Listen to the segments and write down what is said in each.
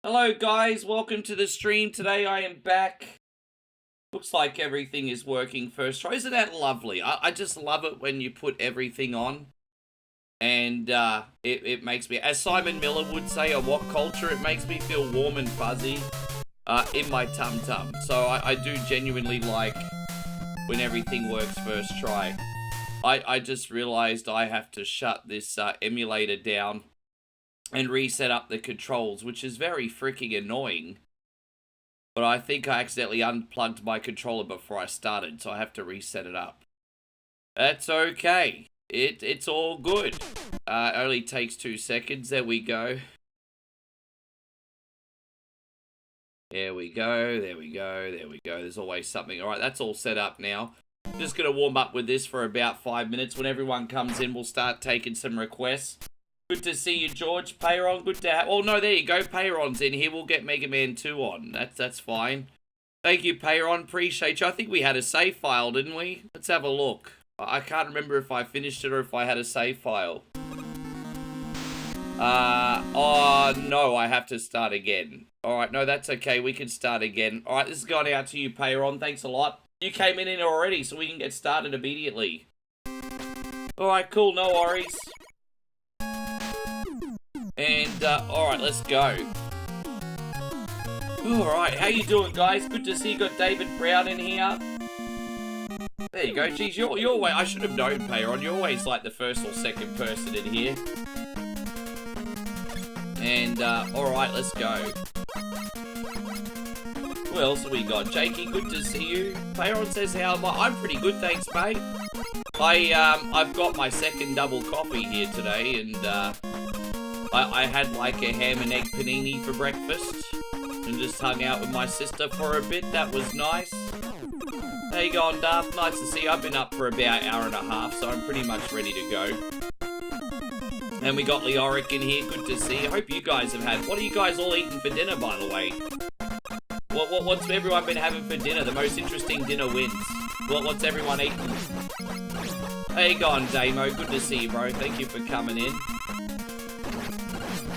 Hello guys, welcome to the stream. Today I am back. Looks like everything is working first try. Isn't that lovely? I just love it when you put everything on. And it makes me, as Simon Miller would say, on What Culture, it makes me feel warm and fuzzy in my tum-tum. So I do genuinely like when everything works first try. I just realized I have to shut this emulator down and reset up the controls, which is very freaking annoying. But I think I accidentally unplugged my controller before I started, so I have to reset it up. That's okay. It's all good. Only takes 2 seconds. There we go. There we go, there we go, there we go. There's always something. Alright, that's all set up now. Just going to warm up with this for about 5 minutes. When everyone comes in, we'll start taking some requests. Good to see you, George. Payron, good to have... Oh, no, there you go. Payron's in here. We'll get Mega Man 2 on. That's fine. Thank you, Payron. Appreciate you. I think we had a save file, didn't we? Let's have a look. I can't remember if I finished it or if I had a save file. Oh, no, I have to start again. Alright, no, that's okay. We can start again. Alright, this is going out to you, Payron. Thanks a lot. You came in already, so we can get started immediately. Alright, cool. No worries. And, alright, let's go. Alright, how you doing, guys? Good to see you got David Brown in here. There you go. Geez, you're always... I should have known, Payron. You're always, like, the first or second person in here. And, alright, let's go. Who else have we got? Jakey, good to see you. Payron says, how am I? I'm pretty good, thanks, mate. I've got my second double coffee here today, and, I had like a ham and egg panini for breakfast and just hung out with my sister for a bit. That was nice. How you going, Darth? Nice to see you. I've been up for about an hour and a half, so I'm pretty much ready to go. And we got Leoric in here. Good to see you. Hope you guys have had... What are you guys all eating for dinner, by the way? What's everyone been having for dinner? The most interesting dinner wins. What's everyone eating? How you going, Damo? Good to see you, bro. Thank you for coming in.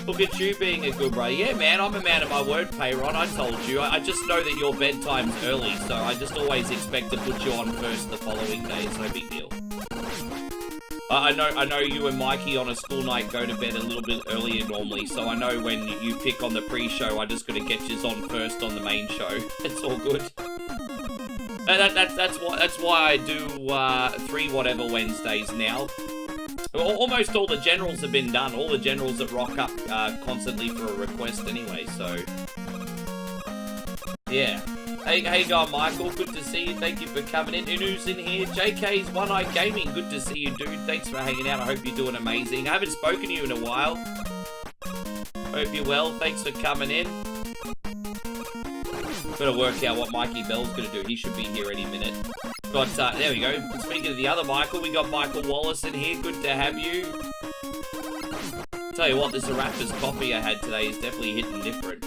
Look at you being a good brother. Yeah, man, I'm a man of my word, Payron. I told you. I just know that your bedtime's early, so I just always expect to put you on first the following day. It's no big deal. I know you and Mikey on a school night go to bed a little bit earlier normally, so I know when you pick on the pre-show, I just got to get you on first on the main show. It's all good. That's why I do 3 whatever Wednesdays now. Almost all the generals have been done. All the generals that rock up constantly for a request anyway, so... Yeah. Hey, going, Michael? Good to see you. Thank you for coming in. Inu's in here. JK's One Eye Gaming. Good to see you, dude. Thanks for hanging out. I hope you're doing amazing. I haven't spoken to you in a while. Hope you're well. Thanks for coming in. Gotta work out what Mikey Bell's gonna do. He should be here any minute. Got, there we go. Speaking of the other Michael, we got Michael Wallace in here. Good to have you. Tell you what, this Zarappa's coffee I had today is definitely hitting different.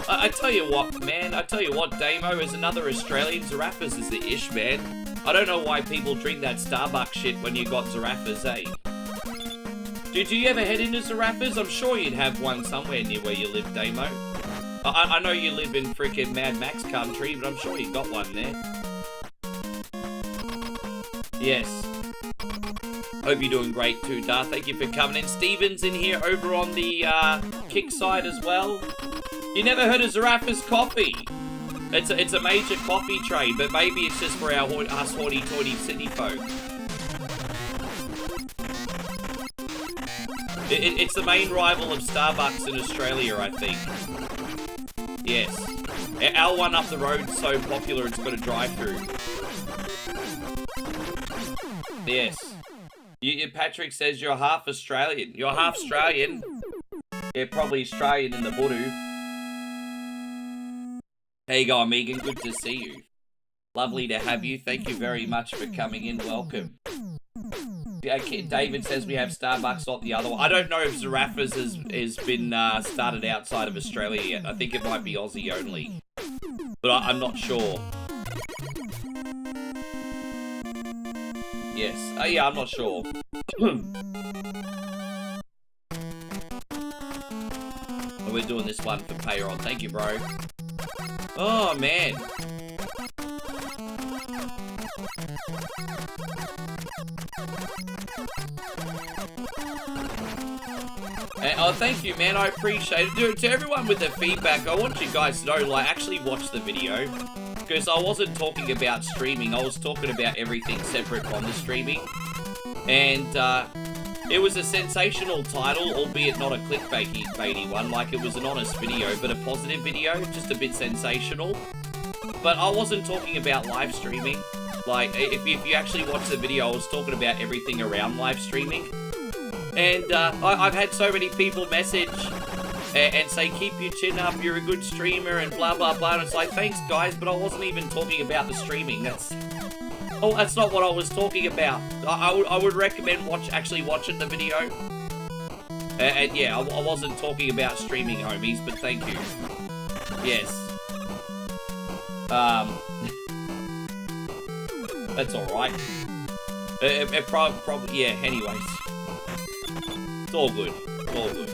I tell you what, man. I tell you what, Damo is another Australian. Zarappa's is the ish, man. I don't know why people drink that Starbucks shit when you got Zarappa's, eh? Did you ever head into Zarappa's? I'm sure you'd have one somewhere near where you live, Damo. I know you live in freaking Mad Max country, but I'm sure you got one there. Yes. Hope you're doing great too, Darth. Thank you for coming in. Steven's in here over on the kick side as well. You never heard of Zarappa's coffee? It's a major coffee trade, but maybe it's just for us hoity-toity city folk. It's the main rival of Starbucks in Australia, I think. Yes. Our one up the road's so popular it's got a drive-through. Yes. Patrick says you're half Australian. You're half Australian? Yeah, probably Australian in the voodoo. How you going, Megan? Good to see you. Lovely to have you. Thank you very much for coming in. Welcome. David says we have Starbucks, not the other one. I don't know if Zarappa's has been started outside of Australia yet. I think it might be Aussie only. But I'm not sure. Yes. Yeah, I'm not sure. And we're doing this one for payroll. Thank you, bro. Oh, man. And, oh, thank you, man. I appreciate it. Dude, to everyone with the feedback, I want you guys to know, like, actually watch the video. Because I wasn't talking about streaming. I was talking about everything separate from the streaming. And, it was a sensational title, albeit not a clickbaity one. Like, it was an honest video, but a positive video. Just a bit sensational. But I wasn't talking about live streaming. Like, if you actually watch the video, I was talking about everything around live streaming. And I've had so many people message and say, keep your chin up, you're a good streamer, and blah, blah, blah. And it's like, thanks, guys, but I wasn't even talking about the streaming. That's not what I was talking about. I would recommend actually watching the video. And yeah, I wasn't talking about streaming, homies, but thank you. Yes. That's alright. It probably, yeah, anyways. It's all good. It's all good.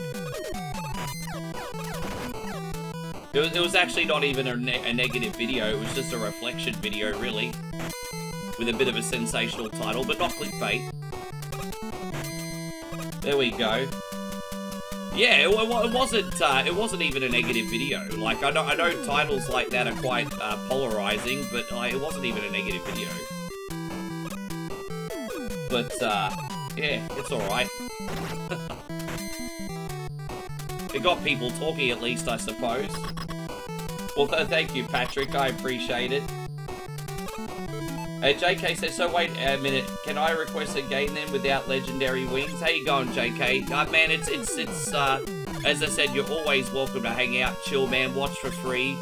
It was actually not even a negative video. It was just a reflection video, really. With a bit of a sensational title, but not clickbait. There we go. Yeah, it wasn't even a negative video. Like, I know titles like that are quite polarizing, but like, it wasn't even a negative video. But yeah, it's alright. It got people talking at least, I suppose. Well, thank you, Patrick. I appreciate it. JK says, so wait a minute, can I request a game then without legendary wings? How you going, JK? Man, it's as I said, you're always welcome to hang out, chill, man, watch for free.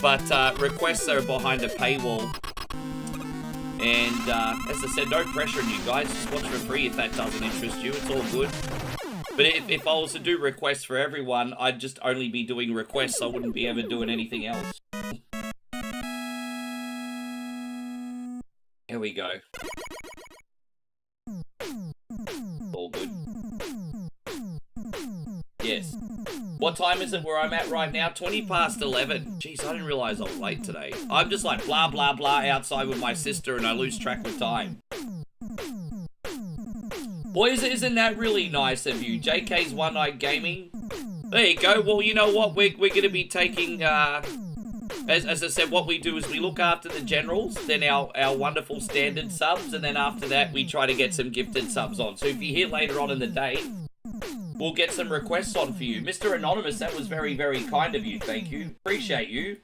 But requests are behind a paywall. And as I said, no pressure on you guys, just watch for free if that doesn't interest you, it's all good. But if I was to do requests for everyone, I'd just only be doing requests, I wouldn't be ever doing anything else. Here we go. All good. Yes. What time is it where I'm at right now? 20 past 11. Jeez, I didn't realize I was late today. I'm just like blah, blah, blah outside with my sister and I lose track of time. Boys, isn't that really nice of you? JK's One Night Gaming. There you go. Well, you know what? We're going to be taking... As I said, what we do is we look after the generals, then our wonderful standard subs, and then after that we try to get some gifted subs on. So if you're here later on in the day, we'll get some requests on for you. Mr. Anonymous, that was very, very kind of you. Thank you. Appreciate you.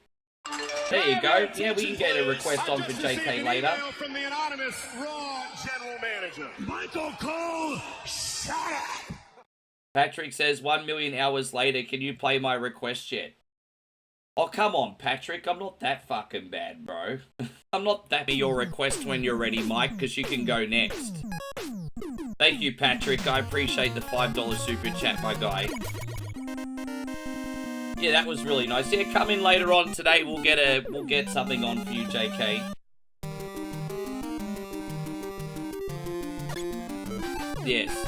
There you go. Yeah, we can get a request on for JK later. From the anonymous Raw General Manager, Michael Cole, shut up! Patrick says, 1 million hours later, can you play my request yet? Oh, come on, Patrick. I'm not that fucking bad, bro. I'm not that your request when you're ready, Mike, because you can go next. Thank you, Patrick. I appreciate the $5 super chat, my guy. Yeah, that was really nice. Yeah, come in later on today. We'll get something on for you, JK. Yes.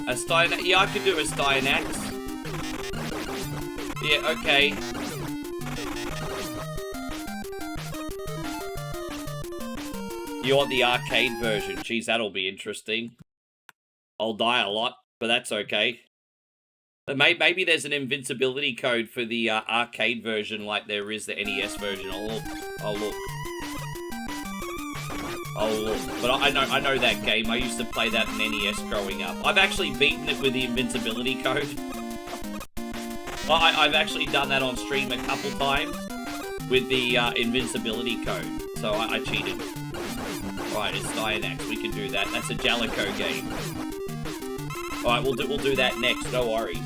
A Steinax? Yeah, I could do a Steinax. Yeah, okay. You want the arcade version? Jeez, that'll be interesting. I'll die a lot, but that's okay. But maybe there's an invincibility code for the arcade version like there is the NES version. I'll look. But I know that game. I used to play that in NES growing up. I've actually beaten it with the invincibility code. I've actually done that on stream a couple times with the invincibility code. So I cheated. Right, it's Steinax. We can do that. That's a Jalico game. Alright, we'll do that next. No worries.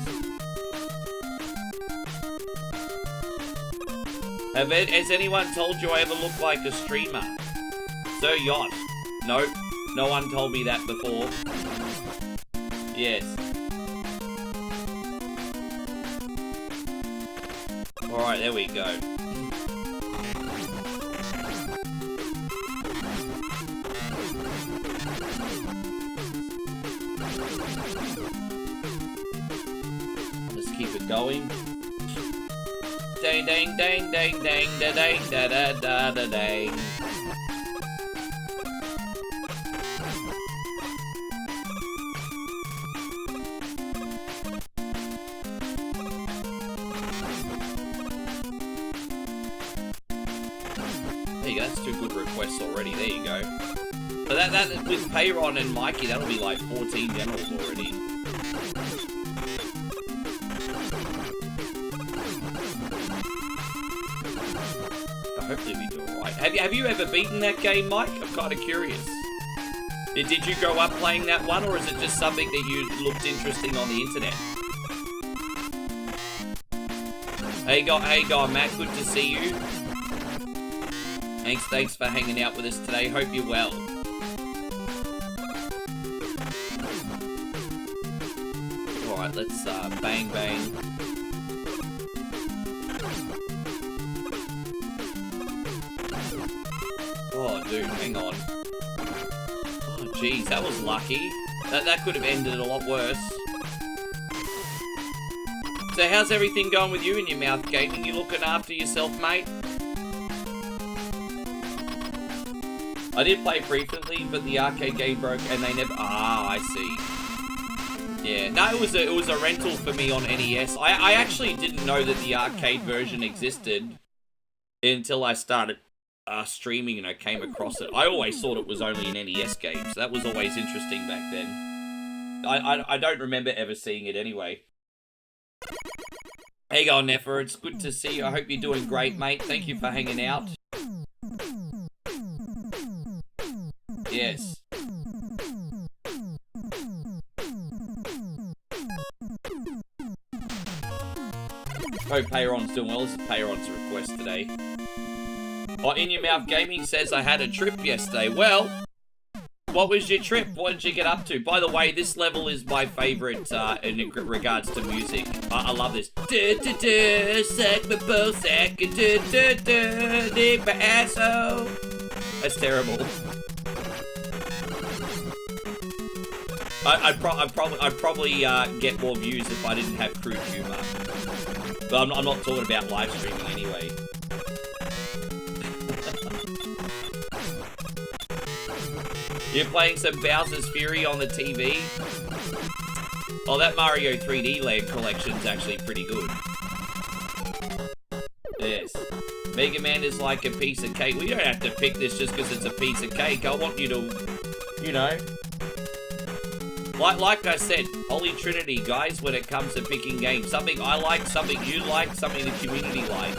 Has anyone told you I ever look like a streamer? Sir Yacht. Nope. No one told me that before. Yes. Alright, there we go. it going. Dang, dang, dang, dang, dang, da, dang, da, da, da, da, dang. There you go, that's 2 good requests already. There you go. So that with Payron and Mikey, that'll be like 14 generals already. Hopefully we do alright. Have you ever beaten that game, Mike? I'm kind of curious. Did you grow up playing that one, or is it just something that you looked interesting on the internet? Hey, Matt. Good to see you. Thanks for hanging out with us today. Hope you're well. Alright, let's bang bang. Oh, dude, hang on. Oh, jeez, that was lucky. That could have ended a lot worse. So how's everything going with you in your mouth gaming? You looking after yourself, mate? I did play briefly, but the arcade game broke and they never... Ah, I see. Yeah, no, it was a rental for me on NES. I actually didn't know that the arcade version existed until I started streaming and I came across it. I always thought it was only an NES game, so that was always interesting back then. I don't remember ever seeing it anyway. Hey, go on, Neffer. It's good to see you. I hope you're doing great, mate. Thank you for hanging out. Yes. Hope Payron's doing well. This is Payron's request today. Oh, In Your Mouth Gaming says, I had a trip yesterday. Well, what was your trip? What did you get up to? By the way, this level is my favorite in regards to music. I love this. That's terrible. I'd probably get more views if I didn't have crude humor. But I'm not talking about live streaming anyway. You're playing some Bowser's Fury on the TV? Oh, that Mario 3D Land collection's actually pretty good. Yes. Mega Man is like a piece of cake. Well, you don't have to pick this just because it's a piece of cake. I want you to, you know... Like I said, Holy Trinity, guys, when it comes to picking games. Something I like, something you like, something the community likes.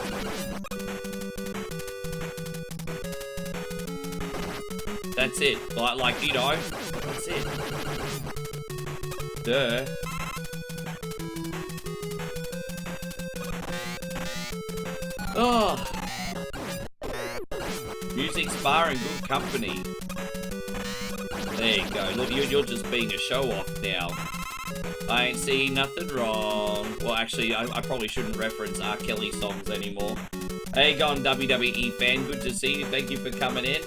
That's it. Like, you know, that's it. Duh. Oh. Music's bar and good company. There you go. Look, you're just being a show-off now. I ain't seeing nothing wrong. Well, actually, I probably shouldn't reference R. Kelly songs anymore. Hey, go on, WWE fan. Good to see you. Thank you for coming in.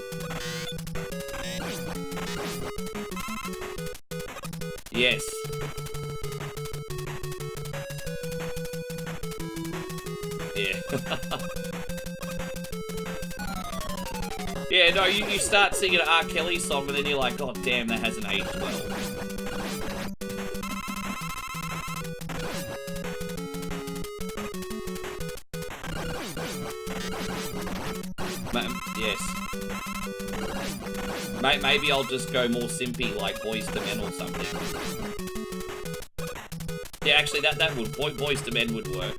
Yes. Yeah. Yeah, no, you start singing an R. Kelly song, and then you're like, God damn, that hasn't aged well. Yes. Maybe I'll just go more simpy, like Boys to Men or something. Yeah, actually, that would... Boys to Men would work.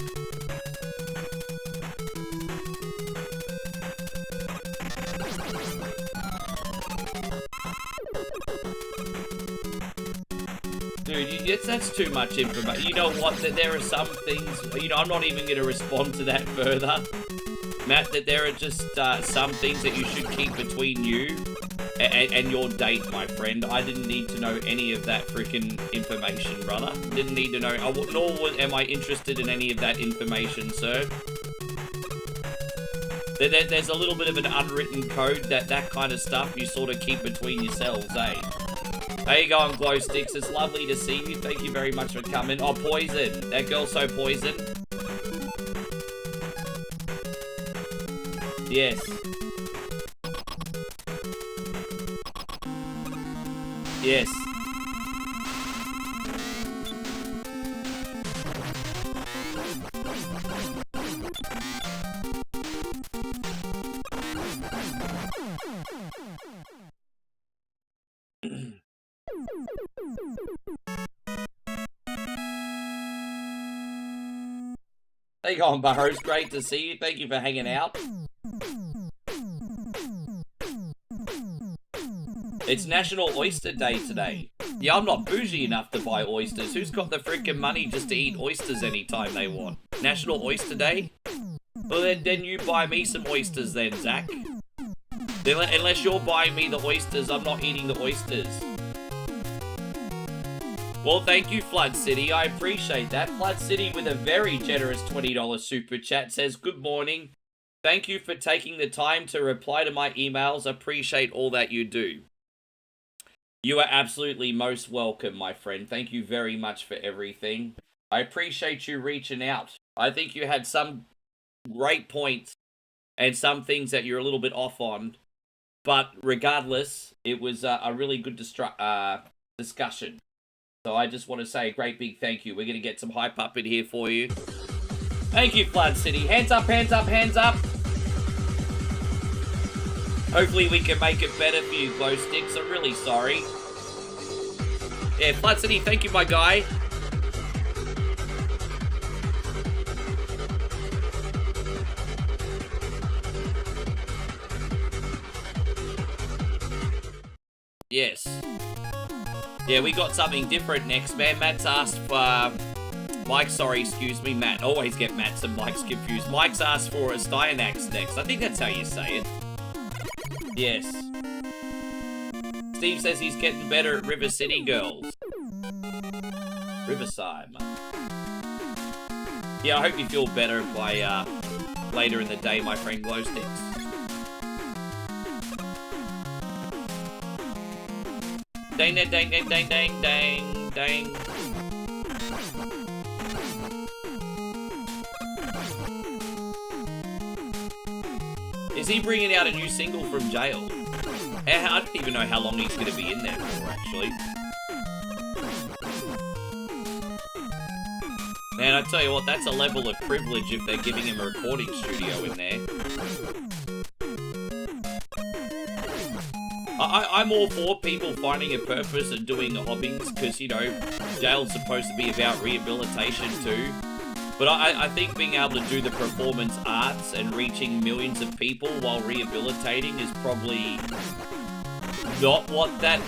Dude, that's too much information. You know what? That there are some things... You know, I'm not even going to respond to that further. Matt, that there are just some things that you should keep between you and your date, my friend. I didn't need to know any of that freaking information, brother. Didn't need to know. Nor am I interested in any of that information, sir. There's a little bit of an unwritten code that kind of stuff you sort of keep between yourselves, eh? How you going, Glow Sticks? It's lovely to see you. Thank you very much for coming. Oh, Poison. That girl's so Poison. Yes. Yes. How you going, Burrows? Great to see you. Thank you for hanging out. It's National Oyster Day today. Yeah, I'm not bougie enough to buy oysters. Who's got the freaking money just to eat oysters anytime they want? National Oyster Day? Well, then you buy me some oysters then, Zach. Unless you're buying me the oysters, I'm not eating the oysters. Well, thank you, Flood City. I appreciate that. Flood City with a very generous $20 super chat says, good morning. Thank you for taking the time to reply to my emails. Appreciate all that you do. You are absolutely most welcome, my friend. Thank you very much for everything. I appreciate you reaching out. I think you had some great points and some things that you're a little bit off on. But regardless, it was a really good discussion. So I just want to say a great big thank you. We're going to get some hype up in here for you. Thank you, Flood City. Hands up, hands up, hands up. Hopefully we can make it better for you, Glow Sticks. I'm really sorry. Yeah, Flood City, thank you, my guy. Yes. Yeah, we got something different next, man. Matt's asked for... Mike, sorry, excuse me, Matt. Always get Matt's and Mike's confused. Mike's asked for a Styanax next. I think that's how you say it. Yes. Steve says he's getting better at River City Girls. Riverside, man. Yeah, I hope you feel better by later in the day, my friend Glow Sticks. Dang, dang, dang, dang, dang, dang, dang, dang. Is he bringing out a new single from jail? I don't even know how long he's going to be in there for, actually. Man, I tell you what, that's a level of privilege if they're giving him a recording studio in there. I'm all for people finding a purpose and doing hobbies, because, you know, jail's supposed to be about rehabilitation too. But I think being able to do the performance arts and reaching millions of people while rehabilitating is probably not what that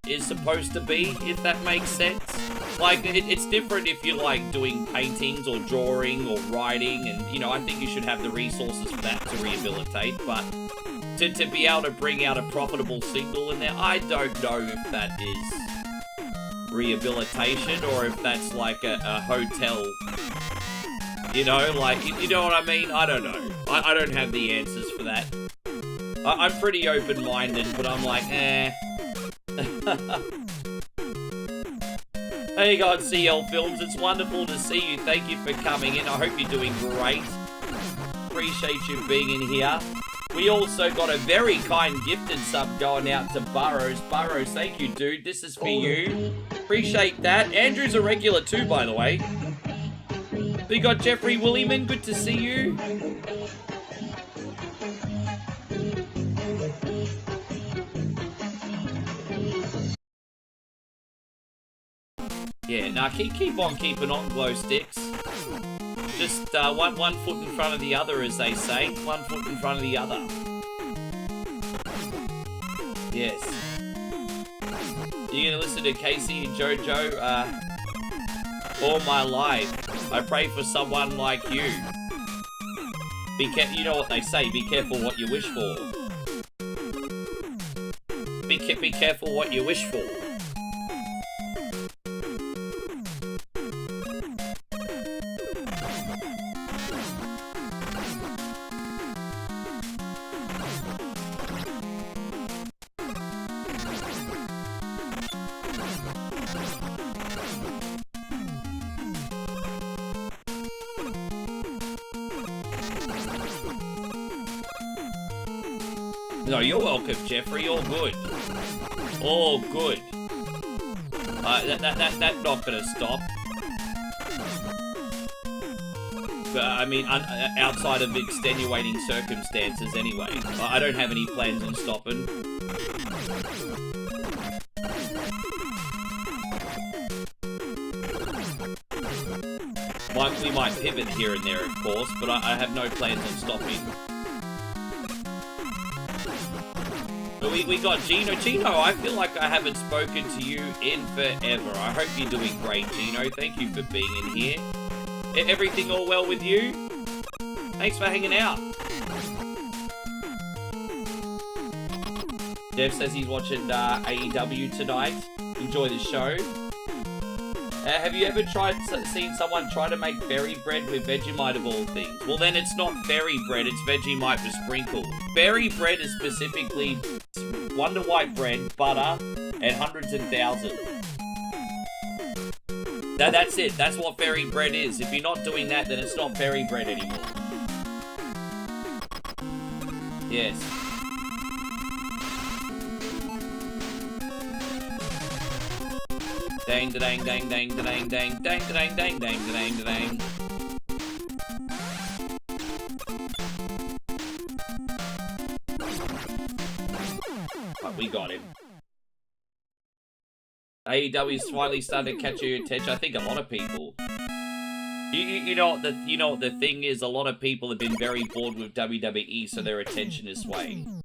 is supposed to be, if that makes sense. Like, it's different if you're, like, doing paintings or drawing or writing, and, you know, I think you should have the resources for that to rehabilitate, but to be able to bring out a profitable single in there, I don't know if that is rehabilitation or if that's like a hotel, you know, like, you know what I mean? I don't know. I don't have the answers for that. I'm pretty open-minded, but I'm like, eh. Hey, God, CL Films, it's wonderful to see you. Thank you for coming in. I hope you're doing great. Appreciate you being in here. We also got a very kind gifted sub going out to Burrows. Burrows, thank you, dude. This is for you. Appreciate that. Andrew's a regular too, by the way. We got Jeffrey Williman. Good to see you. Yeah, now keep on keeping on, Glow Sticks. Just one foot in front of the other, as they say. One foot in front of the other. Yes. You're gonna listen to Casey and JoJo all my life. I pray for someone like you. You know what they say, be careful what you wish for. Be careful what you wish for. No, you're welcome, Jeffrey. All good. All good. That's not gonna stop. But, I mean, outside of extenuating circumstances anyway. I don't have any plans on stopping. We might pivot here and there, of course, but I have no plans on stopping. But we got Gino. Gino, I feel like I haven't spoken to you in forever. I hope you're doing great, Gino. Thank you for being in here. Everything all well with you? Thanks for hanging out. Dev says he's watching AEW tonight. Enjoy the show. Have you ever seen someone try to make berry bread with Vegemite of all things? Well, then it's not berry bread, it's Vegemite with sprinkles. Berry bread is specifically Wonder White bread, butter, and hundreds and thousands. That's it. That's what fairy bread is. If you're not doing that, then it's not fairy bread anymore. Yes. Dang, dang, dang, dang, dang, dang, dang, dang, dang, dang, dang, dang. But we got him. AEW is finally starting to catch your attention. I think a lot of people. You know what the thing is. A lot of people have been very bored with WWE, so their attention is swaying.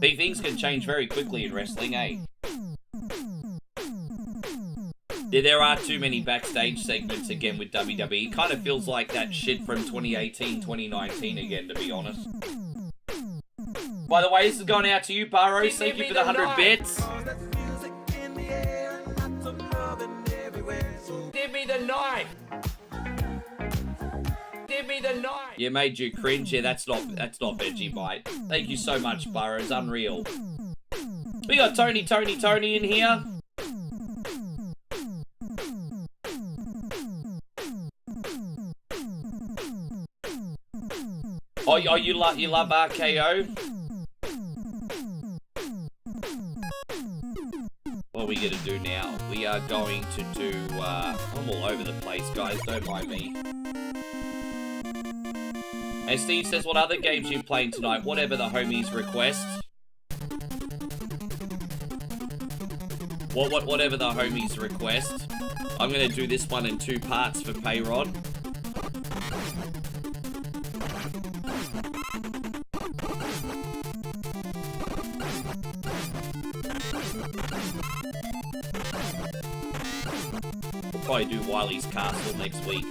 Things can change very quickly in wrestling, eh? There are too many backstage segments again with WWE. It kind of feels like that shit from 2018, 2019 again, to be honest. By the way, this is going out to you, Barrows. Thank you for the 100 bits. Give me the knife. Give me the knife. You made you cringe. Yeah, that's not Vegemite. Thank you so much, Burrows. Unreal. We got Tony in here. Oh, you love RKO? What are we gonna do now? We are going to do, I'm all over the place, guys, don't mind me. And Steve says, what other games you playing tonight? Whatever the homies request. Whatever the homies request. I'm gonna do this one in 2 parts for Payron. We'll probably do Wily's Castle next week.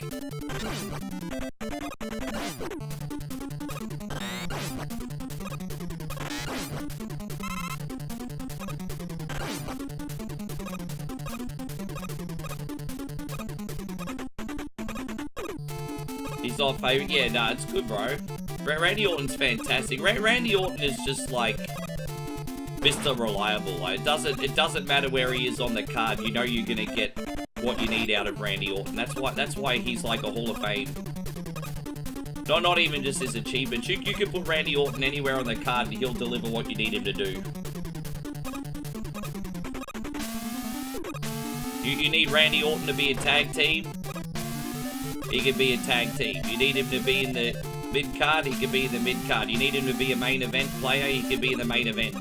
He's not favorite. Yeah, nah, it's good, bro. Randy Orton's fantastic. Randy Orton is just like Mr. Reliable. Like, it doesn't matter where he is on the card. You know you're gonna get what you need out of Randy Orton. That's why he's like a Hall of Fame. Not even just his achievements. You can put Randy Orton anywhere on the card and he'll deliver what you need him to do. You need Randy Orton to be a tag team? He can be a tag team. You need him to be in the mid-card? He can be in the mid-card. You need him to be a main event player? He can be in the main event.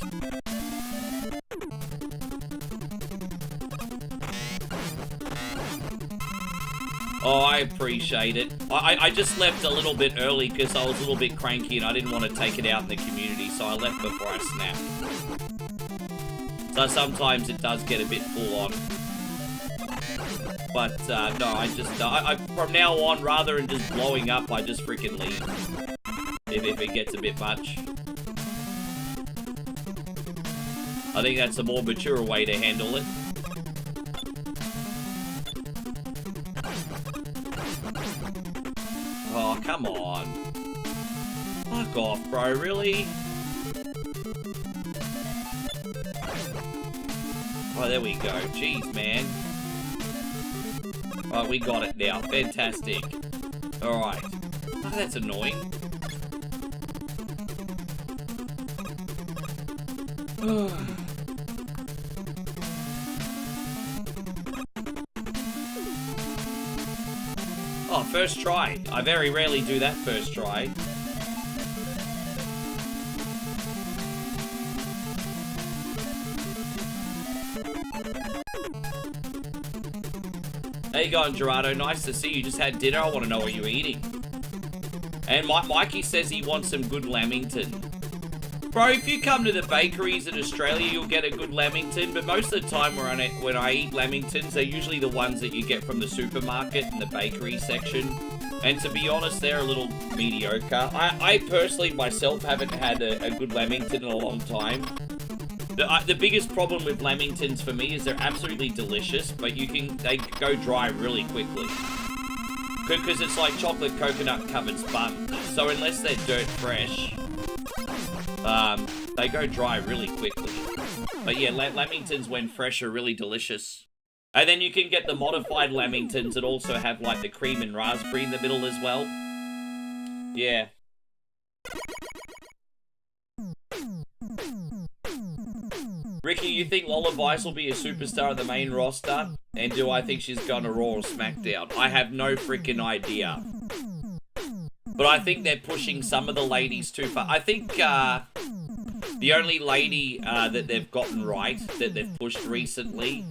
Oh, I appreciate it. I just left a little bit early because I was a little bit cranky and I didn't want to take it out in the community, so I left before I snapped. So sometimes it does get a bit full on. But, no, I from now on, rather than just blowing up, I just freaking leave. If it gets a bit much. I think that's a more mature way to handle it. Oh, come on. Fuck off, bro, really? Oh, there we go. Jeez, man. Oh, we got it now. Fantastic. Alright. Oh, that's annoying. Oh, first try. I very rarely do that first try. How you going, Gerardo? Nice to see you. Just had dinner. I want to know what you're eating. And Mikey says he wants some good lamington. Bro, if you come to the bakeries in Australia, you'll get a good lamington. But most of the time when I eat lamingtons, they're usually the ones that you get from the supermarket in the bakery section. And to be honest, they're a little mediocre. I personally, myself, haven't had a good lamington in a long time. The biggest problem with lamingtons for me is they're absolutely delicious, but they go dry really quickly. Because it's like chocolate coconut covered sponge. So unless they're dirt fresh, they go dry really quickly. But yeah, lamingtons when fresh are really delicious. And then you can get the modified lamingtons that also have like the cream and raspberry in the middle as well. Yeah. Ricky, you think Lola Vice will be a superstar of the main roster? And do I think she's gonna Raw or SmackDown? I have no freaking idea. But I think they're pushing some of the ladies too far. I think the only lady that they've gotten right, that they've pushed recently,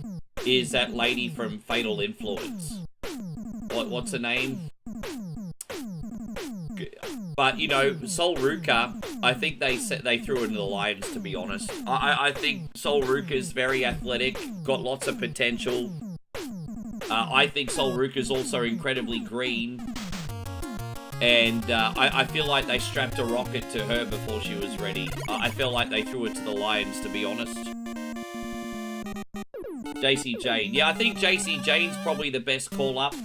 is that lady from Fatal Influence. What's her name? But, you know, Sol Ruka, I think they threw it into the lions, to be honest. I think Sol Ruka's very athletic, got lots of potential. I think Sol Ruka's also incredibly green. And I feel like they strapped a rocket to her before she was ready. I feel like they threw it to the lions, to be honest. JC Jane. Yeah, I think JC Jane's probably the best call-up.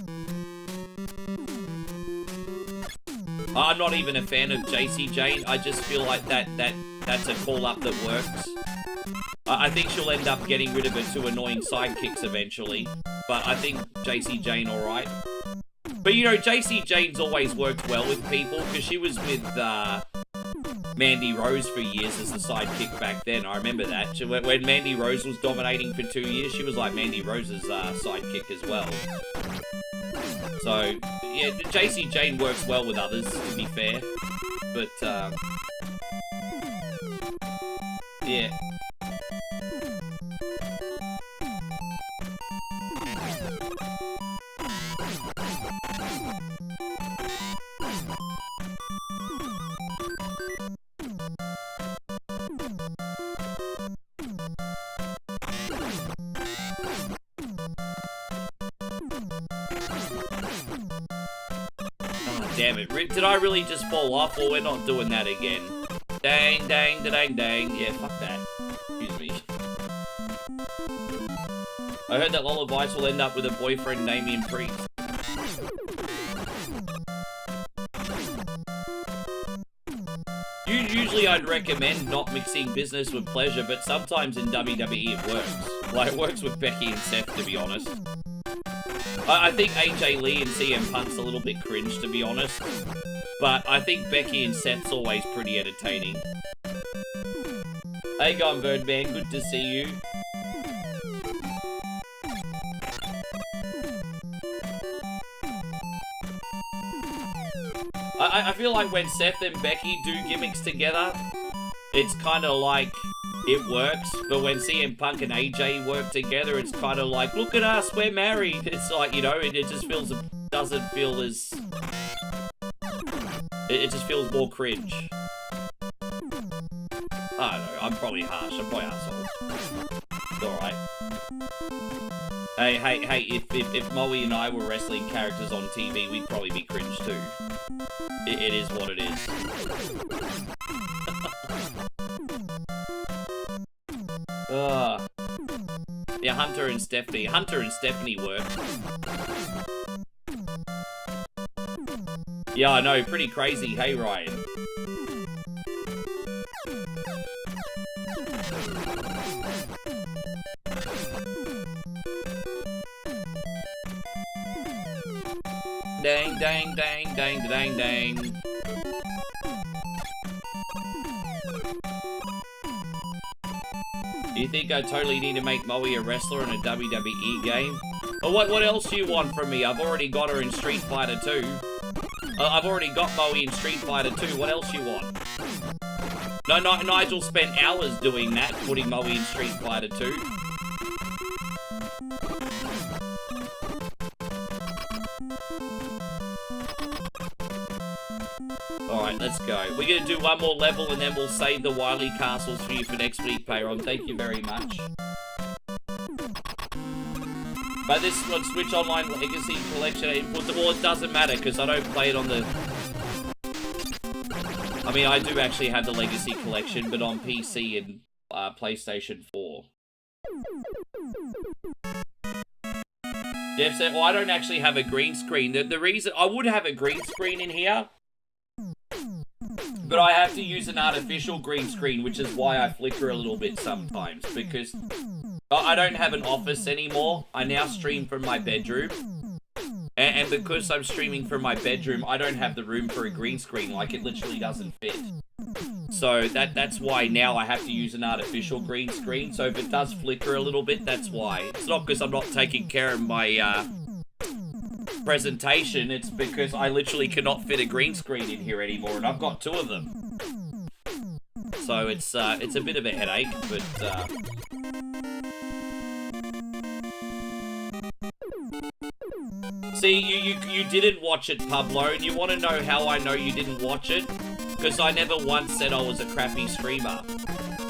I'm not even a fan of JC Jane. I just feel like that's a call-up that works. I think she'll end up getting rid of her two annoying sidekicks eventually. But I think JC Jane alright. But you know, JC Jane's always worked well with people because she was with Mandy Rose for years as the sidekick back then. I remember that. When Mandy Rose was dominating for 2 years, she was like Mandy Rose's sidekick as well. So, yeah, JC Jane works well with others, to be fair. But, yeah. Damn it. Did I really just fall off? Well, we're not doing that again. Dang, dang, dang, dang. Yeah, fuck that. Excuse me. I heard that Lola Vice will end up with a boyfriend, Damien Priest. Usually I'd recommend not mixing business with pleasure, but sometimes in WWE it works. Like, it works with Becky and Seth, to be honest. I think AJ Lee and CM Punk's a little bit cringe, to be honest. But I think Becky and Seth's always pretty entertaining. Hey, gone Birdman, good to see you. I feel like when Seth and Becky do gimmicks together, it's kind of like it works, but when CM Punk and AJ work together, it's kind of like, look at us, we're married. It's like, you know, it just feels, doesn't feel as, it just feels more cringe. I don't know, I'm probably harsh, I'm probably arsehole. It's alright. Hey, if Moe and I were wrestling characters on TV, we'd probably be cringe too. It is what it is. Yeah, Hunter and Stephanie. Hunter and Stephanie work. Yeah, I know, pretty crazy. Hey, Ryan. Dang, dang, dang, dang, dang, dang. You think I totally need to make Moe a wrestler in a WWE game? Or what else do you want from me? I've already got her in Street Fighter 2. I've already got Moe in Street Fighter 2. What else you want? No, Nigel spent hours doing that, putting Moe in Street Fighter 2. Alright, let's go. We're going to do one more level and then we'll save the Wily Castles for you for next week, Payron. Thank you very much. But this one, Switch Online Legacy Collection input, well, it doesn't matter because I don't play it on the... I mean, I do actually have the Legacy Collection, but on PC and PlayStation 4. Jeff said, well, I don't actually have a green screen. The reason... I would have a green screen in here, but I have to use an artificial green screen, which is why I flicker a little bit sometimes, because I don't have an office anymore. I now stream from my bedroom. And because I'm streaming from my bedroom, I don't have the room for a green screen. Like, it literally doesn't fit. So that's why now I have to use an artificial green screen. So if it does flicker a little bit, that's why. It's not because I'm not taking care of my presentation. It's because I literally cannot fit a green screen in here anymore, and I've got 2 of them. So it's a bit of a headache, but see, you didn't watch it, Pablo, and you want to know how I know you didn't watch it? Because I never once said I was a crappy streamer.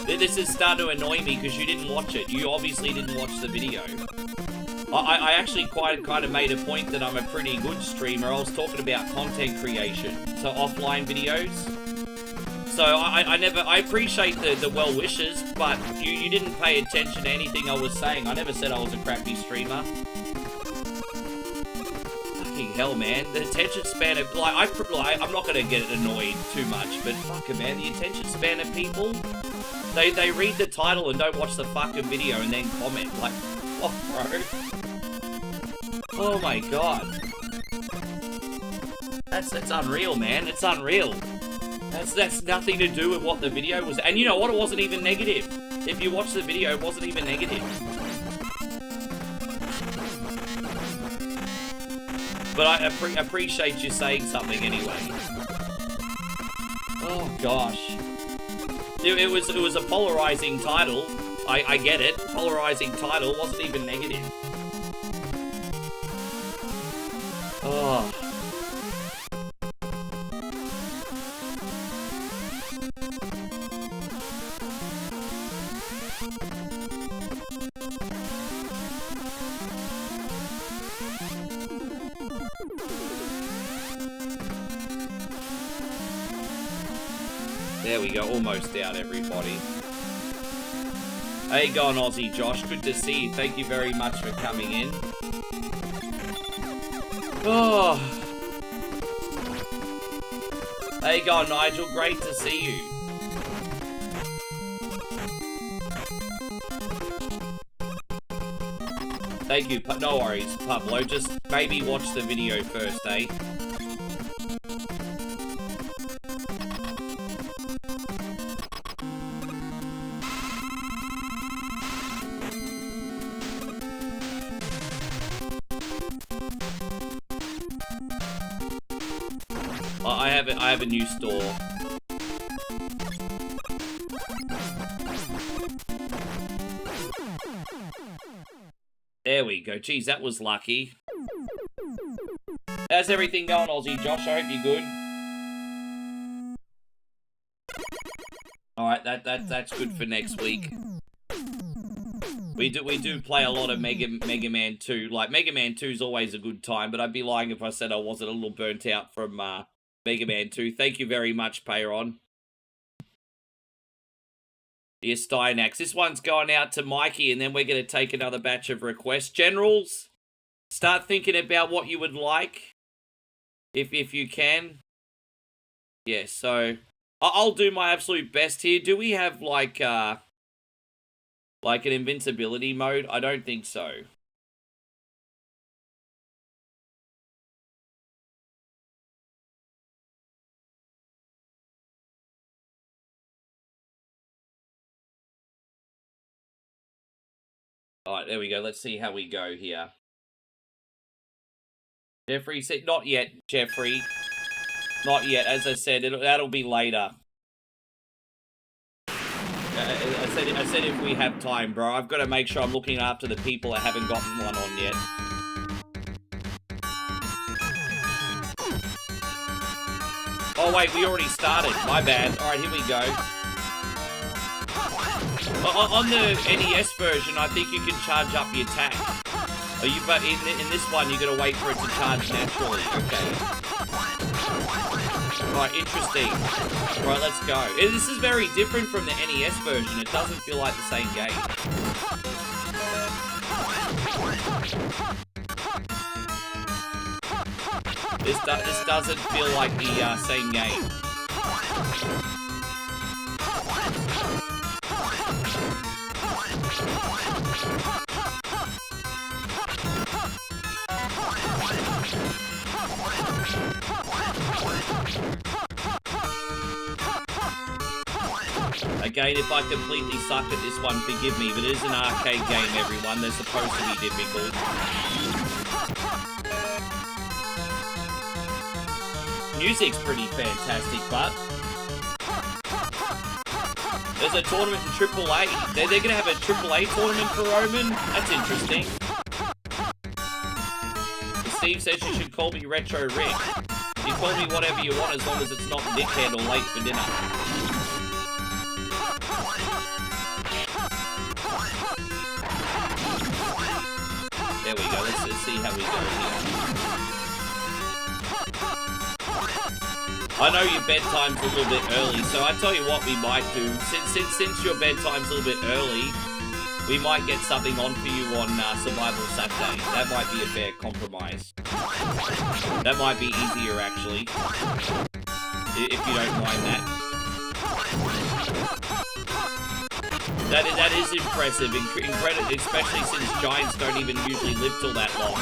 This is starting to annoy me because you didn't watch it. You obviously didn't watch the video. I actually kind of made a point that I'm a pretty good streamer. I was talking about content creation, so offline videos. So I appreciate the well wishes, but you didn't pay attention to anything I was saying. I never said I was a crappy streamer. Fucking hell, man. The attention span of, I'm not gonna get annoyed too much, but fucking man, the attention span of people, they read the title and don't watch the fucking video and then comment. Like, oh, bro. Oh my god. That's unreal, man. It's unreal. That's nothing to do with what the video was. And you know what? It wasn't even negative. If you watch the video, it wasn't even negative. But I appreciate you saying something anyway. Oh gosh. It was a polarizing title. I get it. Polarizing title wasn't even negative. Oh. There we go, almost out, everybody. How you going, Aussie Josh? Good to see you. Thank you very much for coming in. Oh. How you going, Nigel? Great to see you. Thank you. No worries, Pablo. Just maybe watch the video first, eh? I have a new store. There we go. Geez, that was lucky. How's everything going, Aussie Josh? I hope you're good. Alright, that's good for next week. We do play a lot of Mega Man 2. Like, Mega Man 2 is always a good time, but I'd be lying if I said I wasn't a little burnt out from Mega Man 2. Thank you very much, Payron. The Steinax. This one's going out to Mikey, and then we're going to take another batch of requests. Generals, start thinking about what you would like, if you can. Yeah, so I'll do my absolute best here. Do we have, like an invincibility mode? I don't think so. Alright, there we go. Let's see how we go here. Jeffrey said, not yet, Jeffrey. Not yet. As I said, that'll be later. I said if we have time, bro. I've got to make sure I'm looking after the people that haven't gotten one on yet. Oh, wait, we already started. My bad. Alright, here we go. On the NES version, I think you can charge up your attack. But in this one, you got to wait for it to charge naturally. Okay. Right, interesting. Right, let's go. This is very different from the NES version. It doesn't feel like the same game. This doesn't feel like the same game. Again, if I completely suck at this one, forgive me, but it is an arcade game, everyone. They're supposed to be difficult. Music's pretty fantastic, but there's a tournament in AAA. They're going to have a AAA tournament for Roman? That's interesting. Steve says you should call me Retro Rick. You call me whatever you want as long as it's not dickhead or late for dinner. There we go. Let's see how we go here. I know your bedtime's a little bit early, so I tell you what we might do. Since your bedtime's a little bit early, we might get something on for you on Survival Saturday. That might be a fair compromise. That might be easier, actually. If you don't mind that. That is impressive, incredible, especially since giants don't even usually live till that long.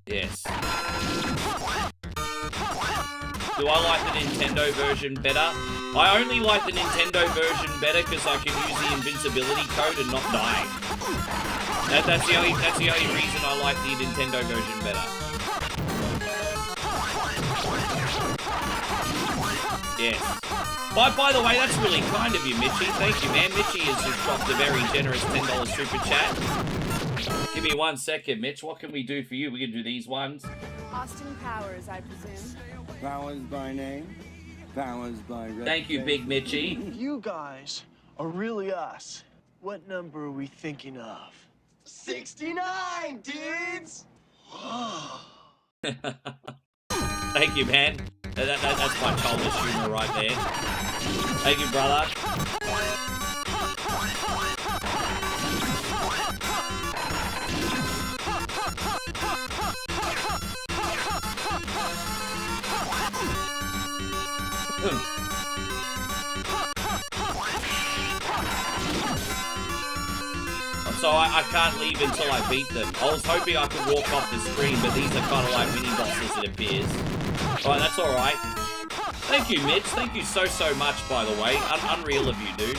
Yes. Do I like the Nintendo version better? I only like the Nintendo version better because I can use the invincibility code and not die. That's the only reason I like the Nintendo version better. Yes. By the way, that's really kind of you, Mitchie. Thank you, man. Mitchie has just dropped a very generous $10 super chat. Give me 1 second, Mitch. What can we do for you? We can do these ones. Austin Powers, I presume. Powers by name, powers by reputation. Thank you, Big Mitchie. You guys are really us. What number are we thinking of? 69, dudes! Thank you, man. That's my childish humor right there. Thank you, brother. So I can't leave until I beat them. I was hoping I could walk off the screen, but these are kind of like mini bosses, it appears. Alright, that's alright. Thank you, Mitch. Thank you so much, by the way. Unreal of you, dude.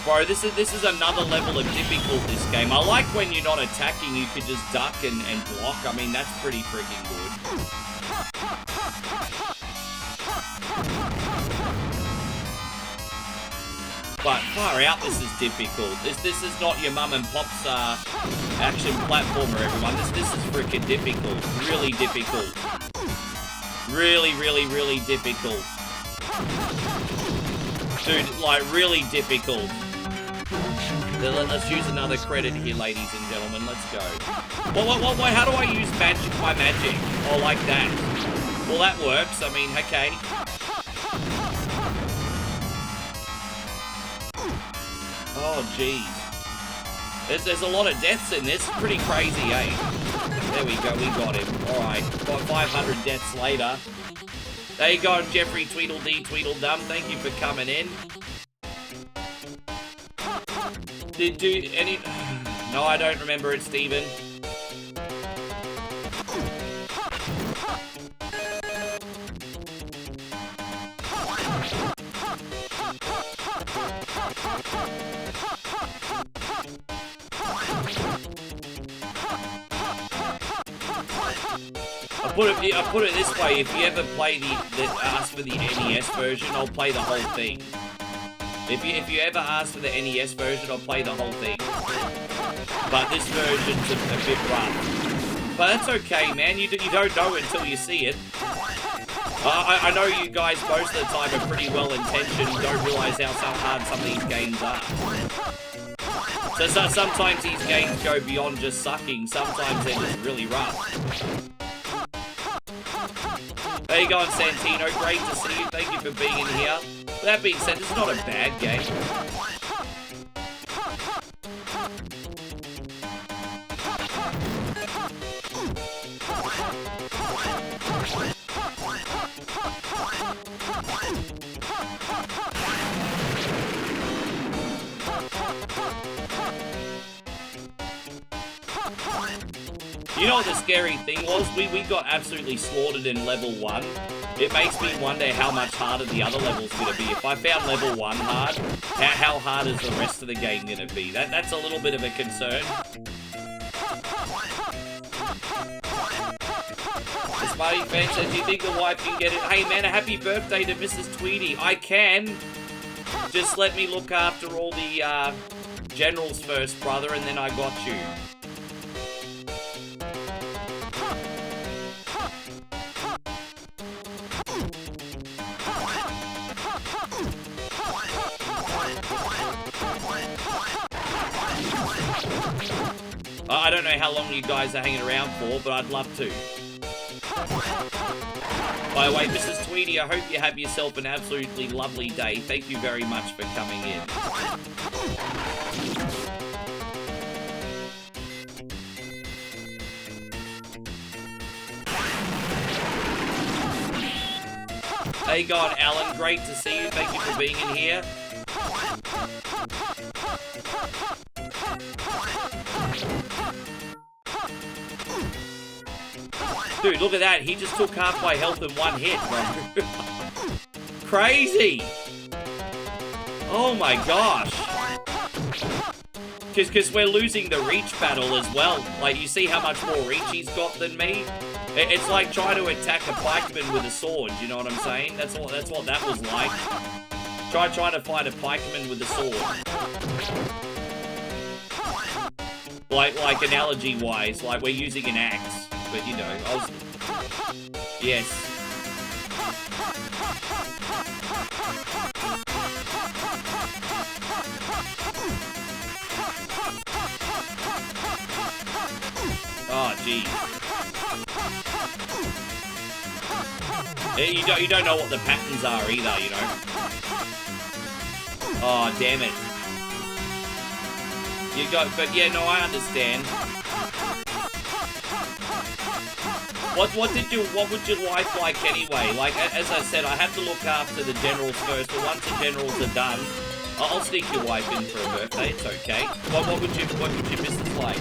Bro, this is another level of difficult, this game. I like when you're not attacking, you can just duck and block. I mean, that's pretty freaking good. But far out, this is difficult. This is not your mum and pop's action platformer, everyone. This is freaking difficult. Really difficult. Really difficult. Dude, like, really difficult. Let's use another credit here, ladies and gentlemen. Let's go. What, how do I use my magic? Oh, like that. Well, that works. I mean, okay. Oh, jeez. There's a lot of deaths in this. Pretty crazy, eh? There we go. We got him. All right. Got 500 deaths later. There you go, Jeffrey Tweedledee Tweedledum. Thank you for coming in. Did any... No, I don't remember it, Steven. I put it this way: if you ever play ask for the NES version, I'll play the whole thing. If you ever ask for the NES version, I'll play the whole thing. But this version's a bit rough. But that's okay, man. You don't know until you see it. I know you guys most of the time are pretty well intentioned. You don't realise how hard some of these games are. So sometimes these games go beyond just sucking. Sometimes they're just really rough. There you go, Santino. Great to see you. Thank you for being in here. With that being said, this is not a bad game. You know what the scary thing was? We got absolutely slaughtered in level 1. It makes me wonder how much harder the other levels are going to be. If I found level 1 hard, how hard is the rest of the game going to be? That's a little bit of a concern. The Smarty fan says, do you think the wife can get it? Hey man, a happy birthday to Mrs. Tweedy. I can. Just let me look after all the generals first, brother, and then I got you. I don't know how long you guys are hanging around for, but I'd love to. By the way, Mrs. Tweedy, I hope you have yourself an absolutely lovely day. Thank you very much for coming in. Hey, God, Alan, great to see you. Thank you for being in here. Dude, look at that. He just took half my health in one hit, bro. Crazy. Oh my gosh. Because we're losing the reach battle as well. Like, you see how much more reach he's got than me? It's like trying to attack a pikeman with a sword, you know what I'm saying? That's what that was like. Trying to fight a pikeman with a sword. Like analogy-wise, like we're using an axe. But, you know, yes. Oh, geez. You don't know what the patterns are either, you know. Oh, damn it. But yeah, no, I understand. What would your wife like anyway? Like, as I said, I have to look after the generals first, but once the generals are done, I'll sneak your wife in for a birthday, it's okay. What would your missus like?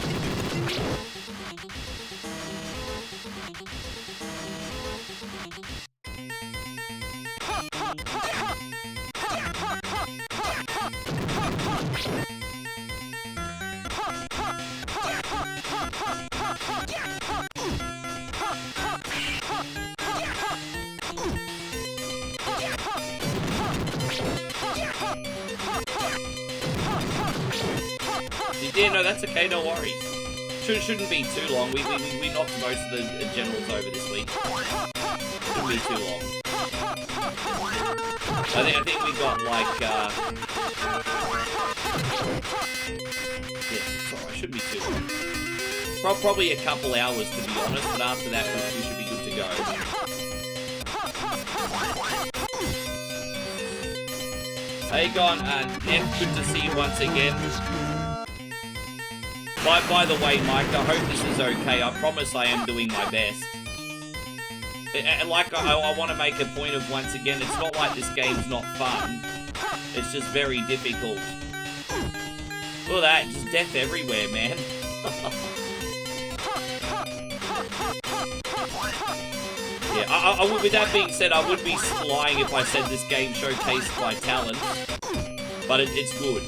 Yeah, no, that's okay, no worries. Shouldn't be too long. We knocked most of the generals over this week. Shouldn't be too long. I think we got like yeah, sorry, shouldn't be too long. Probably a couple hours to be honest, but after that we should be good to go. Hey, gone, Nev, good to see you once again. By the way, Mike, I hope this is okay. I promise I am doing my best. Like, I want to make a point of, once again, it's not like this game's not fun. It's just very difficult. Look at that, just death everywhere, man. Yeah, with that being said, I would be lying if I said this game showcased my talent. But it's good.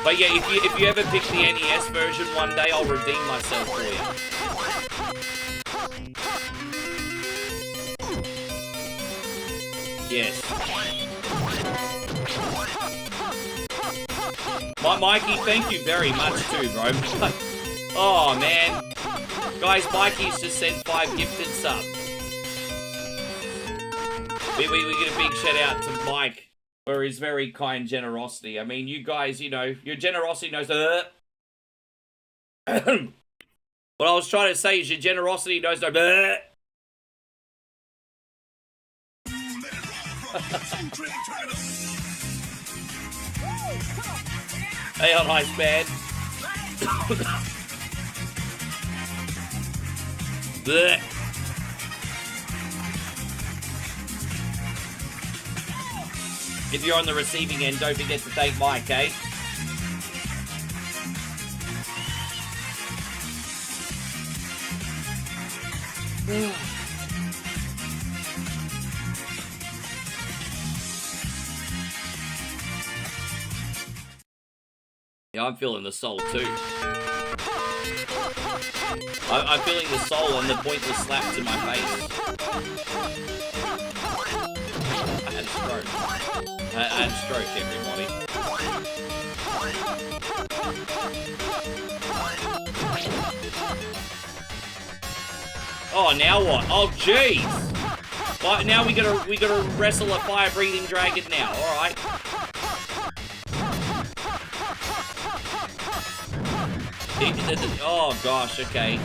But yeah, if you ever pick the NES version one day, I'll redeem myself for you. Yes. Mikey, thank you very much too, bro. Oh, man. Guys, Mikey's just sent 5 gifted subs. We get a big shout out to Mike for his very kind generosity. I mean, you guys, you know, your generosity knows the... What I was trying to say is your generosity knows the... Hey, on ice, man. Blech. If you're on the receiving end, don't forget to thank Mike, eh? Yeah, I'm feeling the soul too. I'm feeling the soul and the pointless slap to my face. I had a stroke. I had a stroke, everybody. Oh, now what? Oh, jeez. But now we gotta wrestle a fire-breathing dragon now. All right. Oh gosh. Okay.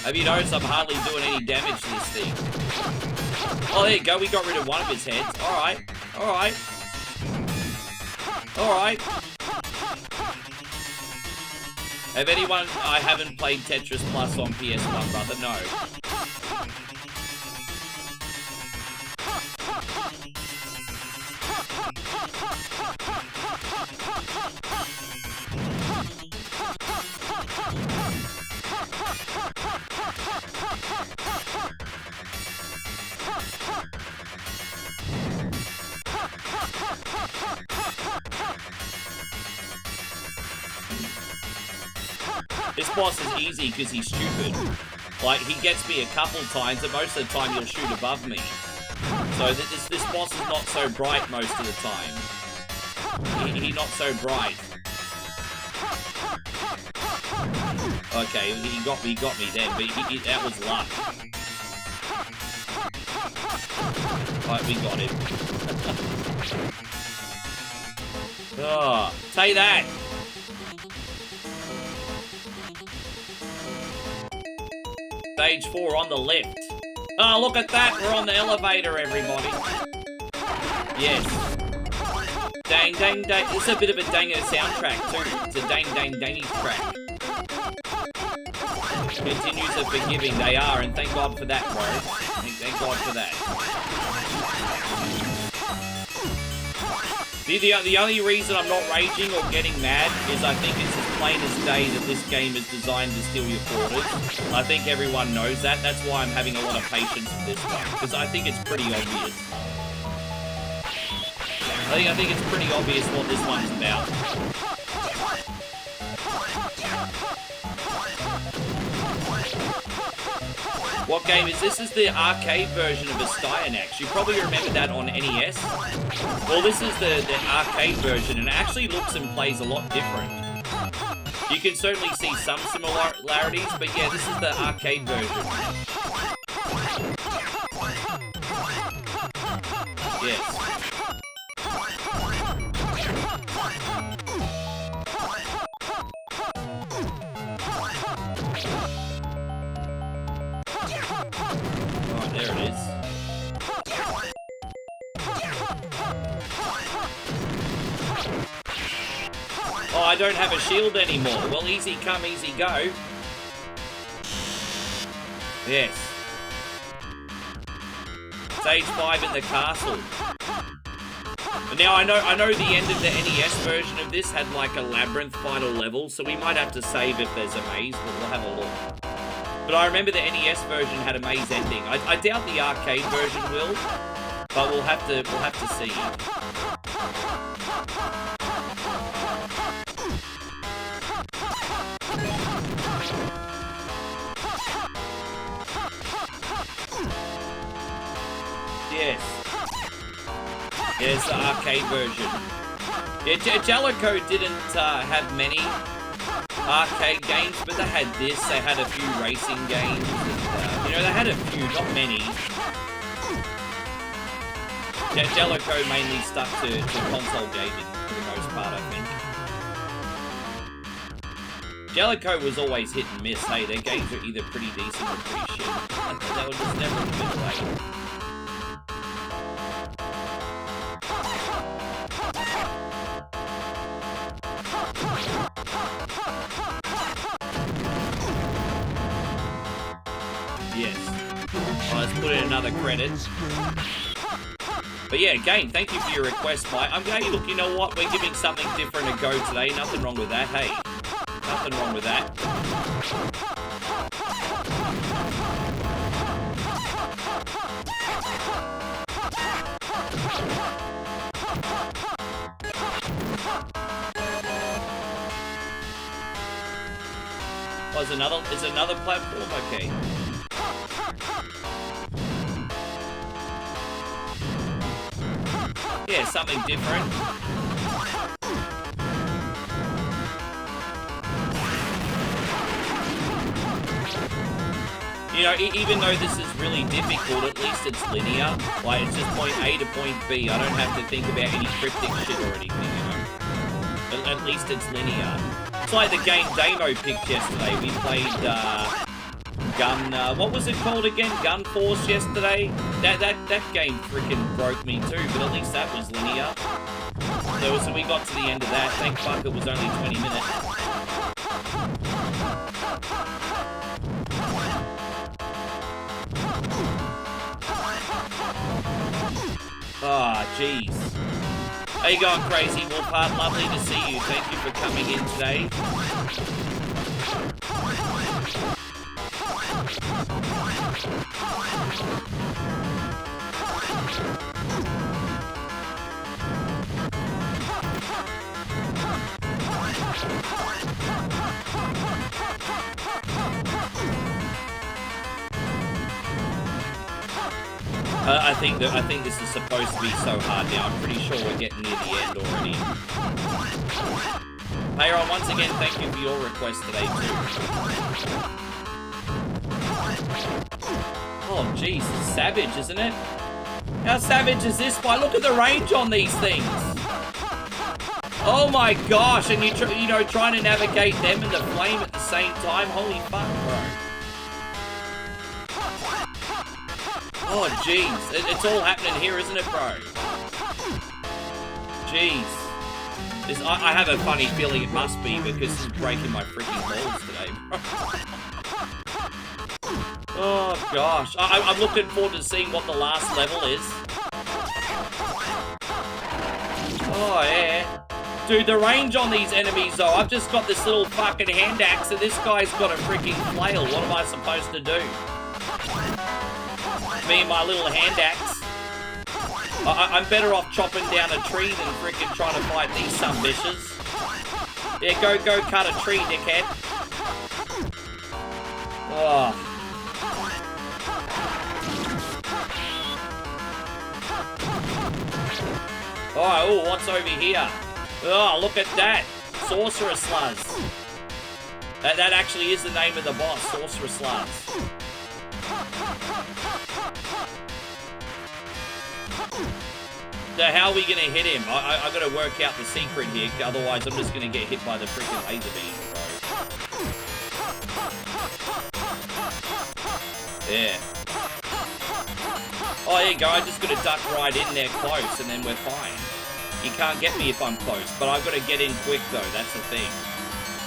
Have you noticed I'm hardly doing any damage to this thing? Oh, there you go. We got rid of one of his heads. All right. All right. All right. Have anyone... I haven't played Tetris Plus on PS1, brother. No. This boss is easy because he's stupid. Like, he gets me a couple times, but most of the time he'll shoot above me. So this boss is not so bright most of the time. He's not so bright. Okay, he got me then, but that was luck. Right, we got him. Oh, take that! Stage 4 on the left. Oh, look at that! We're on the elevator, everybody. Yes. Dang, dang, dang. It's a bit of a danger soundtrack, too. It's a dang, dang, dangy track. Continues of forgiving, they are, and thank God for that, bro. Thank God for that. The only reason I'm not raging or getting mad is I think it's as plain as day that this game is designed to steal your quarters. I think everyone knows that. That's why I'm having a lot of patience with this one, because I think it's pretty obvious. I think it's pretty obvious what this one's about. What game is this? This is the arcade version of a Styanax. You probably remember that on NES. Well, this is the arcade version, and it actually looks and plays a lot different. You can certainly see some similarities, but yeah, this is the arcade version. Yes. Oh, there it is. Oh, I don't have a shield anymore. Well, easy come, easy go. Yes. Stage 5 in the castle. Now, I know the end of the NES version of this had like a labyrinth final level, so we might have to save if there's a maze, but we'll have a look. But I remember the NES version had a maze ending. I doubt the arcade version will, but we'll have to see. Yes. Yes, the arcade version. Yeah, Jellico didn't have many arcade games, but they had this. They had a few racing games. And, you know, they had a few, not many. Yeah, Jellico mainly stuck to console gaming for the most part, I think. Jellico was always hit and miss. Hey, their games were either pretty decent or pretty shit. They were just never in the middle way. Yes. Well, let's put in another credit. But yeah, again, thank you for your request, Mike. Hey, look, you know what? We're giving something different a go today. Nothing wrong with that. Hey, nothing wrong with that. Oh, is another platform? Okay. Yeah, something different. You know, even though this is really difficult, at least it's linear. Like, it's just point A to point B. I don't have to think about any cryptic shit or anything, you know. At least it's linear. It's like the game Damo picked yesterday. We played, what was it called again? Gun Force yesterday? That game freaking broke me too, but at least that was linear. So we got to the end of that. Thank fuck it was only 20 minutes. Ah, jeez. How you going, Crazy Wolfheart? Lovely to see you. Thank you for coming in today. I think this is supposed to be so hard now. I'm pretty sure we're getting near the end already. Payron, once again, thank you for your request today too. Oh jeez, it's savage, isn't it? How savage is this? Why, look at the range on these things. Oh my gosh, and you know, trying to navigate them and the flame at the same time. Holy fuck, bro. Oh, jeez. It's all happening here, isn't it, bro? Jeez. I have a funny feeling it must be because this is breaking my freaking balls today, bro. Oh, gosh. I'm looking forward to seeing what the last level is. Oh, yeah. Dude, the range on these enemies, though. I've just got this little fucking hand axe and this guy's got a freaking flail. What am I supposed to do? Me and my little hand axe. I'm better off chopping down a tree than freaking trying to fight these sumbitches. Yeah, go cut a tree, dickhead. Oh. Oh, what's over here? Oh, look at that. Sorcerer Sluz. That actually is the name of the boss, Sorcerer Sluz. So how are we gonna hit him? I gotta work out the secret here, otherwise I'm just gonna get hit by the freaking laser beam, bro. Yeah. Oh, there you go. I just gotta duck right in there close, and then we're fine. You can't get me if I'm close, but I've got to get in quick though. That's the thing.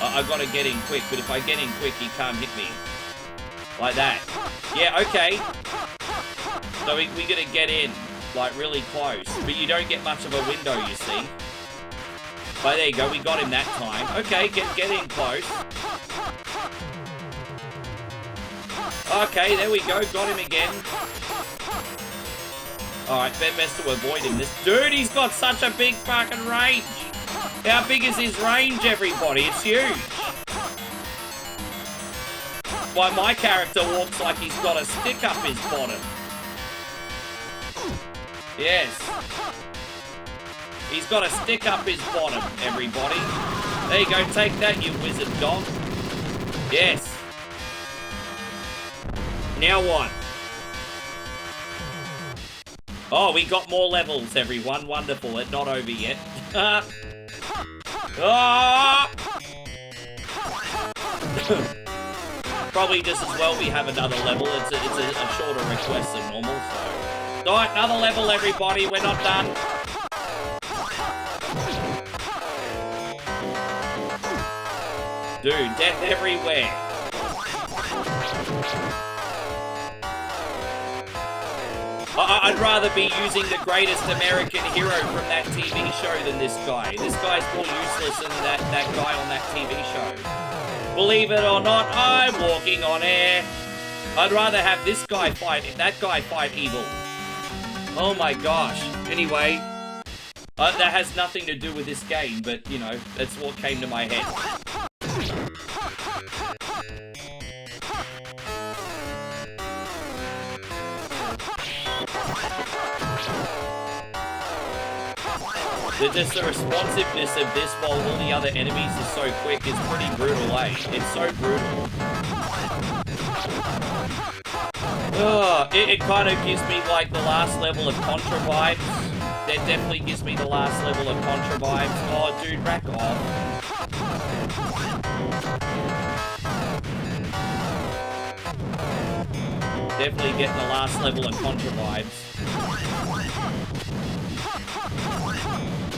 I've got to get in quick, but if I get in quick, you can't hit me. Like that. Yeah, okay. So we gotta get in, like, really close. But you don't get much of a window, you see. But there you go, we got him that time. Okay, get in close. Okay, there we go. Got him again. Alright, Ben best to avoid him. This dude, he's got such a big fucking range. How big is his range, everybody? It's huge. Why, my character walks like he's got a stick up his bottom. Yes. He's got a stick up his bottom, everybody. There you go, take that, you wizard dog. Yes. Now what? Oh, we got more levels, everyone. Wonderful. It's not over yet. Oh! Probably just as well we have another level. It's a shorter request than normal, so... Alright, another level, everybody. We're not done. Dude, death everywhere. I'd rather be using the greatest American hero from that TV show than this guy. This guy's more useless than that guy on that TV show. Believe it or not, I'm walking on air. I'd rather have this guy fight, that guy fight evil. Oh my gosh. Anyway, that has nothing to do with this game, but, you know, that's what came to my head. Just the responsiveness of this while all the other enemies are so quick is pretty brutal, eh? It's so brutal. Oh, it kind of gives me like the last level of Contra vibes. That definitely gives me the last level of Contra vibes. Oh, dude, rack off. Definitely getting the last level of Contra vibes.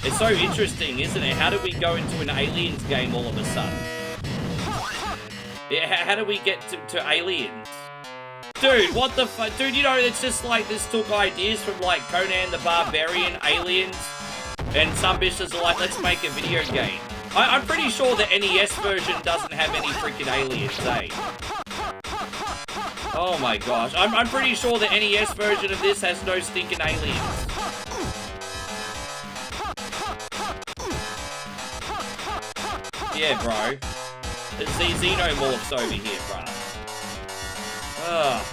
It's so interesting, isn't it? How did we go into an Aliens game all of a sudden? Yeah, how did we get to Aliens? Dude, what the fuck? Dude, you know, it's just like this took ideas from like Conan the Barbarian, Aliens, and some bitches are like, let's make a video game. I'm pretty sure the NES version doesn't have any freaking aliens, eh? Oh my gosh. I'm pretty sure the NES version of this has no stinking aliens. Yeah, bro. There's xenomorphs over here, bro. Ugh.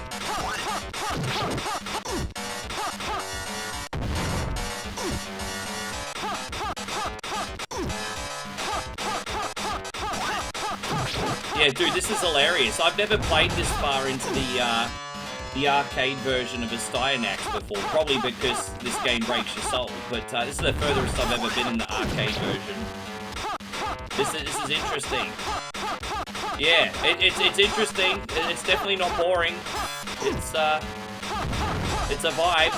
Yeah, dude, this is hilarious. I've never played this far into the arcade version of a Styanax before, probably because this game breaks your soul, but this is the furthest I've ever been in the arcade version. This is interesting. Yeah, it's interesting. It's definitely not boring. It's a vibe.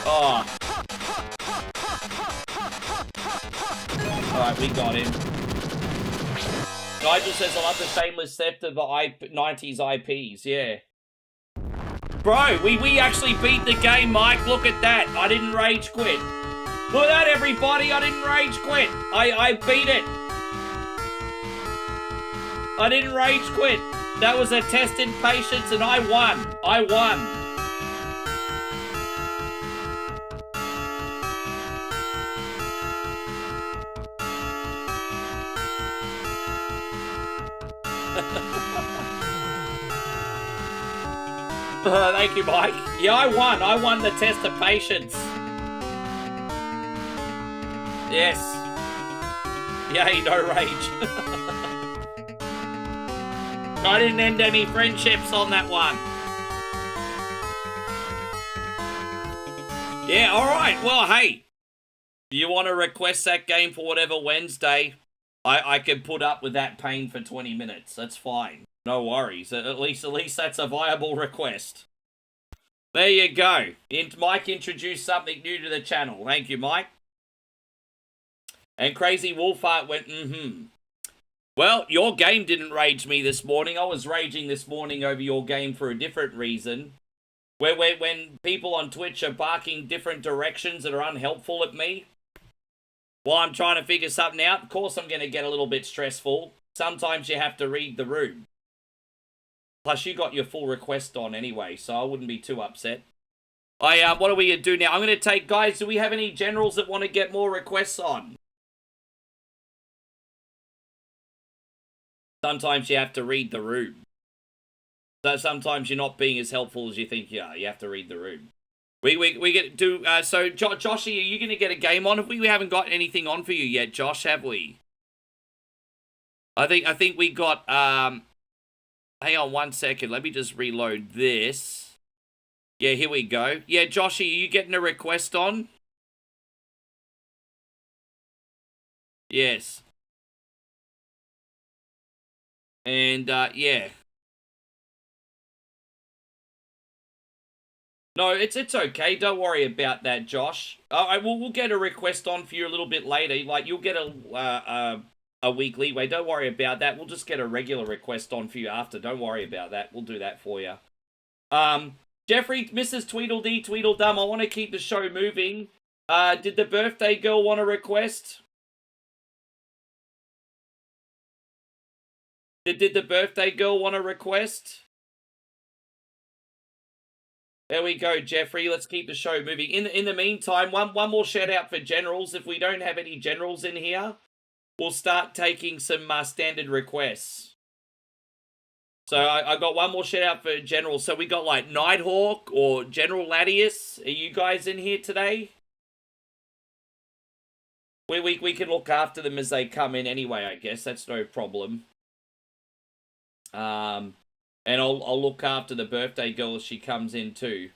Oh. Alright, we got him. Nigel says, I love the shameless theft of the 90s IPs. Yeah. Bro, we actually beat the game, Mike. Look at that. I didn't rage quit. Look at that, everybody. I didn't rage quit. I beat it. I didn't rage quit. That was a test in patience, and I won. I won. Thank you, Mike. Yeah, I won. I won the test of patience. Yes. Yay, no rage. I didn't end any friendships on that one. Yeah, alright. Well, hey. You want to request that game for whatever Wednesday? I can put up with that pain for 20 minutes. That's fine. No worries. At least that's a viable request. There you go. Mike introduced something new to the channel. Thank you, Mike. And Crazy Wolfheart went, Well, your game didn't rage me this morning. I was raging this morning over your game for a different reason. When people on Twitch are barking different directions that are unhelpful at me, while I'm trying to figure something out, of course I'm going to get a little bit stressful. Sometimes you have to read the room. Plus, you got your full request on anyway, so I wouldn't be too upset. What are we going to do now? I'm going to take... Guys, do we have any generals that want to get more requests on? Sometimes you have to read the room. So sometimes you're not being as helpful as you think you are. You have to read the room. We get to... so, Josh, are you going to get a game on? We haven't got anything on for you yet, Josh, have we? I think we got... hang on 1 second. Let me just reload this. Yeah, here we go. Yeah, Josh, are you getting a request on? Yes. And, yeah. No, it's okay. Don't worry about that, Josh. We'll get a request on for you a little bit later. Like, you'll get a week leeway. Don't worry about that. We'll just get a regular request on for you after. Don't worry about that. We'll do that for you. Jeffrey, Mrs. Tweedledee, Tweedledum, I want to keep the show moving. Did the birthday girl want a request? Did the birthday girl want a request? There we go, Jeffrey. Let's keep the show moving. In the meantime, one more shout out for generals. If we don't have any generals in here, we'll start taking some standard requests. So I got one more shout out for generals. So we got like Nighthawk or General Latius. Are you guys in here today? We can look after them as they come in anyway, I guess. That's no problem. And I'll look after the birthday girl as she comes in too.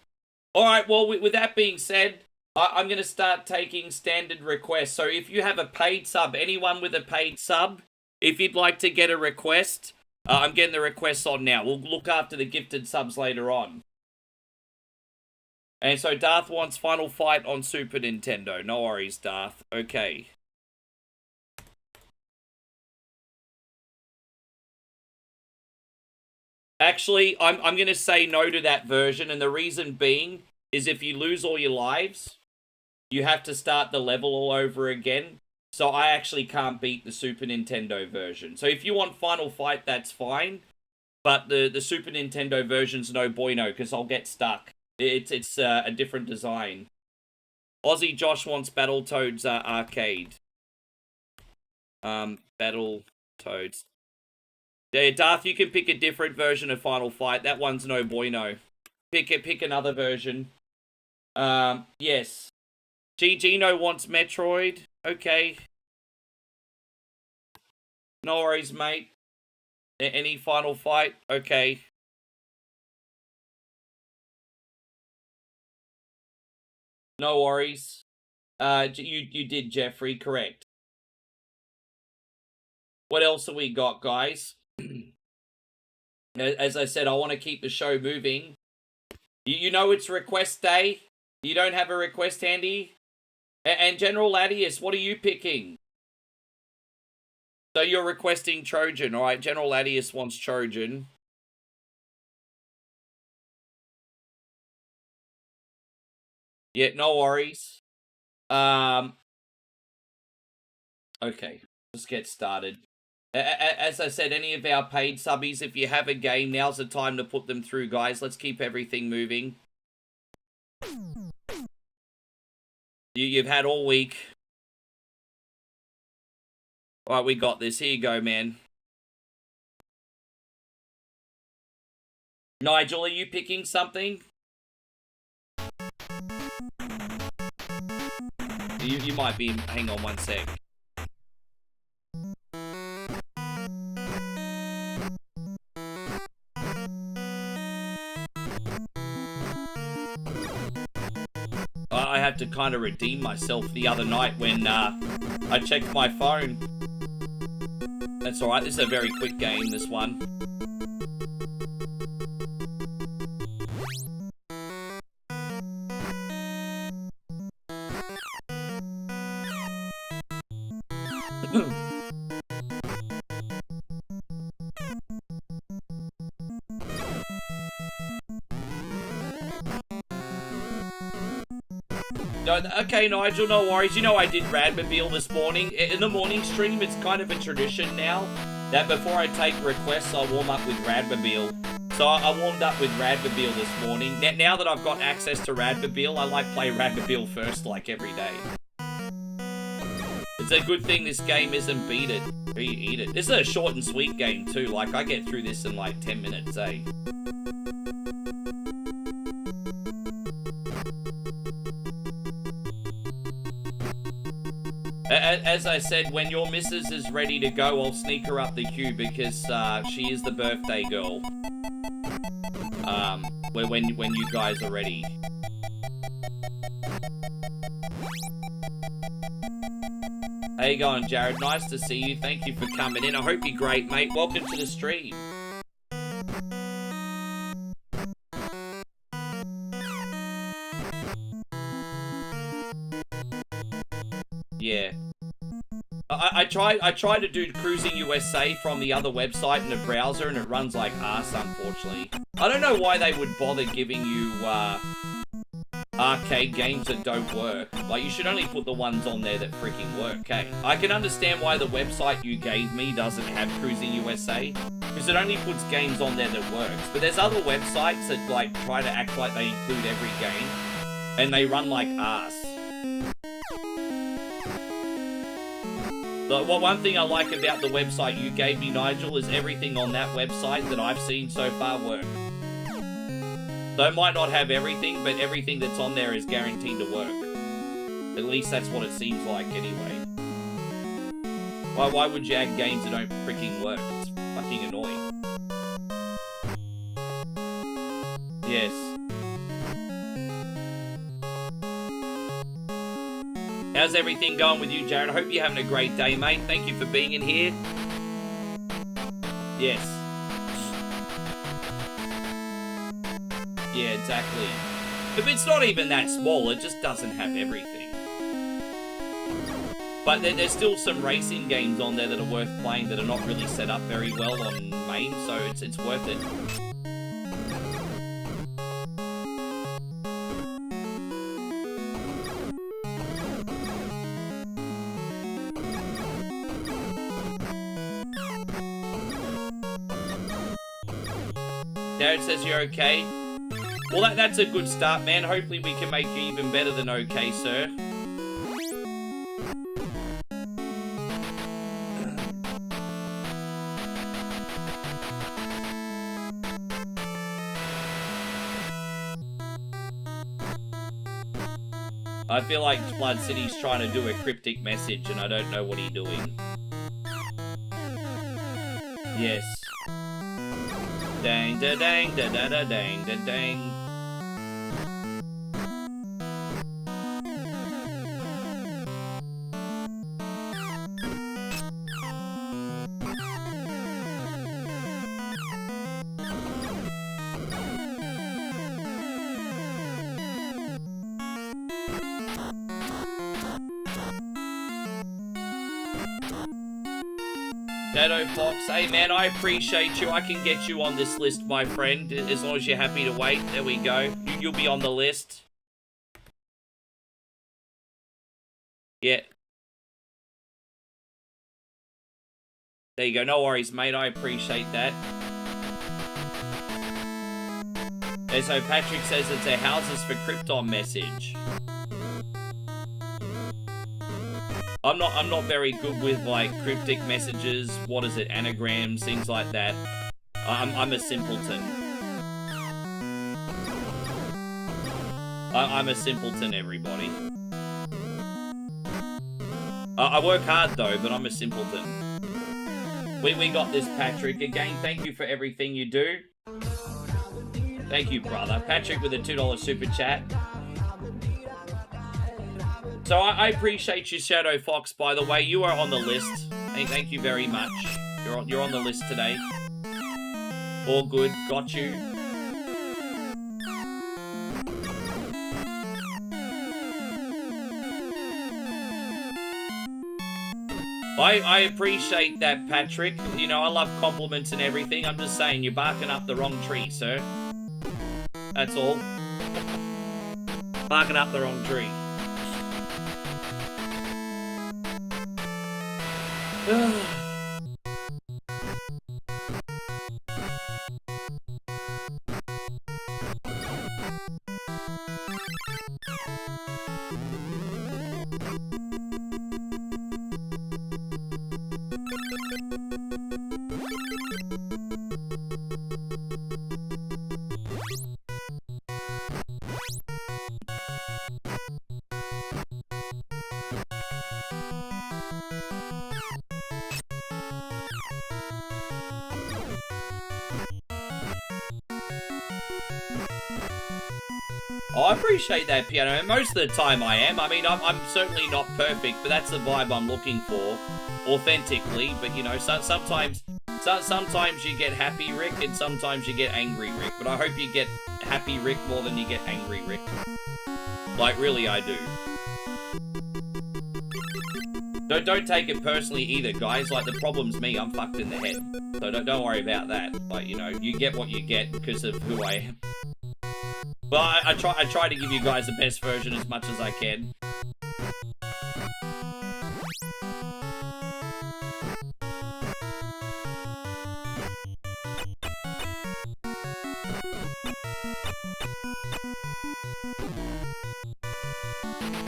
Alright, well, with that being said, I'm going to start taking standard requests. So if you have a paid sub, anyone with a paid sub, if you'd like to get a request, I'm getting the requests on now. We'll look after the gifted subs later on. And so Darth wants Final Fight on Super Nintendo. No worries, Darth. Okay. Actually, I'm going to say no to that version, and the reason being is if you lose all your lives, you have to start the level all over again. So I actually can't beat the Super Nintendo version. So if you want Final Fight, that's fine. But the Super Nintendo version's no bueno, because I'll get stuck. It's a different design. Aussie Josh wants Battletoads arcade. Battletoads. Yeah, Darth, you can pick a different version of Final Fight. That one's no bueno. Pick another version. Yes. Gino wants Metroid. Okay. No worries, mate. Any Final Fight? Okay. No worries. You did, Jeffrey. Correct. What else have we got, guys? As I said, I want to keep the show moving. You know it's request day. You don't have a request handy? And General Latius, what are you picking? So you're requesting Trojan. Alright, General Latius wants Trojan. Yeah, no worries. Okay, let's get started. As I said, any of our paid subbies, if you have a game, now's the time to put them through, guys. Let's keep everything moving. You've had all week. Alright, we got this. Here you go, man. Nigel, are you picking something? You might be... Hang on 1 sec. I had to kind of redeem myself the other night when I checked my phone. That's alright, this is a very quick game, this one. Okay, Nigel, no worries. You know I did Radmobile this morning. In the morning stream, it's kind of a tradition now that before I take requests, I'll warm up with Radmobile. So I warmed up with Radmobile this morning. Now that I've got access to Radmobile, I like play Radmobile first, like, every day. It's a good thing this game isn't beat it. Eat it. This is a short and sweet game, too. Like, I get through this in, like, 10 minutes, eh? As I said, when your missus is ready to go, I'll sneak her up the queue because she is the birthday girl. When you guys are ready. How you going, Jared? Nice to see you. Thank you for coming in. I hope you're great, mate. Welcome to the stream. Yeah. I tried to do Cruising USA from the other website in the browser, and it runs like arse, unfortunately. I don't know why they would bother giving you arcade games that don't work. Like, you should only put the ones on there that freaking work, okay? I can understand why the website you gave me doesn't have Cruising USA, because it only puts games on there that works. But there's other websites that, like, try to act like they include every game, and they run like arse. Well, one thing I like about the website you gave me, Nigel, is everything on that website that I've seen so far work. So it might not have everything, but everything that's on there is guaranteed to work. At least that's what it seems like anyway. Why would you add games that don't freaking work? It's fucking annoying. Yes. How's everything going with you, Jared? I hope you're having a great day, mate. Thank you for being in here. Yes. Yeah, exactly. If it's not even that small, it just doesn't have everything. But there's still some racing games on there that are worth playing that are not really set up very well on main, so it's worth it. Jared says you're okay. Well, that's a good start, man. Hopefully we can make you even better than okay, sir. I feel like Blood City's trying to do a cryptic message and I don't know what he's doing. Yes. Dang da dang da da da dang da dang. Shadow Fox, hey man, I appreciate you. I can get you on this list, my friend, as long as you're happy to wait. There we go. You'll be on the list. Yeah. There you go. No worries, mate. I appreciate that. And so Patrick says it's a Houses for Krypton message. I'm not very good with, like, cryptic messages, what is it, anagrams, things like that. I'm a simpleton. I'm a simpleton, everybody. I work hard, though, but I'm a simpleton. We got this, Patrick. Again, thank you for everything you do. Thank you, brother. Patrick with a $2 super chat. So I appreciate you, Shadow Fox, by the way. You are on the list. Hey, thank you very much. You're on the list today. All good. Got you. I appreciate that, Patrick. You know, I love compliments and everything. I'm just saying you're barking up the wrong tree, sir. That's all. Barking up the wrong tree. Oh, I appreciate that, Piano, and most of the time I am. I mean, I'm certainly not perfect, but that's the vibe I'm looking for, authentically. But, you know, sometimes you get happy Rick, and sometimes you get angry Rick. But I hope you get happy Rick more than you get angry Rick. Like, really, I do. Don't take it personally either, guys. Like, the problem's me. I'm fucked in the head. So don't worry about that. Like, you know, you get what you get because of who I am. But I try to give you guys the best version as much as I can.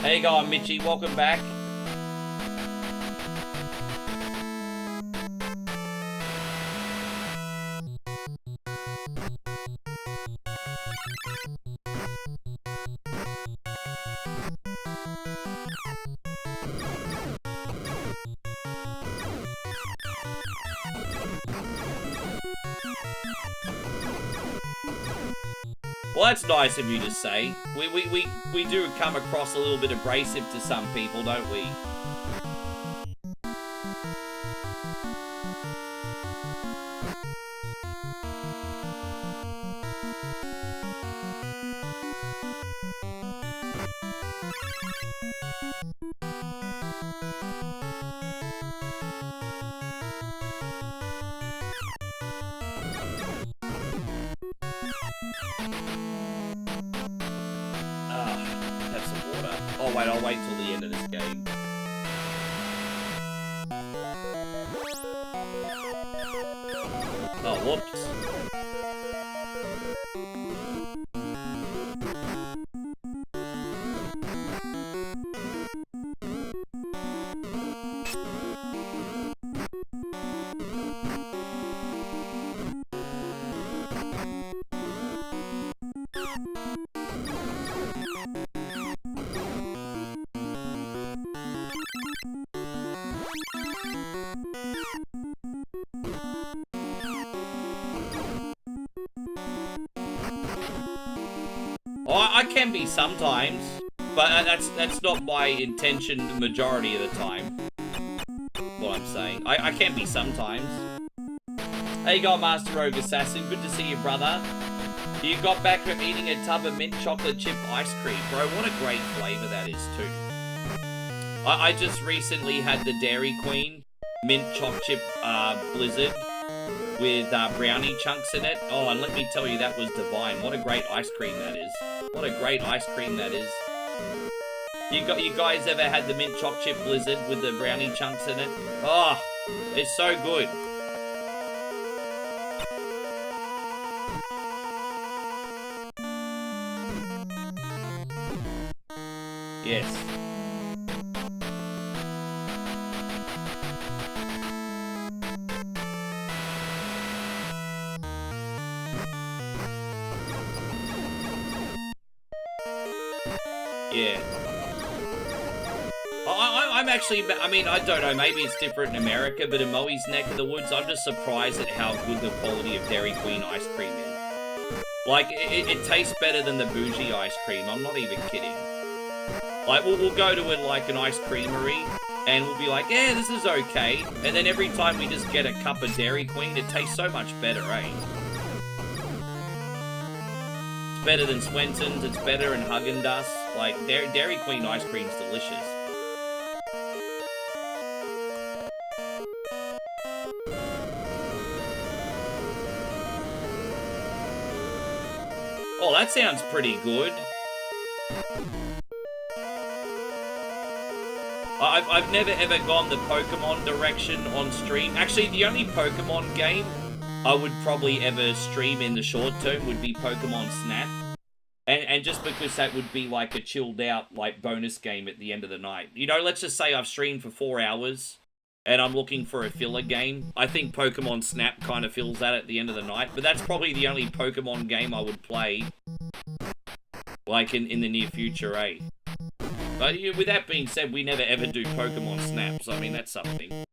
How you going, Mitchie? Welcome back. Well, that's nice of you to say. We do come across a little bit abrasive to some people, don't we? I'll wait till the end of this game. Oh, whoops. I can be sometimes, but that's not my intention the majority of the time. What I'm saying. I can be sometimes. There you go, Master Rogue Assassin. Good to see you, brother. You got back from eating a tub of mint chocolate chip ice cream. Bro, what a great flavor that is, too. I just recently had the Dairy Queen mint choc chip blizzard with brownie chunks in it. Oh, and let me tell you, that was divine. What a great ice cream that is. What a great ice cream that is. You guys ever had the mint choc chip blizzard with the brownie chunks in it? Oh, it's so good. Yes. Yeah. I'm actually, I mean, I don't know, maybe it's different in America, but in Moe's neck of the woods, I'm just surprised at how good the quality of Dairy Queen ice cream is. Like, it tastes better than the bougie ice cream, I'm not even kidding. Like, we'll go to like an ice creamery, and we'll be like, yeah, this is okay. And then every time we just get a cup of Dairy Queen, it tastes so much better, eh? It's better than Swenson's, it's better than Häagen-Dazs. Like, Dairy Queen ice cream's delicious. Oh, that sounds pretty good. I've never ever gone the Pokemon direction on stream. Actually, the only Pokemon game I would probably ever stream in the short term would be Pokemon Snap. And just because that would be like a chilled out, like, bonus game at the end of the night. You know, let's just say I've streamed for 4 hours and I'm looking for a filler game. I think Pokemon Snap kind of fills that at the end of the night. But that's probably the only Pokemon game I would play, like, in the near future, eh? But with that being said, we never ever do Pokemon Snap, so I mean, that's something.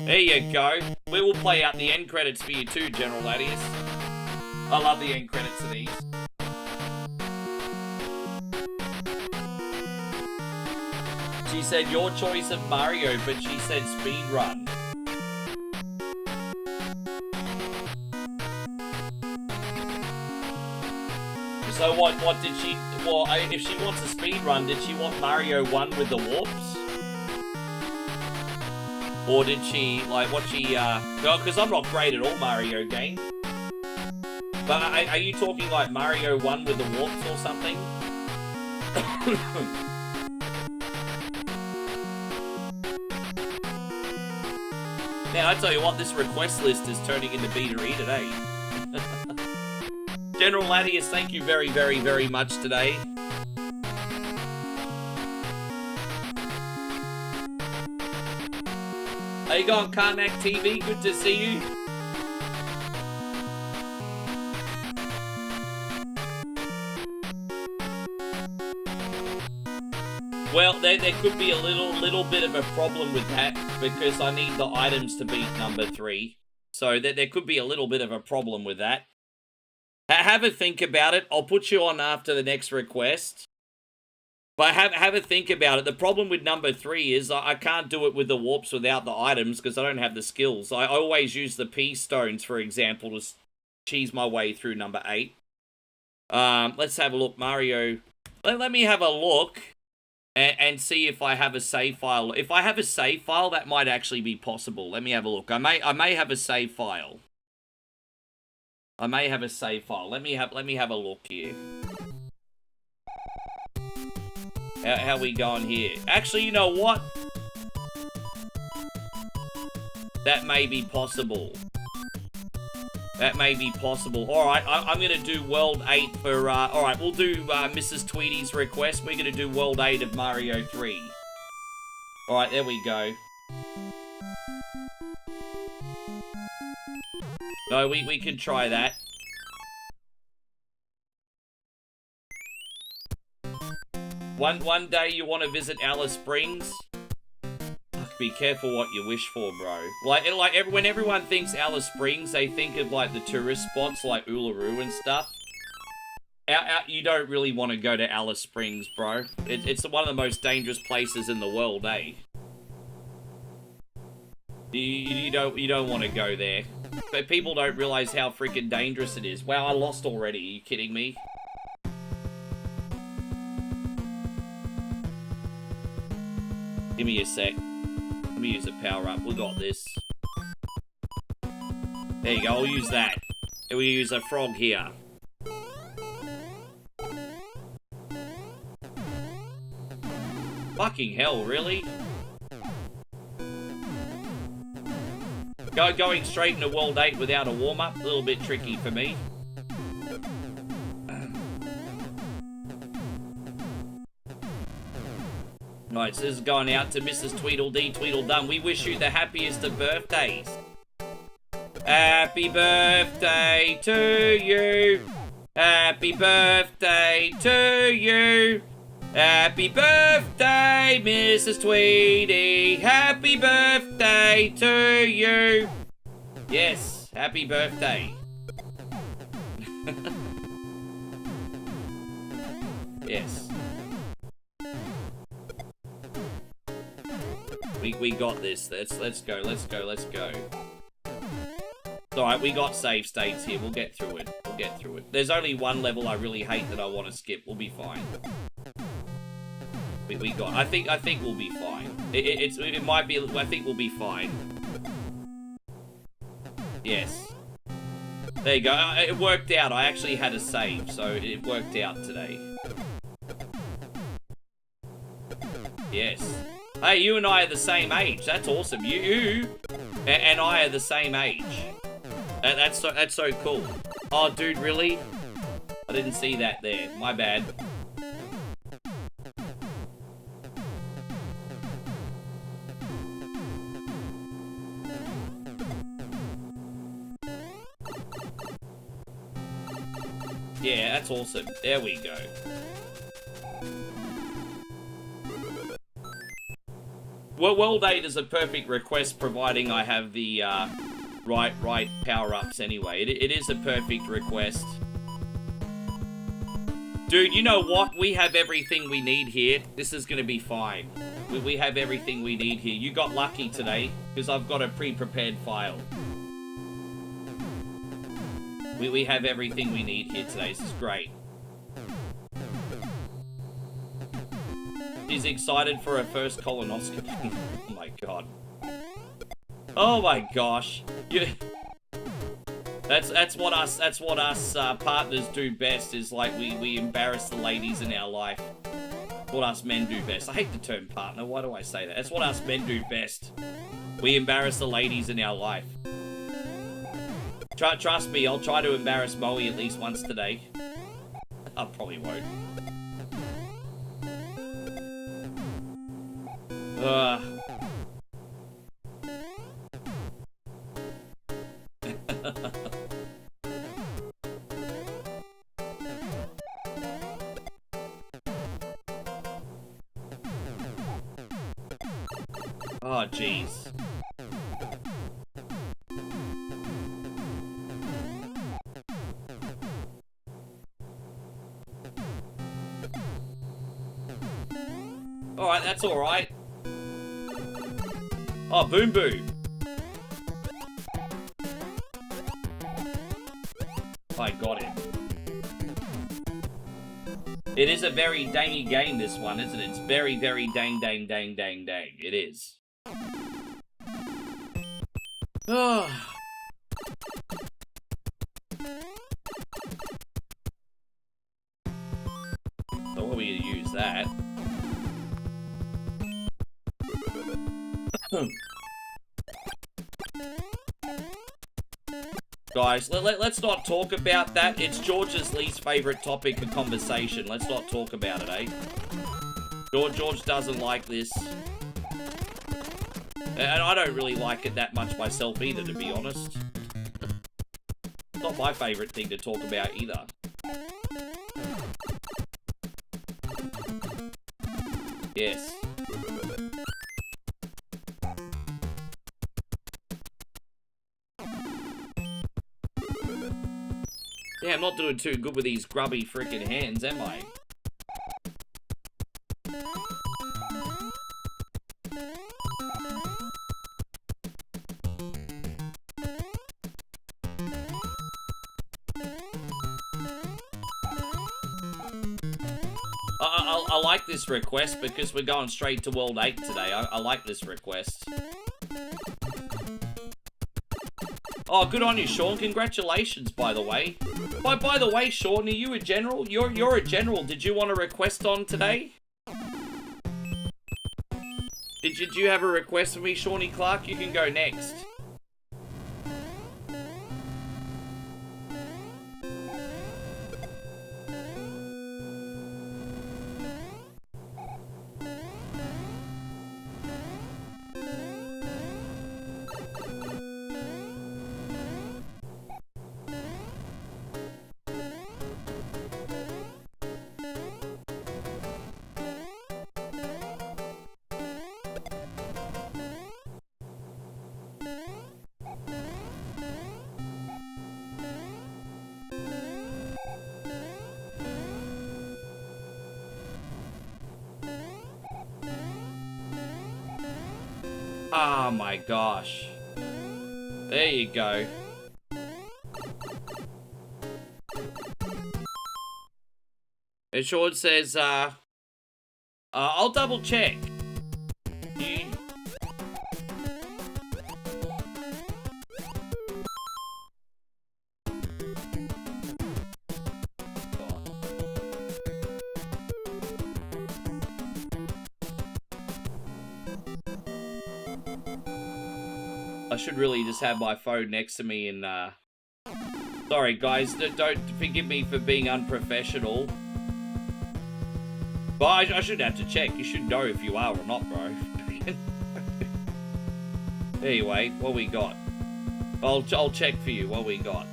There you go. We will play out the end credits for you too, General Ladius. I love the end credits of these. She said your choice of Mario, but she said speedrun. So what did she, well, if she wants a speedrun, did she want Mario 1 with the warps? Or did she, like, what she, because I'm not great at all Mario games. But are you talking like Mario 1 with the warps or something? Now, I tell you what, this request list is turning into beta-e today. General Ladius, thank you very, very, very much today. How you going, Karnak TV? Good to see you. Well, there could be a little bit of a problem with that because I need the items to beat number 3. So there could be a little bit of a problem with that. Have a think about it. I'll put you on after the next request. But have a think about it. The problem with number 3 is I can't do it with the warps without the items because I don't have the skills. I always use the P stones, for example, to cheese my way through number 8. Let's have a look. Mario. Let me have a look. And see if I have a save file. If I have a save file, that might actually be possible. Let me have a look. I may have a save file. I may have a save file. Let me have a look here. How we going here? Actually, you know what? That may be possible. That may be possible. Alright, I'm going to do World 8 for... Alright, we'll do Mrs. Tweedy's request. We're going to do World 8 of Mario 3. Alright, there we go. No, we can try that. One day you want to visit Alice Springs? Be careful what you wish for, bro. When everyone thinks Alice Springs, they think of, like, the tourist spots, like Uluru and stuff. You don't really want to go to Alice Springs, bro. It's one of the most dangerous places in the world, eh? You don't want to go there. But people don't realize how freaking dangerous it is. Wow, I lost already. Are you kidding me? Give me a sec. Let me use a power-up. We got this. There you go. I'll use that. And we use a frog here. Fucking hell, really? Going straight into World 8 without a warm-up, a little bit tricky for me. Right, so this is going out to Mrs. Tweedledee Tweedledum. We wish you the happiest of birthdays. Happy birthday to you. Happy birthday to you. Happy birthday, Mrs. Tweedy. Happy birthday to you. Yes, happy birthday. Yes. We got this. Let's go. Alright, we got save states here. We'll get through it. There's only one level I really hate that I want to skip. We'll be fine. We got. I think we'll be fine. It might be. I think we'll be fine. Yes. There you go. It worked out. I actually had a save, so it worked out today. Yes. Hey, you and I are the same age. That's awesome. You and I are the same age. That's so cool. Oh, dude, really? I didn't see that there. My bad. Yeah, that's awesome. There we go. Well, World 8 is a perfect request, providing I have the right power-ups anyway. It is a perfect request. Dude, you know what? We have everything we need here. This is going to be fine. We have everything we need here. You got lucky today, because I've got a pre-prepared file. We have everything we need here today. This is great. She's excited for her first colonoscopy. Oh my god. Oh my gosh. That's what us partners do best, is like we embarrass the ladies in our life. What us men do best. I hate the term partner. Why do I say that? That's what us men do best. We embarrass the ladies in our life. Trust me, I'll try to embarrass Moe at least once today. I probably won't. Oh, jeez. Alright, that's alright. Oh, Boom Boom. I got it. It is a very dangy game, this one, isn't it? It's very, very dang. It is. Oh. So what are we gonna use that? Guys, let's not talk about that. It's George's least favourite topic of conversation. Let's not talk about it, eh? George doesn't like this. And I don't really like it that much myself either, to be honest. It's not my favourite thing to talk about either. Yes. Yeah, I'm not doing too good with these grubby freaking hands, am I? I like this request because we're going straight to World 8 today. I like this request. Oh, good on you, Sean. Congratulations, by the way. By the way, Sean, are you a general? You're a general. Did you want a request on today? Did you have a request for me, Shawnee Clark? You can go next. Oh my gosh. There you go. And Sean says, I'll double check. I should really just have my phone next to me and, sorry guys, don't forgive me for being unprofessional. But I should have to check. You should know if you are or not, bro. Anyway, what we got? I'll check for you what we got.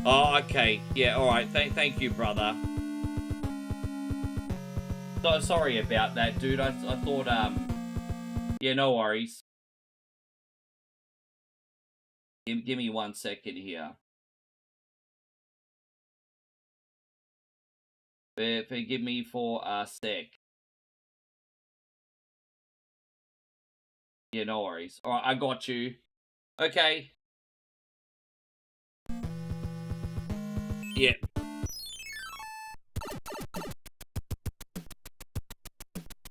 Oh, okay. Yeah, alright. Thank you, brother. So, sorry about that, dude. I thought, yeah, no worries. Give me 1 second here. Forgive me for a sec. Yeah, no worries. Alright, I got you. Okay. Yeah.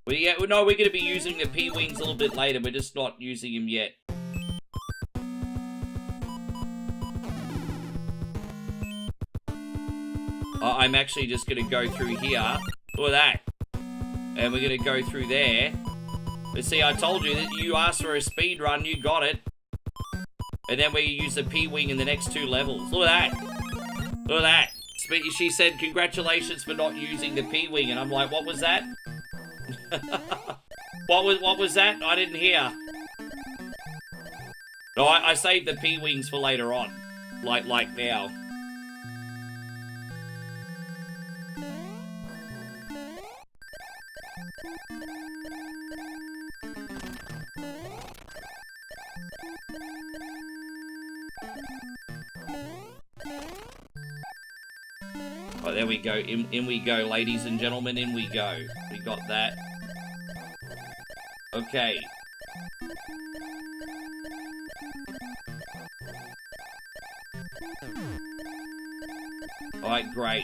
Well, no, we're going to be using the P-Wings a little bit later. We're just not using them yet. I'm actually just going to go through here. Look at that. And we're going to go through there. But see, I told you that you asked for a speed run, you got it. And then we use the P-Wing in the next 2 levels. Look at that. Look at that. She said, congratulations for not using the P-Wing. And I'm like, what was that? What was that? I didn't hear. No, I saved the P-Wings for later on. Like now. Oh, there we go. In we go, ladies and gentlemen. In we go. We got that. Okay. Alright, great.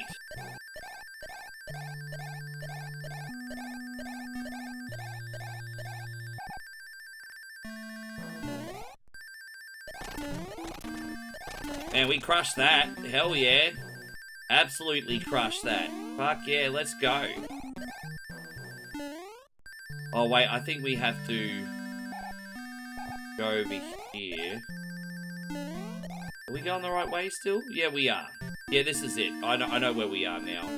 And we crushed that. Hell yeah. Absolutely crushed that. Fuck yeah, let's go. Oh wait, I think we have to go over here. Are we going the right way still? Yeah, we are. Yeah, this is it. I know where we are now.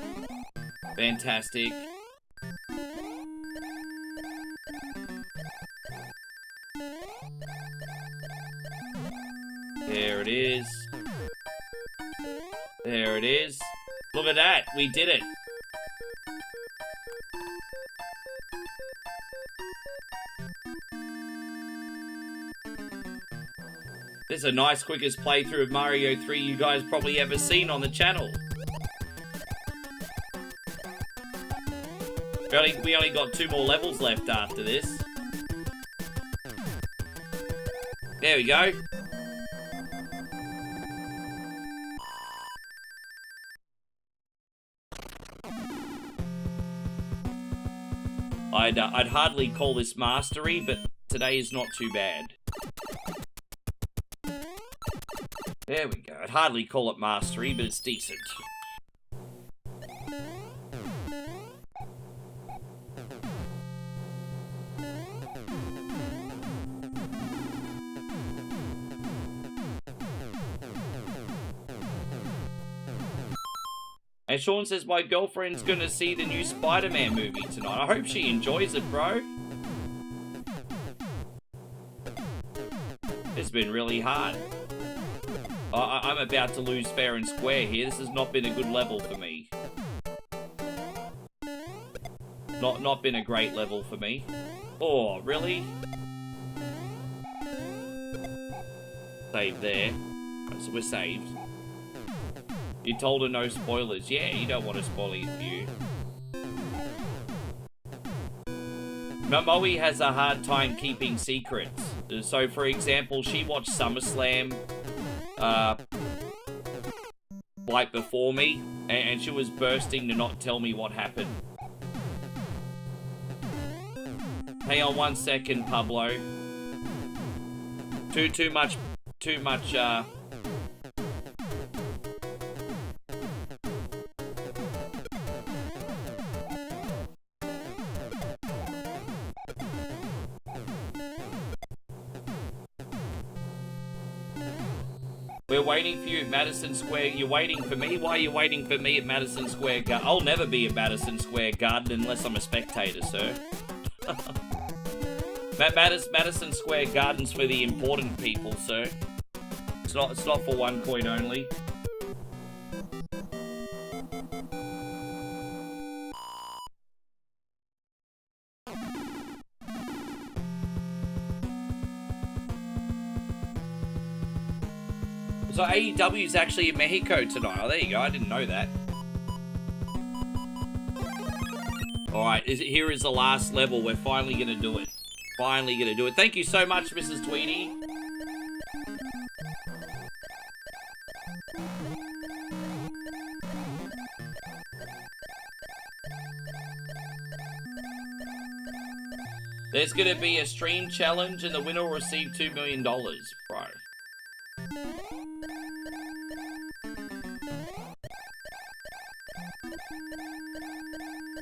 Fantastic. There it is. There it is. Look at that. We did it. This is a nice quickest playthrough of Mario 3 you guys probably ever seen on the channel. We only got 2 more levels left after this. There we go. I'd hardly call this mastery, but today is not too bad. There we go. I'd hardly call it mastery, but it's decent. And Sean says, my girlfriend's gonna see the new Spider-Man movie tonight. I hope she enjoys it, bro. It's been really hard. I'm about to lose fair and square here. This has not been a good level for me. Not been a great level for me. Oh, really? Save there. So we're saved. You told her no spoilers. Yeah, you don't want to spoil it for you. Moe has a hard time keeping secrets. So, for example, she watched SummerSlam like before me, and she was bursting to not tell me what happened. Hang on 1 second, Pablo. Too much, We're waiting for you at Madison Square. You're waiting for me? Why are you waiting for me at Madison Square Garden? I'll never be at Madison Square Garden unless I'm a spectator, sir. Madison Square Garden's for the important people, sir. It's not for one coin only. So AEW is actually in Mexico tonight. Oh, there you go. I didn't know that. Alright, here is the last level. We're finally going to do it. Finally going to do it. Thank you so much, Mrs. Tweedy. There's going to be a stream challenge and the winner will receive $2 million, bro.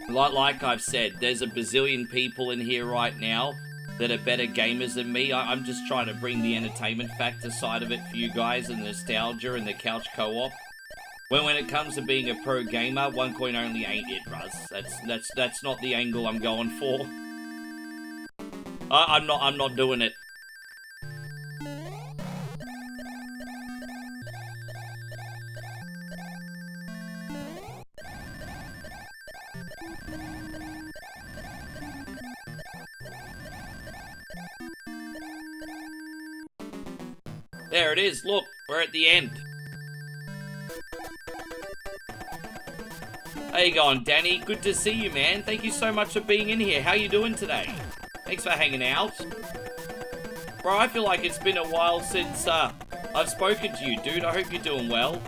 Like I've said, there's a bazillion people in here right now that are better gamers than me. I'm just trying to bring the entertainment factor side of it for you guys, and the nostalgia and the couch co-op. When it comes to being a pro gamer, one coin only ain't it, Ruz. That's not the angle I'm going for. I'm not doing it. There it is. Look, we're at the end. How you going, Danny? Good to see you, man. Thank you so much for being in here. How you doing today? Thanks for hanging out. Bro, I feel like it's been a while since I've spoken to you, dude. I hope you're doing well.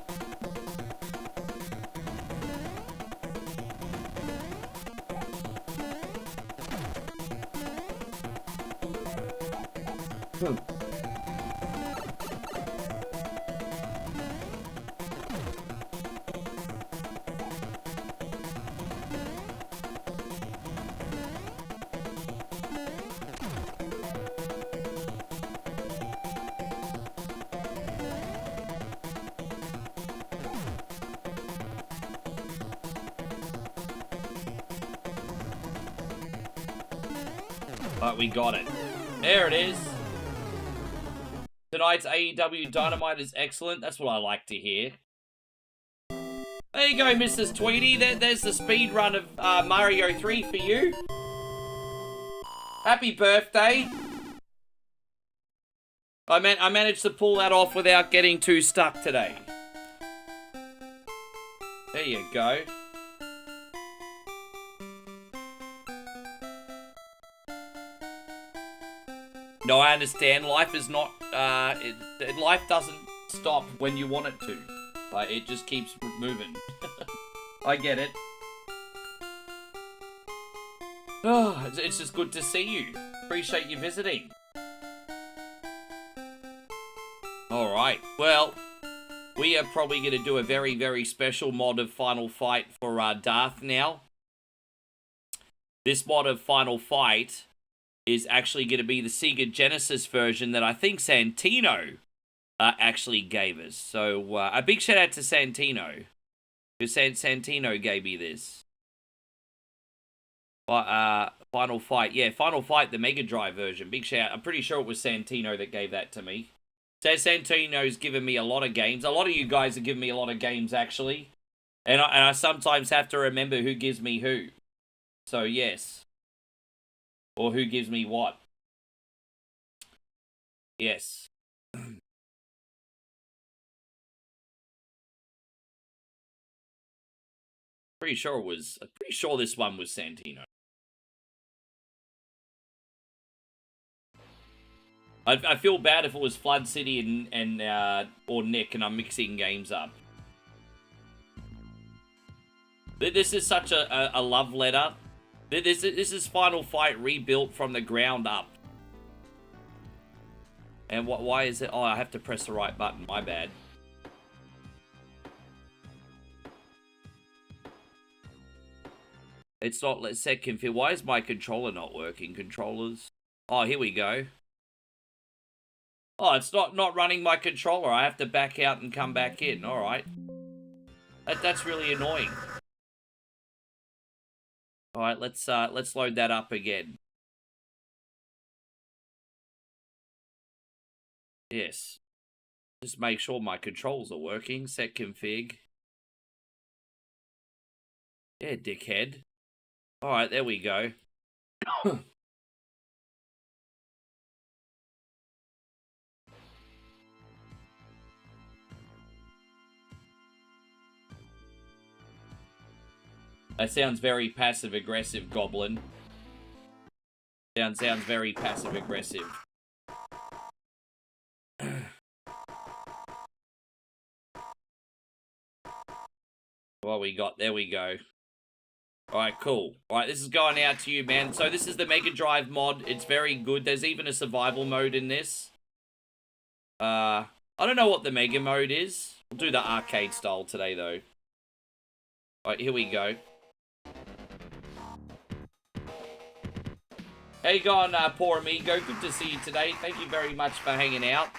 But we got it. There it is. Tonight's AEW Dynamite is excellent. That's what I like to hear. There you go, Mrs. Tweedy. There's the speed run of Mario 3 for you. Happy birthday. I managed to pull that off without getting too stuck today. There you go. No, I understand. Life is not, life doesn't stop when you want it to. Like, it just keeps moving. I get it. Oh, it's just good to see you. Appreciate you visiting. Alright, well, we are probably going to do a very, very special mod of Final Fight for Darth now. This mod of Final Fight is actually going to be the Sega Genesis version that I think Santino actually gave us. So, a big shout out to Santino, because Santino gave me this. Final Fight, yeah, Final Fight, the Mega Drive version. Big shout out. I'm pretty sure it was Santino that gave that to me. So Santino's given me a lot of games. A lot of you guys have given me a lot of games, actually. And I sometimes have to remember who gives me who. So, yes. Or who gives me what. Yes. Pretty sure this one was Santino. I feel bad if it was Flood City and or Nick and I'm mixing games up. This is such a love letter. This is Final Fight rebuilt from the ground up. And why is it? Oh, I have to press the right button. My bad. It's not set config. Why is my controller not working? Controllers. Oh, here we go. Oh, it's not running my controller. I have to back out and come back in. All right. That's really annoying. All right, let's load that up again. Yes. Just make sure my controls are working. Set config. Yeah, dickhead. All right, there we go. That sounds very passive-aggressive, Goblin. Sounds very passive-aggressive. What we got? There we go. Alright, cool. Alright, this is going out to you, man. So this is the Mega Drive mod. It's very good. There's even a survival mode in this. I don't know what the Mega mode is. We'll do the arcade style today, though. Alright, here we go. How you going, poor amigo? Good to see you today. Thank you very much for hanging out.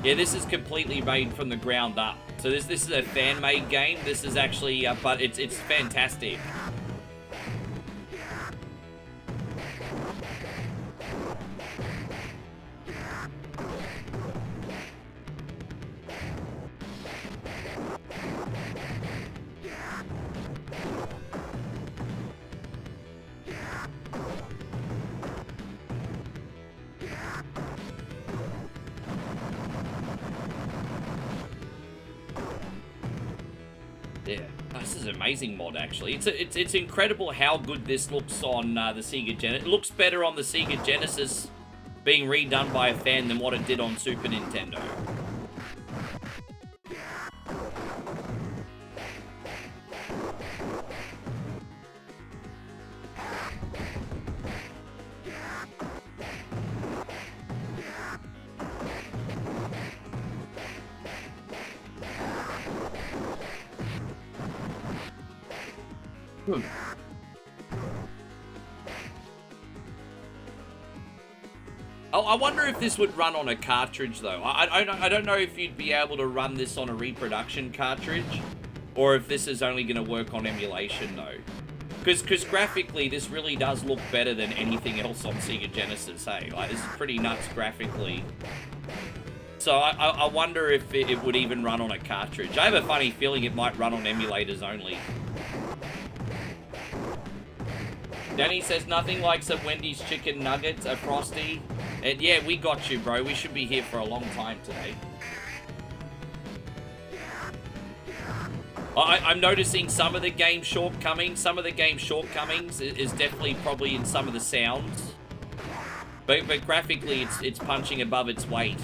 Yeah, this is completely made from the ground up. So this is a fan-made game. This is actually, but it's fantastic. Yeah, this is an amazing mod, actually. It's incredible how good this looks on the Sega Genesis. It looks better on the Sega Genesis being redone by a fan than what it did on Super Nintendo. Oh, I wonder if this would run on a cartridge, though. I don't know if you'd be able to run this on a reproduction cartridge, or if this is only going to work on emulation, though. Because graphically, this really does look better than anything else on Sega Genesis, hey? Like, this is pretty nuts graphically. So I wonder if it would even run on a cartridge. I have a funny feeling it might run on emulators only. Danny says nothing like some Wendy's chicken nuggets, a Frosty. And yeah, we got you, bro. We should be here for a long time today. I'm noticing some of the game shortcomings. Some of the game shortcomings is definitely probably in some of the sounds. But graphically, it's punching above its weight.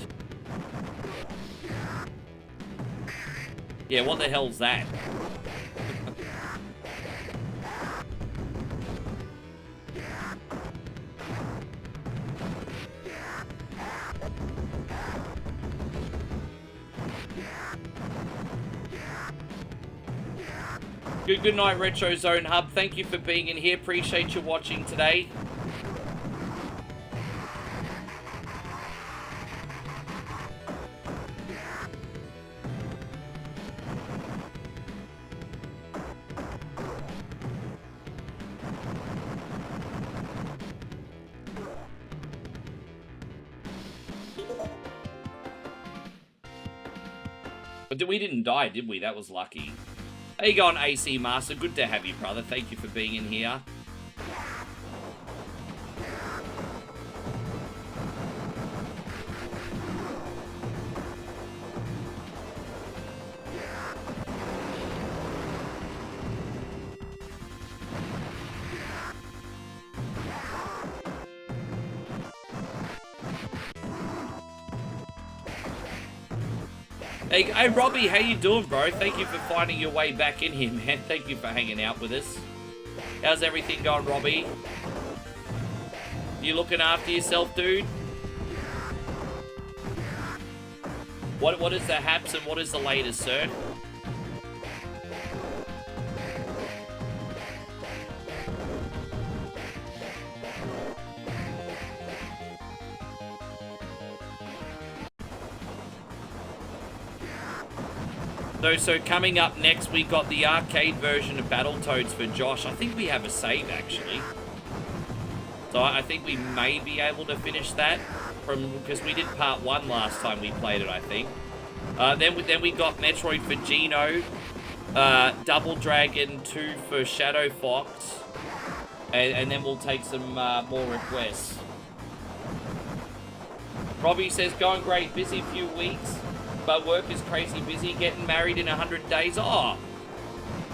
Yeah, what the hell's that? Good night, Retro Zone Hub. Thank you for being in here. Appreciate you watching today. But we didn't die, did we? That was lucky. How you going, AC Master? Good to have you, brother. Thank you for being in here. Hey, Robbie, how you doing, bro? Thank you for finding your way back in here, man. Thank you for hanging out with us. How's everything going, Robbie? You looking after yourself, dude? What is the haps and what is the latest, sir? So coming up next, we got the arcade version of Battletoads for Josh. I think we have a save, actually. So I think we may be able to finish that because we did part 1 last time we played it, I think. Then we got Metroid for Geno, Double Dragon 2 for Shadow Fox, and then we'll take some more requests. Robbie says, going great, busy few weeks, but work is crazy busy, getting married in 100 days. Oh,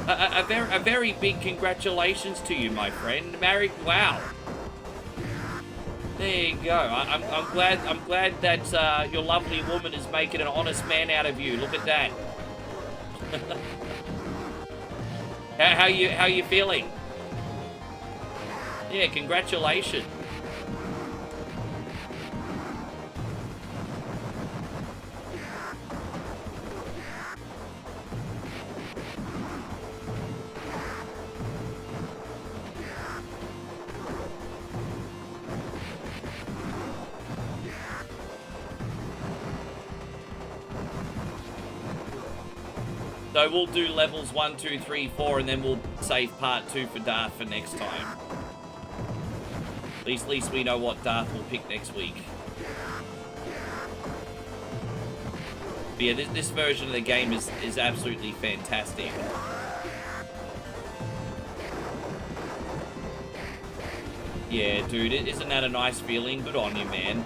a very big congratulations to you, my friend. Married, wow. There you go. I'm glad that your lovely woman is making an honest man out of you. Look at that. how you feeling? Yeah, congratulations. So we'll do levels 1, 2, 3, 4, and then we'll save part 2 for Darth for next time. At least we know what Darth will pick next week. But yeah, this version of the game is absolutely fantastic. Yeah, dude, isn't that a nice feeling? Good on you, man.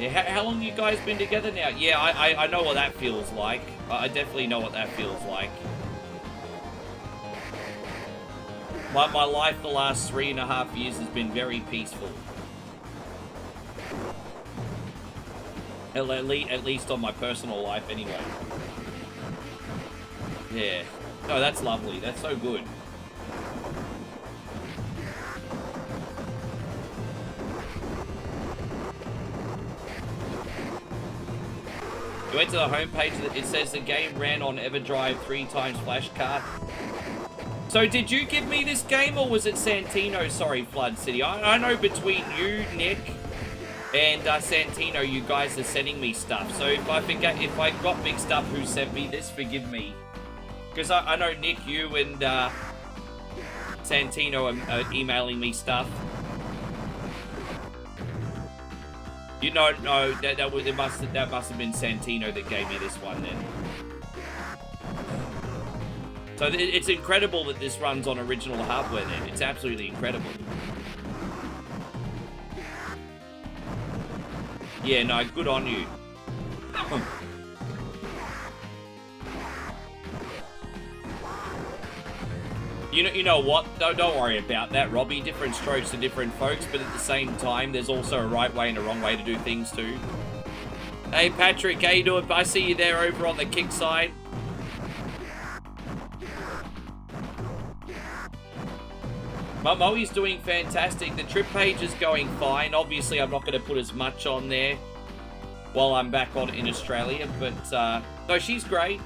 Yeah, how long have you guys been together now? Yeah, I know what that feels like. I definitely know what that feels like. My life the last 3.5 years has been very peaceful. At least on my personal life, anyway. Yeah. No, that's lovely. That's so good. You went to the homepage, it says the game ran on EverDrive 3 times flash card. So did you give me this game, or was it Santino? Sorry, Flood City. I know between you, Nick, and Santino, you guys are sending me stuff. So if I got mixed up who sent me this, forgive me. Because I know Nick, you, and Santino are emailing me stuff. You know, no, that must have been Santino that gave me this one then. So it's incredible that this runs on original hardware then. It's absolutely incredible. Yeah, no, good on you. You know what? Don't worry about that, Robbie. Different strokes for different folks, but at the same time, there's also a right way and a wrong way to do things too. Hey, Patrick, how you doing? I see you there over on the kick side. Moe's doing fantastic. The trip page is going fine. Obviously, I'm not going to put as much on there while I'm back on in Australia, but no, she's great.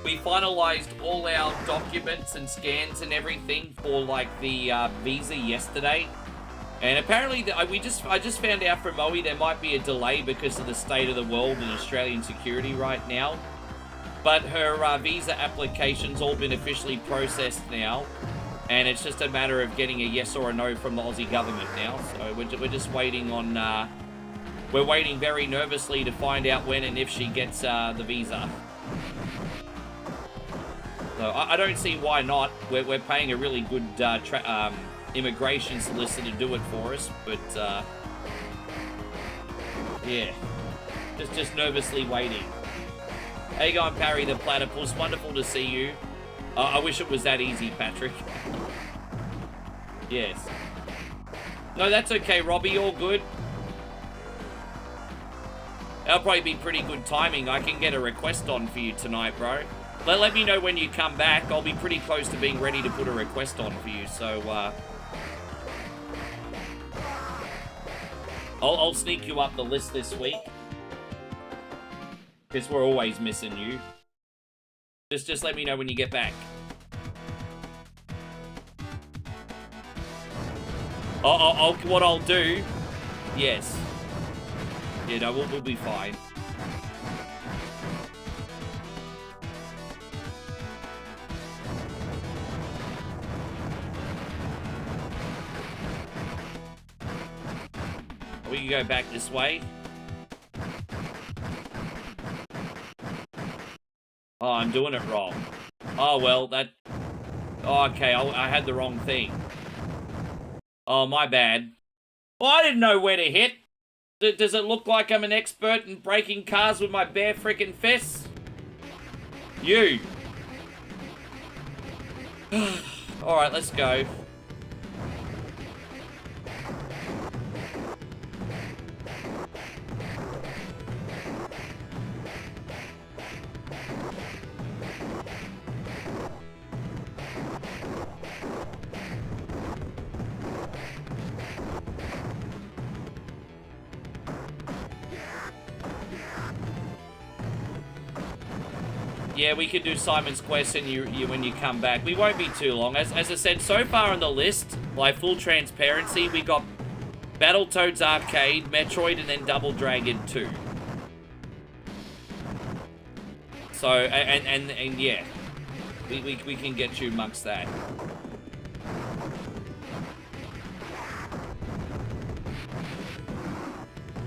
We finalized all our documents and scans and everything for like the visa yesterday, and apparently I just found out from Moe there might be a delay because of the state of the world and Australian security right now. But her visa application's all been officially processed now, and it's just a matter of getting a yes or a no from the Aussie government now. So we're just waiting on. We're waiting very nervously to find out when and if she gets the visa. So I don't see why not. We're paying a really good immigration solicitor to do it for us, but yeah, just nervously waiting. How you going, Parry the Platypus? Wonderful to see you. I wish it was that easy, Patrick. Yes. No, that's okay, Robbie. All good. That'll probably be pretty good timing. I can get a request on for you tonight, bro. Let me know when you come back. I'll be pretty close to being ready to put a request on for you, so I'll sneak you up the list this week, because we're always missing you. Just let me know when you get back. What I'll do, yes. Yeah, no, we'll be fine. We can go back this way. Oh, I'm doing it wrong. Oh, well, that... Oh, okay, I had the wrong thing. Oh, my bad. Well, I didn't know where to hit. Does it look like I'm an expert in breaking cars with my bare frickin' fists? You. Alright, let's go. Yeah, we could do Simon's Quest and when you come back. We won't be too long. As I said, so far on the list, like full transparency, we got Battletoads Arcade, Metroid, and then Double Dragon 2. So, and yeah, we can get you amongst that.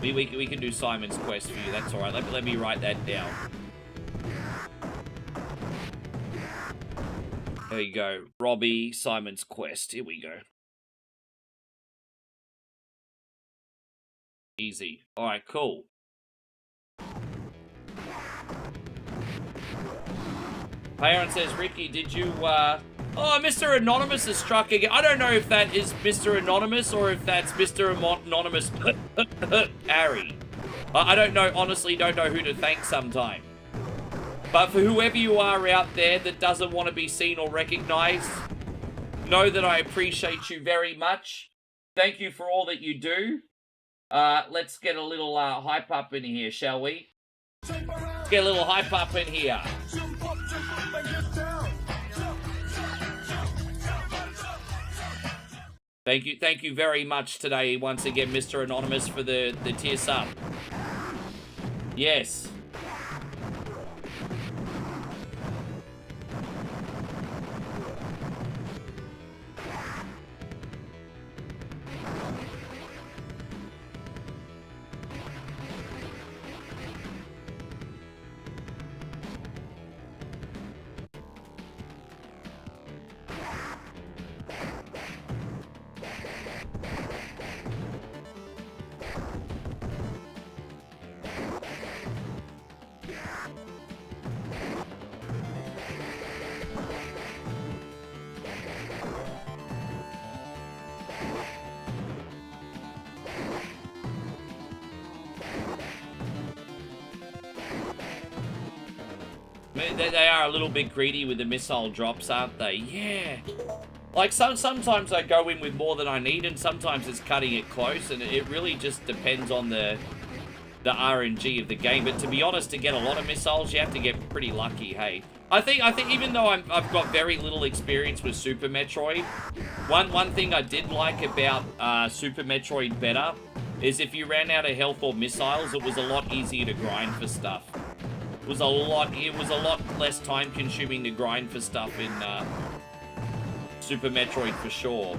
We can do Simon's Quest for you. That's all right. Let me write that down. There you go. Robbie, Simon's Quest. Here we go. Easy. Alright, cool. Parent says, Ricky, did you, Oh, Mr. Anonymous is struck again. I don't know if that is Mr. Anonymous or if that's Mr. Anonymous Harry. I don't know, honestly, don't know who to thank sometime. But for whoever you are out there that doesn't want to be seen or recognized, know that I appreciate you very much. Thank you for all that you do. Let's get a little hype up in here, shall we? Let's get a little hype up in here. Thank you very much today, once again, Mr. Anonymous, for the tier sub. Yes. They are a little bit greedy with the missile drops, aren't they? Yeah. Like, sometimes I go in with more than I need, and sometimes it's cutting it close, and it really just depends on the RNG of the game. But to be honest, to get a lot of missiles, you have to get pretty lucky, hey. I think even though I've got very little experience with Super Metroid, one thing I did like about Super Metroid better is if you ran out of health or missiles, it was a lot easier to grind for stuff. It was a lot less time consuming to grind for stuff in Super Metroid for sure.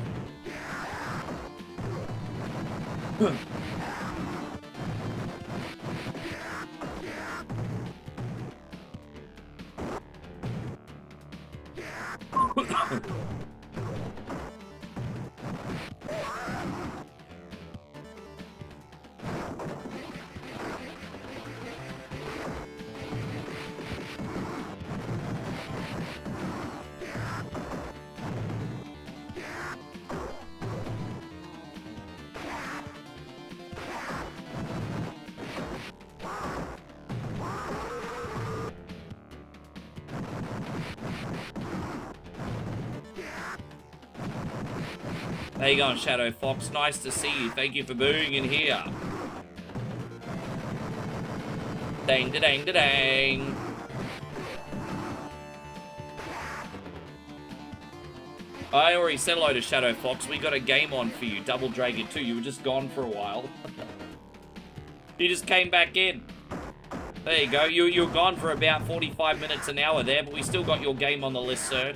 How you going, Shadow Fox? Nice to see you. Thank you for being in here. Dang, da dang, da dang. I already said hello to Shadow Fox. We got a game on for you, Double Dragon 2. You were just gone for a while. You just came back in. There you go. You're gone for about 45 minutes, an hour there, but we still got your game on the list, sir.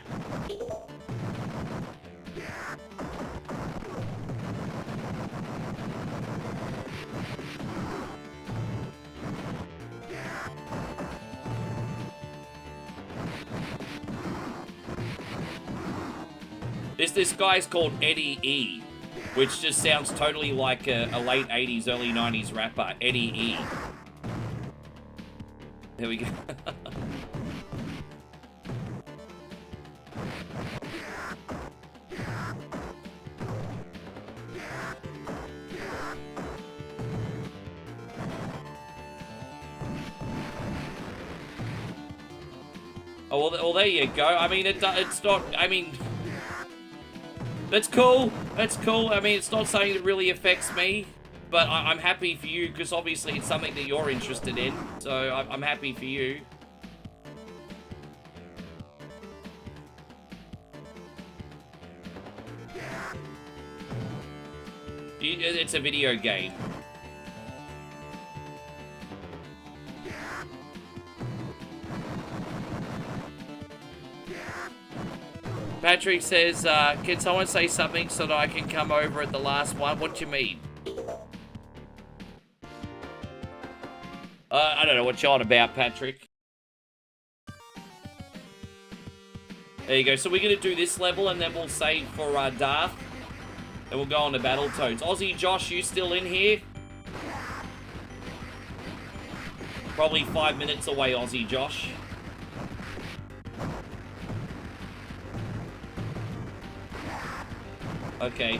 This guy's called Eddie E, which just sounds totally like a late 80s, early 90s rapper. Eddie E. There we go. Oh, well, there you go. I mean, it's not, I mean... That's cool. That's cool. I mean, it's not something that really affects me, but I'm happy for you because obviously it's something that you're interested in. So I'm happy for you. It's a video game. Patrick says, can someone say something so that I can come over at the last one? What do you mean? I don't know what you're on about, Patrick. There you go. So we're going to do this level, and then we'll save for Darth. And we'll go on to Battletoads. Aussie Josh, you still in here? Probably 5 minutes away, Aussie Josh. Okay.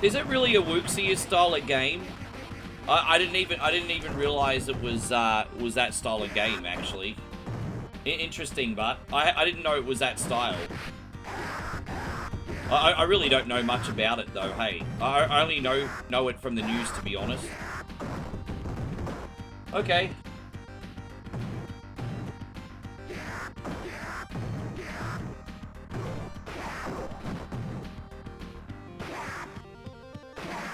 Is it really a Wuxia style of game? I didn't even realize it was that style of game actually. Interesting, but I didn't know it was that style. I really don't know much about it though. Hey, I only know it from the news, to be honest. Okay.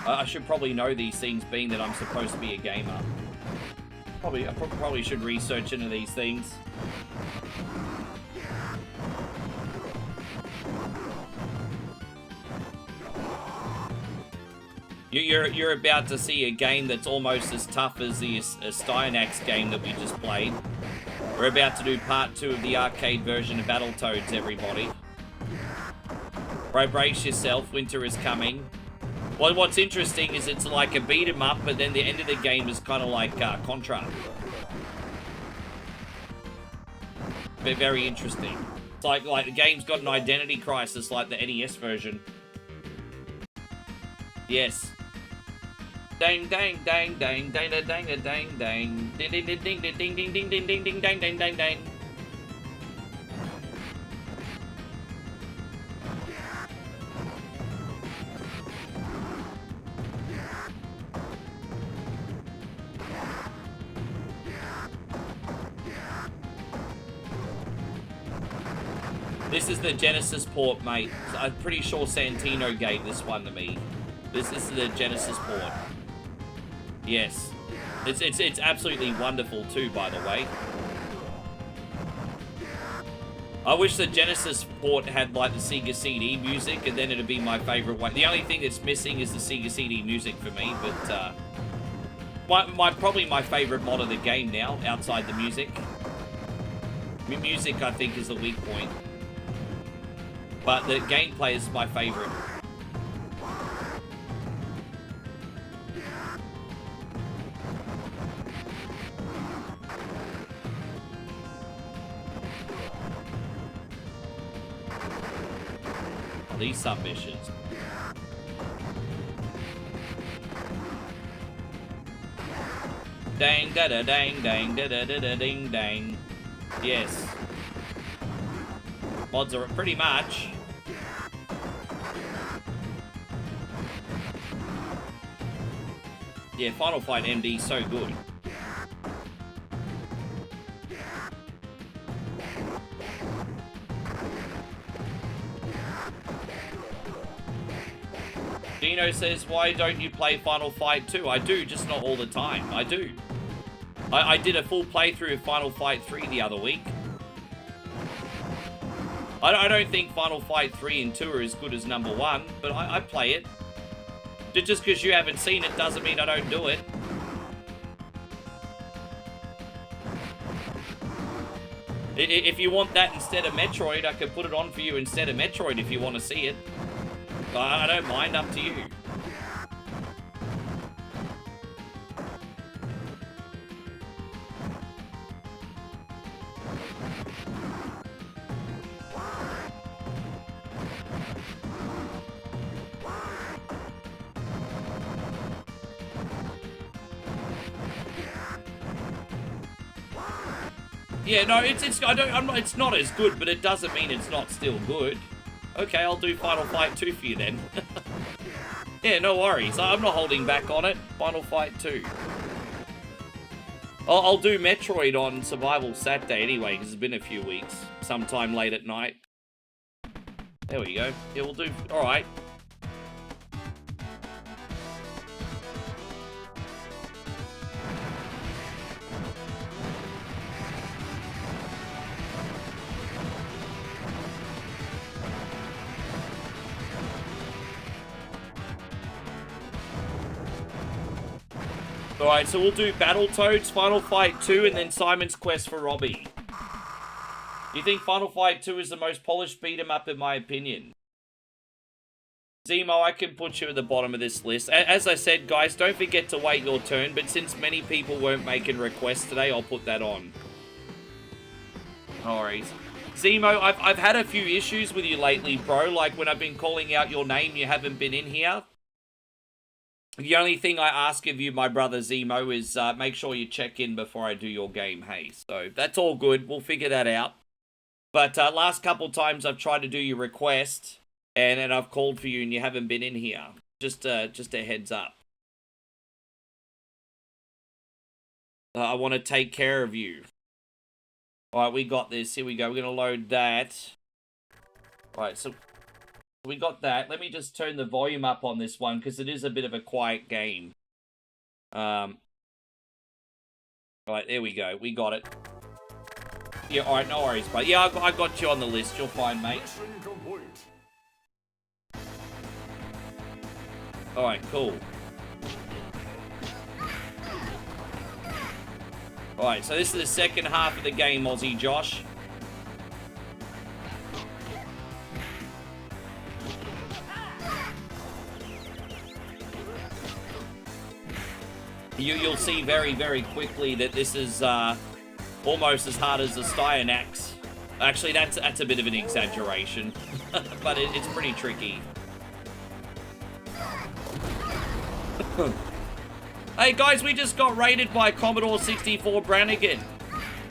I should probably know these things, being that I'm supposed to be a gamer. I probably should research into these things. You're about to see a game that's almost as tough as the Styanax game that we just played. We're about to do part 2 of the arcade version of Battletoads, everybody. Brace yourself, winter is coming. Well, what's interesting is it's like a beat 'em up, but then the end of the game is kind of like Contra. Very interesting. It's like the game's got an identity crisis like the NES version. Yes. Dang, dang, dang, dang, dang, dang, dang, dang, dang, ding, ding, ding, ding, ding, ding, ding, ding, ding, ding, ding, dang, dang, dang, dang. This is the Genesis port, mate. I'm pretty sure Santino gave this one to me. This is the Genesis port. Yes. It's absolutely wonderful too, by the way. I wish the Genesis port had like the Sega CD music, and then it'd be my favorite one. The only thing that's missing is the Sega CD music for me, but probably my favorite mod of the game now, outside the music. Music, I think, is the weak point. But the gameplay is my favorite. These submissions. Dang da da dang dang da da da da ding dang. Yes. Mods are pretty much. Yeah, Final Fight MD is so good. Dino says, why don't you play Final Fight 2? I do, just not all the time. I do. I did a full playthrough of Final Fight 3 the other week. I don't think Final Fight 3 and 2 are as good as number 1, but I play it. Just because you haven't seen it doesn't mean I don't do it. If you want that instead of Metroid, I could put it on for you instead of Metroid if you want to see it. I don't mind, up to you. Yeah, no, it's not as good, but it doesn't mean it's not still good. Okay, I'll do Final Fight 2 for you then. Yeah, no worries. I'm not holding back on it. Final Fight 2. I'll do Metroid on Survival Saturday anyway, because it's been a few weeks. Sometime late at night. There we go. Yeah, we'll do... Alright. Alright, so we'll do Battletoads, Final Fight 2, and then Simon's Quest for Robbie. You think Final Fight 2 is the most polished beat-em-up in my opinion? Zemo, I can put you at the bottom of this list. As I said, guys, don't forget to wait your turn, but since many people weren't making requests today, I'll put that on. No worries. Zemo, I've had a few issues with you lately, bro. Like, when I've been calling out your name, you haven't been in here. The only thing I ask of you, my brother Zemo, is make sure you check in before I do your game, hey. So, that's all good. We'll figure that out. But last couple times I've tried to do your request, and I've called for you and you haven't been in here. Just a heads up. I want to take care of you. Alright, we got this. Here we go. We're going to load that. Alright, so... we got that. Let me just turn the volume up on this one, because it is a bit of a quiet game. Alright, there we go. We got it. Yeah, alright, no worries, bro. Yeah, I got you on the list. You're fine, mate. Alright, cool. Alright, so this is the second half of the game, Aussie Josh. You'll see very, very quickly that this is almost as hard as the Styanax. Actually, that's a bit of an exaggeration, but it's pretty tricky. Hey guys, we just got raided by Commodore 64 Brannigan.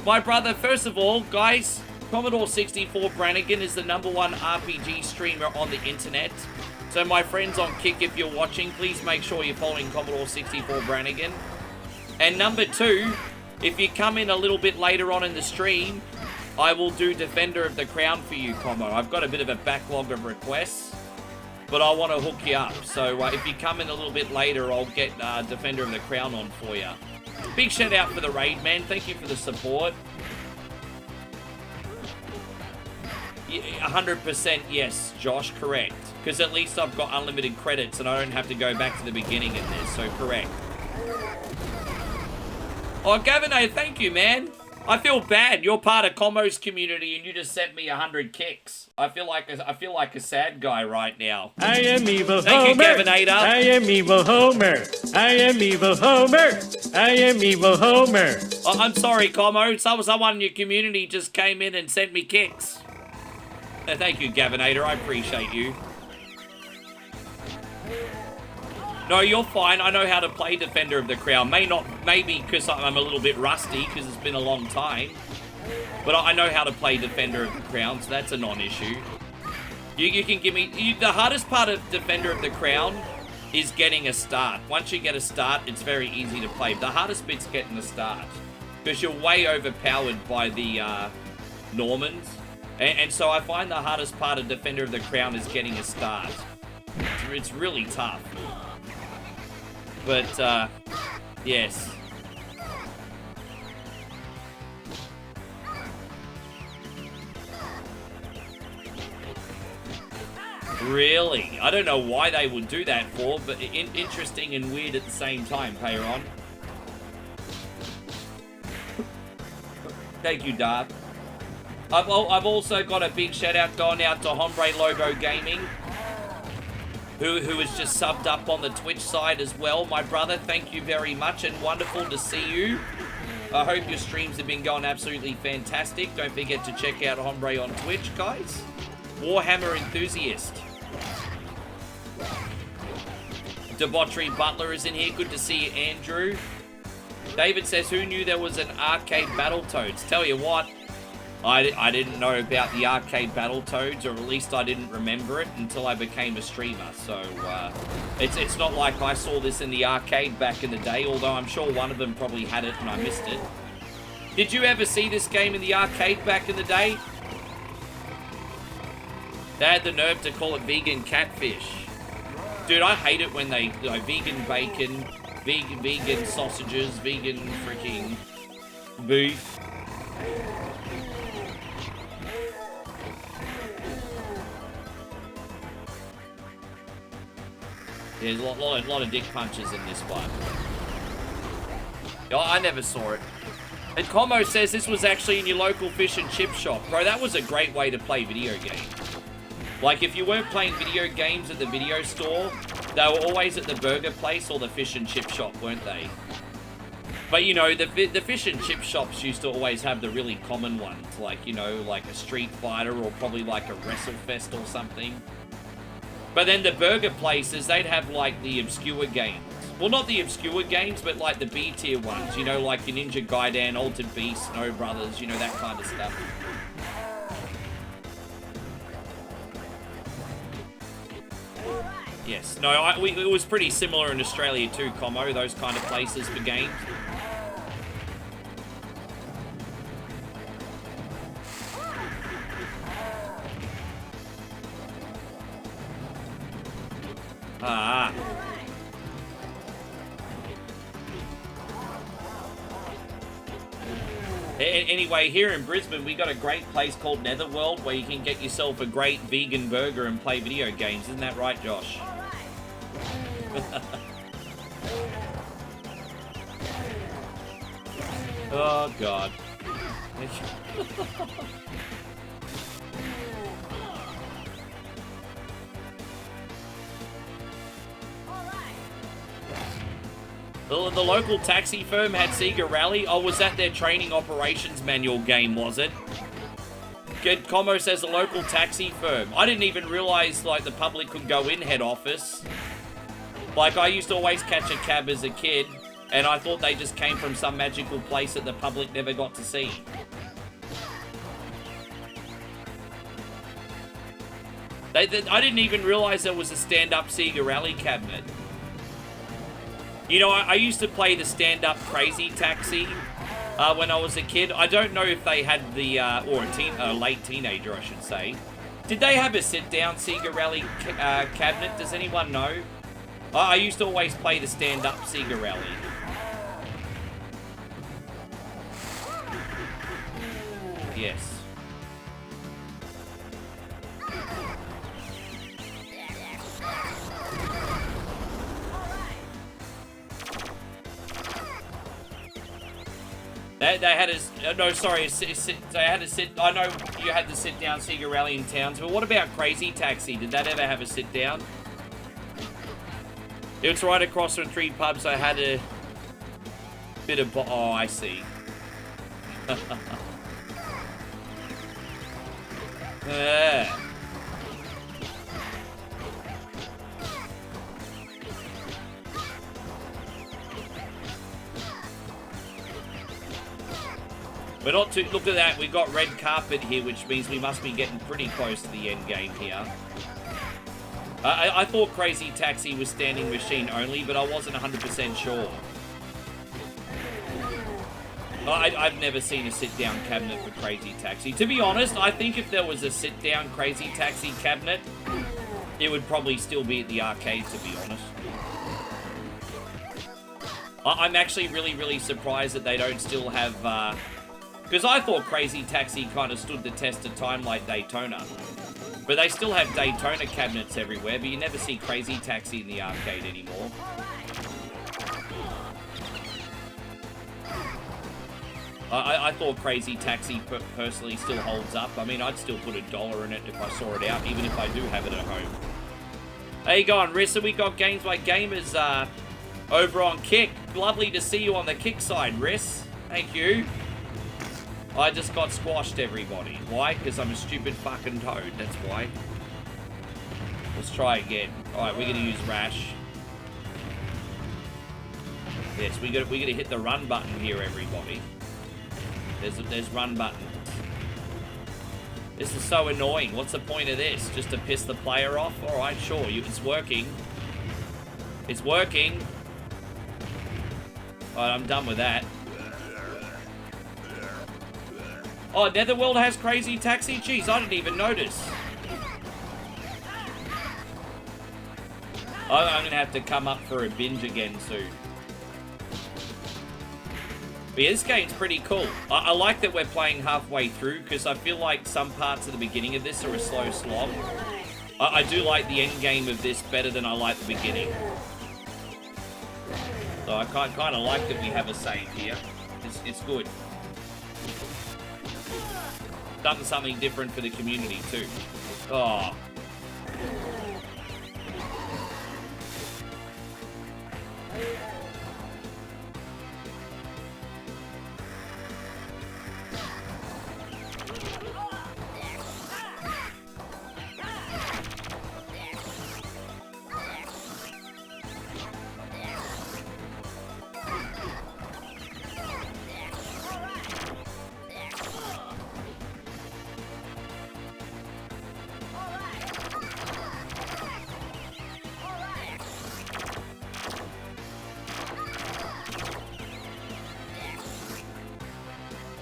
My brother, first of all, guys, Commodore 64 Brannigan is the #1 RPG streamer on the internet. So my friends on Kick, if you're watching, please make sure you're following Commodore 64 Brannigan. And number 2, if you come in a little bit later on in the stream, I will do Defender of the Crown for you, Commo. I've got a bit of a backlog of requests, but I want to hook you up. So if you come in a little bit later, I'll get Defender of the Crown on for you. Big shout out for the raid, man. Thank you for the support. 100% yes, Josh, correct. Because at least I've got unlimited credits and I don't have to go back to the beginning in this, so correct. Oh, Gavino, thank you, man. I feel bad. You're part of Commo's community and you just sent me 100 kicks. I feel like a sad guy right now. I am evil Thank Homer. you, Gavinator. I am evil Homer. I am evil Homer. I am evil Homer. Oh, I'm sorry, Como. Someone in your community just came in and sent me kicks. Thank you, Gavinator. I appreciate you. No, you're fine. I know how to play Defender of the Crown. Maybe because I'm a little bit rusty because it's been a long time. But I know how to play Defender of the Crown, so that's a non-issue. You can give me... the hardest part of Defender of the Crown is getting a start. Once you get a start, it's very easy to play. The hardest bit's getting the start. Because you're way overpowered by the Normans. And so I find the hardest part of Defender of the Crown is getting a start. It's really tough. But, yes. Really? I don't know why they would do that for, but interesting and weird at the same time, Payron. Thank you, Dark. I've also got a big shout out going out to Hombre Logo Gaming, who has just subbed up on the Twitch side as well. My brother, thank you very much and wonderful to see you. I hope your streams have been going absolutely fantastic. Don't forget to check out Hombre on Twitch, guys. Warhammer enthusiast. Debauchery Butler is in here. Good to see you, Andrew. David says, who knew there was an arcade Battletoads? Tell you what, I didn't know about the arcade Battletoads, or at least I didn't remember it until I became a streamer. So it's not like I saw this in the arcade back in the day, although I'm sure one of them probably had it and I missed it. Did you ever see this game in the arcade back in the day? They had the nerve to call it vegan catfish. Dude, I hate it when they, vegan bacon, vegan sausages, vegan freaking beef. There's a lot of dick punches in this one. Oh, I never saw it. And Como says this was actually in your local fish and chip shop. Bro, that was a great way to play video games. Like, if you weren't playing video games at the video store, they were always at the burger place or the fish and chip shop, weren't they? But, you know, the fish and chip shops used to always have the really common ones. Like, you know, like a Street Fighter or probably like a WrestleFest or something. But then the burger places, they'd have, like, the obscure games. Well, not the obscure games, but, like, the B-tier ones. You know, like your Ninja Gaiden, Altered Beast, Snow Brothers, you know, that kind of stuff. Yes. No, it was pretty similar in Australia too, Como, those kind of places for games. Ah. Anyway, here in Brisbane, we got a great place called Netherworld where you can get yourself a great vegan burger and play video games. Isn't that right, Josh? Oh, God. The local taxi firm had Sega Rally. Oh, was that their training operations manual game, was it? Good. Como says a local taxi firm. I didn't even realize, like, the public could go in head office. Like, I used to always catch a cab as a kid, And I thought they just came from some magical place that the public never got to see. I didn't even realize there was a stand-up Sega Rally cabinet. You know, I used to play the stand-up Crazy Taxi when I was a kid. I don't know if they had the, or a late teenager, I should say. Did they have a sit-down Sega Rally cabinet? Does anyone know? I used to always play the stand-up Sega Rally. Yes. They had a, no, sorry, they had a sit, I know you had the sit-down Sega Rally in towns, but what about Crazy Taxi? Did that ever have a sit-down? It's right across from 3 pubs. I had a bit of, oh, I see. We're not too, look at that, we've got red carpet here, which means we must be getting pretty close to the end game here. I thought Crazy Taxi was standing machine only, but I wasn't 100% sure. I've never seen a sit-down cabinet for Crazy Taxi. To be honest, I think if there was a sit-down Crazy Taxi cabinet, it would probably still be at the arcade, to be honest. I'm actually really surprised that they don't still have, because I thought Crazy Taxi kind of stood the test of time like Daytona. But they still have Daytona cabinets everywhere, but you never see Crazy Taxi in the arcade anymore. I thought Crazy Taxi personally still holds up. I mean, I'd still put $1 in it if I saw it out, even if I do have it at home. How you going, Rissa? We got Games by Gamers over on Kick. Lovely to see you on the Kick side, Riss. Thank you. I just got squashed, everybody. Why? Because I'm a stupid fucking toad. That's why. Let's try again. Alright, we're gonna use Rash. Yes, we gotta hit the run button here, everybody. There's run button. This is so annoying. What's the point of this? Just to piss the player off? Alright, sure. It's working. It's working. Alright, I'm done with that. Oh, Netherworld has Crazy Taxi? Jeez, I didn't even notice. I'm gonna have to come up for a binge again soon. But yeah, this game's pretty cool. I like that we're playing halfway through, because I feel like some parts at the beginning of this are a slow slog. I do like the end game of this better than I like the beginning. So I kind of like that we have a save here. It's good. Done something different for the community too. Oh.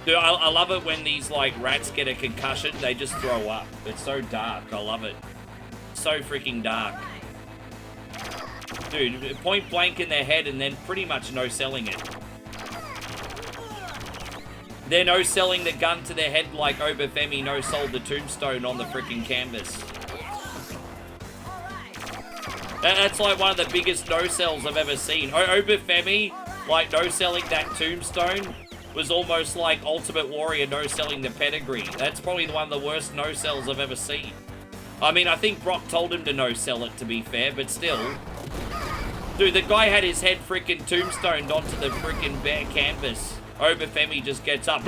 Dude, I love it when these, like, rats get a concussion, they just throw up. It's so dark. I love it. So freaking dark. Dude, point blank in their head and then pretty much no-selling it. They're no-selling the gun to their head like Obafemi no-sold the tombstone on the freaking canvas. That's like one of the biggest no-sells I've ever seen. Obafemi, like, no-selling that tombstone was almost like Ultimate Warrior no-selling the pedigree. That's probably one of the worst no-sells I've ever seen. I mean, I think Brock told him to no-sell it, to be fair, but still. Dude, the guy had his head freaking tombstoned onto the freaking bare canvas. Obafemi just gets up.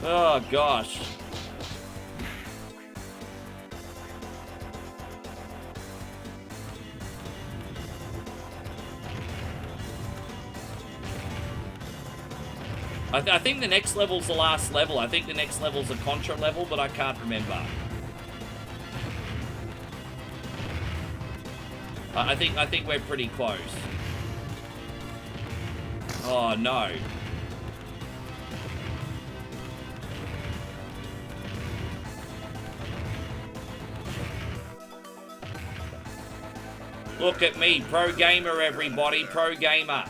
Oh, gosh. I think the next level's the last level. I think the next level's a Contra level, but I can't remember. I think we're pretty close. Oh no. Look at me, pro gamer everybody, pro gamer.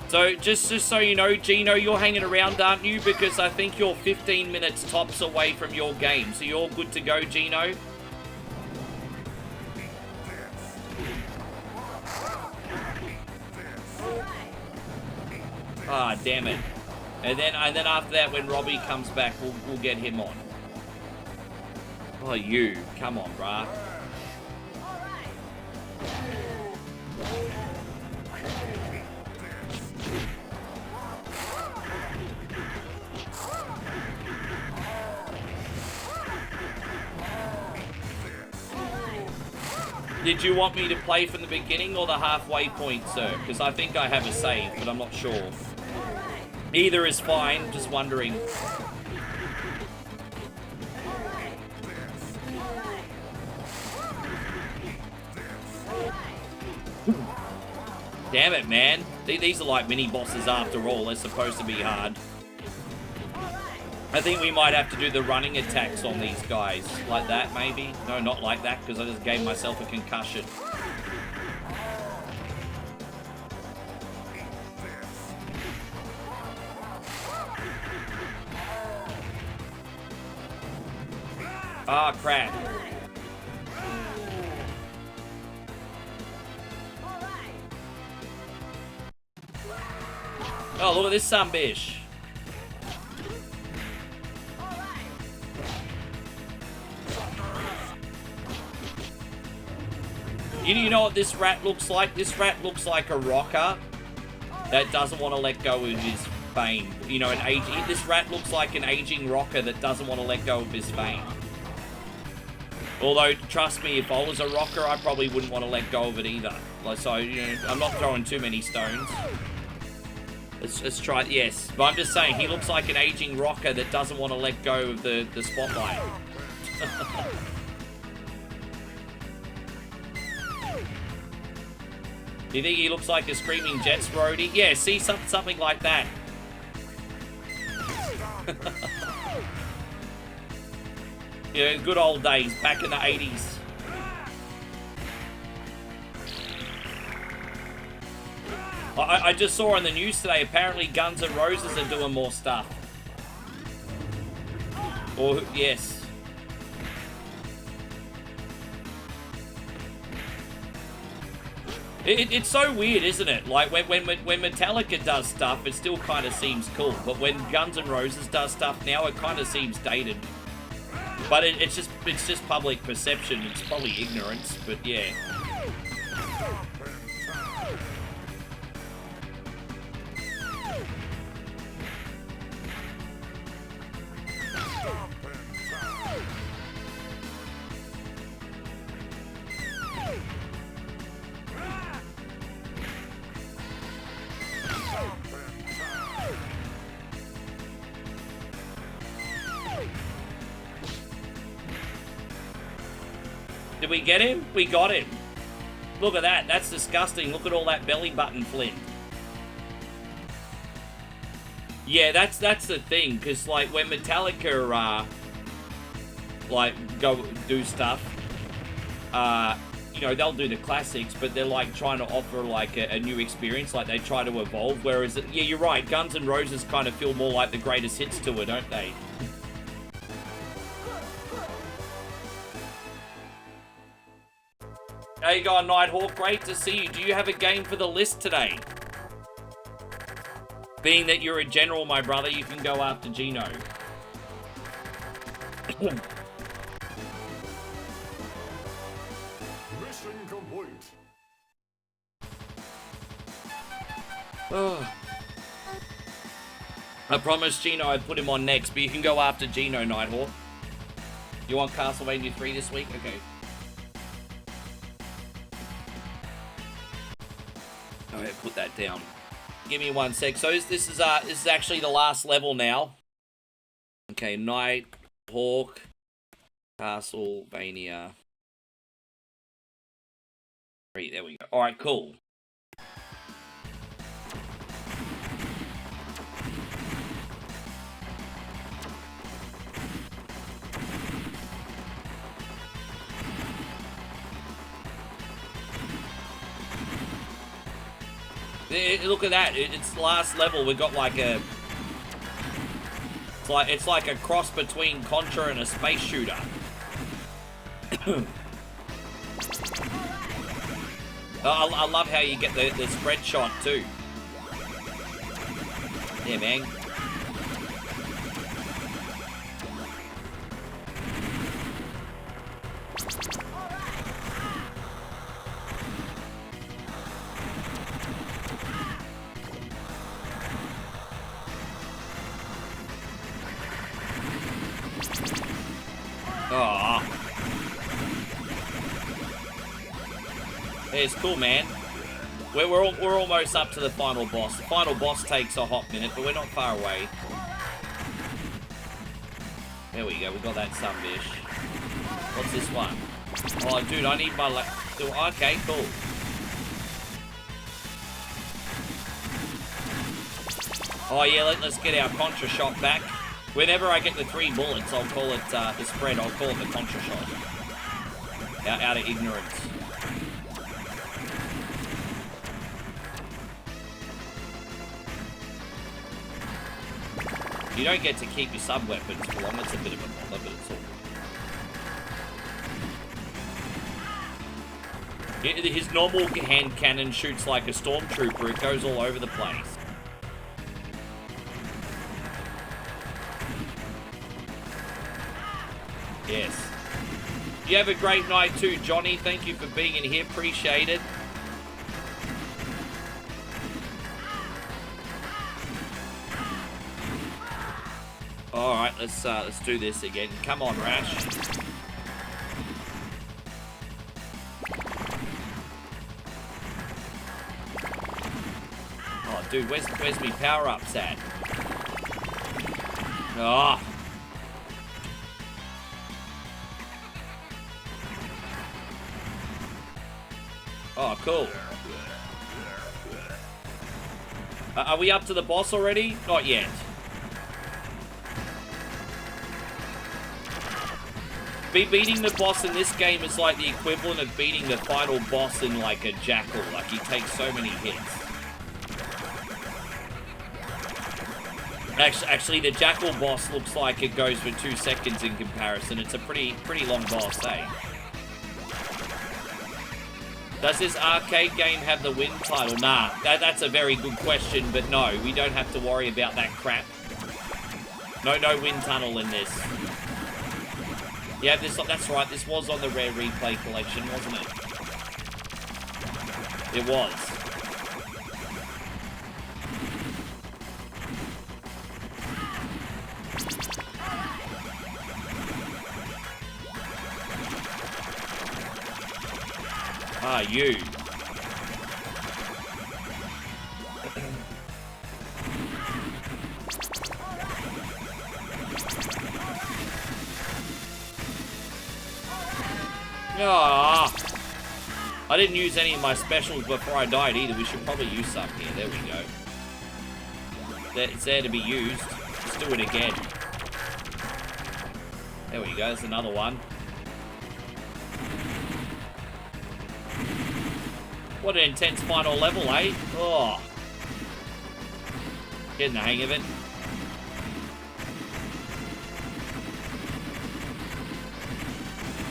So, just so you know, Gino, you're hanging around, aren't you? Because I think you're 15 minutes tops away from your game. So you're good to go, Gino? Ah, damn it. And then after that, when Robbie comes back, we'll get him on. Oh, you. Come on, brah. Did you want me to play from the beginning or the halfway point, sir? Because I think I have a save, but I'm not sure. Either is fine, just wondering. Damn it, man. These are like mini bosses after all. They're supposed to be hard. I think we might have to do the running attacks on these guys. Like that, maybe? No, not like that, because I just gave myself a concussion. Ah, crap. Oh, look at this sunbish. You know what this rat looks like? This rat looks like a rocker that doesn't want to let go of his fame. You know, this rat looks like an aging rocker that doesn't want to let go of his fame. Although, trust me, if I was a rocker, I probably wouldn't want to let go of it either. Like, so, you know, I'm not throwing too many stones. Let's try it, yes. But I'm just saying, he looks like an aging rocker that doesn't want to let go of the spotlight. Do you think he looks like a Screaming Jets roadie? Yeah, see, something like that. Yeah, good old days, back in the 80s. I just saw on the news today, apparently Guns N' Roses are doing more stuff. Or, yes. It's so weird, isn't it? Like, when Metallica does stuff, it still kind of seems cool. But when Guns N' Roses does stuff now, it kind of seems dated. But it's just public perception. It's probably ignorance, but yeah. Did we get him? We got him. Look at that. That's disgusting. Look at all that belly button flint. Yeah, that's the thing. Because, like, when Metallica, like, go do stuff, you know, they'll do the classics, but they're, like, trying to offer, like, a new experience. Like, they try to evolve. Whereas, yeah, you're right. Guns N' Roses kind of feel more like the greatest hits tour, don't they? How you going, Nighthawk? Great to see you. Do you have a game for the list today? Being that you're a general, my brother, you can go after Gino. Mission complete. I promised Gino I'd put him on next, but you can go after Gino, Nighthawk. You want Castlevania 3 this week? Okay. Go ahead, put that down. Give me 1 sec. So this is actually the last level now. Okay, Nighthawk, Castlevania 3. There we go. All right, cool. Look at that! It's the last level. We got like a. It's like a cross between Contra and a space shooter. I love how you get the spread shot too. Yeah, man. Oh, it's cool, man. We're almost up to the final boss. The final boss takes a hot minute, but we're not far away. There we go. We got that sunbish. What's this one? Oh, dude, I need my okay, cool. Oh yeah, let's get our Contra shot back. Whenever I get the 3 bullets, I'll call it the spread. I'll call it the Contra shot. Out of ignorance. You don't get to keep your sub-weapons for long. It's a bit of a bother, but it's all. His normal hand cannon shoots like a stormtrooper. It goes all over the place. Yes. You have a great night too, Johnny. Thank you for being in here. Appreciate it. All right, let's do this again. Come on, Rash. Oh, dude, where's me power-ups at? Oh. Oh, cool. Are we up to the boss already? Not yet. Beating the boss in this game is like the equivalent of beating the final boss in like a Jackal. Like, he takes so many hits. Actually, the Jackal boss looks like it goes for 2 seconds in comparison. It's a pretty long boss, eh? Does this arcade game have the wind title? Nah, that's a very good question, but no, we don't have to worry about that crap. No wind tunnel in this. Yeah, that's right, this was on the Rare Replay collection, wasn't it? It was. Ah, you. Ah, I didn't use any of my specials before I died either. We should probably use some here. There we go. It's there to be used. Let's do it again. There we go. There's another one. What an intense final level, eh? Oh. Getting the hang of it.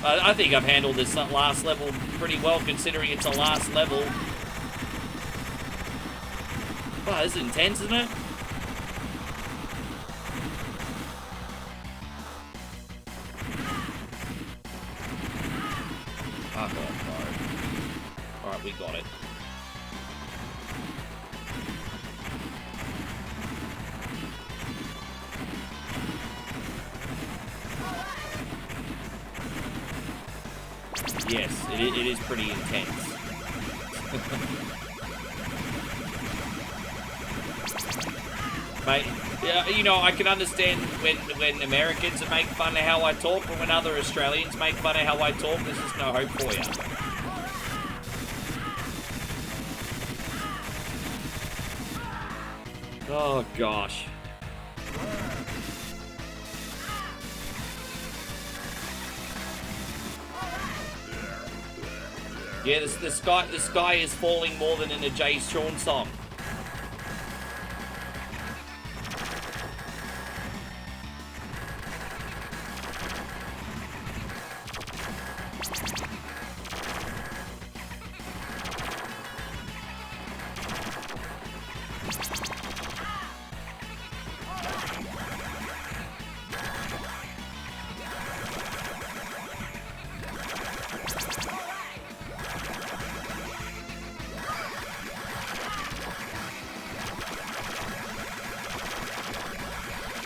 I think I've handled this last level pretty well, considering it's a last level. Wow, this is intense, isn't it? Oh, God, no. Alright, we got it. Yes, it is pretty intense. Mate, you know, I can understand when Americans make fun of how I talk, but when other Australians make fun of how I talk, there's just no hope for you. Oh, gosh. Yeah, the sky is falling more than in a Jay Sean song.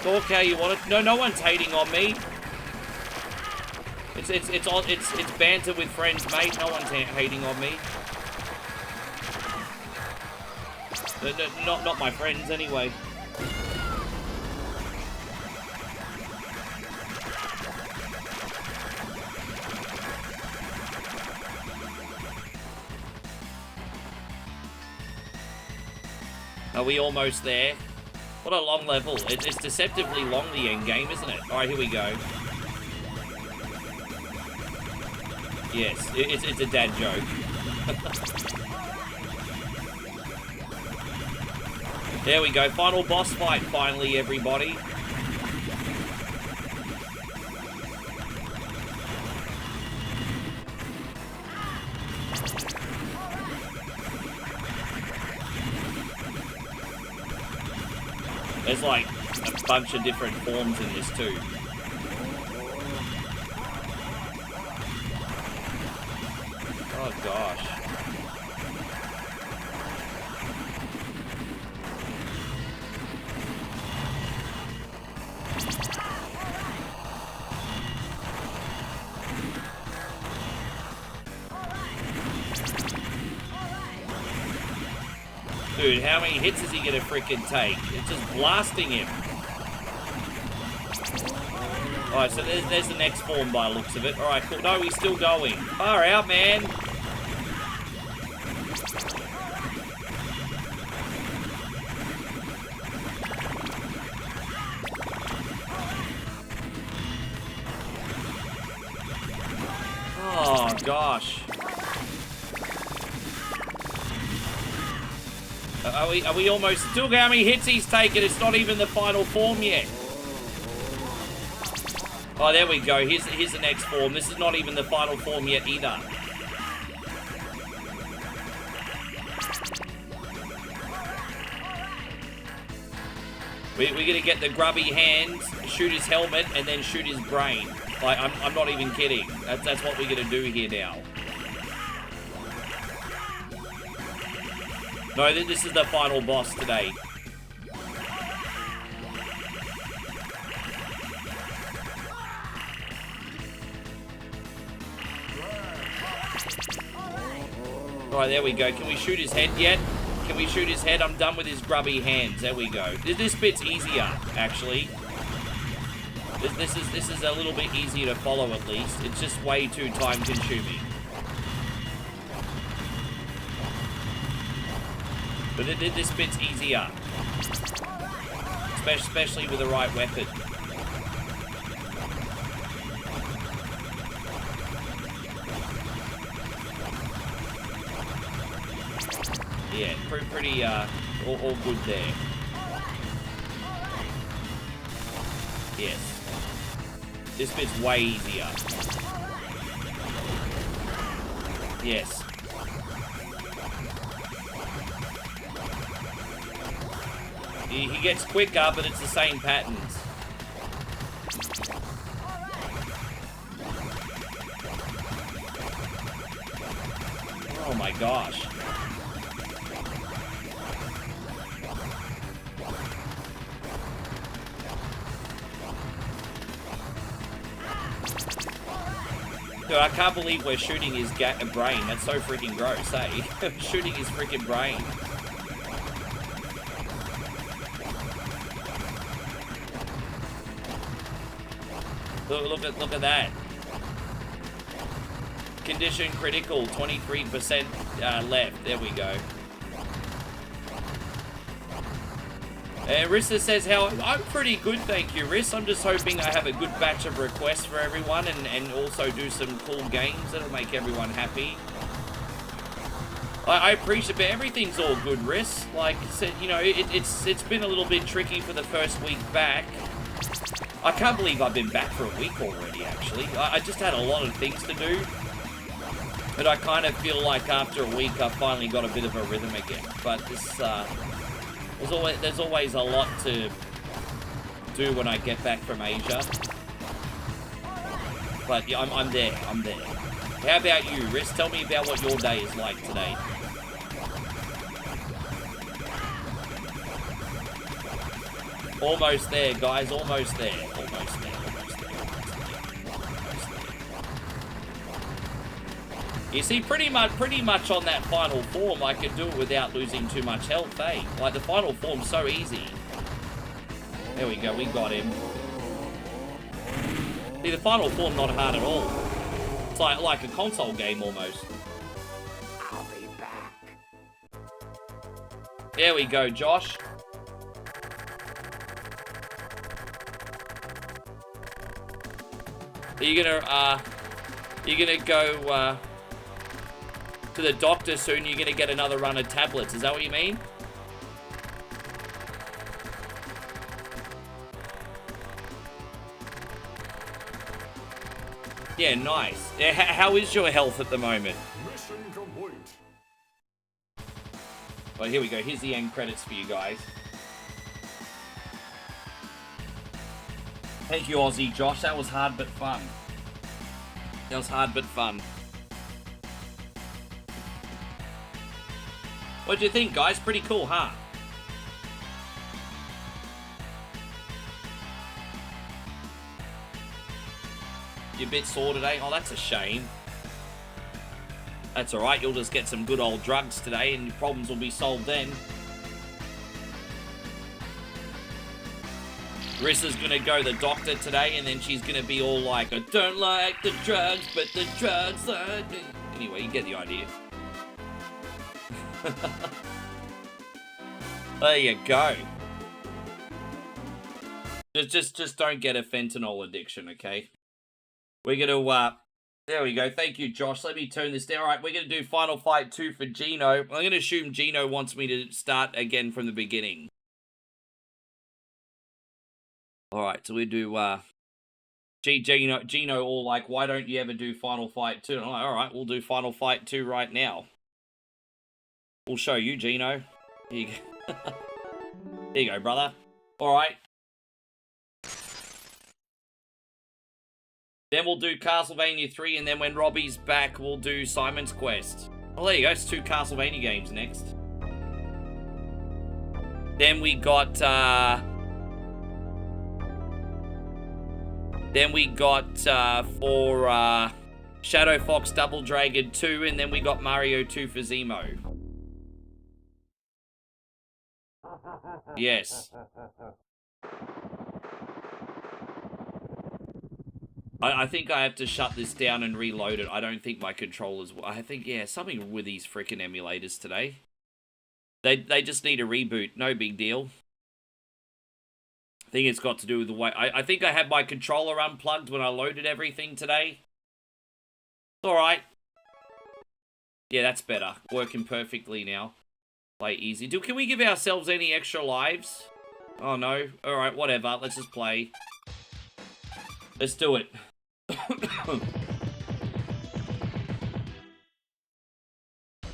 Talk how you want it. No one's hating on me. It's banter with friends, mate. No one's hating on me. Not my friends, anyway. Are we almost there? What a long level. It's deceptively long, the end game, isn't it? Alright, here we go. Yes, it's a dad joke. There we go. Final boss fight, finally, everybody. There's like a bunch of different forms in this too. Oh gosh. Dude, how many hits is he gonna freaking take? It's just blasting him. Alright, so there's the next form by the looks of it. Alright, cool. No, he's still going. Far out, man. Oh, gosh. Are we almost... Still how many hits he's taken? It's not even the final form yet. Oh, there we go. Here's the next form. This is not even the final form yet either. We're going to get the grubby hands, shoot his helmet, and then shoot his brain. Like, I'm not even kidding. That's what we're going to do here now. No, this is the final boss today. Alright, there we go. Can we shoot his head yet? Can we shoot his head? I'm done with his grubby hands. There we go. This bit's easier, actually. This is a little bit easier to follow, at least. It's just way too time-consuming. But this bit's easier. Especially with the right weapon. Yeah, pretty, all good there. Yes. This bit's way easier. Yes. He gets quicker, but it's the same patterns. Oh my gosh. Dude, I can't believe we're shooting his brain. That's so freaking gross, eh? Shooting his freaking brain. Look at that. Condition critical, 23% left. There we go. Rissa says, I'm pretty good, thank you, Riss. I'm just hoping I have a good batch of requests for everyone and also do some cool games that'll make everyone happy. I appreciate it, but everything's all good, Riss. Like I said, you know, it's been a little bit tricky for the first week back. I can't believe I've been back for a week already, actually. I just had a lot of things to do. But I kind of feel like after a week, I've finally got a bit of a rhythm again. But this, there's always a lot to do when I get back from Asia. But yeah, I'm there. How about you, Riz? Tell me about what your day is like today. Almost there, guys. Almost there. Almost there. You see, pretty much on that final form, I could do it without losing too much health, eh? Like, the final form's so easy. There we go, we got him. See, the final form not hard at all. It's like a console game, almost. I'll be back. There we go, Josh. You're gonna go, to the doctor soon. You're gonna get another run of tablets. Is that what you mean? Yeah, nice. How is your health at the moment? Mission complete. Well, here we go. Here's the end credits for you guys. Thank you, Aussie Josh. That was hard but fun. That was hard but fun. What do you think, guys? Pretty cool, huh? You a bit sore today? Oh, that's a shame. That's alright. You'll just get some good old drugs today and your problems will be solved then. Rissa's gonna go to the doctor today and then she's gonna be all like, I don't like the drugs, but the drugs like me. Anyway, you get the idea. There you go. Just don't get a fentanyl addiction, okay? We're gonna, there we go. Thank you, Josh. Let me turn this down. All right, we're gonna do Final Fight 2 for Gino. I'm gonna assume Gino wants me to start again from the beginning. All right, so we do, Gino all like, why don't you ever do Final Fight 2? And I'm like, all right, we'll do Final Fight 2 right now. We'll show you, Gino. Here you go. There you go, brother. All right. Then we'll do Castlevania 3, and then when Robbie's back, we'll do Simon's Quest. Well, there you go. It's 2 Castlevania games next. Then we got, for Shadow Fox Double Dragon 2, and then we got Mario 2 for Zemo. Yes. I think I have to shut this down and reload it. I don't think my controllers... I think, yeah, something with these freaking emulators today. They just need a reboot. No big deal. I think it's got to do with the way... I think I had my controller unplugged when I loaded everything today. It's alright. Yeah, that's better. Working perfectly now. Play easy. Can we give ourselves any extra lives? Oh, no. Alright, whatever. Let's just play. Let's do it.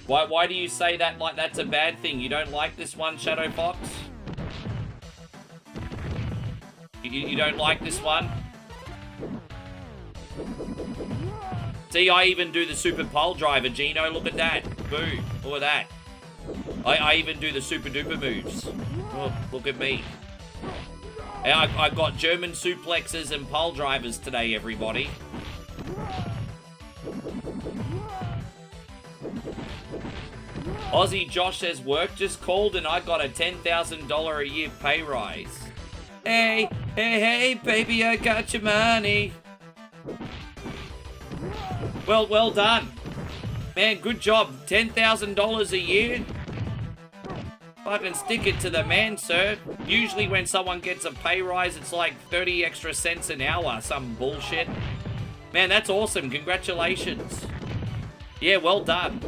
Why do you say that like that's a bad thing? You don't like this one, Shadow Fox? You don't like this one? See, I even do the Super Pole Driver, Gino. Look at that. Boo. Look at that. I even do the Super Duper moves. Oh, look at me. I got German suplexes and pole drivers today, everybody. Aussie Josh says, work just called and I got a $10,000 a year pay rise. Hey, hey, hey, baby, I got your money. Well done. Man, good job. $10,000 a year? Fucking stick it to the man, sir. Usually when someone gets a pay rise, it's like 30 extra cents an hour. Some bullshit. Man, that's awesome. Congratulations. Yeah, well done.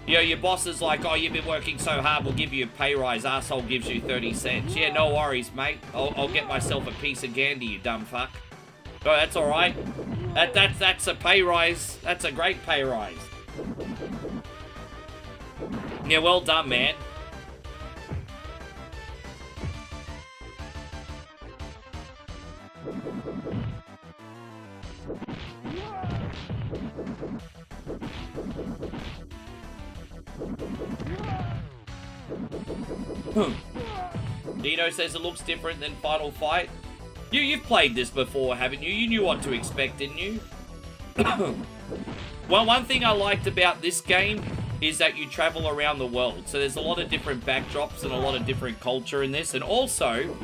You know, your boss is like, oh, you've been working so hard, we'll give you a pay rise. Arsehole gives you 30 cents. Yeah, no worries, mate. I'll get myself a piece of candy, you dumb fuck. Oh, that's all right. That's a pay rise. That's a great pay rise. Yeah, well done, man. Dino says it looks different than Final Fight. You've played this before, haven't you? You knew what to expect, didn't you? Well, one thing I liked about this game is that you travel around the world. So there's a lot of different backdrops and a lot of different culture in this. And also,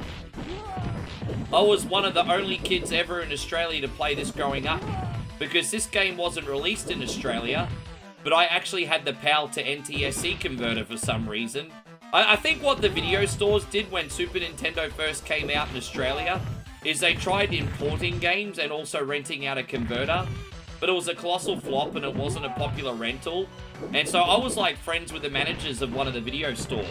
I was one of the only kids ever in Australia to play this growing up. Because this game wasn't released in Australia, but I actually had the PAL to NTSC converter for some reason. I think what the video stores did when Super Nintendo first came out in Australia is they tried importing games and also renting out a converter, but it was a colossal flop and it wasn't a popular rental. And so I was like friends with the managers of one of the video store,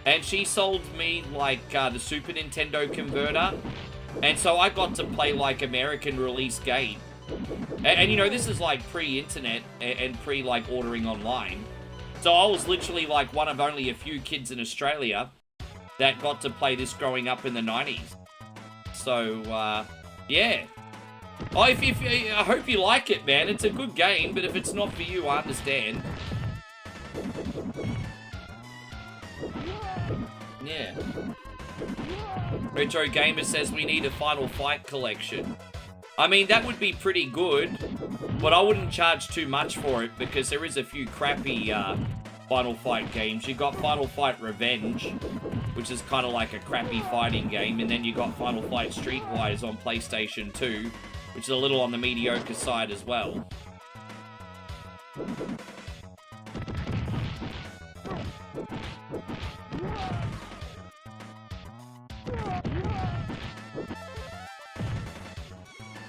and she sold me like the Super Nintendo converter, and so I got to play like American release game. And you know, this is like pre-internet and pre like ordering online. So I was literally like one of only a few kids in Australia that got to play this growing up in the 90s. So, yeah. Oh, I hope you like it, man. It's a good game, but if it's not for you, I understand. Yeah. Retro Gamer says we need a Final Fight collection. I mean, that would be pretty good, but I wouldn't charge too much for it because there is a few crappy Final Fight games. You got Final Fight Revenge, which is kind of like a crappy fighting game, and then you got Final Fight Streetwise on PlayStation 2, which is a little on the mediocre side as well.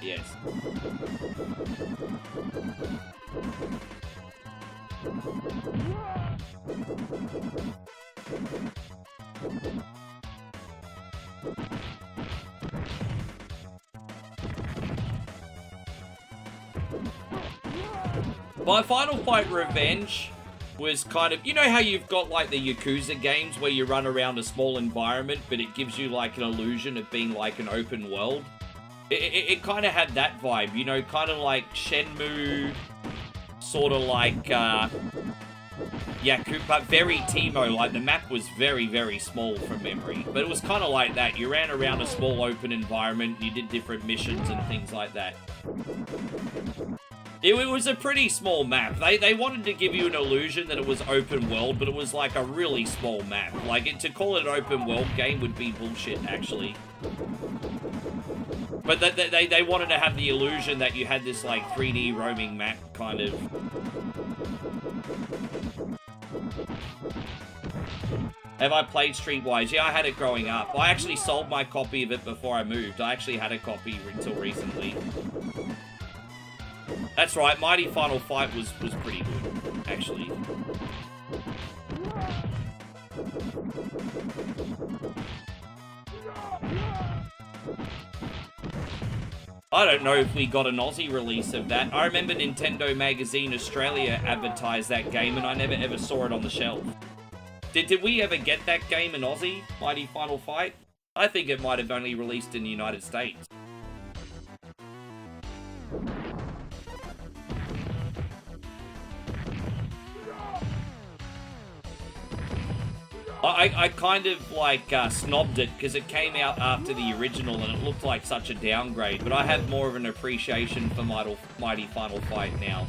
Yes. My Final Fight Revenge was kind of, you know how you've got like the Yakuza games where you run around a small environment, but it gives you like an illusion of being like an open world? It kind of had that vibe, you know, kind of like Shenmue, sort of like Yakuza, but very Teemo. Like the map was very, very small from memory, but it was kind of like that. You ran around a small open environment, you did different missions and things like that. It was a pretty small map. They wanted to give you an illusion that it was open world, but it was like a really small map. Like, to call it an open world game would be bullshit, actually. But they wanted to have the illusion that you had this, like, 3D roaming map, kind of. Have I played Streetwise? Yeah, I had it growing up. I actually sold my copy of it before I moved. I actually had a copy until recently. That's right, Mighty Final Fight was pretty good, actually. I don't know if we got an Aussie release of that. I remember Nintendo Magazine Australia advertised that game, and I never ever saw it on the shelf. Did we ever get that game in Aussie, Mighty Final Fight? I think it might have only released in the United States. I kind of, like, snobbed it because it came out after the original and it looked like such a downgrade, but I have more of an appreciation for Mighty Final Fight now.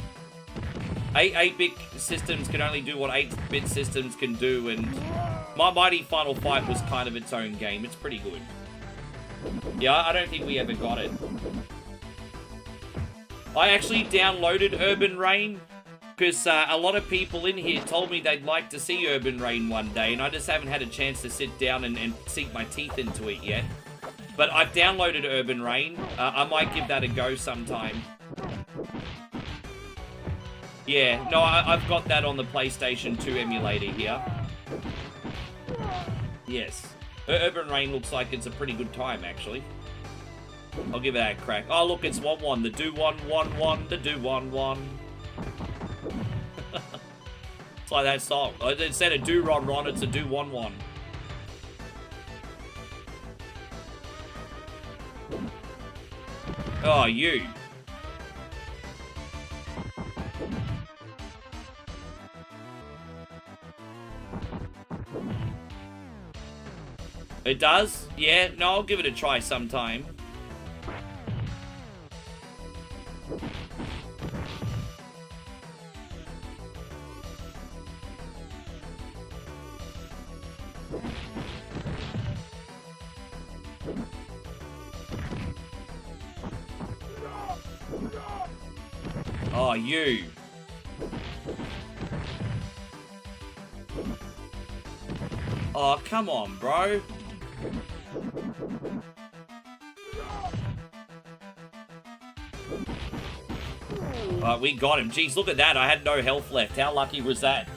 8-bit systems can only do what 8-bit systems can do, and My Mighty Final Fight was kind of its own game. It's pretty good. Yeah, I don't think we ever got it. I actually downloaded Urban Reign because a lot of people in here told me they'd like to see Urban Reign one day, and I just haven't had a chance to sit down and sink my teeth into it yet. But I've downloaded Urban Reign. I might give that a go sometime. Yeah, no, I've got that on the PlayStation 2 emulator here. Yes. Urban Reign looks like it's a pretty good time, actually. I'll give it a crack. Oh, look, it's 1-1. The do-1-1-1. The do-1-1. It's like that song. Instead of do-ron-ron, it's a do-1-1. Oh, you. It does? Yeah, no, I'll give it a try sometime. Oh, you. Oh, come on, bro. We got him. Jeez, look at that. I had no health left. How lucky was that?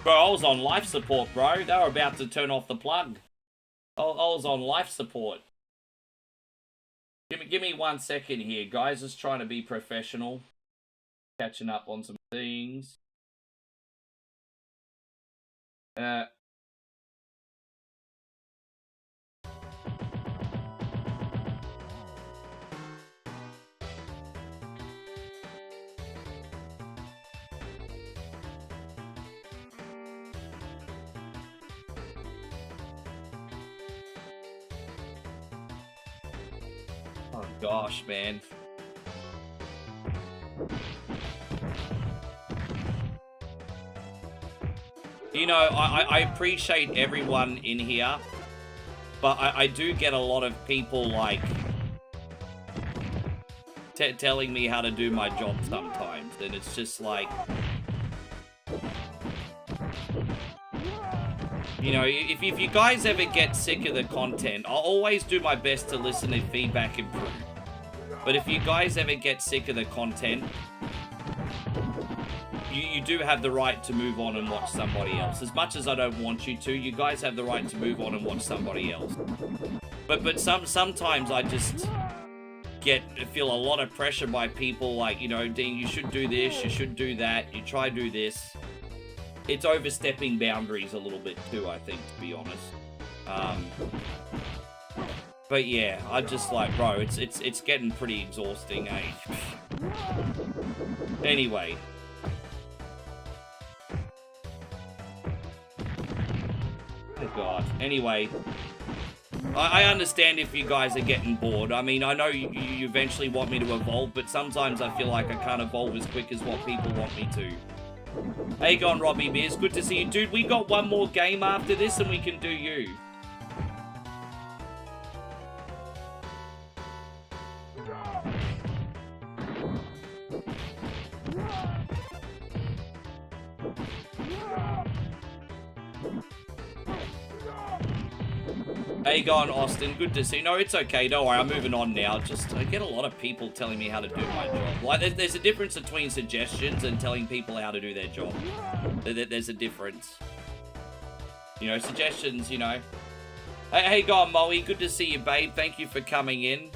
Bro, I was on life support, bro. They were about to turn off the plug. I was on life support. Give me 1 second here, guys. Just trying to be professional. Catching up on some things. Oh gosh, man. You know, I appreciate everyone in here, but I do get a lot of people, like, telling me how to do my job sometimes, and it's just like... You know, if you guys ever get sick of the content, I'll always do my best to listen and feedback improve. But if you guys ever get sick of the content, you do have the right to move on and watch somebody else. As much as I don't want you to, you guys have the right to move on and watch somebody else. But sometimes I just feel a lot of pressure by people like, you know, Dean, you should do this, you should do that, you try to do this. It's overstepping boundaries a little bit too, I think, to be honest. But yeah, I just like, bro, it's getting pretty exhausting, eh? Anyway. Oh god. Anyway. I understand if you guys are getting bored. I mean, I know you eventually want me to evolve, but sometimes I feel like I can't evolve as quick as what people want me to. How you going, Robbie Beers? Good to see you. Dude, we got one more game after this and we can do you. How you going, Austin? Good to see you. No, it's okay. Don't worry. I'm moving on now. Just, I get a lot of people telling me how to do my job. Like, there's a difference between suggestions and telling people how to do their job. There's a difference. You know, suggestions, you know. Hey, going, Moe. Good to see you, babe. Thank you for coming in.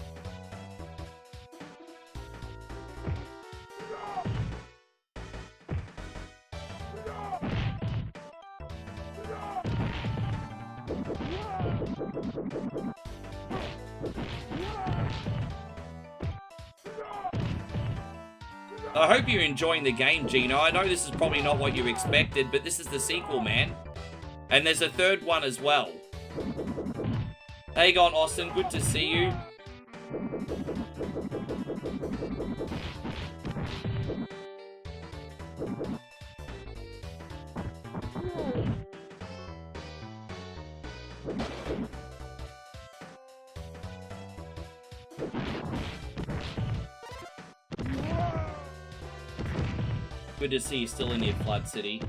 I hope you're enjoying the game, Gino. I know this is probably not what you expected, but this is the sequel, man. And there's a third one as well. How you going, Austin? Good to see you. Good to see you still in here, Flood City.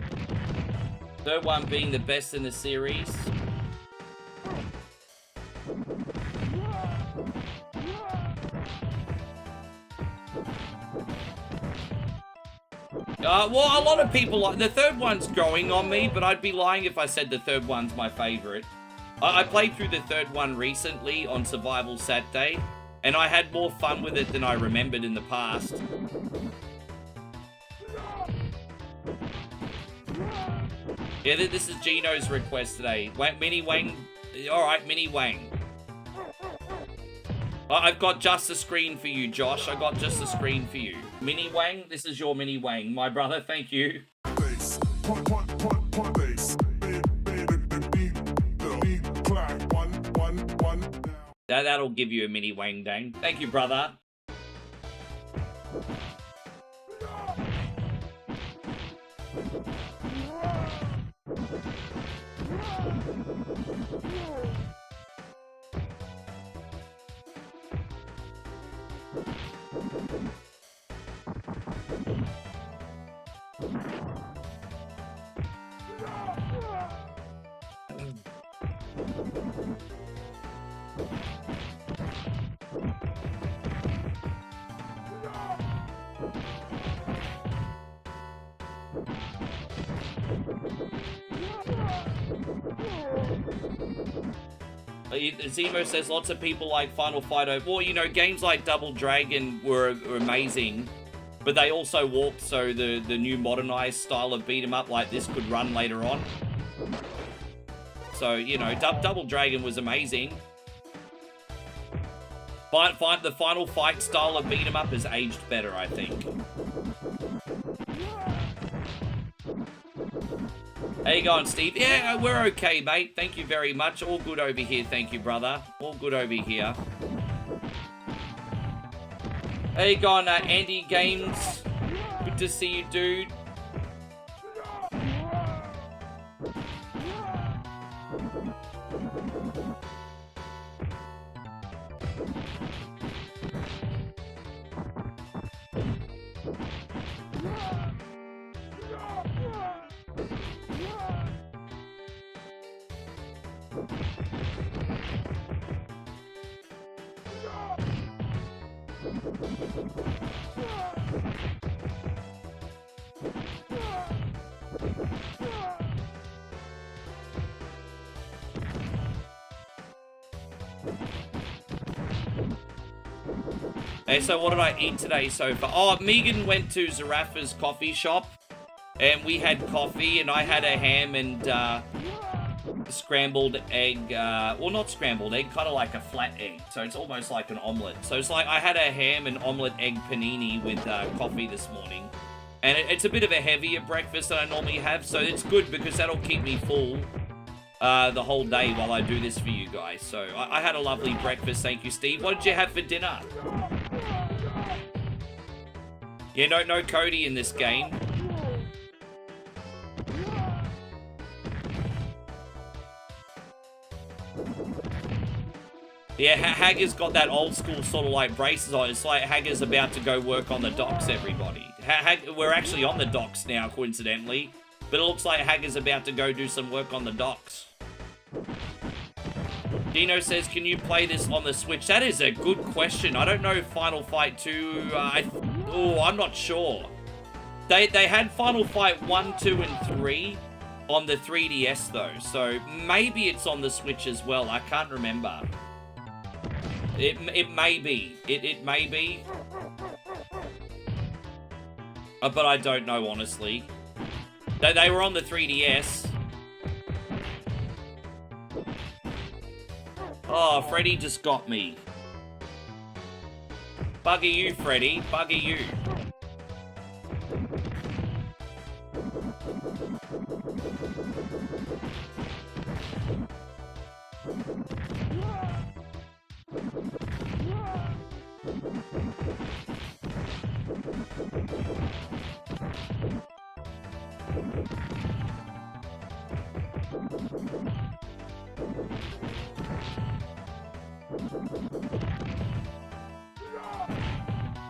Third one being the best in the series. Well, a lot of people like the third one's growing on me, but I'd be lying if I said the third one's my favorite. I played through the third one recently on Survival Saturday, and I had more fun with it than I remembered in the past. Yeah, this is Gino's request today. Mini Wang. Alright, Mini Wang. I've got just a screen for you, Josh. I got just a screen for you. Mini Wang, this is your Mini Wang. My brother, thank you. That'll give you a Mini Wang Dang. Thank you, brother. Zemo says lots of people like Final Fight. Well, you know, games like Double Dragon were amazing, but they also warped so the new modernized style of beat 'em up like this could run later on. So, you know, Double Dragon was amazing. But the Final Fight style of beat 'em up has aged better, I think. How you going, Steve? Yeah, we're okay, mate. Thank you very much. All good over here. Thank you, brother. All good over here. How you going, Andy Games? Good to see you, dude. Hey, so what did I eat today so far? Oh, Megan went to Zarafa's coffee shop, and we had coffee, and I had a ham and scrambled egg, well, not scrambled egg, kind of like a flat egg, so it's almost like an omelette. So it's like I had a ham and omelette egg panini with coffee this morning, and it's a bit of a heavier breakfast than I normally have, so it's good because that'll keep me full the whole day while I do this for you guys. So I had a lovely breakfast, thank you, Steve. What did you have for dinner? Yeah, no Cody in this game. Yeah, Hagger's got that old school sort of like braces on. It's like Hagger's about to go work on the docks, everybody. We're actually on the docks now, coincidentally. But it looks like Hagger's about to go do some work on the docks. Dino says, can you play this on the Switch? That is a good question. I don't know if Final Fight 2... I'm not sure. They had Final Fight 1, 2, and 3 on the 3DS, though. So maybe it's on the Switch as well. I can't remember. It may be. It may be. But I don't know, honestly. They were on the 3DS. Oh, Freddy just got me. Bugger you, Freddy. Bugger you.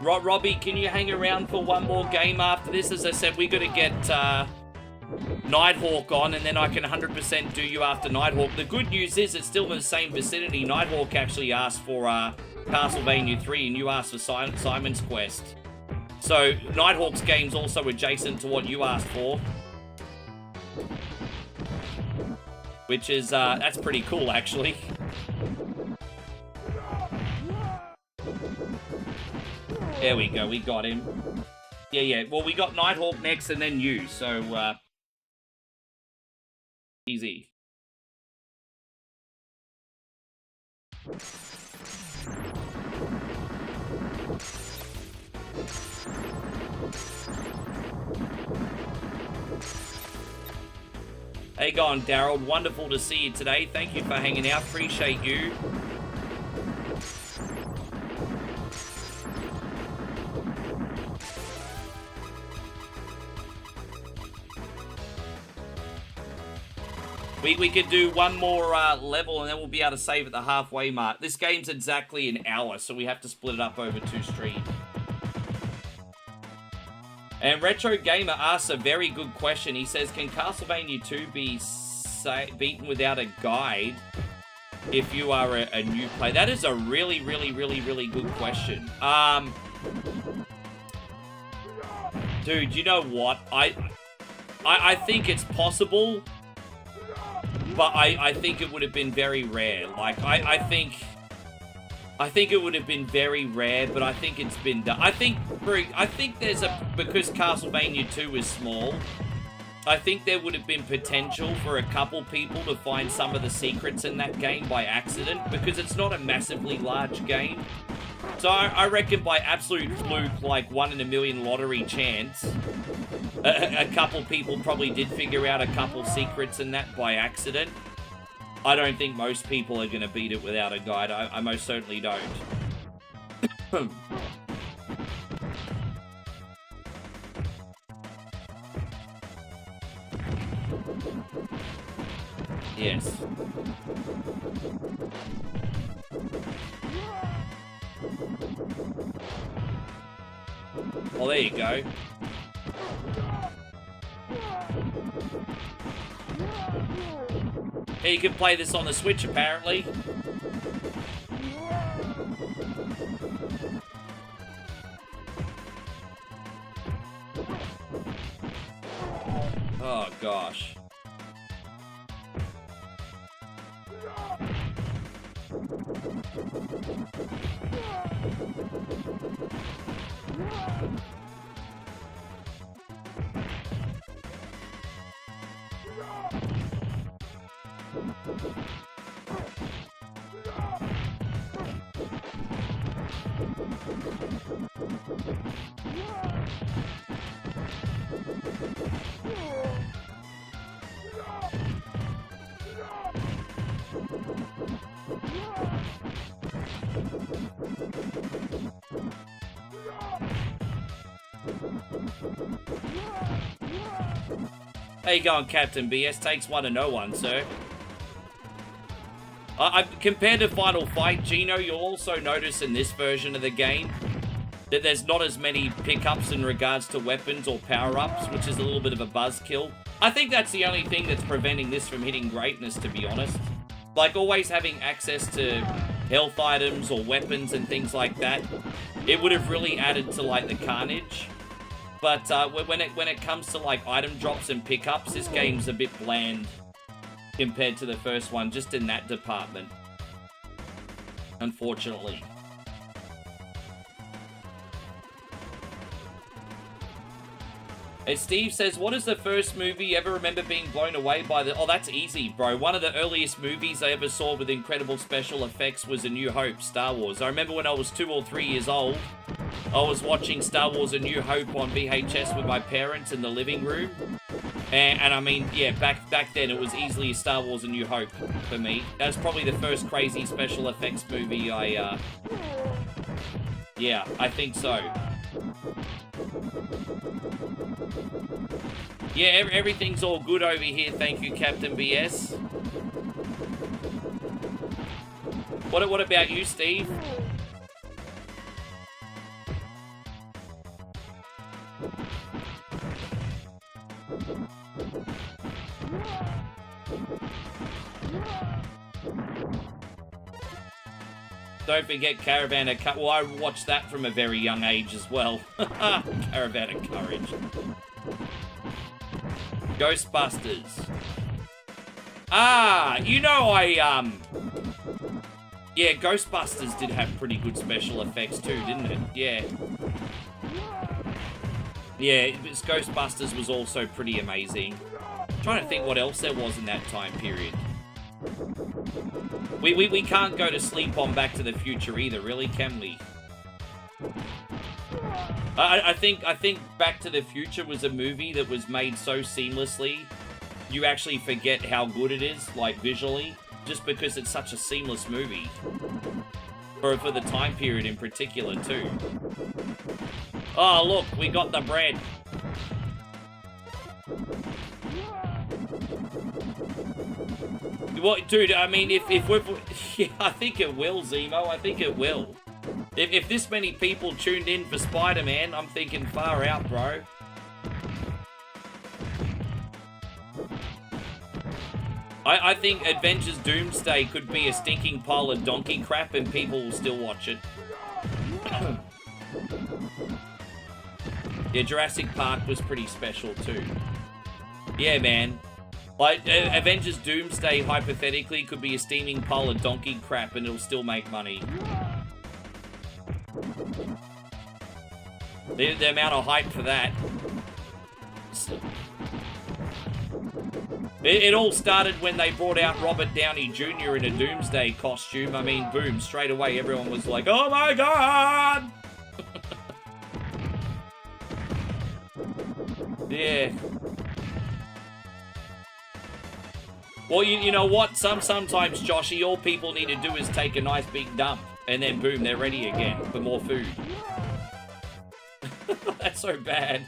Robbie, can you hang around for one more game after this? As I said, we got to get Nighthawk on, and then I can 100% do you after Nighthawk. The good news is it's still in the same vicinity. Nighthawk actually asked for Castlevania 3, and you asked for Simon's Quest. So Nighthawk's game's also adjacent to what you asked for. Which is, that's pretty cool, actually. There we go, we got him. Yeah, well, we got Nighthawk next and then you, so, easy. Hey, going, Daryl. Wonderful to see you today. Thank you for hanging out. Appreciate you. We could do one more level and then we'll be able to save at the halfway mark. This game's exactly an hour, so we have to split it up over 2 streams. And Retro Gamer asks a very good question. He says, can Castlevania 2 be beaten without a guide if you are a new player? That is a really good question. Dude, you know what? I think it's possible, but I think it would have been very rare. Like, I think it would have been very rare, but I think it's been done. I think there's because Castlevania 2 is small, I think there would have been potential for a couple people to find some of the secrets in that game by accident, because it's not a massively large game. So I reckon by absolute fluke, like 1 in a million lottery chance, a couple people probably did figure out a couple secrets in that by accident. I don't think most people are going to beat it without a guide. I most certainly don't. Yes. Well, there you go. Yeah, you can play this on the Switch, apparently. Oh, gosh. How you going, Captain BS? Takes one to know one, sir. Compared to Final Fight, Gino, you'll also notice in this version of the game that there's not as many pickups in regards to weapons or power-ups, which is a little bit of a buzzkill. I think that's the only thing that's preventing this from hitting greatness, to be honest. Like, always having access to health items or weapons and things like that, it would have really added to, like, the carnage. But when it comes to, like, item drops and pickups, this game's a bit bland compared to the first one, just in that department. Unfortunately. And Steve says, what is the first movie you ever remember being blown away by the... Oh, that's easy, bro. One of the earliest movies I ever saw with incredible special effects was A New Hope, Star Wars. I remember when I was 2 or 3 years old, I was watching Star Wars A New Hope on VHS with my parents in the living room. And I mean, yeah, back then it was easily Star Wars A New Hope for me. That was probably the first crazy special effects movie I, yeah, I think so. Yeah, everything's all good over here, thank you, Captain BS. What about you, Steve? Don't forget Caravan of Courage. Well, I watched that from a very young age as well. Caravan of Courage. Ghostbusters. Ah, you know yeah, Ghostbusters did have pretty good special effects too, didn't it? Yeah. Yeah, Ghostbusters was also pretty amazing. I'm trying to think what else there was in that time period. We can't go to sleep on Back to the Future either, really, can we? I think Back to the Future was a movie that was made so seamlessly, you actually forget how good it is, like visually, just because it's such a seamless movie. For the time period in particular, too. Oh, look, we got the bread. What, dude, I mean, if we're... Yeah, I think it will, Zemo. I think it will. If this many people tuned in for Spider-Man, I'm thinking far out, bro. I think Avengers Doomsday could be a stinking pile of donkey crap and people will still watch it. Yeah, Jurassic Park was pretty special too. Yeah, man. Like, Avengers Doomsday, hypothetically, could be a steaming pile of donkey crap and it'll still make money. The amount of hype for that. It all started when they brought out Robert Downey Jr. in a Doomsday costume. I mean, boom, straight away everyone was like, oh my god! Yeah. Well, you know what? Sometimes, Joshy, all people need to do is take a nice big dump. And then, boom, they're ready again for more food. That's so bad.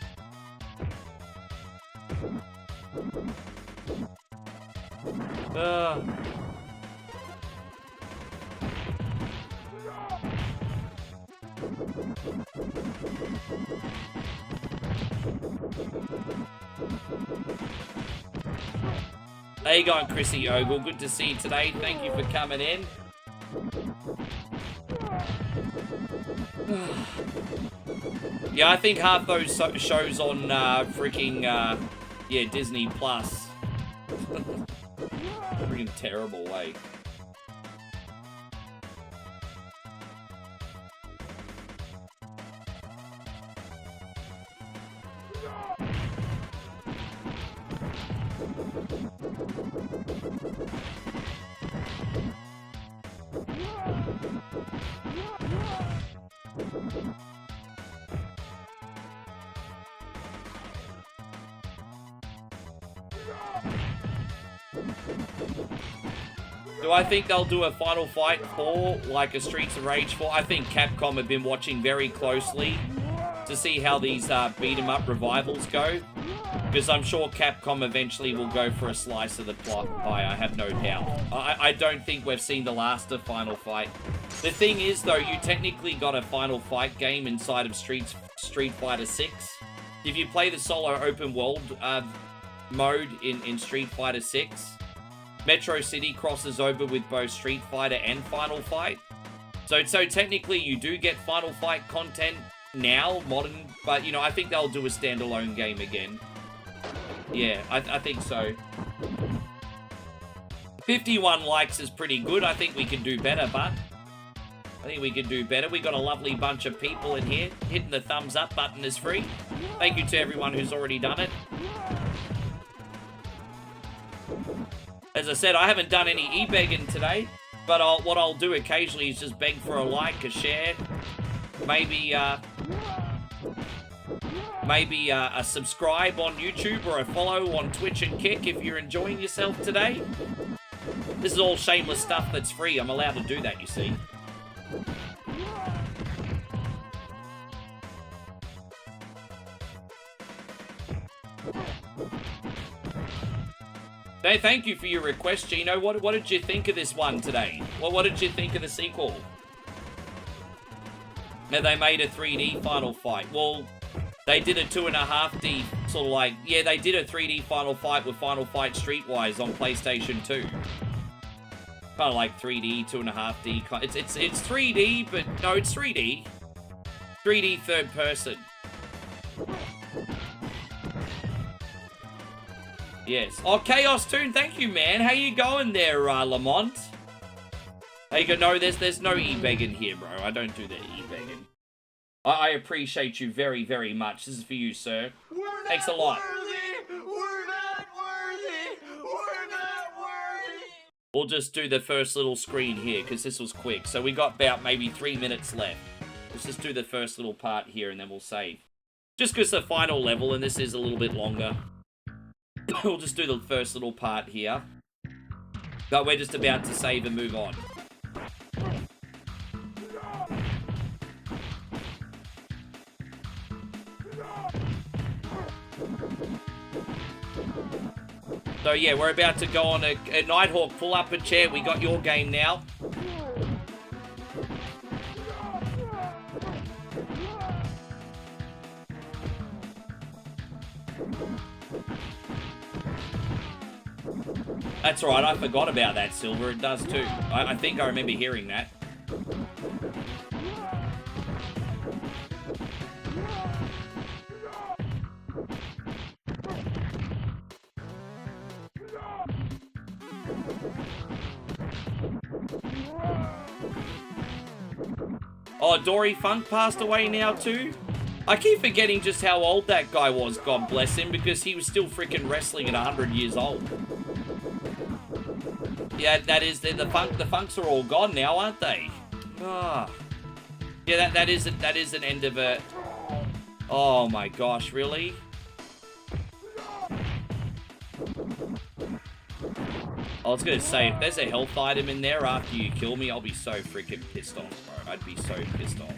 How you going, Chrissy Ogle? Good to see you today. Thank you for coming in. Yeah, I think half those shows on freaking yeah, Disney Plus. Freaking terrible, like. Do I think they'll do a Final Fight 4 like a Streets of Rage 4? I think Capcom have been watching very closely to see how these beat-em-up revivals go. Because I'm sure Capcom eventually will go for a slice of the pie, I have no doubt. I don't think we've seen the last of Final Fight. The thing is, though, you technically got a Final Fight game inside of Street Fighter 6. If you play the solo open world mode in Street Fighter 6, Metro City crosses over with both Street Fighter and Final Fight. So technically you do get Final Fight content now, modern, but you know, I think they'll do a standalone game again. Yeah, I think so. 51 likes is pretty good. I think we can do better, but I think we can do better. We got a lovely bunch of people in here. Hitting the thumbs up button is free. Thank you to everyone who's already done it. As I said, I haven't done any e-begging today, but what I'll do occasionally is just beg for a like, a share, maybe a subscribe on YouTube or a follow on Twitch and Kick if you're enjoying yourself today. This is all shameless stuff that's free. I'm allowed to do that, you see. Hey, thank you for your request, Gino. What did you think of this one today? What did you think of the sequel? Now, they made a 3D Final Fight. Well, they did a 2.5D, sort of like... Yeah, they did a 3D Final Fight with Final Fight Streetwise on PlayStation 2. Kind of like 3D, 2.5D. It's 3D, but no, it's 3D. 3D third person. Yes. Oh, Chaos Toon, thank you, man. How you going there, Lamont? How you go? No, there's no e-begging here, bro. I don't do the e-begging. I appreciate you very, very much. This is for you, sir. Thanks a lot. We're not worthy. We're not worthy. We'll just do the first little screen here, because this was quick. So we got about maybe 3 minutes left. Let's just do the first little part here, and then we'll save. Just because the final level, and this is a little bit longer. We'll just do the first little part here. But we're just about to save and move on. So yeah, we're about to go on a Nighthawk pull-up chair. We got your game now. That's right, I forgot about that, Silver. It does too. I think I remember hearing that. Oh, Dory Funk passed away now too? I keep forgetting just how old that guy was, God bless him, because he was still freaking wrestling at 100 years old. Yeah, that is, the Funks are all gone now, aren't they? Ah. Yeah, that is an end of a... Oh my gosh, really? I was gonna say, if there's a health item in there after you kill me, I'll be so freaking pissed off, bro. I'd be so pissed off.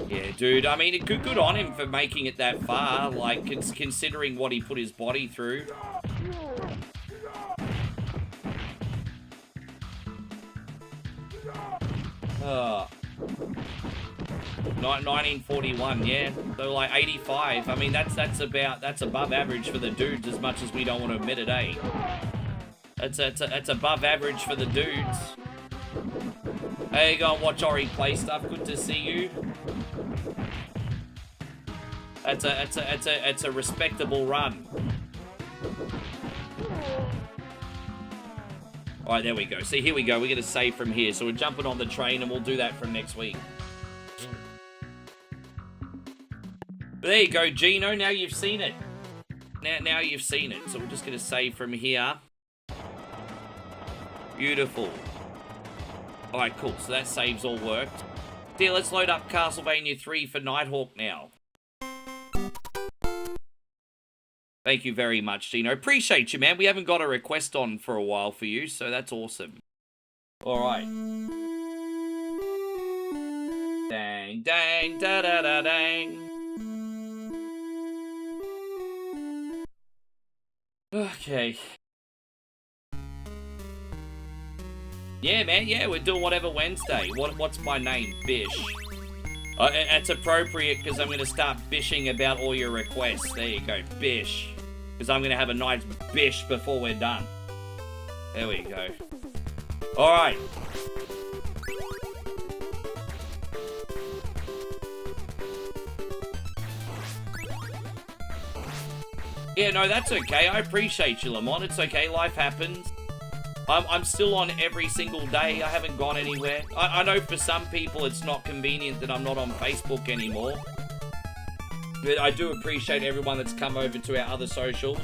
Yeah, dude, I mean, good on him for making it that far, like, considering what he put his body through. Oh. 1941, yeah. So, like, 85. I mean, that's above average for the dudes, as much as we don't want to admit it, eh? That's above average for the dudes. Hey, go and watch Ori play stuff. Good to see you. It's a respectable run. Alright, there we go. See, here we go. We're going to save from here. So we're jumping on the train, and we'll do that from next week. But there you go, Gino. Now you've seen it. Now you've seen it. So we're just going to save from here. Beautiful. Alright, cool. So that save's all worked. Yeah, let's load up Castlevania 3 for Nighthawk now. Thank you very much, Gino. Appreciate you, man. We haven't got a request on for a while for you, so that's awesome. Alright. Dang, dang, da-da-da, dang. Okay. Yeah, man, yeah, we're doing whatever Wednesday. What's my name? Bish. It's appropriate because I'm going to start bishing about all your requests. There you go, Bish. Because I'm going to have a nice bish before we're done. There we go. Alright. Yeah, no, that's okay. I appreciate you, Lamont. It's okay, life happens. I'm still on every single day. I haven't gone anywhere. I know for some people it's not convenient that I'm not on Facebook anymore. But I do appreciate everyone that's come over to our other socials.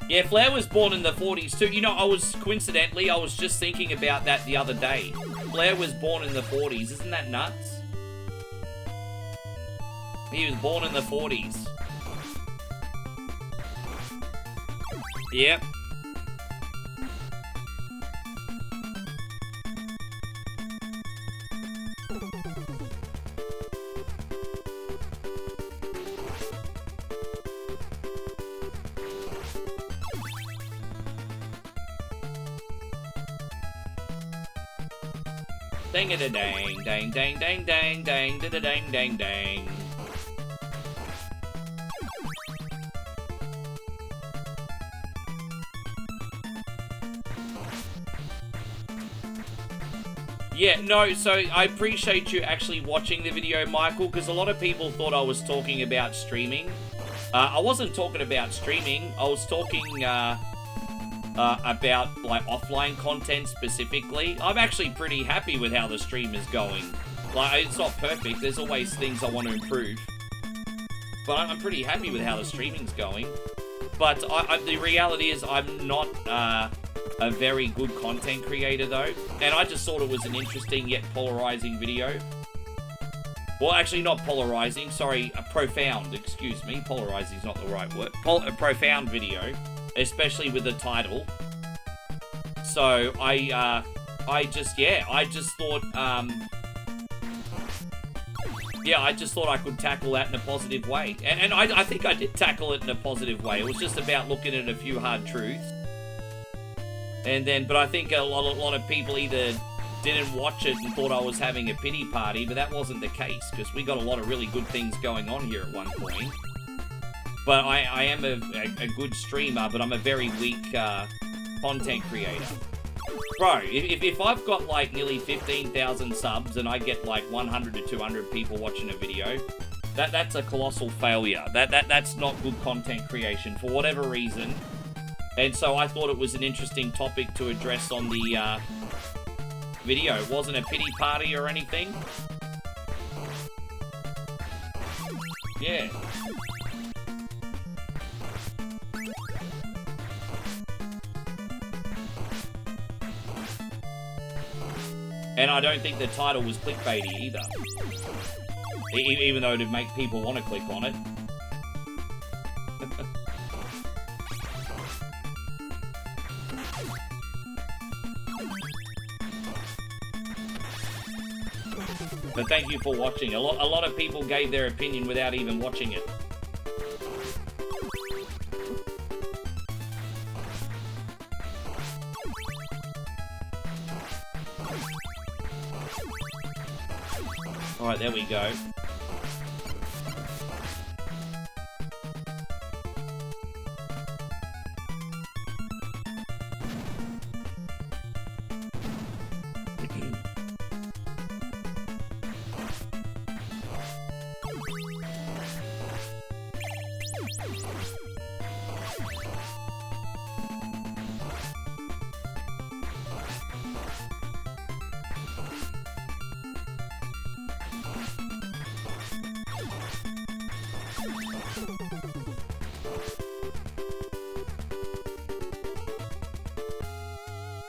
Yeah, Flair was born in the 40s too. You know, I was just thinking about that the other day. Flair was born in the 40s. Isn't that nuts? He was born in the 40s. Yep. Dang it a dang, dang, dang, dang, dang, dang, da da dang, dang, dang. Yeah, no, so I appreciate you actually watching the video, Michael, because a lot of people thought I was talking about streaming. I wasn't talking about streaming. I was talking about, like, offline content specifically. I'm actually pretty happy with how the stream is going. Like, it's not perfect. There's always things I want to improve. But I'm pretty happy with how the streaming's going. But the reality is I'm not a very good content creator, though. And I just thought it was an interesting yet polarizing video. Well, actually, not polarizing. Sorry, profound. Excuse me. Polarizing is not the right word. A profound video, especially with the title. So I just thought, yeah, I just thought I could tackle that in a positive way. And I think I did tackle it in a positive way. It was just about looking at a few hard truths. And then, but I think a lot of people either didn't watch it and thought I was having a pity party, but that wasn't the case, because we got a lot of really good things going on here at one point. But I am a good streamer, but I'm a very weak content creator. Bro, if I've got like nearly 15,000 subs and I get like 100 to 200 people watching a video, that's a colossal failure. That's not good content creation for whatever reason. And so I thought it was an interesting topic to address on the video. It wasn't a pity party or anything. Yeah. And I don't think the title was clickbaity either. Even though it'd make people want to click on it. But thank you for watching. A lot of people gave their opinion without even watching it. Alright, there we go.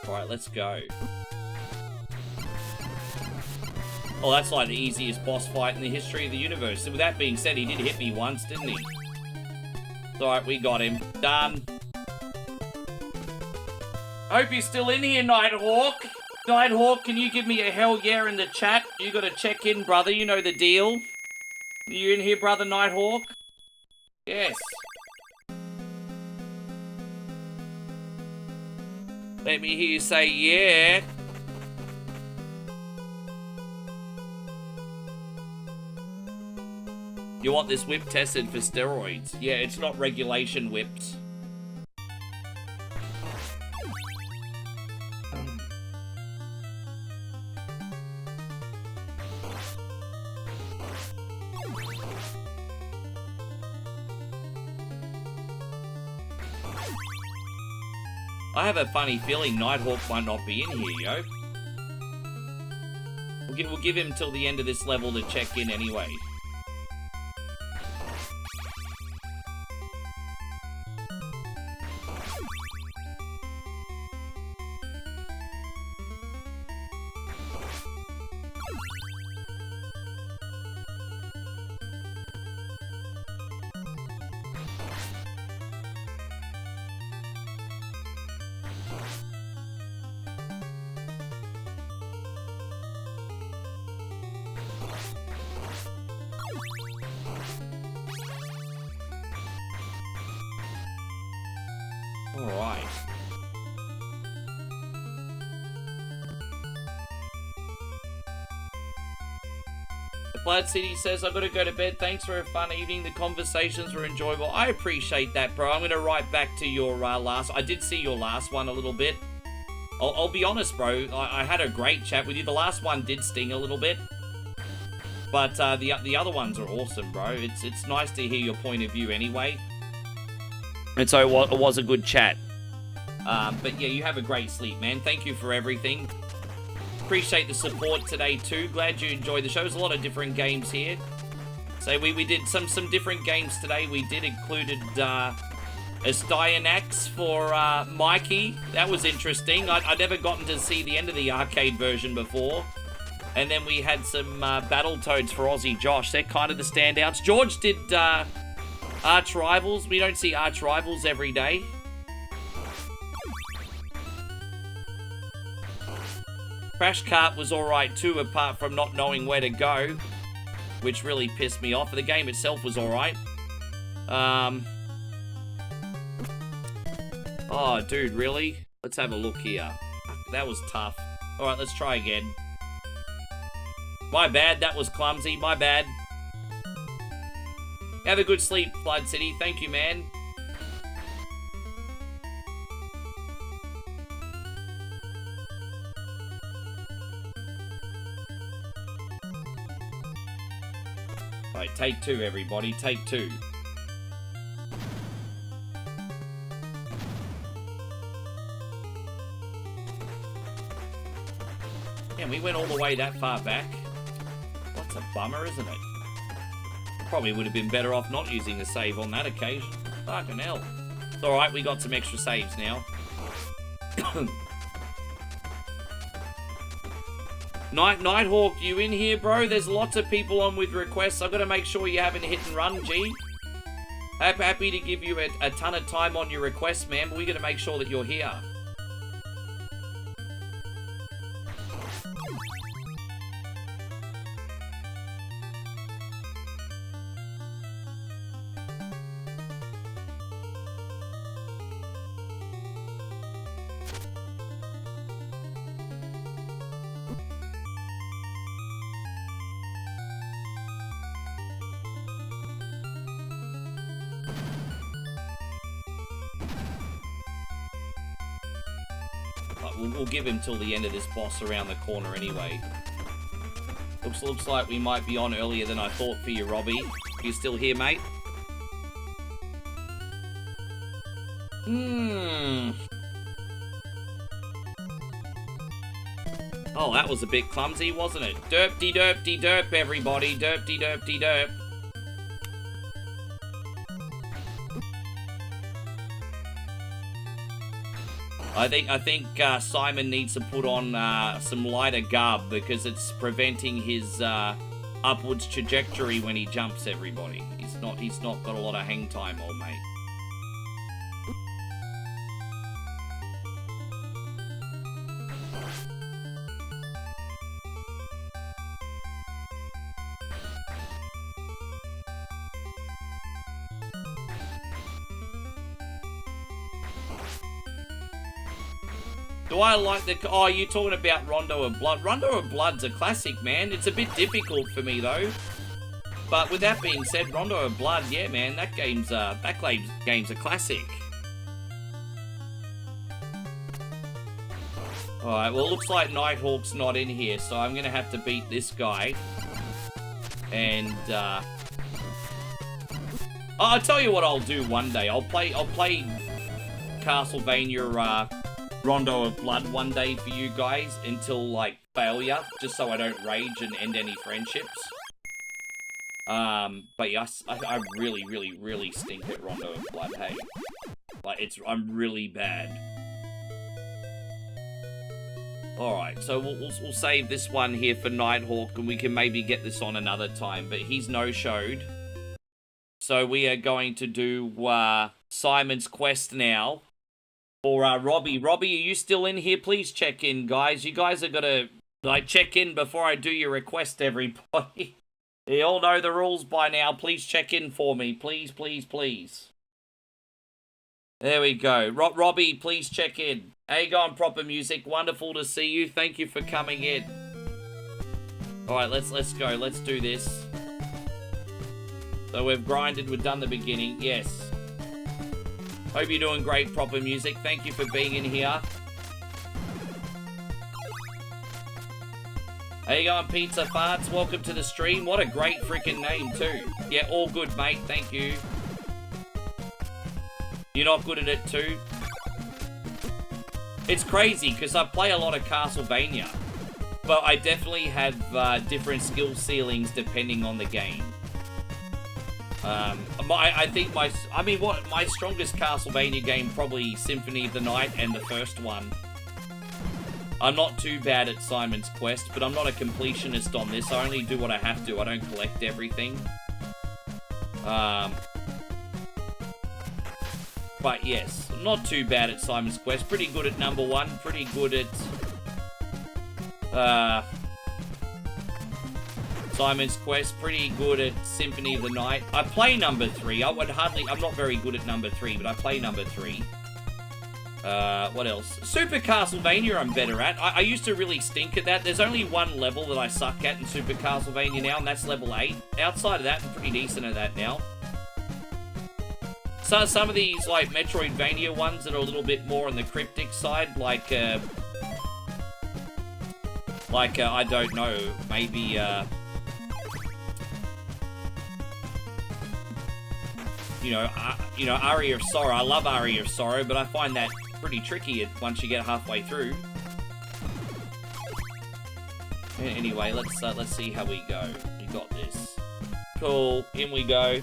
Alright, let's go. Oh, that's like the easiest boss fight in the history of the universe. So with that being said, he did hit me once, didn't he? Alright, we got him. Done. Hope you're still in here, Nighthawk. Nighthawk, can you give me a hell yeah in the chat? You gotta check in, brother. You know the deal. Are you in here, brother Nighthawk? Yes. Let me hear you say yeah. You want this whip tested for steroids? Yeah, it's not regulation whipped. I have a funny feeling Nighthawk might not be in here, yo. We'll give him till the end of this level to check in anyway. Alright. The Blood City says, I've got to go to bed. Thanks for a fun evening. The conversations were enjoyable. I appreciate that, bro. I'm going to write back to your last... I did see your last one a little bit. I'll be honest, bro. I had a great chat with you. The last one did sting a little bit. But the other ones are awesome, bro. It's nice to hear your point of view anyway. And so it was a good chat. But yeah, you have a great sleep, man. Thank you for everything. Appreciate the support today too. Glad you enjoyed the show. There's a lot of different games here. So we did some different games today. We did included Styanax for Mikey. That was interesting. I'd never gotten to see the end of the arcade version before. And then we had some Battletoads for Aussie Josh. They're kind of the standouts. George did Arch Rivals. We don't see Arch Rivals every day. Crash Kart was alright too, apart from not knowing where to go, which really pissed me off. The game itself was alright. Oh, dude, really? Let's have a look here. That was tough. Alright, let's try again. My bad, that was clumsy. My bad. Have a good sleep, Flood City. Thank you, man. Alright, take two, everybody. Take two. Yeah, we went all the way that far back. What's a bummer, isn't it? Probably would have been better off not using the save on that occasion. Fucking hell. It's alright, we got some extra saves now. Nighthawk, you in here, bro? There's lots of people on with requests. I've got to make sure you haven't hit and run, G. Happy to give you a ton of time on your requests, man, but we got to make sure that you're here. We'll give him till the end of this boss around the corner anyway. Looks like we might be on earlier than I thought for you, Robbie. You still here, mate? Oh, that was a bit clumsy, wasn't it? Derp-de-derp-de-derp, everybody. Derp-de-derp-de-derp. I think Simon needs to put on some lighter garb because it's preventing his upwards trajectory when he jumps, everybody. He's not got a lot of hang time, old mate. Do I like the... Oh, you're talking about Rondo of Blood. Rondo of Blood's a classic, man. It's a bit difficult for me, though. But with that being said, Rondo of Blood, yeah, man, that game's a classic. Alright, well, it looks like Nighthawk's not in here, so I'm gonna have to beat this guy. And, I'll tell you what I'll do one day. I'll play Castlevania, Rondo of Blood one day for you guys until, like, failure, just so I don't rage and end any friendships. But yes, I really, really, really stink at Rondo of Blood, hey. Like, I'm really bad. Alright, so we'll save this one here for Nighthawk, and we can maybe get this on another time, but he's no-showed. So we are going to do, Simon's Quest now. For Robbie. Robbie, are you still in here? Please check in, guys. You guys are gonna, like, check in before I do your request, everybody. You all know the rules by now. Please check in for me. Please, please, please. There we go. Robbie, please check in. How you going, Proper Music? Wonderful to see you. Thank you for coming in. Alright, let's go. Let's do this. So we've grinded. We've done the beginning. Yes. Hope you're doing great, Proper Music. Thank you for being in here. How you going, Pizza Farts? Welcome to the stream. What a great freaking name, too. Yeah, all good, mate. Thank you. You're not good at it, too? It's crazy, because I play a lot of Castlevania. But I definitely have different skill ceilings depending on the game. I think my strongest Castlevania game, probably Symphony of the Night and the first one. I'm not too bad at Simon's Quest, but I'm not a completionist on this. I only do what I have to. I don't collect everything. But yes, not too bad at Simon's Quest. Pretty good at number 1. Pretty good at Simon's Quest. Pretty good at Symphony of the Night. I play number 3. I'm not very good at number 3, but I play number 3. What else? Super Castlevania I'm better at. I used to really stink at that. There's only one level that I suck at in Super Castlevania now, and that's level 8. Outside of that, I'm pretty decent at that now. So some of these, like, Metroidvania ones that are a little bit more on the cryptic side, like, I don't know, maybe, Aria of Sorrow. I love Aria of Sorrow, but I find that pretty tricky once you get halfway through. Anyway, let's see how we go. We got this. Cool. In we go.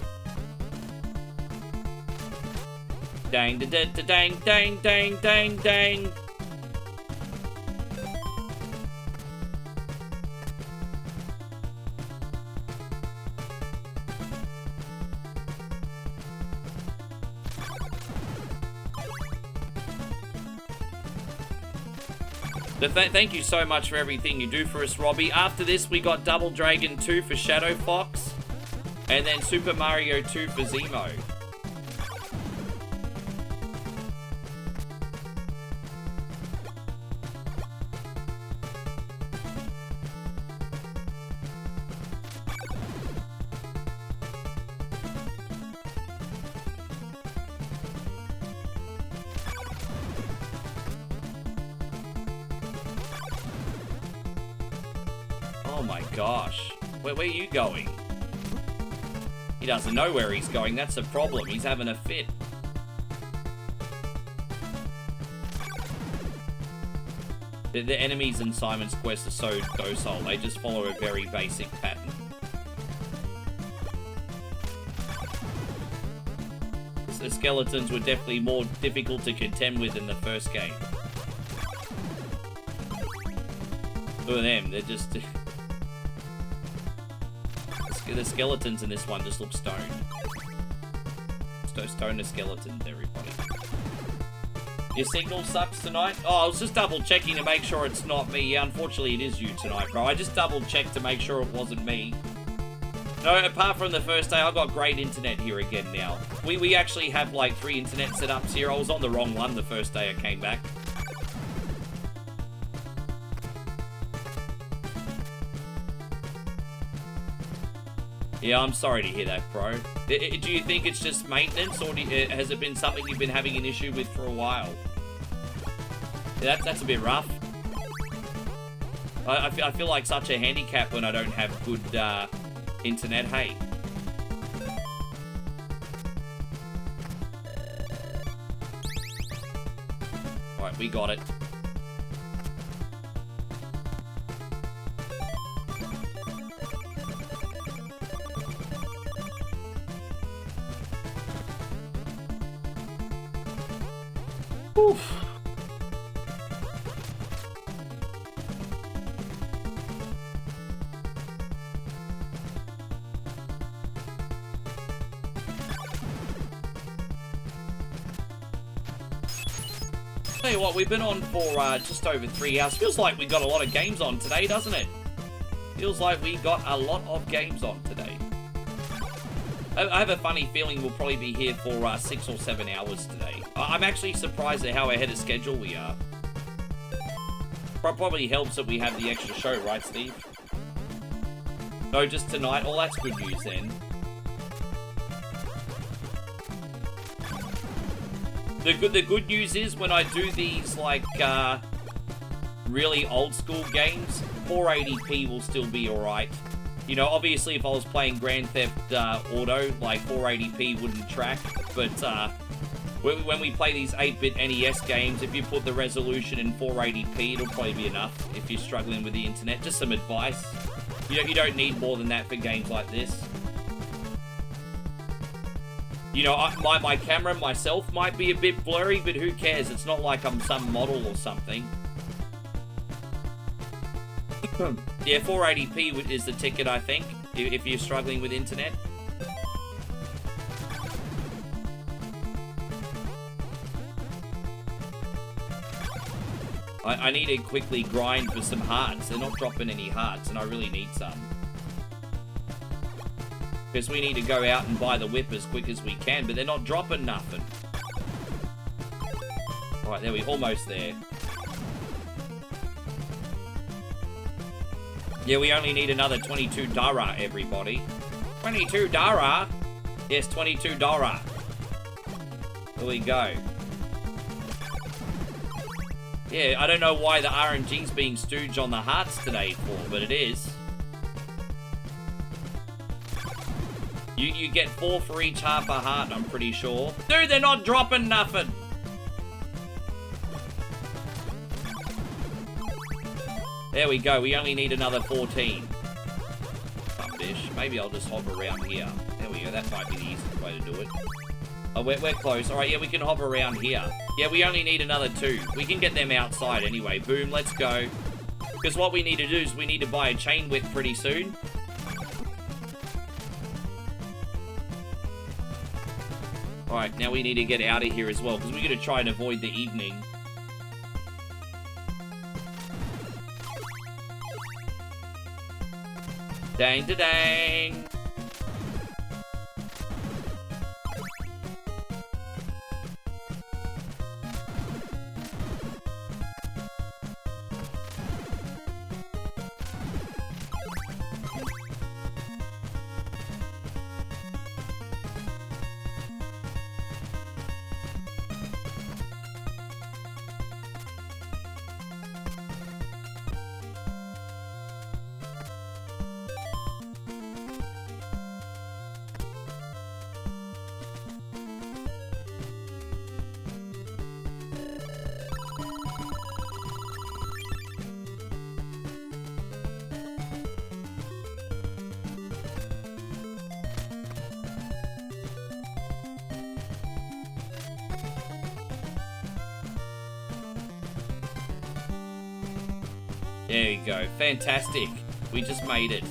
Dang, da da da dang, dang, dang, dang, dang. Thank you so much for everything you do for us, Robbie. After this, we got Double Dragon 2 for Shadow Fox, and then Super Mario 2 for Zemo. Gosh, where are you going? He doesn't know where he's going. That's a problem. He's having a fit. The enemies in Simon's Quest are so docile. They just follow a very basic pattern. The skeletons were definitely more difficult to contend with in the first game. Look at them. They're just... The skeletons in this one just look stoned. Stoned skeletons, everybody. Your signal sucks tonight? Oh, I was just double checking to make sure it's not me. Yeah, unfortunately it is you tonight, bro. I just double checked to make sure it wasn't me. No, apart from the first day, I got great internet here again now. We actually have like 3 internet setups here. I was on the wrong one the first day I came back. Yeah, I'm sorry to hear that, bro. Do you think it's just maintenance, or has it been something you've been having an issue with for a while? Yeah, that's a bit rough. I feel like such a handicap when I don't have good internet, hey. Alright, we got it. Oof. Tell you what, we've been on for just over 3 hours. Feels like we got a lot of games on today, doesn't it? Feels like we got a lot of games on today. I have a funny feeling we'll probably be here for 6 or 7 hours today. I'm actually surprised at how ahead of schedule we are. Probably helps that we have the extra show, right, Steve? No, just tonight. Oh, that's good news then. The good news is when I do these, like, really old school games, 480p will still be alright. You know, obviously if I was playing Grand Theft Auto, like 480p wouldn't track, but when we play these 8-bit NES games, if you put the resolution in 480p, it'll probably be enough if you're struggling with the internet. Just some advice. You don't need more than that for games like this. You know, my camera myself might be a bit blurry, but who cares? It's not like I'm some model or something. Yeah, 480p is the ticket, I think, if you're struggling with internet. I need to quickly grind for some hearts. They're not dropping any hearts, and I really need some. Because we need to go out and buy the whip as quick as we can, but they're not dropping nothing. Alright, there we almost there. Yeah, we only need another 22 Dara, everybody. 22 Dara? Yes, 22 Dara. There we go. Yeah, I don't know why the RNG's being stooged on the hearts today for, but it is. You get 4 for each half a heart, I'm pretty sure. Dude, they're not dropping nothing. There we go, we only need another 14. Bish. Maybe I'll just hop around here. There we go, that might be the easiest way to do it. Oh, we're close. Alright, yeah, we can hop around here. Yeah, we only need another 2. We can get them outside anyway. Boom, let's go. Because what we need to do is we need to buy a chain whip pretty soon. Alright, now we need to get out of here as well, because we're going to try and avoid the evening. Dang da dang. There you go. Fantastic. We just made it.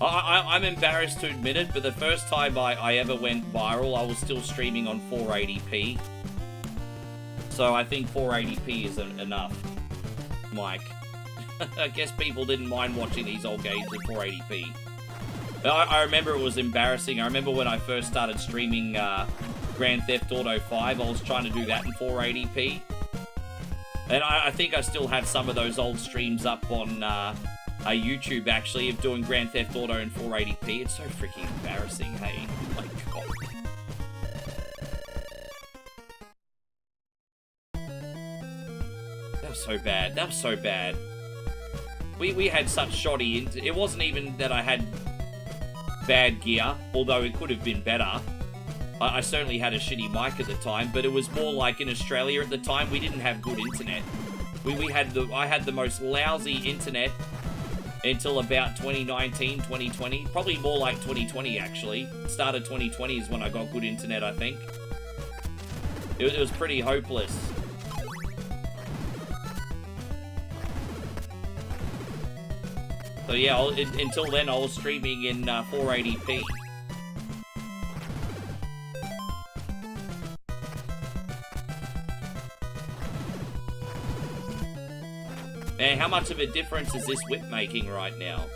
I'm embarrassed to admit it, but the first time I ever went viral, I was still streaming on 480p. So I think 480p is enough. Mike. I guess people didn't mind watching these old games at 480p. I remember it was embarrassing. I remember when I first started streaming Grand Theft Auto 5, I was trying to do that in 480p. And I think I still have some of those old streams up on YouTube, actually, of doing Grand Theft Auto in 480p. It's so freaking embarrassing, hey? Oh my God. That was so bad. That was so bad. We had such shoddy... It wasn't even that I had bad gear, although it could have been better. I certainly had a shitty mic at the time, but it was more like in Australia at the time, we didn't have good internet. I had the most lousy internet until about 2019, 2020. Probably more like 2020, actually. Start of 2020 is when I got good internet, I think. It was pretty hopeless. So yeah, until then I was streaming in 480p. Man, how much of a difference is this whip making right now?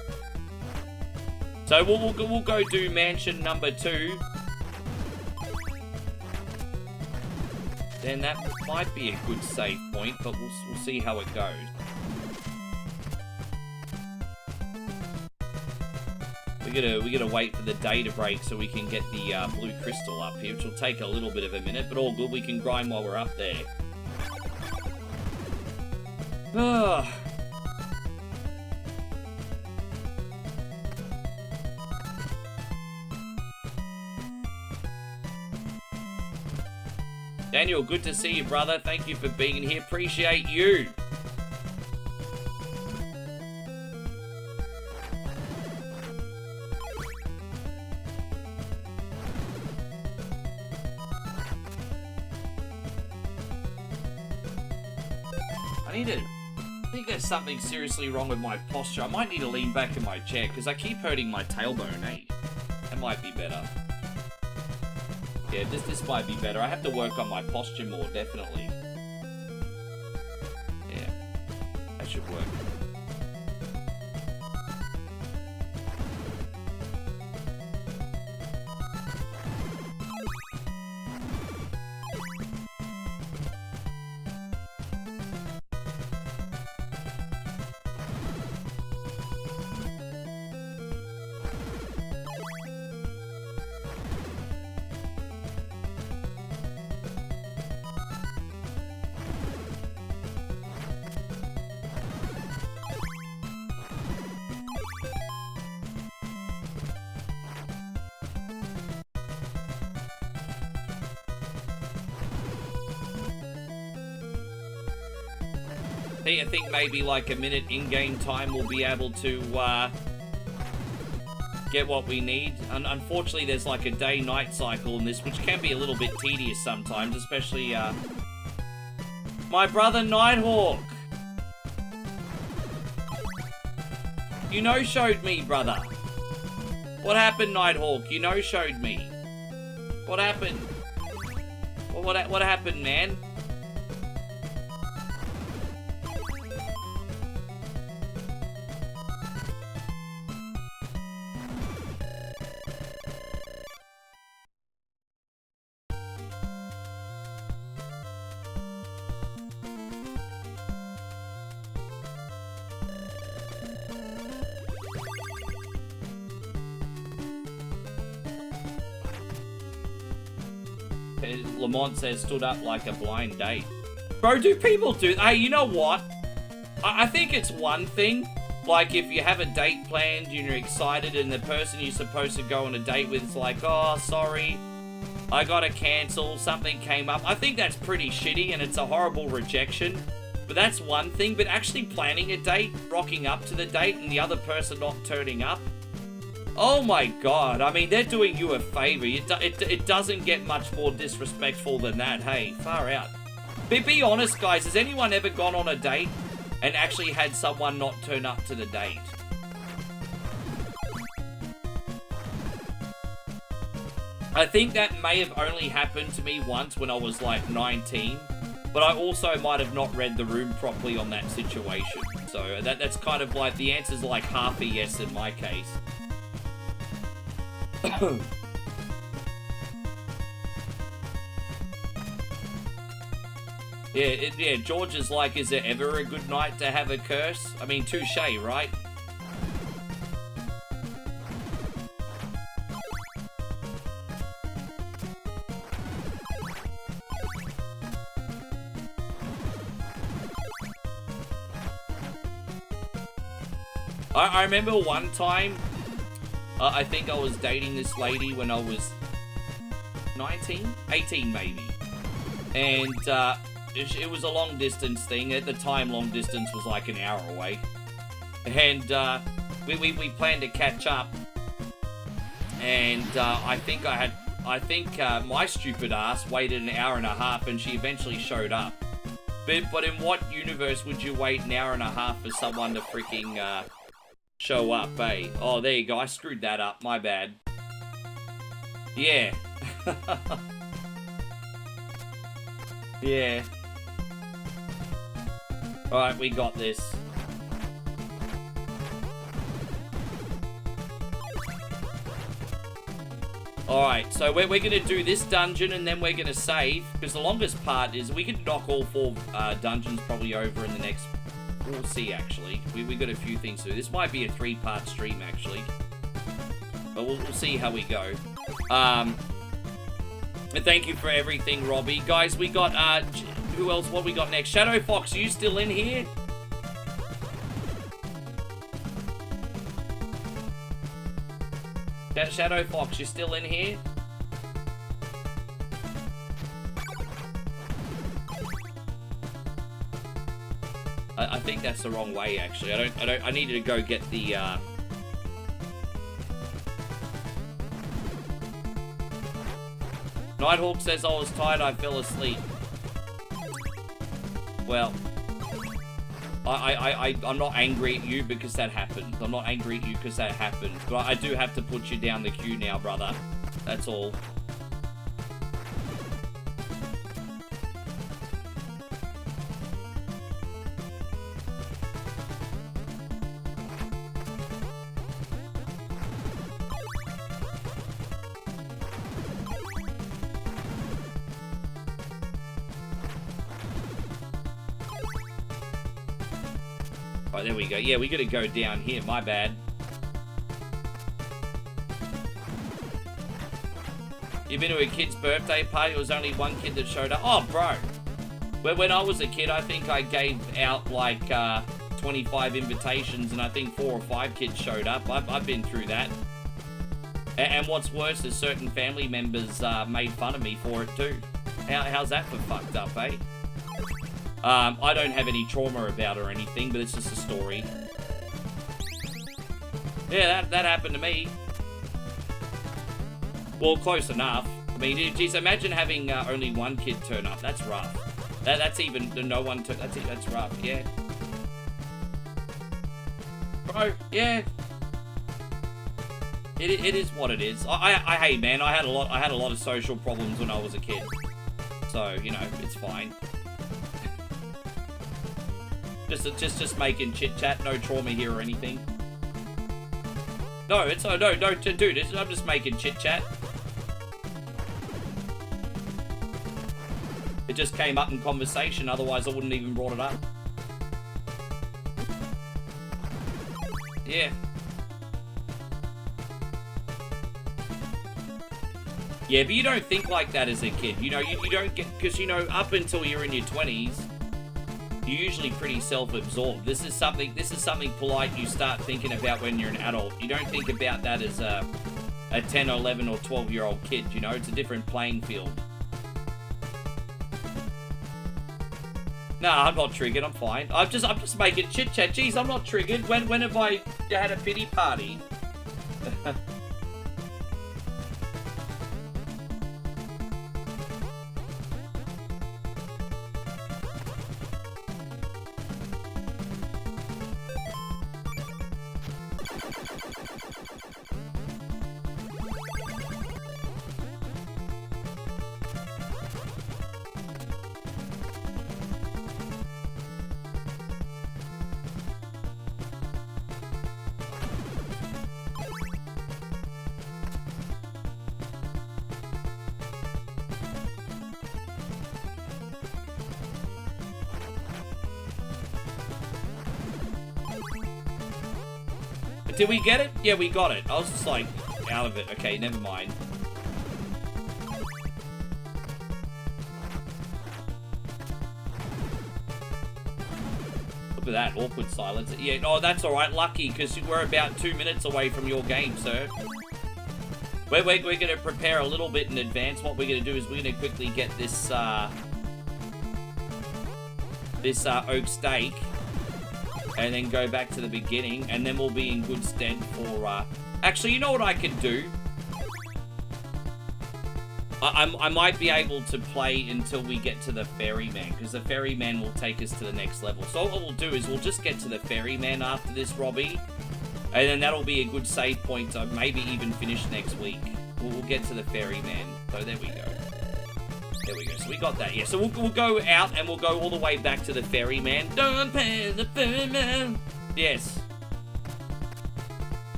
So we'll go do mansion number 2. then that might be a good save point, but we'll see how it goes. We gotta wait for the day to break so we can get the blue crystal up here, which will take a little bit of a minute, but all good. We can grind while we're up there. Daniel, good to see you, brother. Thank you for being here. Appreciate you. I think there's something seriously wrong with my posture. I might need to lean back in my chair because I keep hurting my tailbone, eh? That might be better. Yeah, this might be better. I have to work on my posture more, definitely. Yeah, that should work. I think maybe like a minute in-game time we'll be able to get what we need. Unfortunately, there's like a day-night cycle in this, which can be a little bit tedious sometimes, especially my brother Nighthawk. You no-showed me, brother. What happened, Nighthawk? You no-showed me. What happened? What happened, man? Lamont says, stood up like a blind date. Bro, do people do... Hey, you know what? I think it's one thing. Like, if you have a date planned and you're excited and the person you're supposed to go on a date with is like, oh, sorry, I gotta cancel, something came up. I think that's pretty shitty and it's a horrible rejection. But that's one thing. But actually planning a date, rocking up to the date, and the other person not turning up, oh my god, I mean, they're doing you a favor. It doesn't get much more disrespectful than that. Hey, far out. But be honest, guys, has anyone ever gone on a date and actually had someone not turn up to the date? I think that may have only happened to me once when I was like 19, but I also might have not read the room properly on that situation. So that's kind of like, the answer's like half a yes in my case. Yeah, George is like, is there ever a good night to have a curse? I mean, touche, right? I remember one time, I think I was dating this lady when I was 19? 18 maybe. And it was a long distance thing. At the time, long distance was like an hour away. And we planned to catch up. And I think my stupid ass waited an hour and a half and she eventually showed up. But in what universe would you wait an hour and a half for someone to freaking show up, eh? Oh, there you go. I screwed that up. My bad. Yeah. Yeah. Alright, we got this. Alright, so we're going to do this dungeon and then we're going to save. Because the longest part is we can knock all 4 dungeons probably over in the next... We'll see, actually. We got a few things to do. This might be a 3-part stream, actually. But we'll see how we go. And thank you for everything, Robbie. Guys, we got... who else? What we got next? Shadow Fox, are you still in here? Shadow Fox, you still in here? I think that's the wrong way, actually. I needed to go get the, Nighthawk says I was tired, I fell asleep. Well, I'm not angry at you because that happened. I'm not angry at you because that happened. But I do have to put you down the queue now, brother. That's all. Right, there we go. Yeah, we gotta go down here. My bad. You've been to a kid's birthday party? It was only one kid that showed up. Oh, bro. When I was a kid, I think I gave out like 25 invitations, and I think 4 or 5 kids showed up. I've been through that. And what's worse is certain family members made fun of me for it too. How's that for fucked up, eh? I don't have any trauma about it or anything, but it's just a story. Yeah, that happened to me. Well, close enough. I mean, geez, imagine having only one kid turn up. That's rough. That's even no one. That's rough. Yeah. Bro, yeah. It is what it is. Hey man, I had a lot of social problems when I was a kid. So you know, it's fine. Just making chit chat, no trauma here or anything. No, it's no, dude. I'm just making chit chat. It just came up in conversation. Otherwise, I wouldn't even brought it up. Yeah. Yeah, but you don't think like that as a kid. You know, you don't get, because you know, up until you're in your 20s. You're usually pretty self-absorbed. This is something polite you start thinking about when you're an adult. You don't think about that as a 10, 11, or 12-year-old kid, you know? It's a different playing field. Nah, I'm not triggered. I'm fine. I'm just making chit-chat. Jeez, I'm not triggered. When have I had a pity party? Did we get it? Yeah, we got it. I was just like, out of it. Okay, never mind. Look at that, awkward silence. Yeah, no, that's alright. Lucky, because we're about 2 minutes away from your game, sir. We're going to prepare a little bit in advance. What we're going to do is we're going to quickly get this, oak steak. And then go back to the beginning, and then we'll be in good stead for, actually, you know what I could do? I might be able to play until we get to the ferryman, because the ferryman will take us to the next level. So what we'll do is we'll just get to the ferryman after this, Robbie. And then that'll be a good save point to maybe even finish next week. We'll get to the ferryman. So there we go. There we go. So we got that. Yeah. So we'll go out and we'll go all the way back to the ferryman. Don't pay the ferryman. Yes.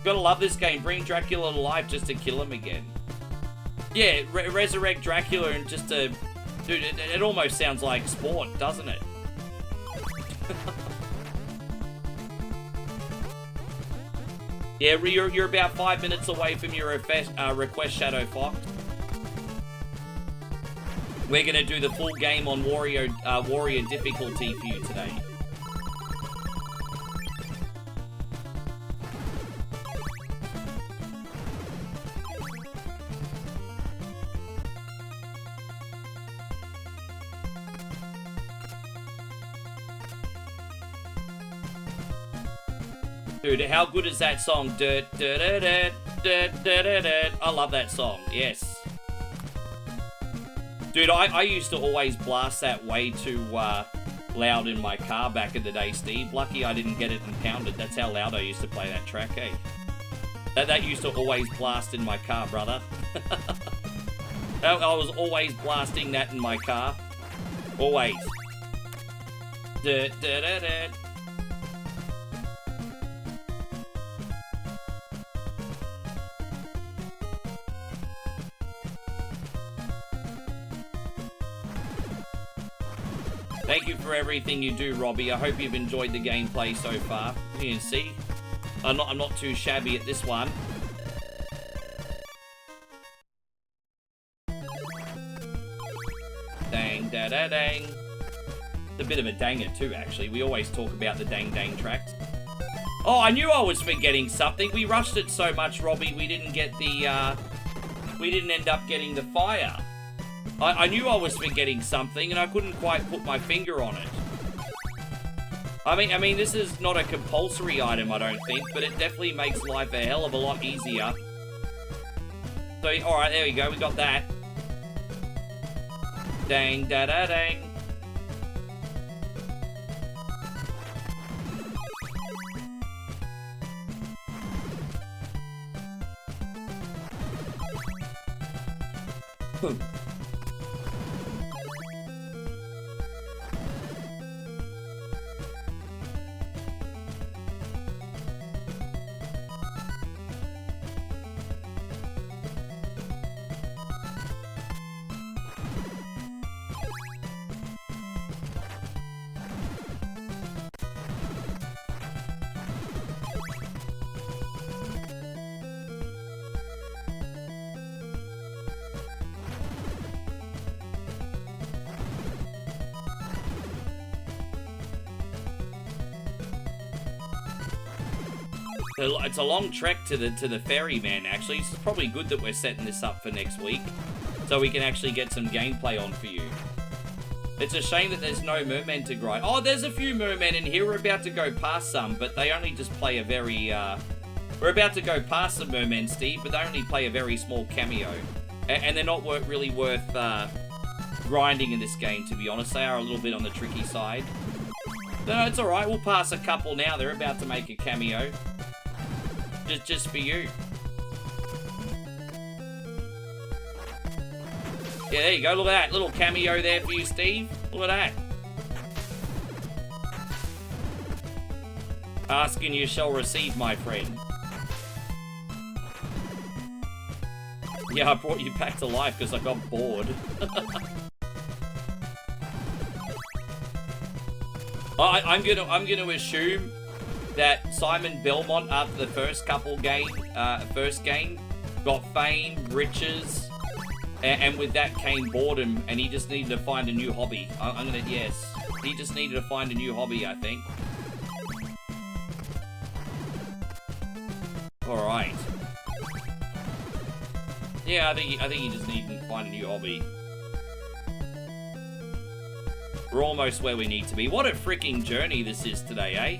Gotta love this game. Bring Dracula to life just to kill him again. Yeah, resurrect Dracula and just to... Dude, it almost sounds like sport, doesn't it? Yeah, you're about 5 minutes away from your request, Shadow Fox. We're gonna do the full game on warrior difficulty for you today. Dude, how good is that song? I love that song, yes. Dude, I used to always blast that way too loud in my car back in the day, Steve. Lucky I didn't get it impounded. That's how loud I used to play that track, eh? That used to always blast in my car, brother. I was always blasting that in my car. Always. Thank you for everything you do, Robbie. I hope you've enjoyed the gameplay so far. You can see, I'm not too shabby at this one. Dang, da da dang. It's a bit of a danger too, actually. We always talk about the dang dang tracks. Oh, I knew I was forgetting something. We rushed it so much, Robbie. We didn't get the. We didn't end up getting the fire. I knew I was forgetting something, and I couldn't quite put my finger on it. I mean, this is not a compulsory item, I don't think, but it definitely makes life a hell of a lot easier. So, alright, there we go, we got that. Dang, da da dang. It's a long trek to the ferryman, actually. It's probably good that we're setting this up for next week, so we can actually get some gameplay on for you. It's a shame that there's no mermen to grind. Oh, there's a few mermen in here. We're about to go past some, but they only just play a very... We're about to go past the mermen, Steve, but they only play a very small cameo. And they're not really worth grinding in this game, to be honest. They are a little bit on the tricky side. No, it's alright. We'll pass a couple now. They're about to make a cameo. Just for you. Yeah, there you go. Look at that. Little cameo there for you, Steve. Look at that. Ask and you shall receive, my friend. Yeah, I brought you back to life because I got bored. I'm gonna assume that Simon Belmont, after the first game, got fame, riches, and with that came boredom, and he just needed to find a new hobby. Yes, he just needed to find a new hobby, I think. All right. Yeah, I think he just needed to find a new hobby. We're almost where we need to be. What a freaking journey this is today, eh?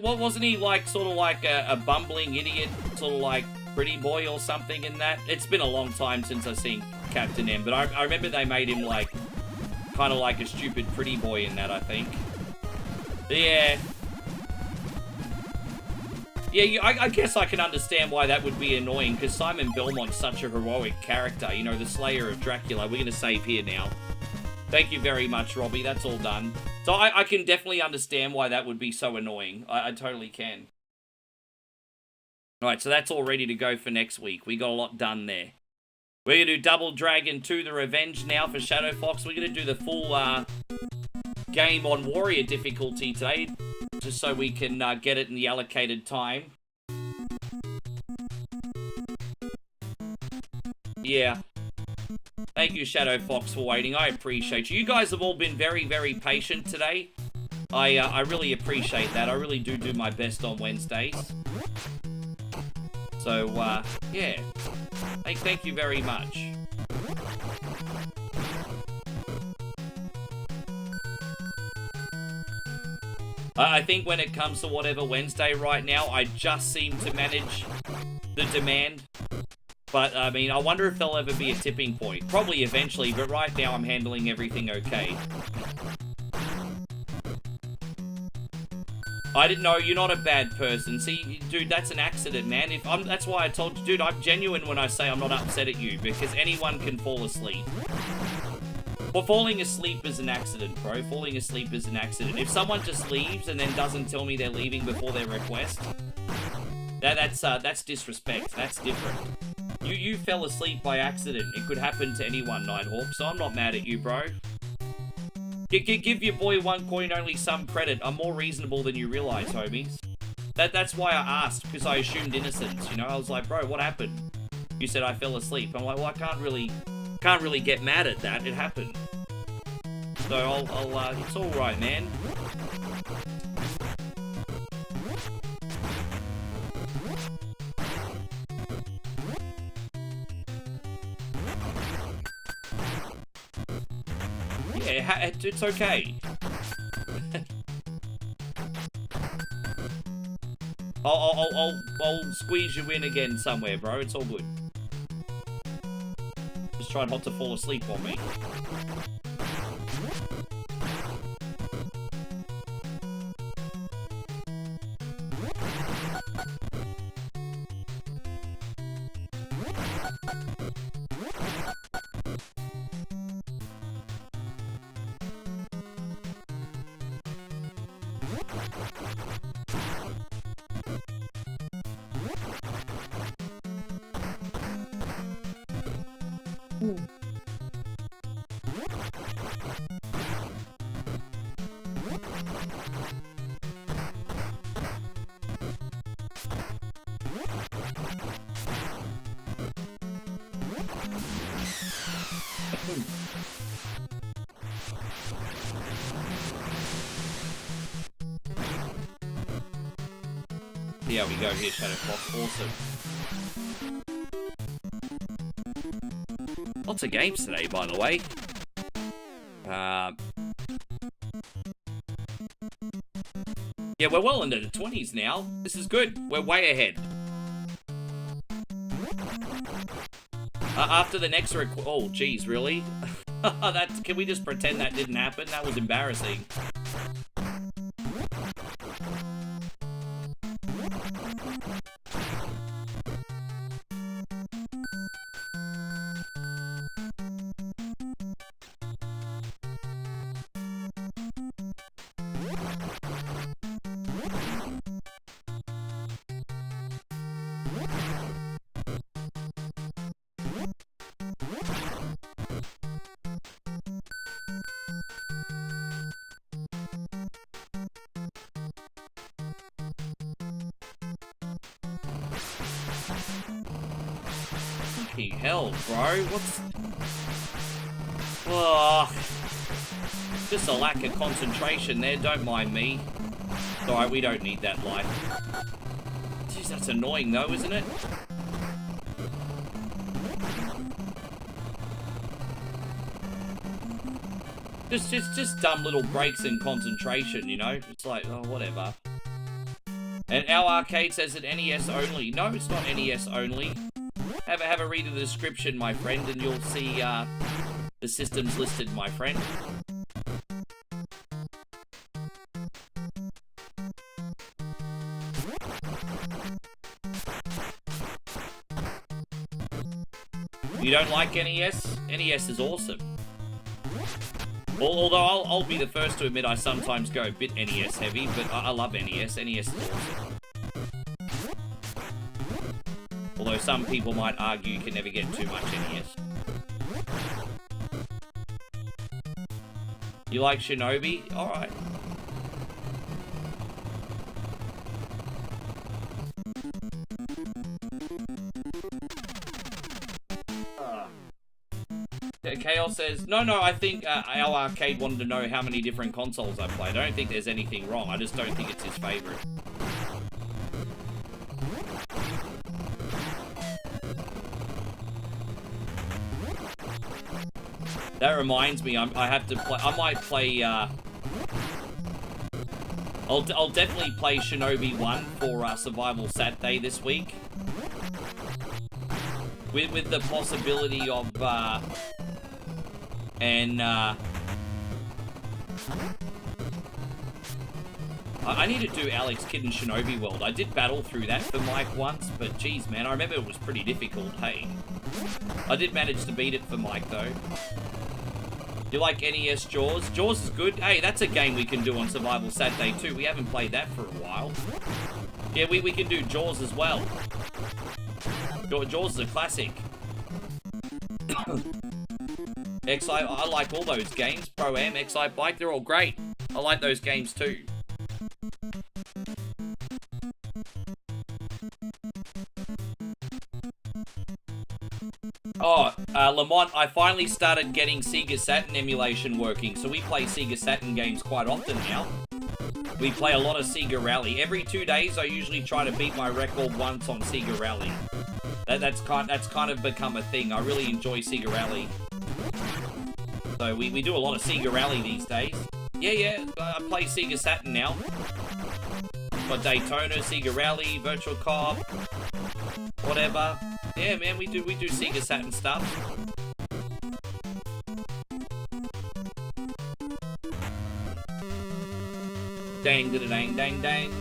Wasn't he like sort of like a bumbling idiot, sort of like Pretty Boy or something in that? It's been a long time since I've seen Captain M, but I remember they made him like kind of like a stupid pretty boy in that, I think. Yeah. Yeah, I guess I can understand why that would be annoying, because Simon Belmont's such a heroic character, you know, the Slayer of Dracula. We're going to save here now. Thank you very much, Robbie. That's all done. So I can definitely understand why that would be so annoying. I totally can. Alright, so that's all ready to go for next week. We got a lot done there. We're going to do Double Dragon 2 The Revenge now for Shadow Fox. We're going to do the full game on Warrior difficulty today, just so we can get it in the allocated time. Yeah. Thank you, Shadow Fox, for waiting. I appreciate you. You guys have all been very, very patient today. I really appreciate that. I really do my best on Wednesdays. So, yeah. Thank you very much. I think when it comes to whatever Wednesday right now, I just seem to manage the demand. But, I mean, I wonder if there'll ever be a tipping point. Probably eventually, but right now I'm handling everything okay. I didn't know, you're not a bad person. See, dude, that's an accident, man. That's why I told you, dude, I'm genuine when I say I'm not upset at you, because anyone can fall asleep. Well, falling asleep is an accident, bro. Falling asleep is an accident. If someone just leaves and then doesn't tell me they're leaving before their request, that's disrespect. That's different. You fell asleep by accident. It could happen to anyone, Nighthawk, so I'm not mad at you, bro. Give your boy one coin only some credit. I'm more reasonable than you realize, homies. That's why I asked, because I assumed innocence, you know? I was like, bro, what happened? You said I fell asleep. I'm like, well, I can't really get mad at that. It happened. So it's all right, man. Yeah, it's okay. I'll squeeze you in again somewhere, bro. It's all good. Just try not to fall asleep on me. There we go here, Shadow Fox. Awesome. Lots of games today, by the way. Yeah, we're well into the 20s now. This is good. We're way ahead. After the next oh, geez, really? Can we just pretend that didn't happen? That was embarrassing. Hell, bro, what's... Oh, just a lack of concentration there, don't mind me. Alright, we don't need that life. Jeez, that's annoying though, isn't it? Just dumb little breaks in concentration, you know? It's like, oh, whatever. And our arcade says it NES only. No, it's not NES only. Have a read of the description, my friend, and you'll see the systems listed, my friend. You don't like NES? NES is awesome. Although I'll be the first to admit I sometimes go a bit NES heavy, but I love NES. NES is awesome. Although some people might argue you can never get too much NES. You like Shinobi? Alright. Chaos says, no, I think our arcade wanted to know how many different consoles I played. I don't think there's anything wrong. I just don't think it's his favorite. That reminds me, I have to play. I might play. I'll definitely play Shinobi 1 for Survival Saturday this week, with the possibility of I need to do Alex Kidd and Shinobi World. I did battle through that for Mike once, but geez, man, I remember it was pretty difficult, hey. I did manage to beat it for Mike, though. You like NES Jaws? Jaws is good. Hey, that's a game we can do on Survival Saturday, too. We haven't played that for a while. Yeah, we can do Jaws as well. Jaws is a classic. I like all those games. Pro-Am, Excite Bike, they're all great. I like those games too. Oh, Lamont, I finally started getting Sega Saturn emulation working, so we play Sega Saturn games quite often now. We play a lot of Sega Rally. Every 2 days, I usually try to beat my record once on Sega Rally. That's kind of become a thing. I really enjoy Sega Rally. So we do a lot of Sega Rally these days. Yeah, I play Sega Saturn now. Got Daytona, Sega Rally, Virtual Cop, whatever. Yeah, man, we do Sega Saturn stuff. Dang, dang, dang, dang.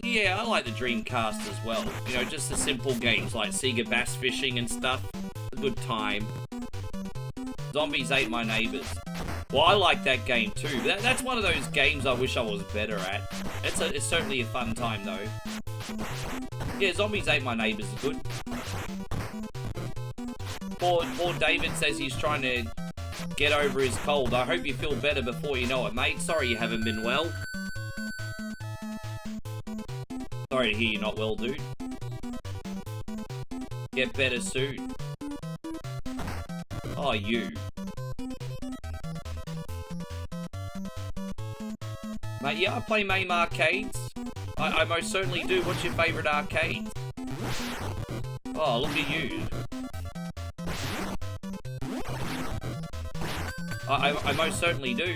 Yeah, I like the Dreamcast as well. You know, just the simple games like Sega Bass Fishing and stuff. A good time. Zombies Ate My Neighbors. Well, I like that game too. That's one of those games I wish I was better at. It's certainly a fun time though. Yeah, Zombies Ate My Neighbors is good. Poor David says he's trying to get over his cold. I hope you feel better before you know it, mate. Sorry you haven't been well. Sorry to hear you're not well, dude. Get better soon. Oh, you. Mate, yeah, I play MAME arcades. I most certainly do. What's your favourite arcade? Oh, look at you. I most certainly do.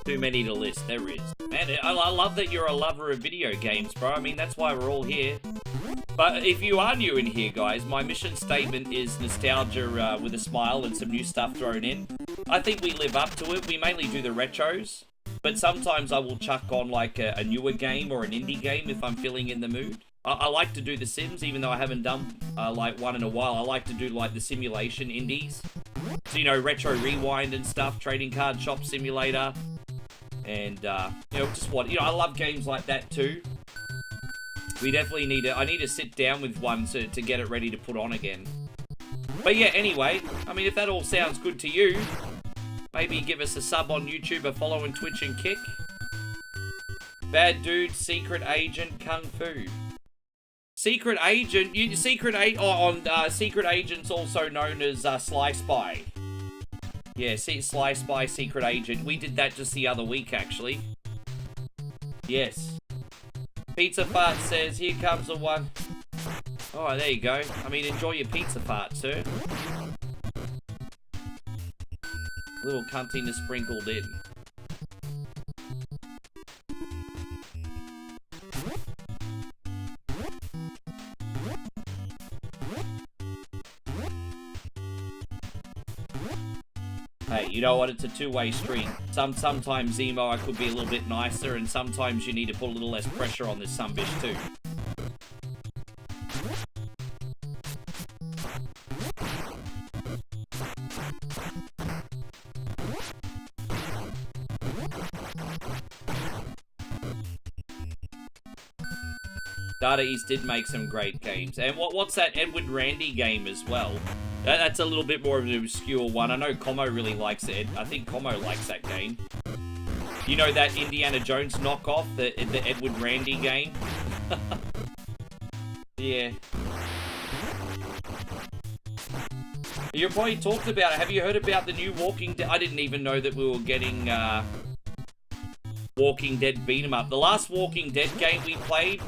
Too many to list, there is. Man, I love that you're a lover of video games, bro. I mean, that's why we're all here. But if you are new in here, guys, my mission statement is nostalgia with a smile and some new stuff thrown in. I think we live up to it. We mainly do the retros, but sometimes I will chuck on like a newer game or an indie game if I'm feeling in the mood. I like to do The Sims, even though I haven't done like one in a while. I like to do like the simulation indies. So, you know, Retro Rewind and stuff, Trading Card Shop Simulator. And, you know, just what, you know, I love games like that too. We definitely need to, I need to sit down with one to get it ready to put on again. But yeah, anyway, I mean, if that all sounds good to you, maybe give us a sub on YouTube, a follow on Twitch and Kick. Bad Dude, Secret Agent, Kung Fu. Secret Agent, Secret Agent's also known as Sly Spy. Yeah, see, Sly Spy, Secret Agent. We did that just the other week, actually. Yes. Pizza Fart says, here comes the one. Oh, there you go. I mean, enjoy your pizza fart, sir. Little cuntiness sprinkled in. Hey, you know what? It's a two-way street. Sometimes, Zemo, I could be a little bit nicer, and sometimes you need to put a little less pressure on this sumbitch, too. Data East did make some great games. And what's that Edward Randy game as well? That's a little bit more of an obscure one. I know Como really likes it. I think Como likes that game. You know that Indiana Jones knockoff? The Edward Randy game? Yeah. You probably talked about it. Have you heard about the new Walking Dead? I didn't even know that we were getting Walking Dead beat 'em up. The last Walking Dead game we played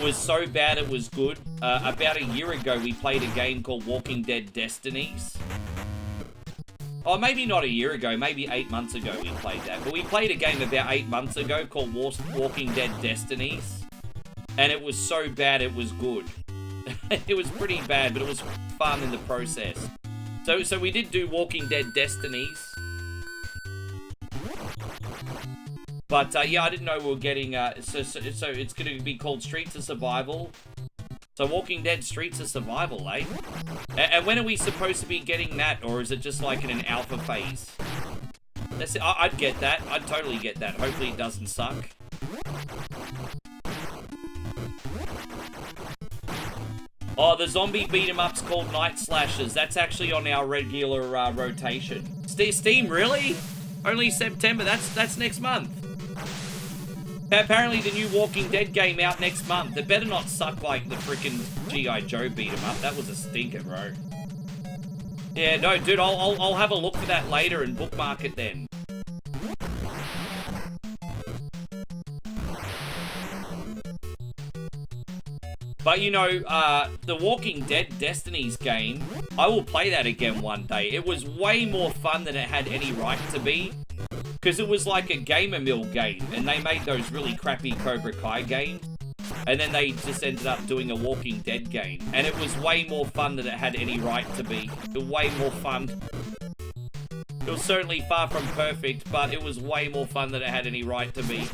was so bad it was good. About a year ago, we played a game called Walking Dead Destinies. Oh, maybe not a year ago, maybe 8 months ago we played that. But we played a game about 8 months ago called Walking Dead Destinies. And it was so bad it was good. It was pretty bad, but it was fun in the process. So we did do Walking Dead Destinies. But, yeah, I didn't know we were getting, so it's going to be called Streets of Survival. So Walking Dead Streets of Survival, eh? And when are we supposed to be getting that, or is it just like in an alpha phase? That's it. I'd get that. I'd totally get that. Hopefully it doesn't suck. Oh, the zombie beat-em-up's called Night Slashers. That's actually on our regular rotation. Steam, really? Only September? That's next month. Apparently the new Walking Dead game out next month. It better not suck like the freaking G.I. Joe beat-em-up. That was a stinker, bro. Yeah, no, dude, I'll have a look for that later and bookmark it then. But, you know, the Walking Dead Destinies game, I will play that again one day. It was way more fun than it had any right to be. Because it was like a Gamer Mill game, and they made those really crappy Cobra Kai games. And then they just ended up doing a Walking Dead game. And it was way more fun than it had any right to be. It was way more fun. It was certainly far from perfect, but it was way more fun than it had any right to be.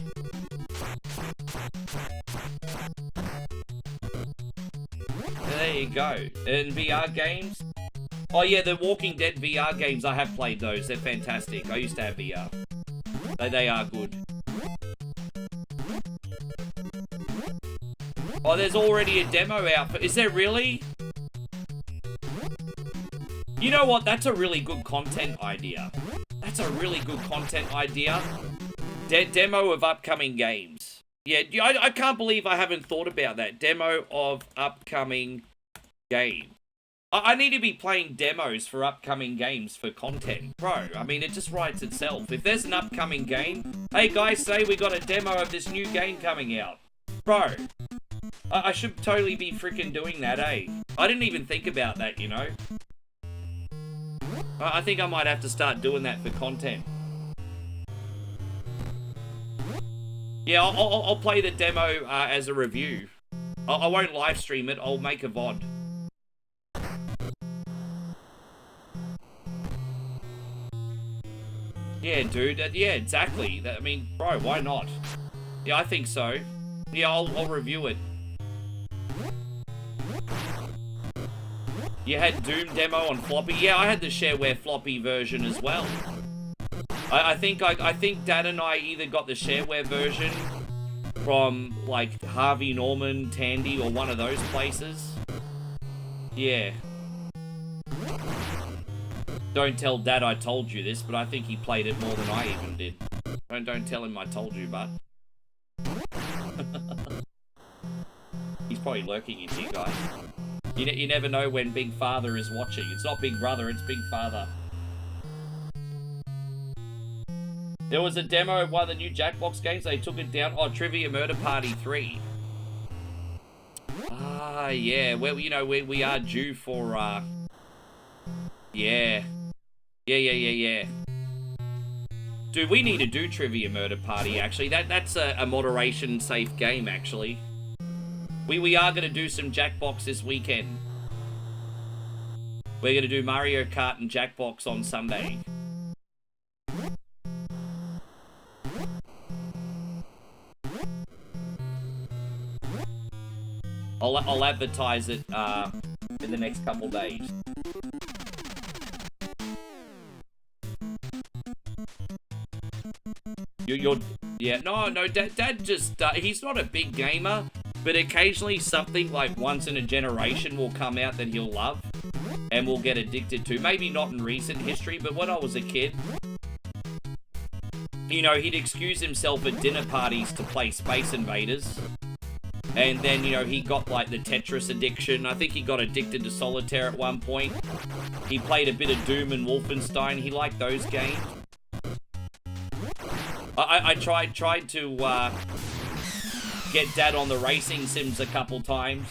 There you go. And VR games? Oh yeah, the Walking Dead VR games, I have played those. They're fantastic. I used to have VR. They are good. Oh, there's already a demo out. Is there really? You know what? That's a really good content idea. That's a really good content idea. Demo of upcoming games. Yeah, I can't believe I haven't thought about that. Demo of upcoming game. I need to be playing demos for upcoming games for content. Bro, I mean, it just writes itself. If there's an upcoming game, hey guys, say we got a demo of this new game coming out. Bro, I should totally be freaking doing that, eh? I didn't even think about that, you know? I think I might have to start doing that for content. Yeah, I'll play the demo as a review. I won't live stream it, I'll make a VOD. Yeah, dude. Yeah, exactly. I mean, bro, why not? Yeah, I think so. Yeah, I'll review it. You had Doom demo on floppy? Yeah, I had the shareware floppy version as well. I think Dad and I either got the shareware version from, like, Harvey Norman, Tandy, or one of those places. Yeah. Don't tell Dad I told you this, but I think he played it more than I even did. Don't tell him I told you, but... He's probably lurking in here, guys. You never know when Big Father is watching. It's not Big Brother, it's Big Father. There was a demo of one of the new Jackbox games. They took it down. Oh, Trivia Murder Party 3. Ah, yeah. Well, you know, we are due for, Yeah. Yeah. Dude, we need to do Trivia Murder Party, actually. That's a moderation safe game, actually. We are going to do some Jackbox this weekend. We're going to do Mario Kart and Jackbox on Sunday. I'll advertise it in the next couple days. Yeah, no, Dad just, he's not a big gamer, but occasionally something like once in a generation will come out that he'll love and will get addicted to. Maybe not in recent history, but when I was a kid, you know, he'd excuse himself at dinner parties to play Space Invaders. And then, you know, he got, like, the Tetris addiction. I think he got addicted to solitaire at one point. He played a bit of Doom and Wolfenstein. He liked those games. I tried to get Dad on the racing sims a couple times.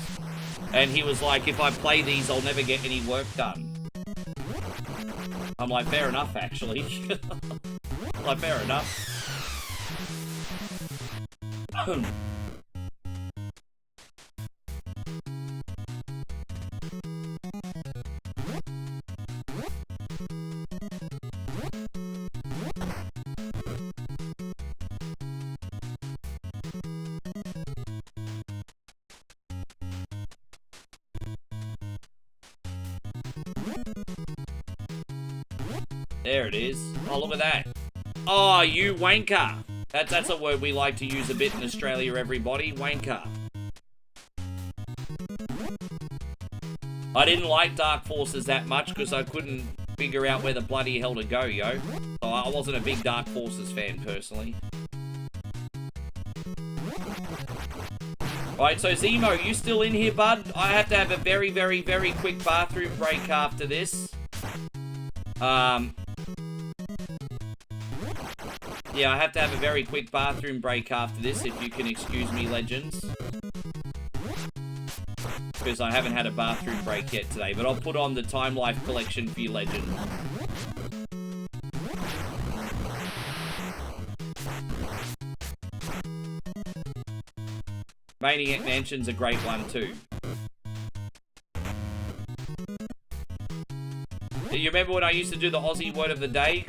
And he was like, if I play these, I'll never get any work done. I'm like, fair enough, actually. Like, fair enough. There it is. Oh, look at that. Oh, you wanker. That's a word we like to use a bit in Australia, everybody. Wanker. I didn't like Dark Forces that much because I couldn't figure out where the bloody hell to go, yo. So I wasn't a big Dark Forces fan, personally. Alright, so Zemo, you still in here, bud? I have to have a very, very, very quick bathroom break after this. Yeah, I have to have a very quick bathroom break after this, if you can excuse me, legends. Because I haven't had a bathroom break yet today, but I'll put on the Time Life collection for you, legend. Maniac Mansion's a great one, too. Do you remember when I used to do the Aussie word of the day?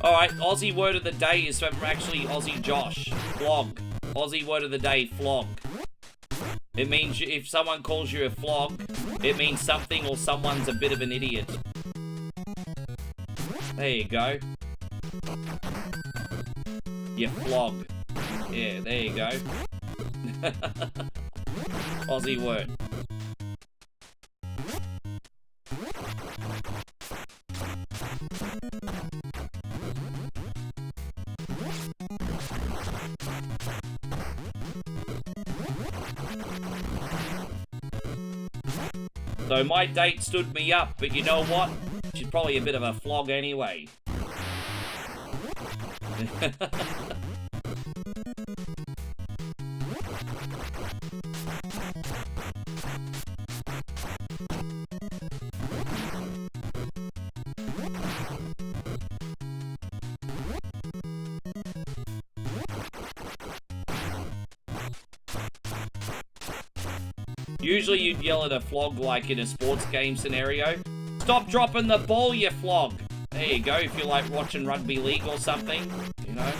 Alright, Aussie word of the day is from actually Aussie Josh. Flog. Aussie word of the day, flog. It means if someone calls you a flog, it means something or someone's a bit of an idiot. There you go. You flog. Yeah, there you go. Aussie word. So my date stood me up, but you know what? She's probably a bit of a flog anyway. Usually you'd yell at a flog like in a sports game scenario. Stop dropping the ball, you flog! There you go, if you like watching rugby league or something, you know.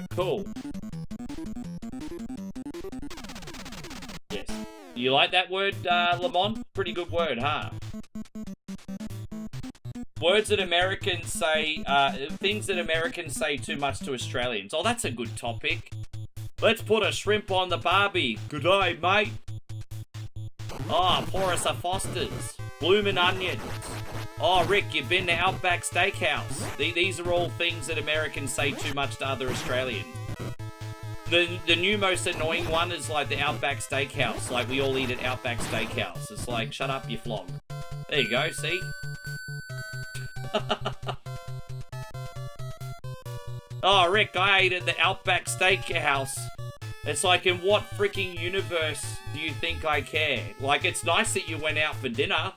Alright, cool. Yes. You like that word, Lamont? Pretty good word, huh? Words that Americans say, things that Americans say too much to Australians. Oh, that's a good topic. Let's put a shrimp on the barbie. Good day, mate. Oh, pour us a Foster's. Bloomin' onions. Oh, Rick, you've been to Outback Steakhouse. These are all things that Americans say too much to other Australians. The new most annoying one is like the Outback Steakhouse. Like, we all eat at Outback Steakhouse. It's like, shut up, you flog. There you go, see? Oh, Rick, I ate at the Outback Steakhouse. It's like, in what freaking universe do you think I care? Like, it's nice that you went out for dinner.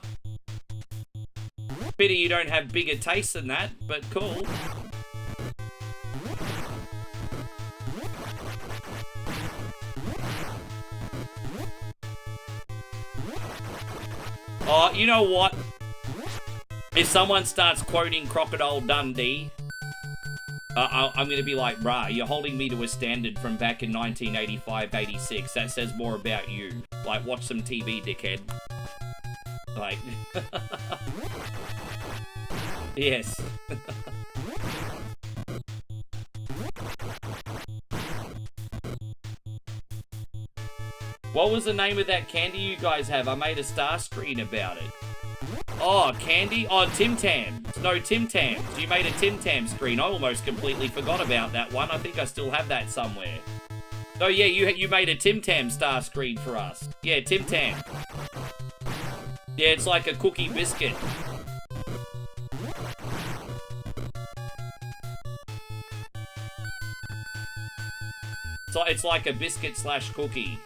Pity you don't have bigger tastes than that, but cool. Oh, you know what? If someone starts quoting Crocodile Dundee, I'm going to be like, bruh, you're holding me to a standard from back in 1985-86. That says more about you. Like, watch some TV, dickhead. Like... Yes. What was the name of that candy you guys have? I made a star screen about it. Oh, candy? Oh, Tim Tams. No, Tim Tams. You made a Tim Tam screen. I almost completely forgot about that one. I think I still have that somewhere. Oh, yeah, you made a Tim Tam star screen for us. Yeah, Tim Tam. Yeah, it's like a cookie biscuit. So it's like a biscuit slash cookie.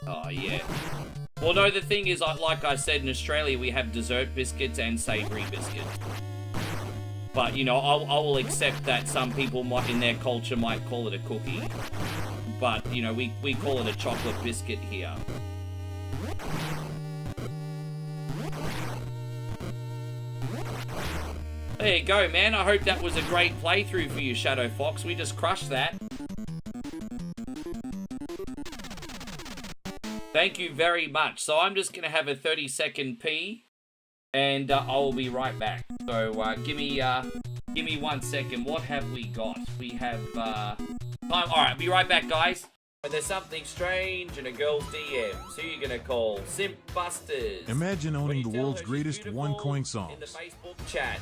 Oh, yeah. Well, no, the thing is, like I said, in Australia, we have dessert biscuits and savoury biscuits. But, you know, I will accept that some people might, in their culture, might call it a cookie. But, you know, we call it a chocolate biscuit here. There you go, man. I hope that was a great playthrough for you, Shadow Fox. We just crushed that. Thank you very much. So I'm just going to have a 30-second pee, and I'll be right back. So give me 1 second. What have we got? We have time. All right, I'll be right back, guys. There's something strange in a girl's DMs. Who are you gonna call? Simp Busters. Imagine owning the world's greatest one-coin songs. In the Facebook chat.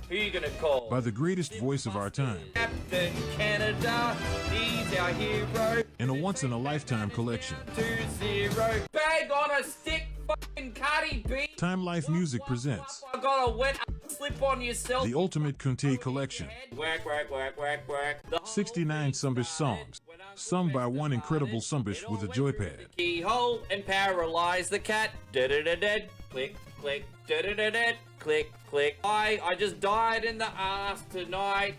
Who are you gonna call? By the greatest voice of our time. Captain Canada, he's our hero. In a once-in-a-lifetime collection. 2-0. Bag on a stick, fucking Cardi B. Time Life Music presents. I got a wet slip on yourself. The Ultimate Kunte Collection. Work, work, work, work, work. 69 Sumbish songs. Sung by one incredible Sumbish with a joypad. Keyhole and paralyze the cat. Da-da-da-da. Click, click. Da-da-da-da. Click, click. I just died in the ass tonight.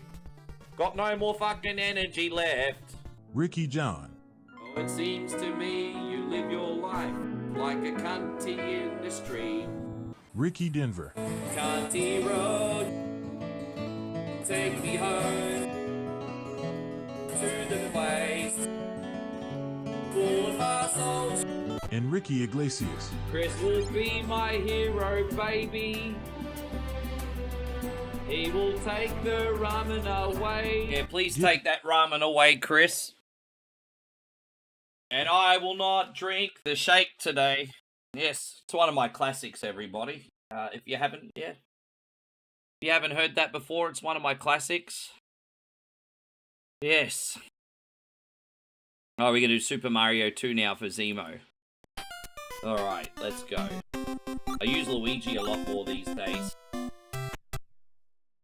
Got no more fucking energy left. Ricky John. Oh, it seems to me you live your life like a cunty in the stream. Ricky Denver. Cunty road, take me home to the place full of assholes. And Ricky Iglesias. Chris will be my hero, baby. He will take the ramen away. Yeah, please take that ramen away, Chris. And I will not drink the shake today. Yes, it's one of my classics, everybody. If you haven't heard that before, it's one of my classics. Yes. Oh, we're gonna do Super Mario 2 now for Zemo. Alright, let's go. I use Luigi a lot more these days.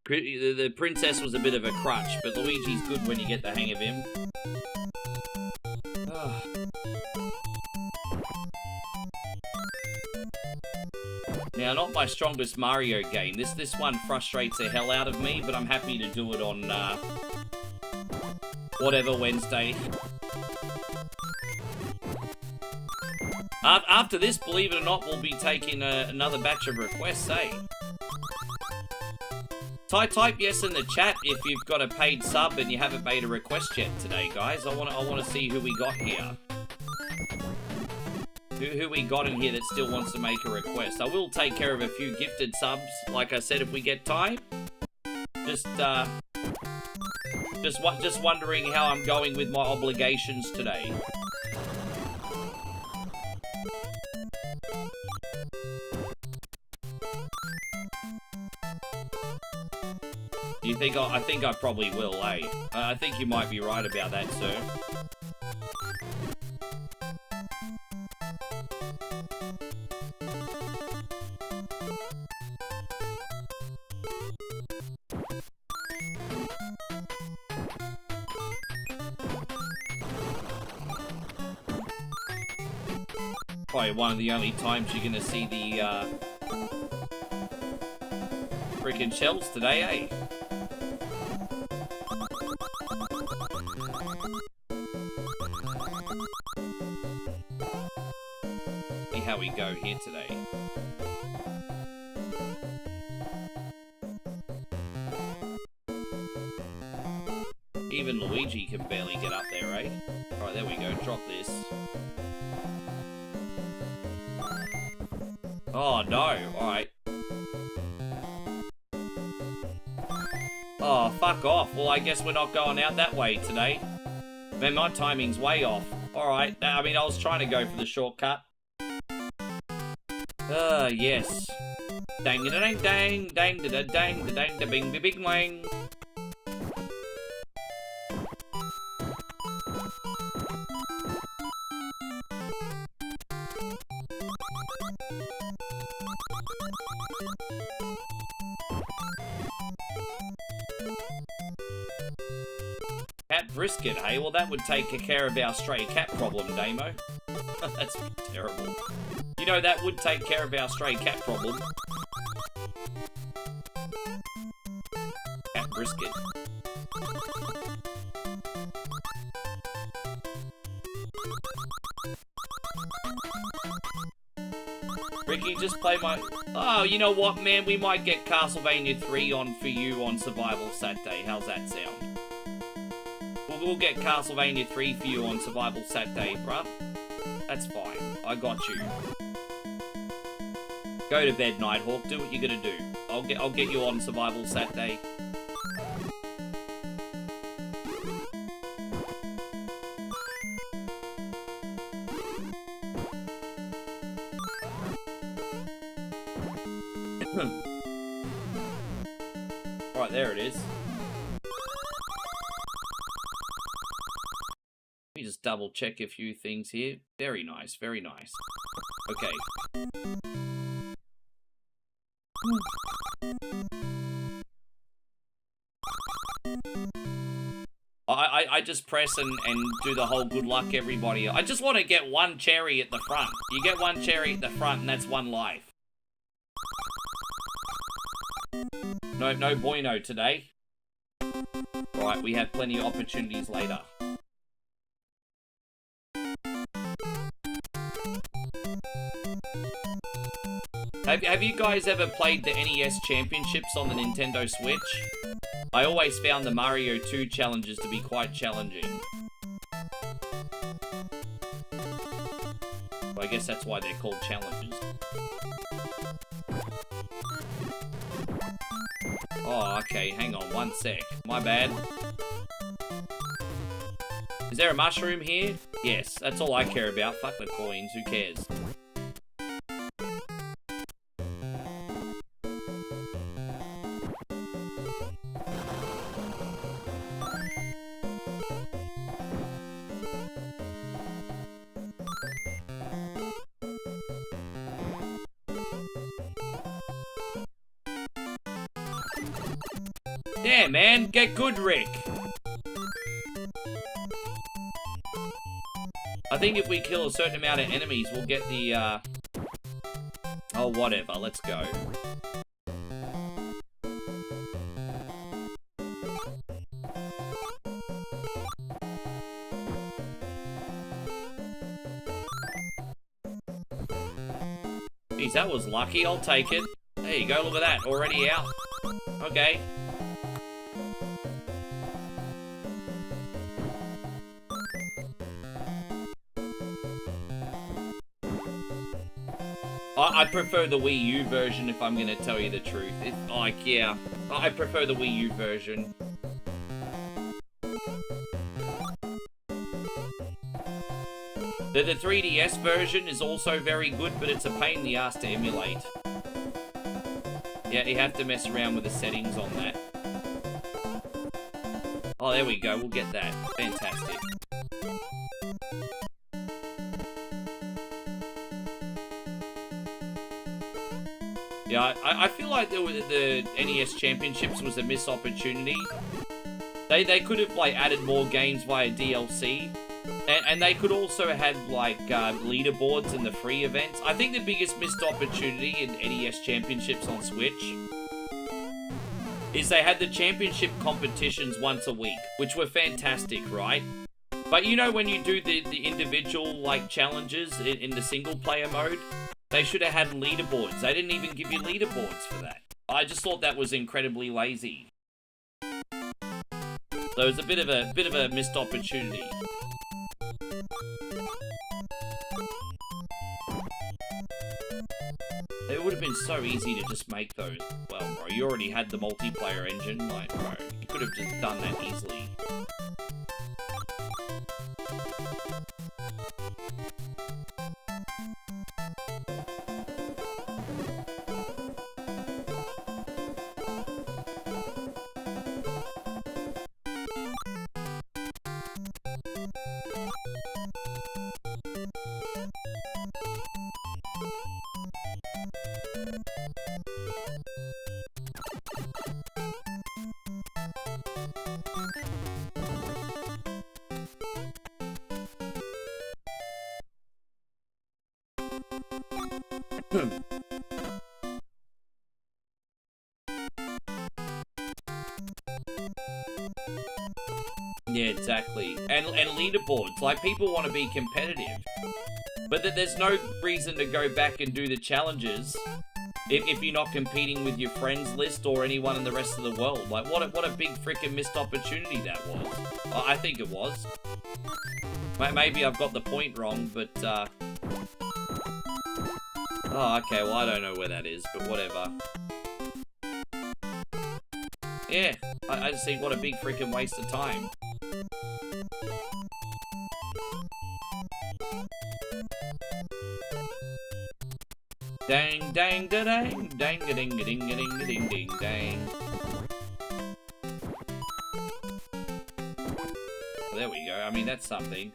The princess was a bit of a crutch, but Luigi's good when you get the hang of him. Now, not my strongest Mario game. This one frustrates the hell out of me, but I'm happy to do it on, whatever Wednesday. After this, believe it or not, we'll be taking another batch of requests, eh? Type yes in the chat if you've got a paid sub and you haven't made a request yet today, guys. I want to see who we got here. Who we got in here that still wants to make a request. I will take care of a few gifted subs, like I said, if we get time. Just wondering how I'm going with my obligations today. Do you think I think I probably will, eh? I think you might be right about that, sir. Probably one of the only times you're gonna see the freaking shells today, eh? See how we go here today. Even Luigi can barely get up there, eh? Alright, there we go. Drop this. Oh, no. Alright. Oh, fuck off. Well, I guess we're not going out that way today. Man, my timing's way off. Alright. I mean, I was trying to go for the shortcut. Yes. Dang da dang dang dang da dang da dang da bing bing wang. Cat brisket, hey? Well, that would take care of our stray cat problem, Damo. That's terrible. You know, that would take care of our stray cat problem. Cat brisket. Ricky, just play my... Oh, you know what, man? We might get Castlevania 3 on for you on Survival Saturday. How's that sound? We'll get Castlevania 3 for you on Survival Saturday, bruh. That's fine. I got you. Go to bed, Nighthawk. Do what you gotta do. I'll get you on Survival Saturday. Right, there it is. Let me just double check a few things here. Very nice, very nice. Okay. I just press and do the whole good luck everybody. I just want to get one cherry at the front. You get one cherry at the front and that's one life. No bueno today. Right, we have plenty of opportunities later. Have you guys ever played the NES Championships on the Nintendo Switch? I always found the Mario 2 challenges to be quite challenging. Well, I guess that's why they're called challenges. Oh, okay, hang on one sec. My bad. Is there a mushroom here? Yes, that's all I care about. Fuck the coins, who cares? Yeah, man, get good, Rick. I think if we kill a certain amount of enemies, we'll get the, Oh, whatever. Let's go. Geez, that was lucky. I'll take it. There you go. Look at that. Already out. Okay. I prefer the Wii U version if I'm gonna tell you the truth. It's like, yeah, I prefer the Wii U version. The 3DS version is also very good, but it's a pain in the ass to emulate. Yeah, you have to mess around with the settings on that. Oh, there we go. We'll get that. Fantastic. Yeah, I feel like the NES Championships was a missed opportunity. They could have, like, added more games via DLC. And they could also have had, like, leaderboards in the free events. I think the biggest missed opportunity in NES Championships on Switch is they had the championship competitions once a week, which were fantastic, right? But you know when you do the individual, like, challenges in the single-player mode, they should have had leaderboards. They didn't even give you leaderboards for that. I just thought that was incredibly lazy. So it was a bit of a missed opportunity. It would have been so easy to just make those. Well, bro, you already had the multiplayer engine. Like, bro, you could have just done that easily. Yeah, exactly. And leaderboards. Like, people want to be competitive. But there's no reason to go back and do the challenges if you're not competing with your friends list or anyone in the rest of the world. Like, what a big freaking missed opportunity that was. I think it was. Maybe I've got the point wrong, but, oh, okay, well, I don't know where that is, but whatever. Yeah, I just see what a big freaking waste of time. Dang, dang, da dang, dang, a ding, a ding, a ding, a ding, ding, dang. Well, there we go. I mean, that's something.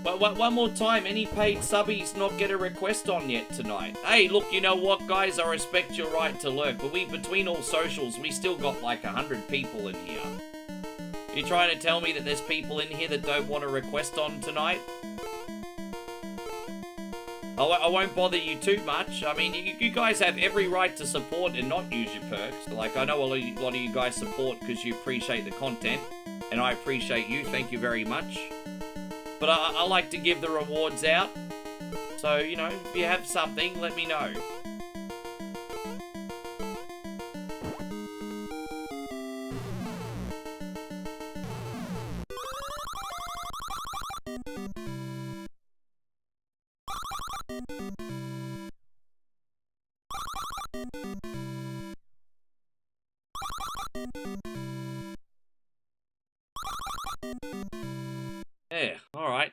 But one more time, any paid subbies not get a request on yet tonight? Hey, look, you know what, guys? I respect your right to lurk, but between all socials, we still got like 100 people in here. You trying to tell me that there's people in here that don't want a request on tonight? I won't bother you too much. I mean, you guys have every right to support and not use your perks. Like, I know a lot of you guys support because you appreciate the content, and I appreciate you. Thank you very much. But I like to give the rewards out. So, you know, if you have something, let me know. Yeah, alright.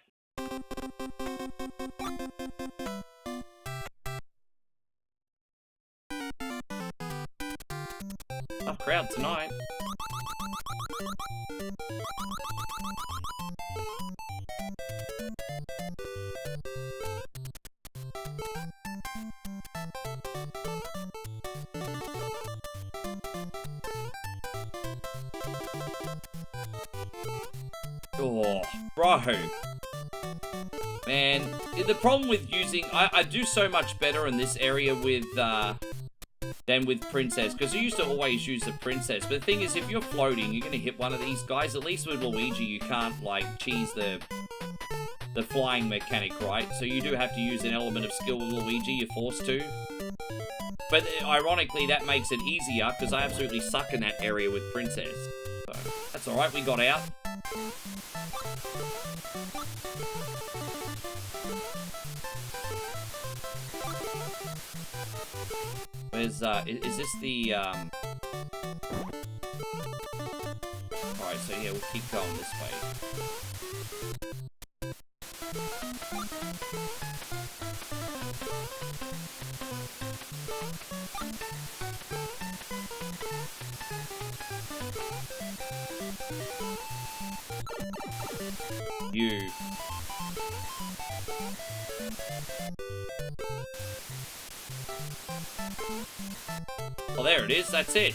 Tough crowd tonight. Oh, bro. Man, the problem with using... I do so much better in this area with... than with Princess, because you used to always use the Princess. But the thing is, if you're floating, you're going to hit one of these guys. At least with Luigi, you can't, like, cheese the flying mechanic, right? So you do have to use an element of skill with Luigi. You're forced to. But ironically, that makes it easier, because I absolutely suck in that area with Princess. So, that's alright, we got out. Where's, is this the, Alright, so yeah, we'll keep going this way. You. Well, there it is, that's it.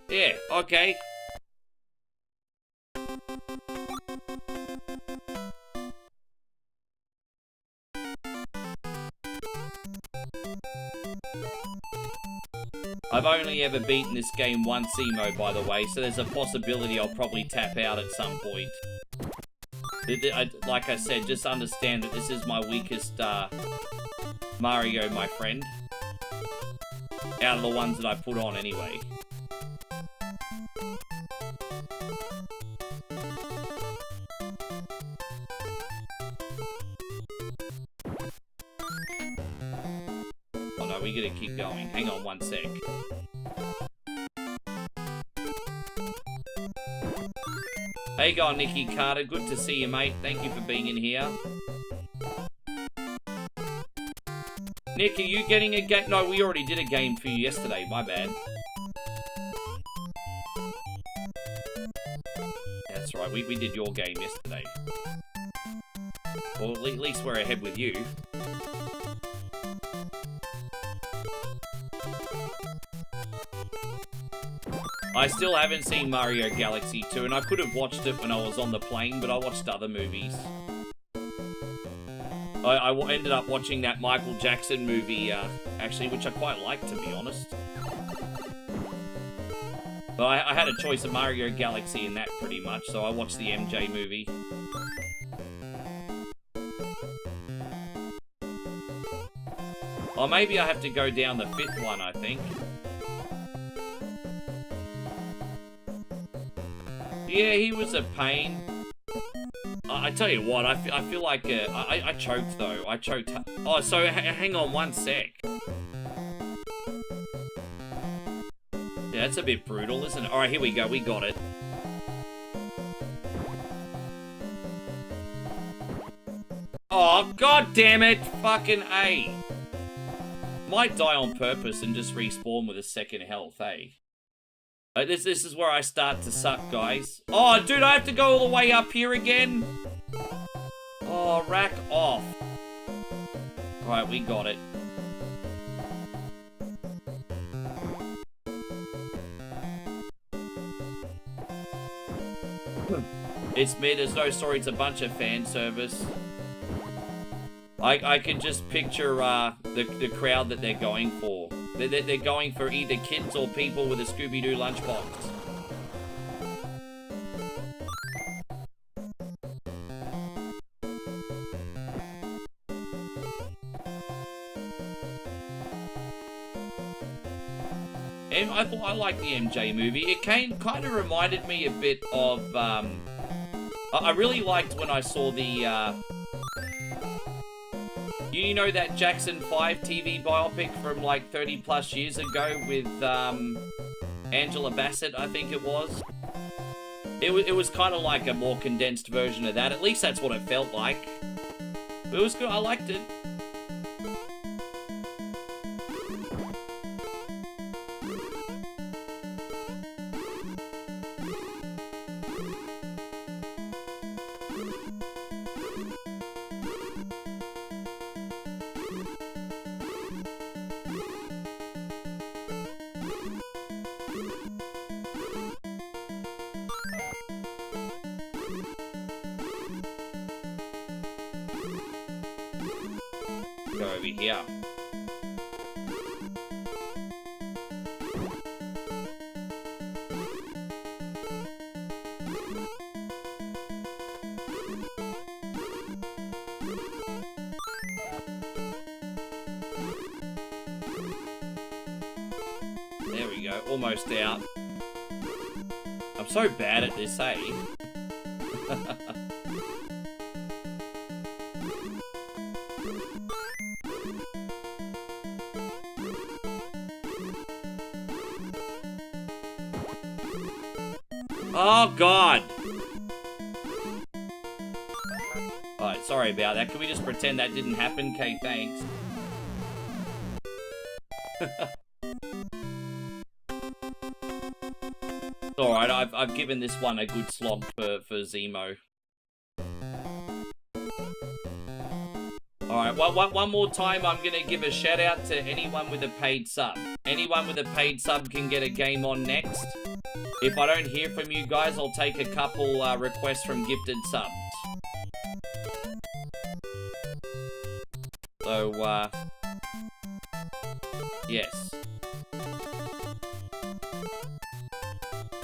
Yeah, okay. I've only ever beaten this game once emo, by the way, so there's a possibility I'll probably tap out at some point. Like I said, just understand that this is my weakest Mario, my friend. Out of the ones that I put on anyway. Oh no, we gotta keep going. Hang on one sec. How you going, Nicky Carter? Good to see you, mate. Thank you for being in here. Nick, are you getting a game? No, we already did a game for you yesterday. My bad. That's right. We did your game yesterday. Well, at least we're ahead with you. I still haven't seen Mario Galaxy 2, and I could have watched it when I was on the plane, but I watched other movies. I ended up watching that Michael Jackson movie, actually, which I quite liked, to be honest. But I had a choice of Mario Galaxy in that, pretty much, so I watched the MJ movie. Or maybe I have to go down the 5th one, I think. Yeah, he was a pain. I tell you what, I feel like I choked though. I choked. Oh, so hang on one sec. Yeah, that's a bit brutal, isn't it? All right, here we go. We got it. Oh, god damn it! Fucking A. Might die on purpose and just respawn with a second health, eh? This is where I start to suck, guys. Oh, dude, I have to go all the way up here again? Oh, rack off. Alright, we got it. It's mid, there's no story, it's a bunch of fan service. I can just picture the crowd that they're going for. They're going for either kids or people with a Scooby-Doo lunchbox. And I like the MJ movie. It kind of reminded me a bit of... I really liked when I saw the... You know that Jackson 5 TV biopic from like 30 plus years ago with Angela Bassett, I think it was? It was kind of like a more condensed version of that. At least that's what it felt like. But it was good. I liked it. Go over here. There we go, almost out. I'm so bad at this, eh? Oh, God! Alright, sorry about that. Can we just pretend that didn't happen? Okay, thanks. Alright, I've given this one a good slog for Zemo. Alright, one more time I'm going to give a shout out to anyone with a paid sub. Anyone with a paid sub can get a game on next. If I don't hear from you guys, I'll take a couple requests from gifted subs. So, yes.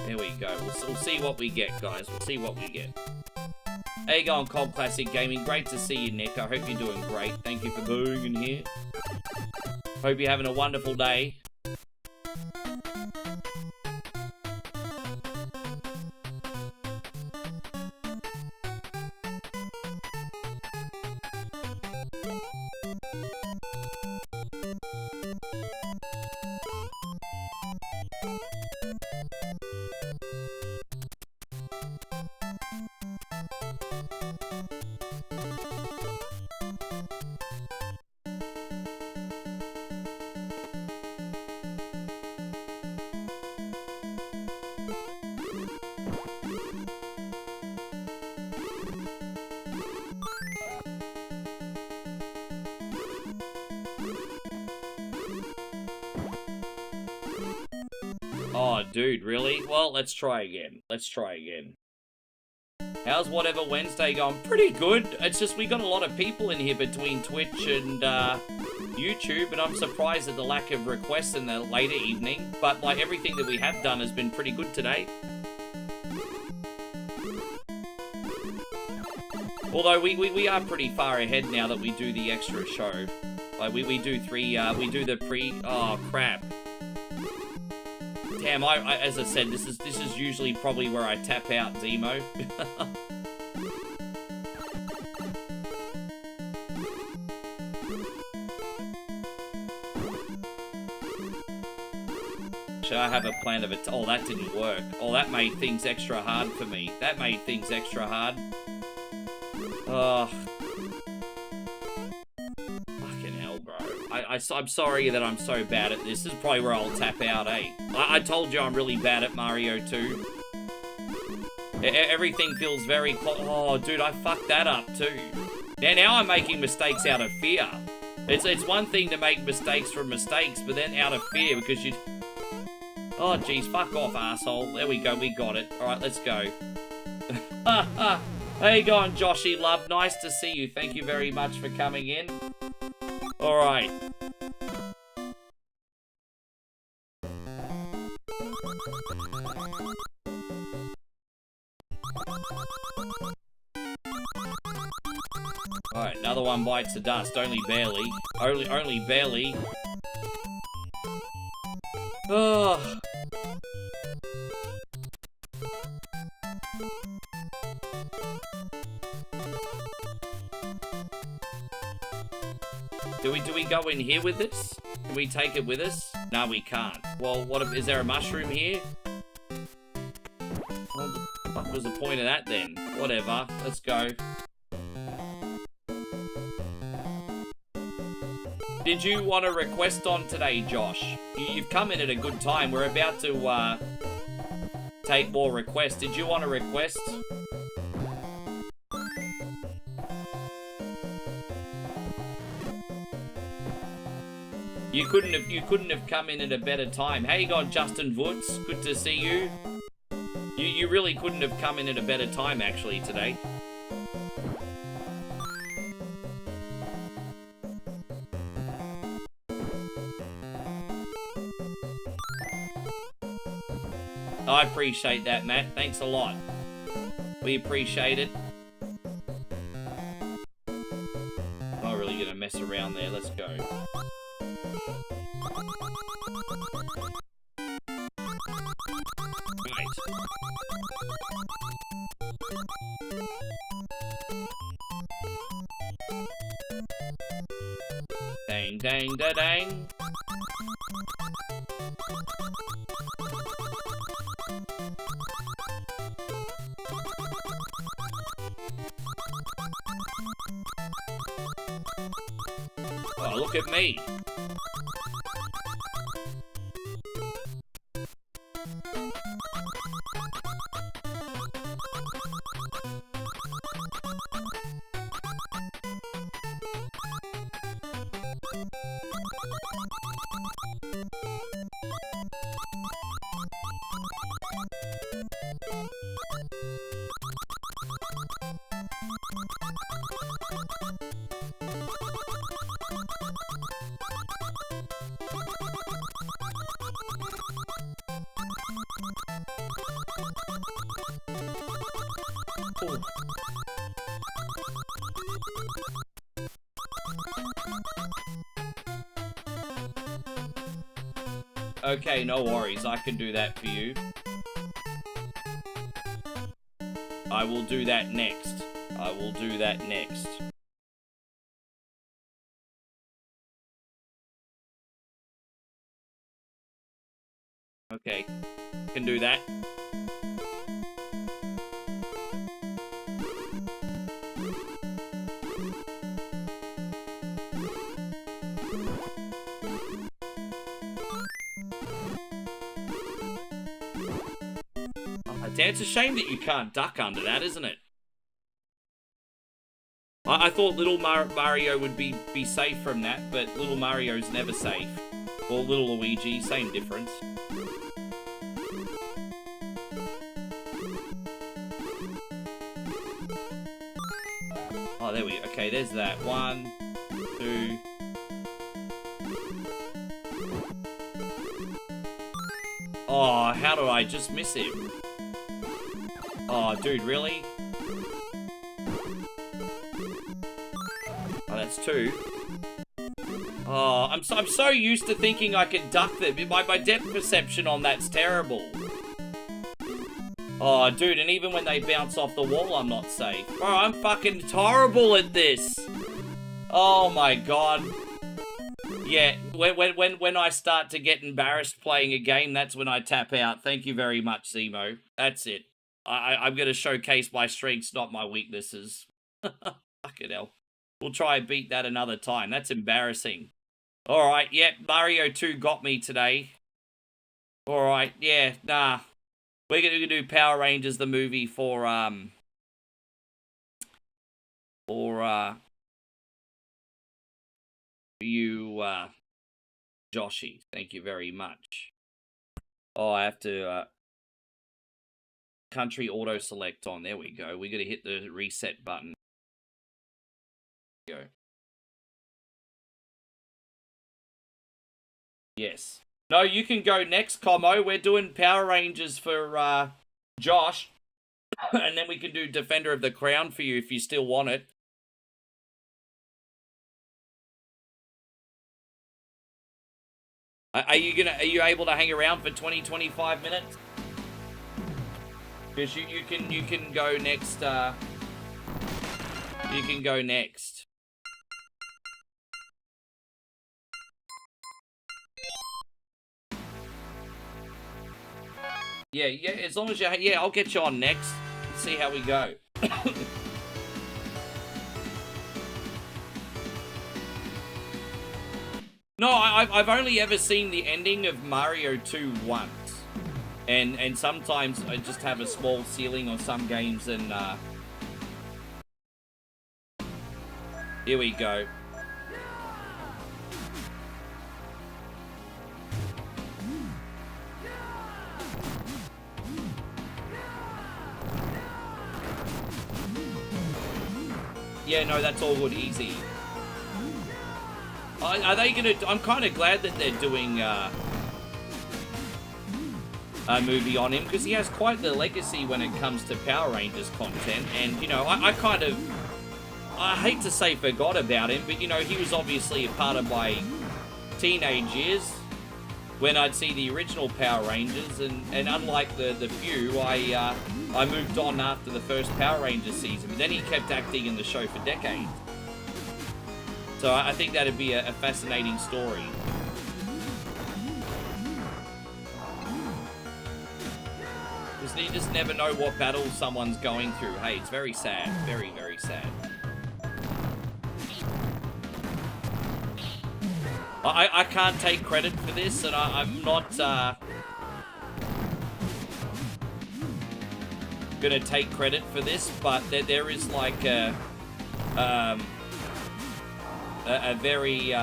There we go. We'll see what we get, guys. We'll see what we get. How you going, Cold Classic Gaming? Great to see you, Nick. I hope you're doing great. Thank you for being in here. Hope you're having a wonderful day. Oh, dude, really? Well, let's try again. Let's try again. How's whatever Wednesday going? Pretty good. It's just we got a lot of people in here between Twitch and YouTube, and I'm surprised at the lack of requests in the later evening. But like everything that we have done has been pretty good today. Although we are pretty far ahead now that we do the extra show. Like we do we do the pre. Oh crap. Damn, as I said, this is usually probably where I tap out Zemo. Should I have a plan of it? Oh, that didn't work. Oh, that made things extra hard for me. That made things extra hard. Oh. Fucking hell, bro. I'm sorry that I'm so bad at this. This is probably where I'll tap out, eh? I told you I'm really bad at Mario 2. Everything feels very oh, dude, I fucked that up too. Now I'm making mistakes out of fear. It's one thing to make mistakes from mistakes, but then out of fear because you... Oh, jeez, fuck off, asshole. There we go, we got it. Alright, let's go. How you going, Joshy Love? Nice to see you. Thank you very much for coming in. Alright. Alright, another one bites the dust. Only barely. Only barely. Oh. Do we go in here with this? Can we take it with us? No, we can't. Well, what if, is there a mushroom here? Well, what was the point of that then? Whatever, let's go. Did you want a request on today, Josh? You've come in at a good time. We're about to take more requests. Did you want a request? You couldn't have come in at a better time. How you going, Justin Woods? Good to see you. You really couldn't have come in at a better time actually today. I appreciate that, Matt. Thanks a lot. We appreciate it. Not really gonna mess around there. Let's go. Right. Dang, dang, da, dang. Oh, look at me. Okay, no worries. I can do that for you. I will do that next. I will do that next. Okay, can do that. It's a shame that you can't duck under that, isn't it? I thought Little Mario would be safe from that, but Little Mario's never safe. Or Little Luigi, same difference. Oh, there we go. Okay, there's that. 1, 2... Oh, how do I just miss him? Oh, dude, really? Oh, that's 2. Oh, I'm so used to thinking I can duck them. My depth perception on that's terrible. Oh, dude, and even when they bounce off the wall, I'm not safe. Bro, I'm fucking horrible at this. Oh my god. Yeah, when I start to get embarrassed playing a game, that's when I tap out. Thank you very much, Zemo. That's it. I'm going to showcase my strengths, not my weaknesses. Fucking hell. We'll try and beat that another time. That's embarrassing. Alright, yeah, Mario 2 got me today. Alright, yeah, nah. We're going to do Power Rangers, the movie, for you, Joshy. Thank you very much. Oh, I have to, country auto select on. There we go. We got to hit the reset button. Go. Yes. No, you can go next, Como. We're doing Power Rangers for Josh. And then we can do Defender of the Crown for you if you still want it. Are you able to hang around for 20-25 minutes? Because you can go next, you can go next. Yeah, as long as you, yeah, I'll get you on next. Let's see how we go. No, I've only ever seen the ending of Mario 2 once. And sometimes I just have a small ceiling on some games and, here we go. Yeah, no, that's all good, easy. Are they gonna... I'm kind of glad that they're doing, movie on him, because he has quite the legacy when it comes to Power Rangers content. And, you know, I kind of, I hate to say forgot about him, but, you know, he was obviously a part of my teenage years when I'd see the original Power Rangers, and unlike the few, I moved on after the first Power Rangers season, but then he kept acting in the show for decades. So I think that'd be a fascinating story. Because you just never know what battle someone's going through. Hey, it's very sad. Very, very sad. I can't take credit for this, and I'm not gonna take credit for this, but there is like a very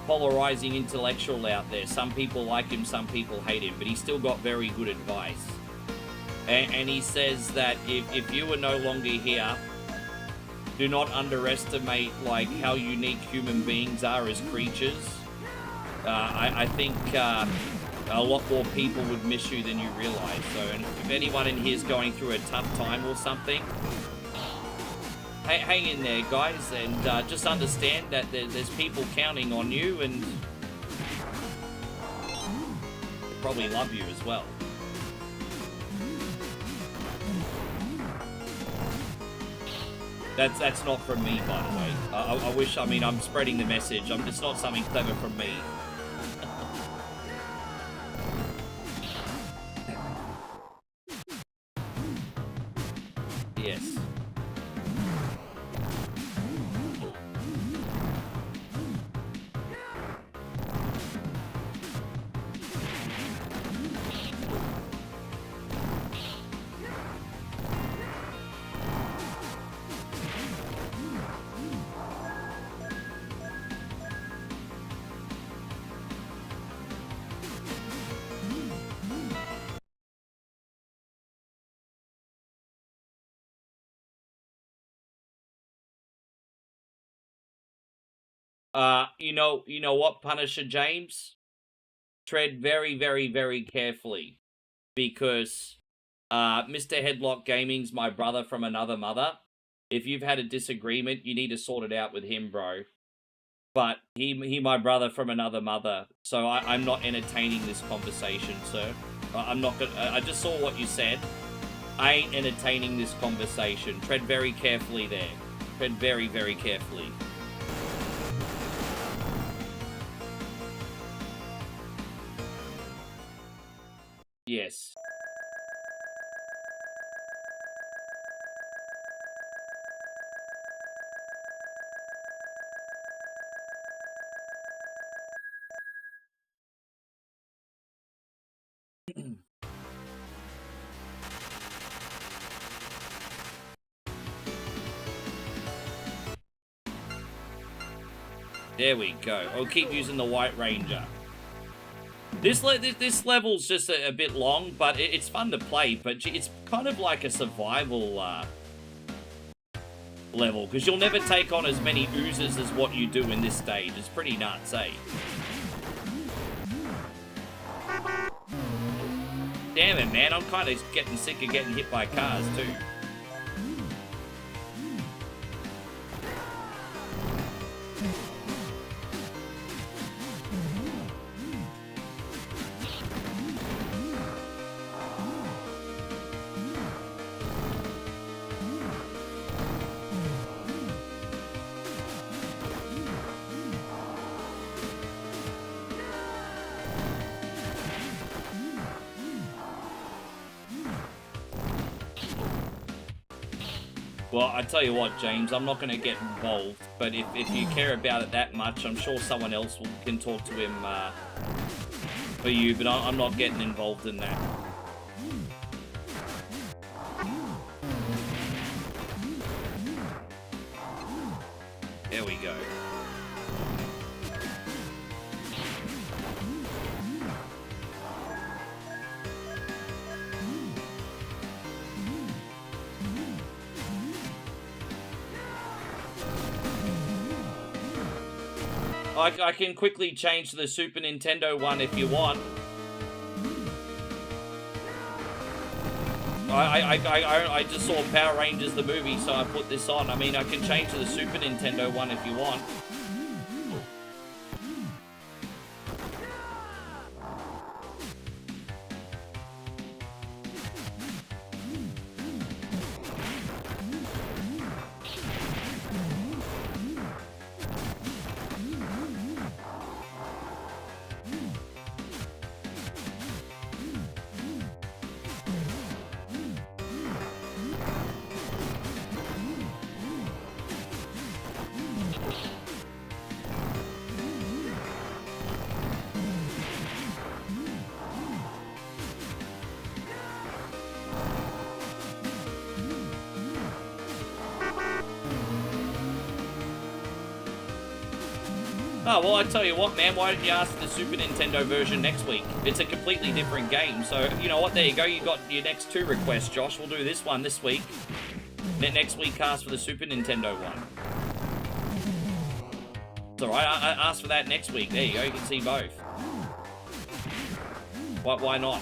polarizing intellectual out there. Some people like him, some people hate him, but he's still got very good advice. And he says that if you are no longer here, do not underestimate like how unique human beings are as creatures. I think a lot more people would miss you than you realize. So, and if anyone in here is going through a tough time or something, hang in there, guys, and just understand that there's people counting on you, and they probably love you as well. That's not from me, by the way. I wish, I mean, I'm spreading the message. It's not something clever from me. Yes. You know what, Punisher James? Tread very, very, very carefully, because Mr. Headlock Gaming's my brother from another mother. If you've had a disagreement, you need to sort it out with him, bro. But he my brother from another mother, so I'm not entertaining this conversation, sir. I'm not gonna. I just saw what you said. I ain't entertaining this conversation. Tread very carefully there. Tread very, very carefully. Yes. There we go. I'll keep using the White Ranger. This level's just a bit long, but it's fun to play, but it's kind of like a survival level, because you'll never take on as many oozes as what you do in this stage. It's pretty nuts, eh? Damn it, man. I'm kind of getting sick of getting hit by cars, too. Well, I tell you what, James, I'm not going to get involved, but if you care about it that much, I'm sure someone else can talk to him for you, but I'm not getting involved in that. There we go. I can quickly change to the Super Nintendo one if you want. I just saw Power Rangers the movie, so I put this on. I mean, I can change to the Super Nintendo one if you want. Oh, well, I tell you what, man, why don't you ask the Super Nintendo version next week? It's a completely different game, so, you know what, there you go, you got your next 2 requests, Josh. We'll do this one this week. Then next week, ask for the Super Nintendo one. It's alright, I asked for that next week. There you go, you can see both. Why not?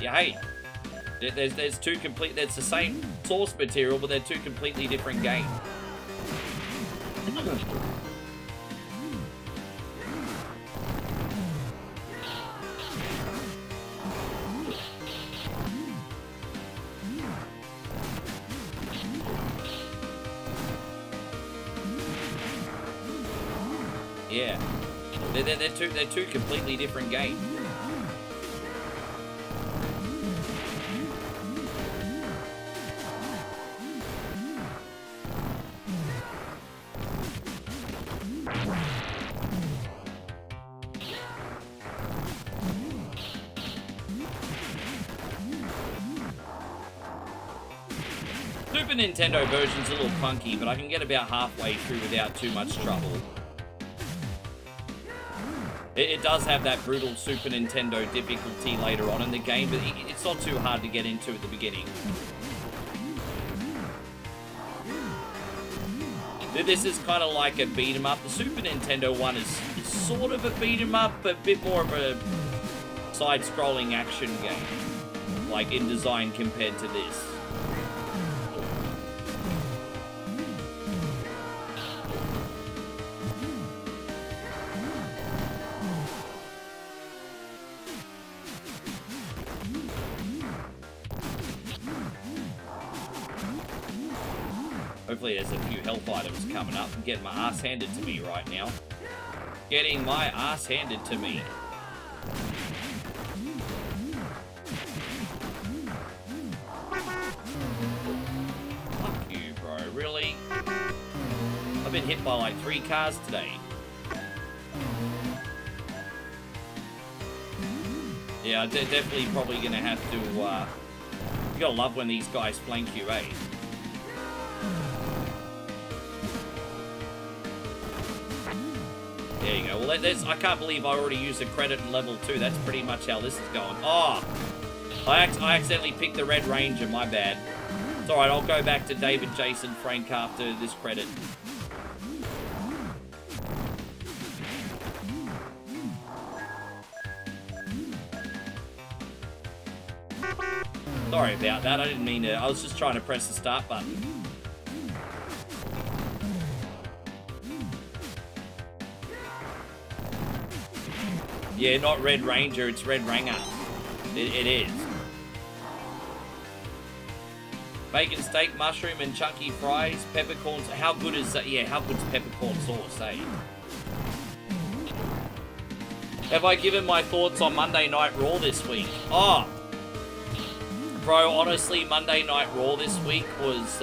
Yeah, hey. There's 2 complete. There's the same source material, but they're 2 completely different games. Yeah, they're two completely different games. Super Nintendo version's a little funky, but I can get about halfway through without too much trouble. It does have that brutal Super Nintendo difficulty later on in the game, but it's not too hard to get into at the beginning. This is kind of like a beat-em-up. The Super Nintendo one is sort of a beat-em-up, but a bit more of a side-scrolling action game, like in design compared to this. Hopefully there's a few health items coming up. I'm getting my ass handed to me right now. Getting my ass handed to me. Fuck you, bro. Really? I've been hit by like 3 cars today. Yeah, definitely probably gonna have to, you gotta love when these guys flank you, eh? There you go. Well, I can't believe I already used a credit in level 2. That's pretty much how this is going. Oh! I accidentally picked the Red Ranger. My bad. It's alright. I'll go back to David, Jason, Frank after this credit. Sorry about that. I didn't mean to. I was just trying to press the start button. Yeah, not Red Ranger, it's Red Ranger. It is. Bacon steak, mushroom and chunky fries, peppercorns. How good is that? Yeah, how good's peppercorn sauce, eh? Have I given my thoughts on Monday Night Raw this week? Oh! Bro, honestly, Monday Night Raw this week was,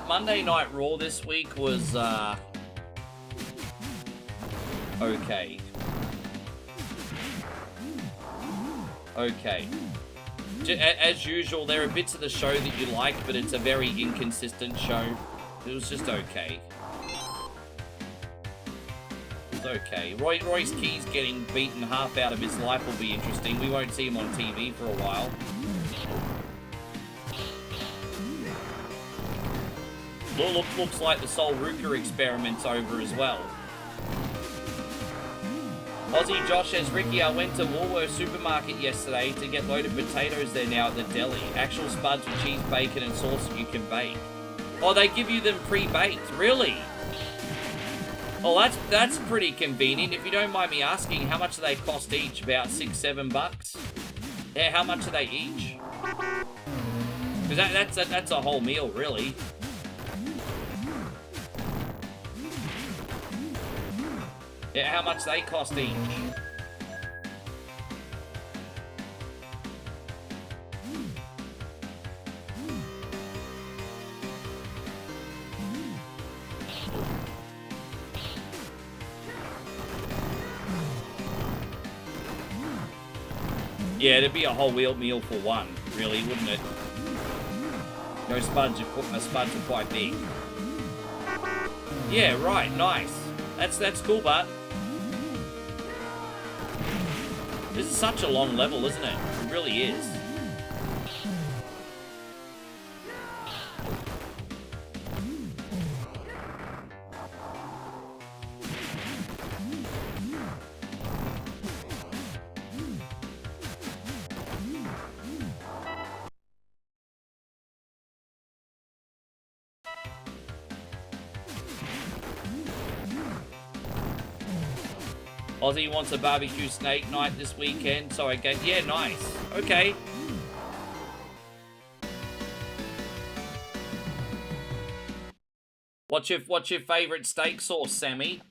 Monday Night Raw this week was, okay. Okay. As usual, there are bits of the show that you like, but it's a very inconsistent show. It was just okay. It's okay. Royce Key's getting beaten half out of his life will be interesting. We won't see him on TV for a while. Looks like the Sol Ruka experiment's over as well. Aussie Josh says, Ricky, I went to Woolworths supermarket yesterday to get loaded potatoes there now at the deli. Actual spuds with cheese, bacon, and sauce that you can bake. Oh, they give you them pre-baked, really? Oh, that's pretty convenient. If you don't mind me asking, how much do they cost each? About $6-7? Yeah, how much are they each? Because that's a whole meal, really. Yeah, how much they cost each? Yeah, it'd be a whole wheel meal for one, really, wouldn't it? No, spuds are quite big. Yeah, right, nice. That's cool, but this is such a long level, isn't it? It really is. Ozzy wants a barbecue snake night this weekend, so I get, yeah, nice. Okay. What's your favorite steak sauce, Sammy?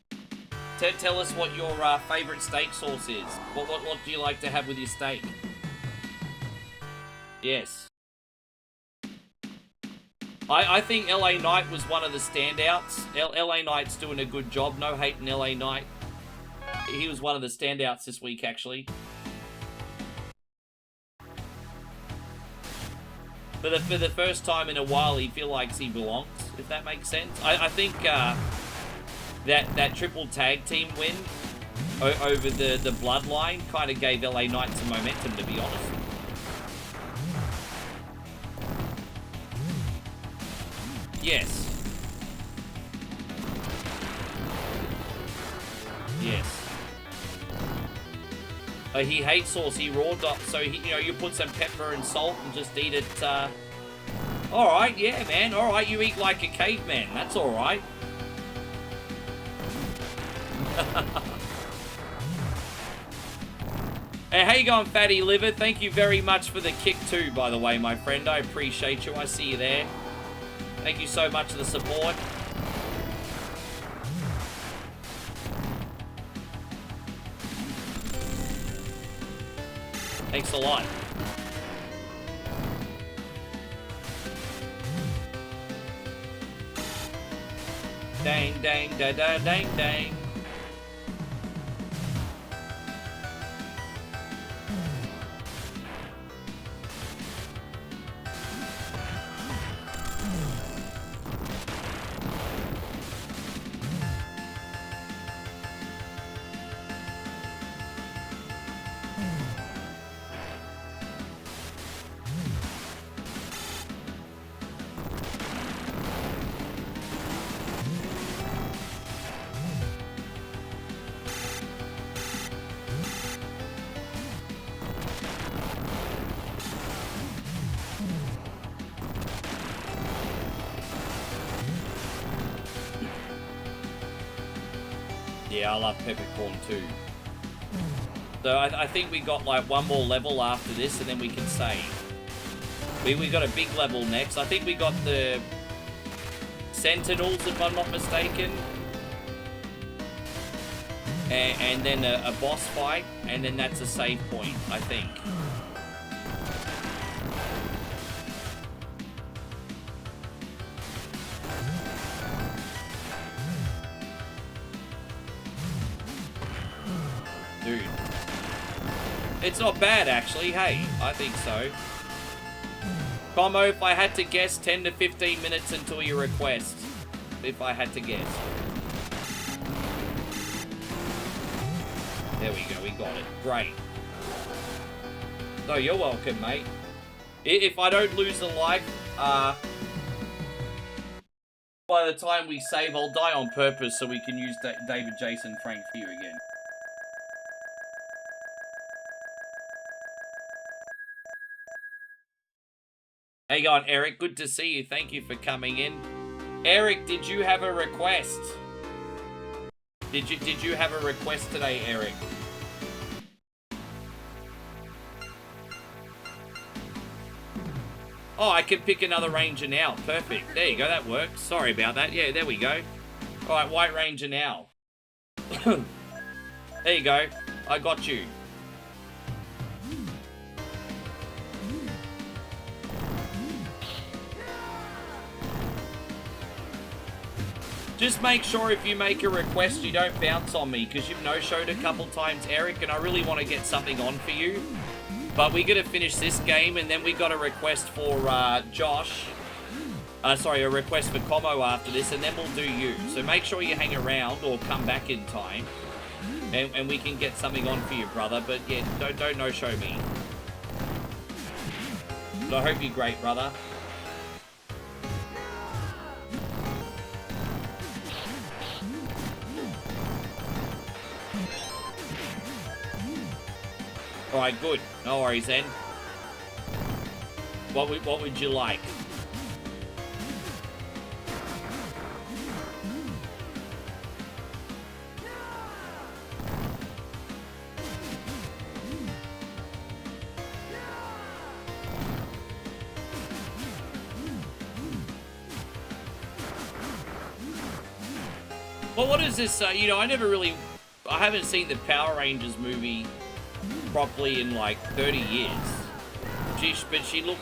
Tell us what your favorite steak sauce is. What do you like to have with your steak? Yes. I think LA Knight was one of the standouts. LA Knight's doing a good job. No hate in LA Knight. He was one of the standouts this week, actually. For the first time in a while, he feels like he belongs, if that makes sense. I think that triple tag team win over the Bloodline kind of gave LA Knight some momentum, to be honest. Yes. Yes. He hates saucy raw dog, so you put some pepper and salt and just eat it. All right, yeah, man. All right, you eat like a caveman. That's all right. Hey, how you going, Fatty Liver? Thank you very much for the kick too, by the way, my friend. I appreciate you. I see you there. Thank you so much for the support. Thanks a lot. Dang, dang, da, da, dang, dang. Yeah, I love peppercorn too. So I think we got like one more level after this and then we can save. We got a big level next. I think we got the Sentinels, if I'm not mistaken. And then a boss fight, and then that's a save point, I think. Dude. It's not bad, actually. Hey, I think so. Combo, if I had to guess, 10 to 15 minutes until your request. If I had to guess. There we go, we got it. Great. So, you're welcome, mate. If I don't lose a life, By the time we save, I'll die on purpose so we can use David, Jason, Frank for you again. How you going, Eric? Good to see you. Thank you for coming in. Eric, did you have a request? Did you have a request today, Eric? Oh, I can pick another Ranger now. Perfect. There you go. That works. Sorry about that. Yeah, there we go. All right, White Ranger now. There you go. I got you. Just make sure if you make a request, you don't bounce on me, because you've no-showed a couple times, Eric, and I really want to get something on for you. But we got to finish this game, and then we got a request for Josh. Sorry, a request for Como after this, and then we'll do you. So make sure you hang around or come back in time, and we can get something on for you, brother. But yeah, don't no-show me. But I hope you're great, brother. Alright, good. No worries then. What would you like? Well, what is this? You know, I haven't seen the Power Rangers movie properly in like 30 years.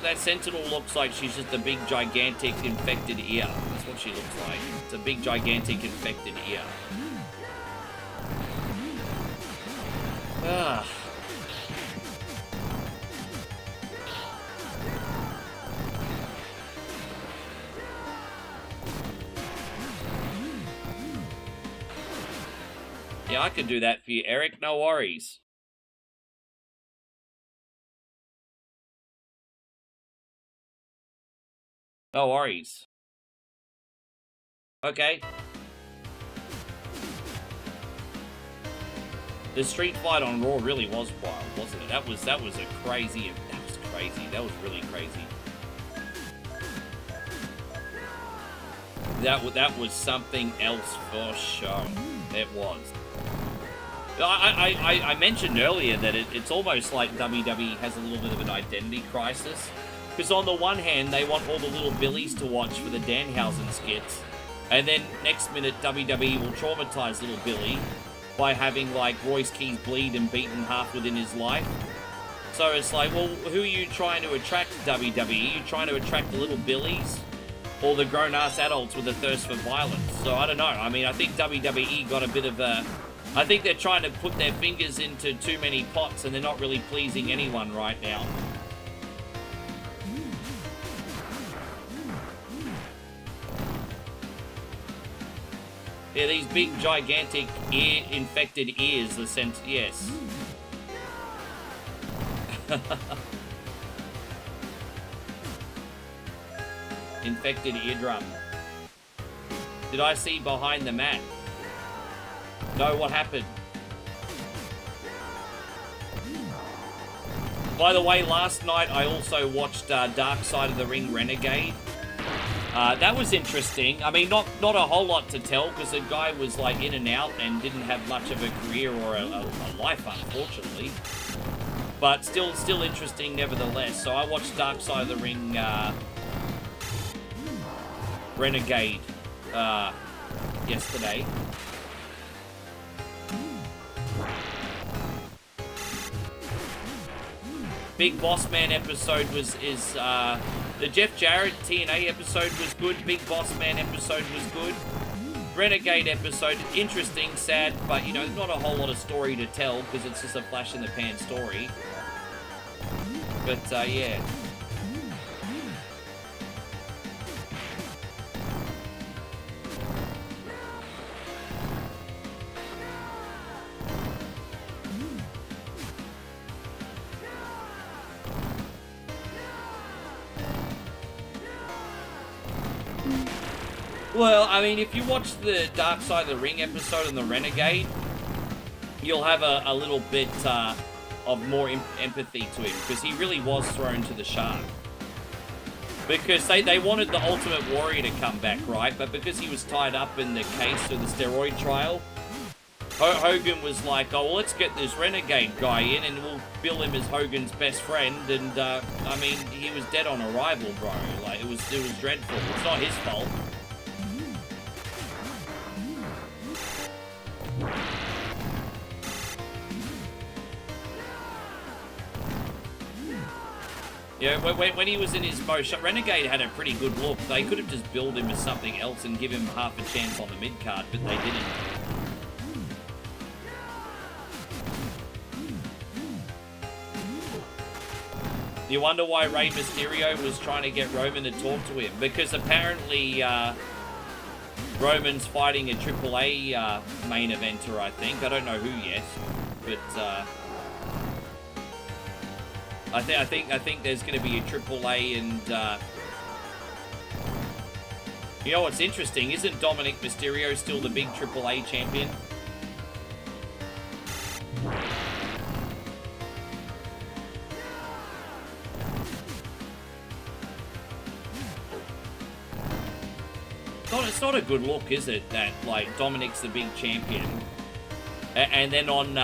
That Sentinel looks like she's just a big, gigantic, infected ear. That's what she looks like. It's a big, gigantic, infected ear. Ah. Yeah, I could do that for you, Eric. No worries. No worries. Okay. The street fight on Raw really was wild, wasn't it? That was crazy. That was really crazy. That was something else for sure. It was. I mentioned earlier that it's almost like WWE has a little bit of an identity crisis. Because on the one hand, they want all the little Billies to watch for the Danhausen skits. And then next minute, WWE will traumatize little Billy by having, like, Royce Keys bleed and beaten half within his life. So it's like, well, who are you trying to attract, WWE? Are you trying to attract the little Billies? Or the grown-ass adults with a thirst for violence? So I don't know. I mean, I think WWE got a bit of a... I think they're trying to put their fingers into too many pots and they're not really pleasing anyone right now. Yeah, these big, gigantic, infected ears, the sense, yes. Infected eardrum. Did I see behind the mat? No, what happened? By the way, last night I also watched Dark Side of the Ring Renegade. That was interesting. I mean, not a whole lot to tell because the guy was like in and out and didn't have much of a career or a life, unfortunately. But still interesting nevertheless. So I watched Dark Side of the Ring Renegade yesterday. Big Boss Man episode is the Jeff Jarrett TNA episode was good. Big Boss Man episode was good. Renegade episode, interesting, sad, but you know, not a whole lot of story to tell because it's just a flash in the pan story. But yeah. Well, I mean, if you watch the Dark Side of the Ring episode on the Renegade, you'll have a little bit of more empathy to him, because he really was thrown to the shark. Because they wanted the Ultimate Warrior to come back, right? But because he was tied up in the case of the steroid trial, Hogan was like, oh, well, let's get this Renegade guy in and we'll bill him as Hogan's best friend. And, I mean, he was dead on arrival, bro. Like, it was dreadful. It's not his fault. Yeah, when he was in his most... Renegade had a pretty good look. They could have just billed him as something else and give him half a chance on the mid-card, but they didn't. You wonder why Rey Mysterio was trying to get Roman to talk to him. Because apparently Roman's fighting a AAA main eventer, I think. I don't know who yet, but... I think there's going to be a AAA, and you know what's interesting? Isn't Dominic Mysterio still the big AAA champion? It's not a good look, is it? That like Dominic's the big champion. And then on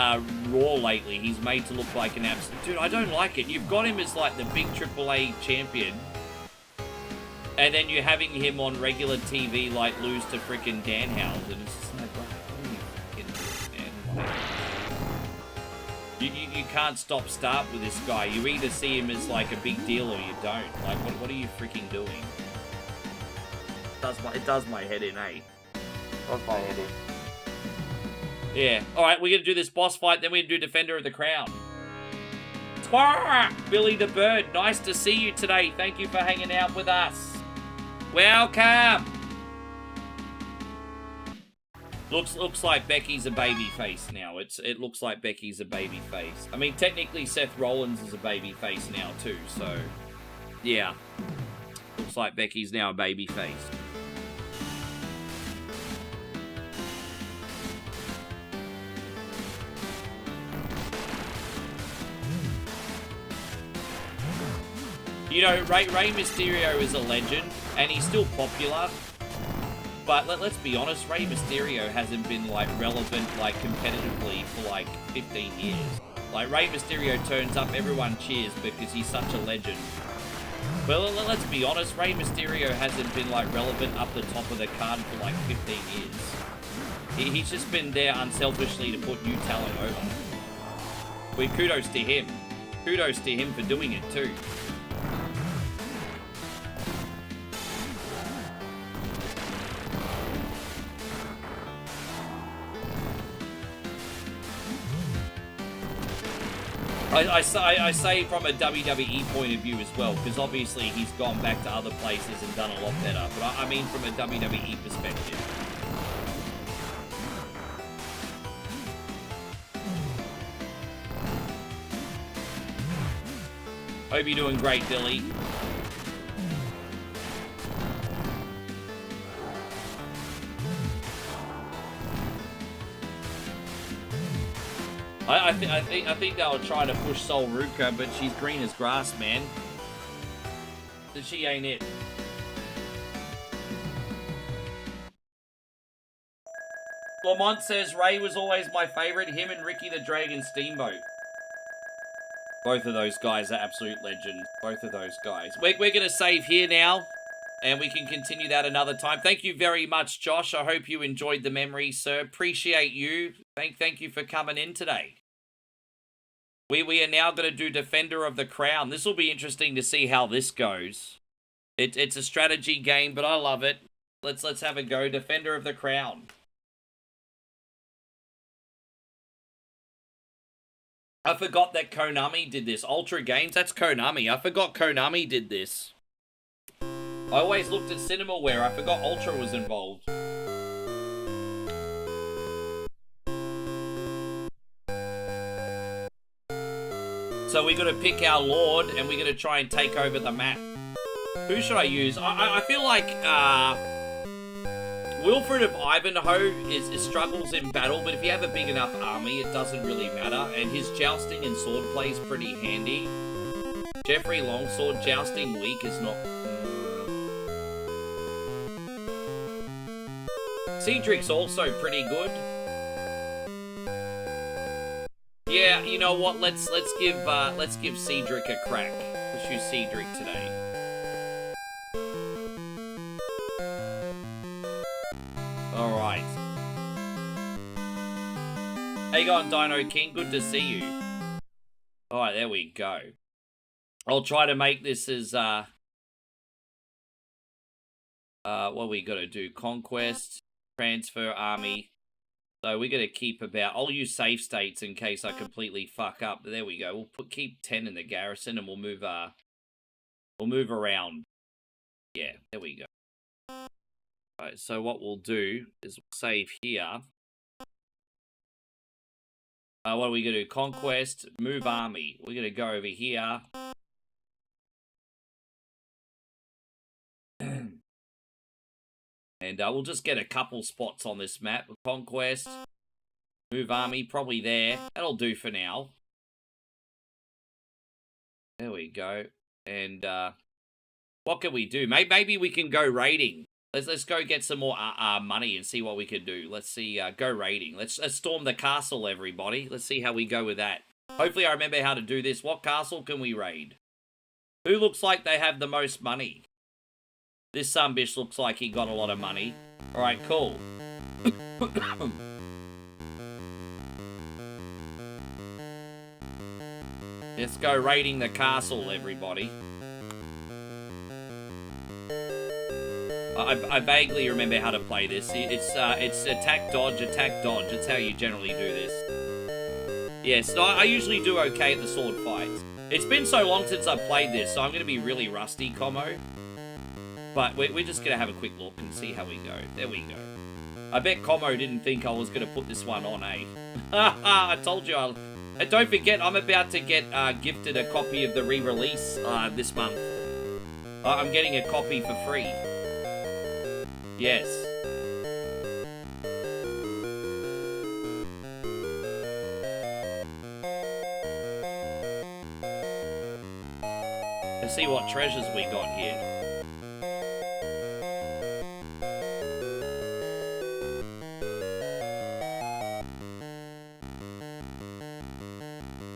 Raw lately, he's made to look like an absolute... Dude, I don't like it. You've got him as, like, the big AAA champion. And then you're having him on regular TV, like, lose to freaking Danhausen. And it's just like, what are you freaking doing, man? Like, you can't stop-start with this guy. You either see him as, like, a big deal or you don't. Like, what are you freaking doing? It does my head in, eh? Does my head in. Yeah. Alright, we're going to do this boss fight, then we're going to do Defender of the Crown. Billy the Bird, nice to see you today. Thank you for hanging out with us. Welcome. Looks like Becky's a baby face now. It looks like Becky's a baby face. I mean, technically Seth Rollins is a baby face now too, so... Yeah. Looks like Becky's now a baby face. You know, Rey Mysterio is a legend, and he's still popular. But let's be honest, Rey Mysterio hasn't been, like, relevant, like, competitively for, like, 15 years. Like, Rey Mysterio turns up, everyone cheers because he's such a legend. But let's be honest, Rey Mysterio hasn't been, like, relevant up the top of the card for, like, 15 years. He's just been there unselfishly to put new talent over. Well, kudos to him. Kudos to him for doing it, too. I say from a WWE point of view as well, because obviously he's gone back to other places and done a lot better, but I mean from a WWE perspective. Hope you're doing great, Billy. I think they'll try to push Sol Ruka, but she's green as grass, man. So she ain't it. Lamont says Ray was always my favorite. Him and Ricky the Dragon Steamboat. Both of those guys are absolute legends. Both of those guys. We're going to save here now, and we can continue that another time. Thank you very much, Josh. I hope you enjoyed the memory, sir. Appreciate you. Thank you for coming in today. We are now going to do Defender of the Crown. This will be interesting to see how this goes. It's a strategy game, but I love it. Let's have a go. Defender of the Crown. I forgot that Konami did this. Ultra Games, that's Konami. I forgot Konami did this. I always looked at Cinemaware. I forgot Ultra was involved. So we're going to pick our Lord, and we're going to try and take over the map. Who should I use? I feel like, Wilfred of Ivanhoe struggles in battle, but if you have a big enough army, it doesn't really matter. And his jousting and sword play is pretty handy. Geoffrey Longsword jousting weak is not... Cedric's also pretty good. Yeah, you know what? Let's give Cedric a crack. Let's use Cedric today. All right. How you going, Dino King? Good to see you. All right, there we go. I'll try to make this as what we got to do: conquest, transfer, army. So we got to keep about. I'll use save states in case I completely fuck up. There we go. We'll keep 10 in the garrison, and we'll move around. Yeah, there we go. All right. So what we'll do is we'll save here. What are we gonna do? Conquest, move army. We're gonna go over here. And we'll just get a couple spots on this map. Conquest, move army, probably there. That'll do for now. There we go. And what can we do? Maybe we can go raiding. Let's go get some more money and see what we can do. Let's see. Go raiding. Let's storm the castle, everybody. Let's see how we go with that. Hopefully I remember how to do this. What castle can we raid? Who looks like they have the most money? This sunbish looks like he got a lot of money. Alright, cool. Let's go raiding the castle, everybody. I vaguely remember how to play this. It's attack, dodge, attack, dodge. That's how you generally do this. Yes, I usually do okay at the sword fights. It's been so long since I've played this, so I'm going to be really rusty, Como. But we're just going to have a quick look and see how we go. There we go. I bet Como didn't think I was going to put this one on, eh? I told you. And don't forget, I'm about to get gifted a copy of the re-release this month. I'm getting a copy for free. Yes. Let's see what treasures we got here.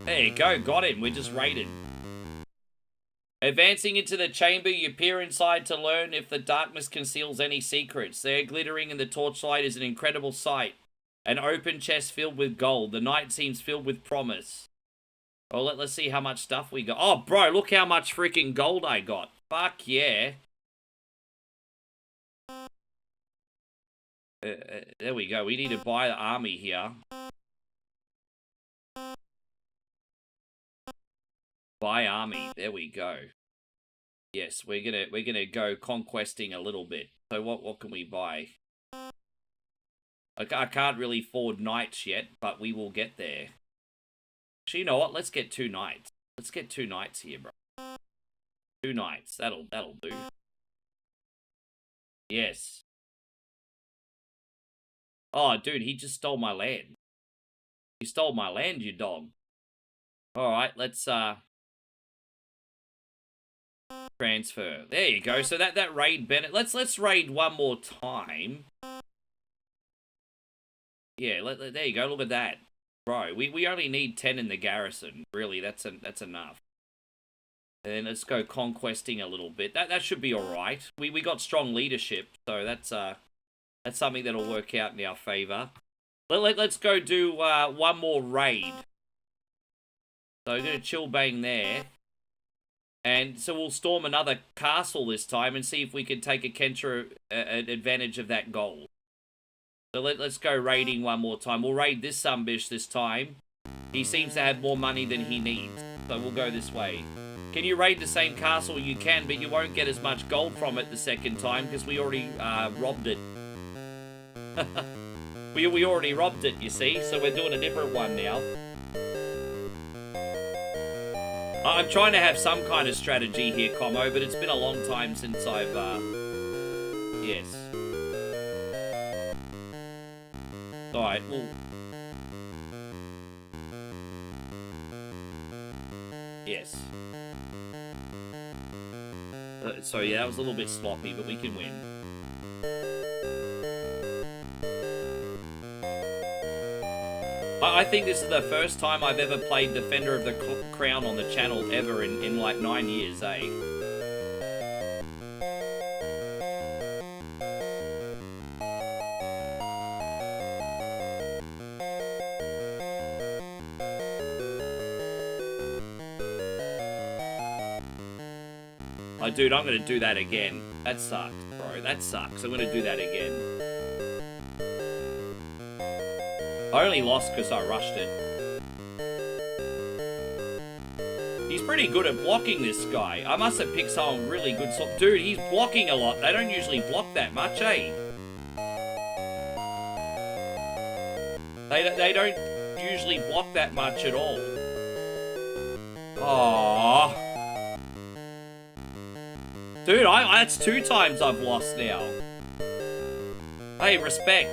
There you go, got him. We're just raided. Advancing into the chamber, you peer inside to learn if the darkness conceals any secrets. There, glittering in the torchlight, is an incredible sight. An open chest filled with gold. The night seems filled with promise. Oh, let's see how much stuff we got. Oh, bro, look how much freaking gold I got. Fuck yeah. There we go. We need to buy the army here. Buy army. There we go. Yes, we're gonna go conquesting a little bit. So what can we buy? I can't really afford knights yet, but we will get there. Actually, you know what? Let's get 2 knights. Let's get 2 knights here, bro. 2 knights. That'll do. Yes. Oh, dude, he just stole my land. You stole my land, you dog. All right, let's transfer. There you go. So that raid Bennett. Let's raid one more time. Yeah, there you go. Look at that. Bro, we only need 10 in the garrison. Really, that's enough. And then let's go conquesting a little bit. That should be all right. We got strong leadership, so that's something that'll work out in our favor. Let's go do one more raid. So we're gonna chill bang there. And so we'll storm another castle this time and see if we can take advantage of that gold. So let's go raiding one more time. We'll raid this sunbish this time. He seems to have more money than he needs. So we'll go this way. Can you raid the same castle? You can, but you won't get as much gold from it the second time because we already robbed it. we already robbed it, you see? So we're doing a different one now. I'm trying to have some kind of strategy here, Como, but it's been a long time since I've, yes. Alright, well... Yes. So yeah, that was a little bit sloppy, but we can win. I think this is the first time I've ever played Defender of the Crown on the channel ever in like 9 years, eh? Oh, dude, I'm gonna do that again. That sucks, bro. That sucks. I'm gonna do that again. I only lost because I rushed it. He's pretty good at blocking, this guy. I must have picked someone really good. Dude, he's blocking a lot. They don't usually block that much, eh? They don't usually block that much at all. Aww. Dude, that's 2 times I've lost now. Hey, respect.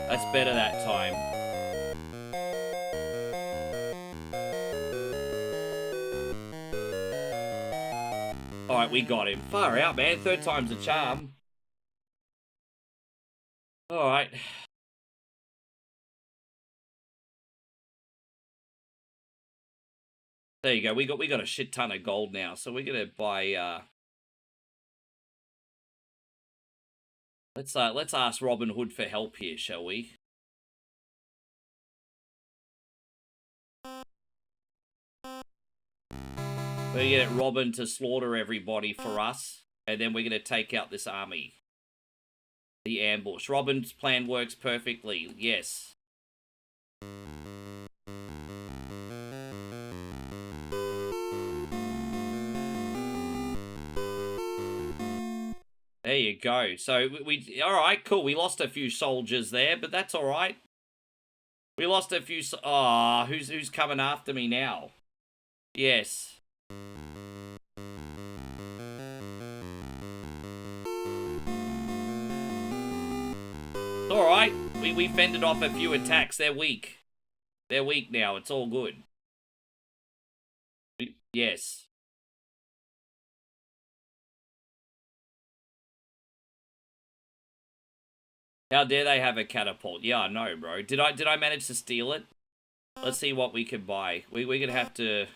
That's better that time. Alright, we got him. Far out, man. 3rd time's a charm. Alright. There you go. We got a shit ton of gold now, so we're gonna buy Let's ask Robin Hood for help here, shall we? We're gonna get Robin to slaughter everybody for us, and then we're gonna take out this army. The ambush. Robin's plan works perfectly. Yes. There you go. So we all right, cool. We lost a few soldiers there, but that's all right. We lost a few. Ah, who's coming after me now? Yes. All right. We fended off a few attacks. They're weak. They're weak now. It's all good. Yes. How dare they have a catapult? Yeah, I know, bro. Did I manage to steal it? Let's see what we can buy. We're gonna have to.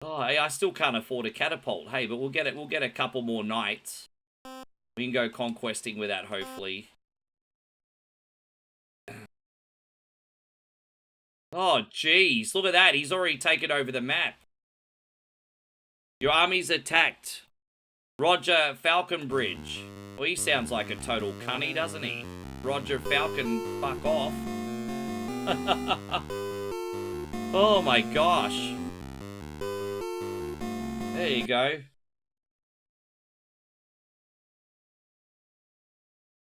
Oh, hey, I still can't afford a catapult. Hey, but we'll get it. We'll get a couple more knights. We can go conquesting with that, hopefully. Oh, jeez. Look at that. He's already taken over the map. Your army's attacked. Roger Falconbridge. Well, he sounds like a total cunny, doesn't he? Roger Falcon, fuck off. Oh my gosh. There you go.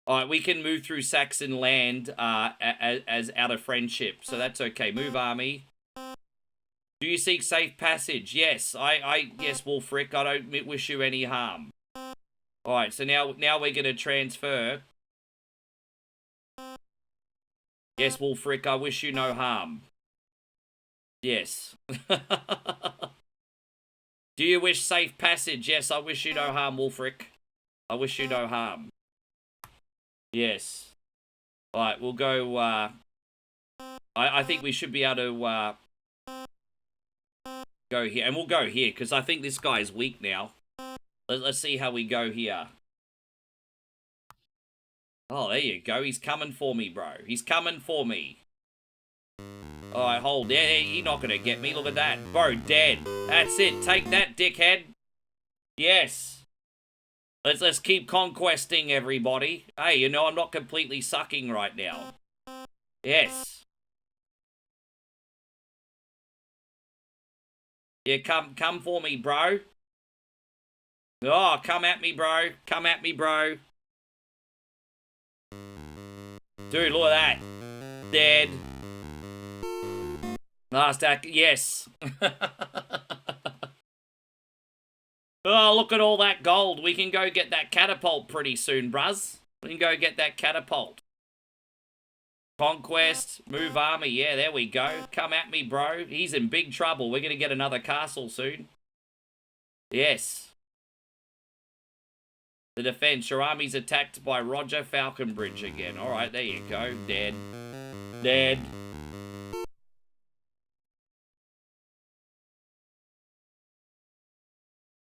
Alright, we can move through Saxon land as out of friendship, so that's okay. Move army. Do you seek safe passage? Yes, yes, Wolfric, I don't wish you any harm. Alright, so now we're gonna transfer. Yes, Wolfric, I wish you no harm. Yes. Do you wish safe passage? Yes, I wish you no harm, Wolfric. I wish you no harm. Yes. Alright, we'll go, I think we should be able to, go here, and we'll go here, because I think this guy is weak now. Let's see how we go here. Oh, there you go. He's coming for me, bro. He's coming for me. Alright, hold. Yeah, you're not going to get me. Look at that. Bro, dead. That's it. Take that, dickhead. Yes. Let's keep conquesting, everybody. Hey, you know, I'm not completely sucking right now. Yes. Yeah, come for me, bro. Oh, come at me, bro. Come at me, bro. Dude, look at that. Dead. Last act. Yes. Oh, look at all that gold. We can go get that catapult pretty soon, bruz. We can go get that catapult. Conquest. Move army. Yeah, there we go. Come at me, bro. He's in big trouble. We're going to get another castle soon. Yes. The defense. Your army's attacked by Roger Falconbridge again. All right, there you go. Dead. Dead.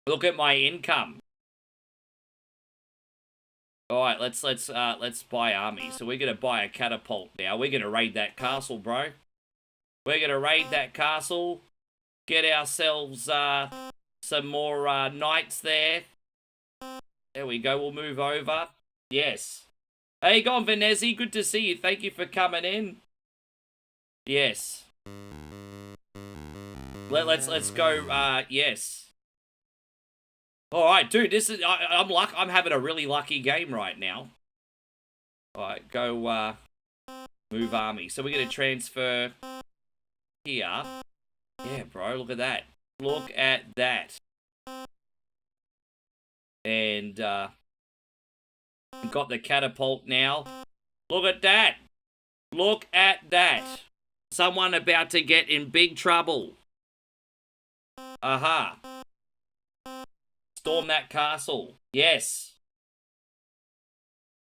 Look at my income. All right, let's buy army. So we're gonna buy a catapult now. We're gonna raid that castle, bro. We're gonna raid that castle. Get ourselves some more knights there. There we go. We'll move over. Yes. Hey, you going, Venezi? Good to see you. Thank you for coming in. Yes. Let's go. Yes. All right, dude. This is I'm having a really lucky game right now. All right, go move army. So we're gonna transfer here. Yeah, bro. Look at that. Look at that. And got the catapult now. Look at that. Look at that. Someone about to get in big trouble. Aha. Storm that castle. Yes.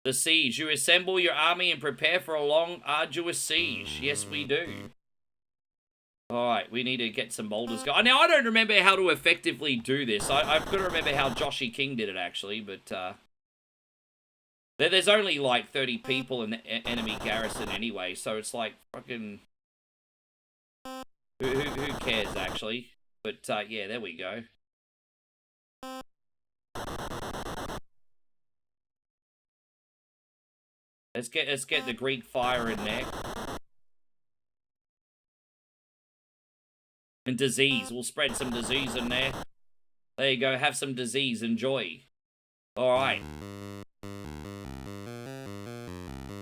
The siege. You assemble your army and prepare for a long, arduous siege. Yes, we do. Alright, we need to get some boulders going. Now, I don't remember how to effectively do this. I've got to remember how Joshy King did it, actually, but, there's only, like, 30 people in the enemy garrison anyway, so it's like, fucking... Who cares, actually? But, yeah, there we go. Let's get the Greek fire in there. And disease. We'll spread some disease in there. There you go. Have some disease. Enjoy. Alright.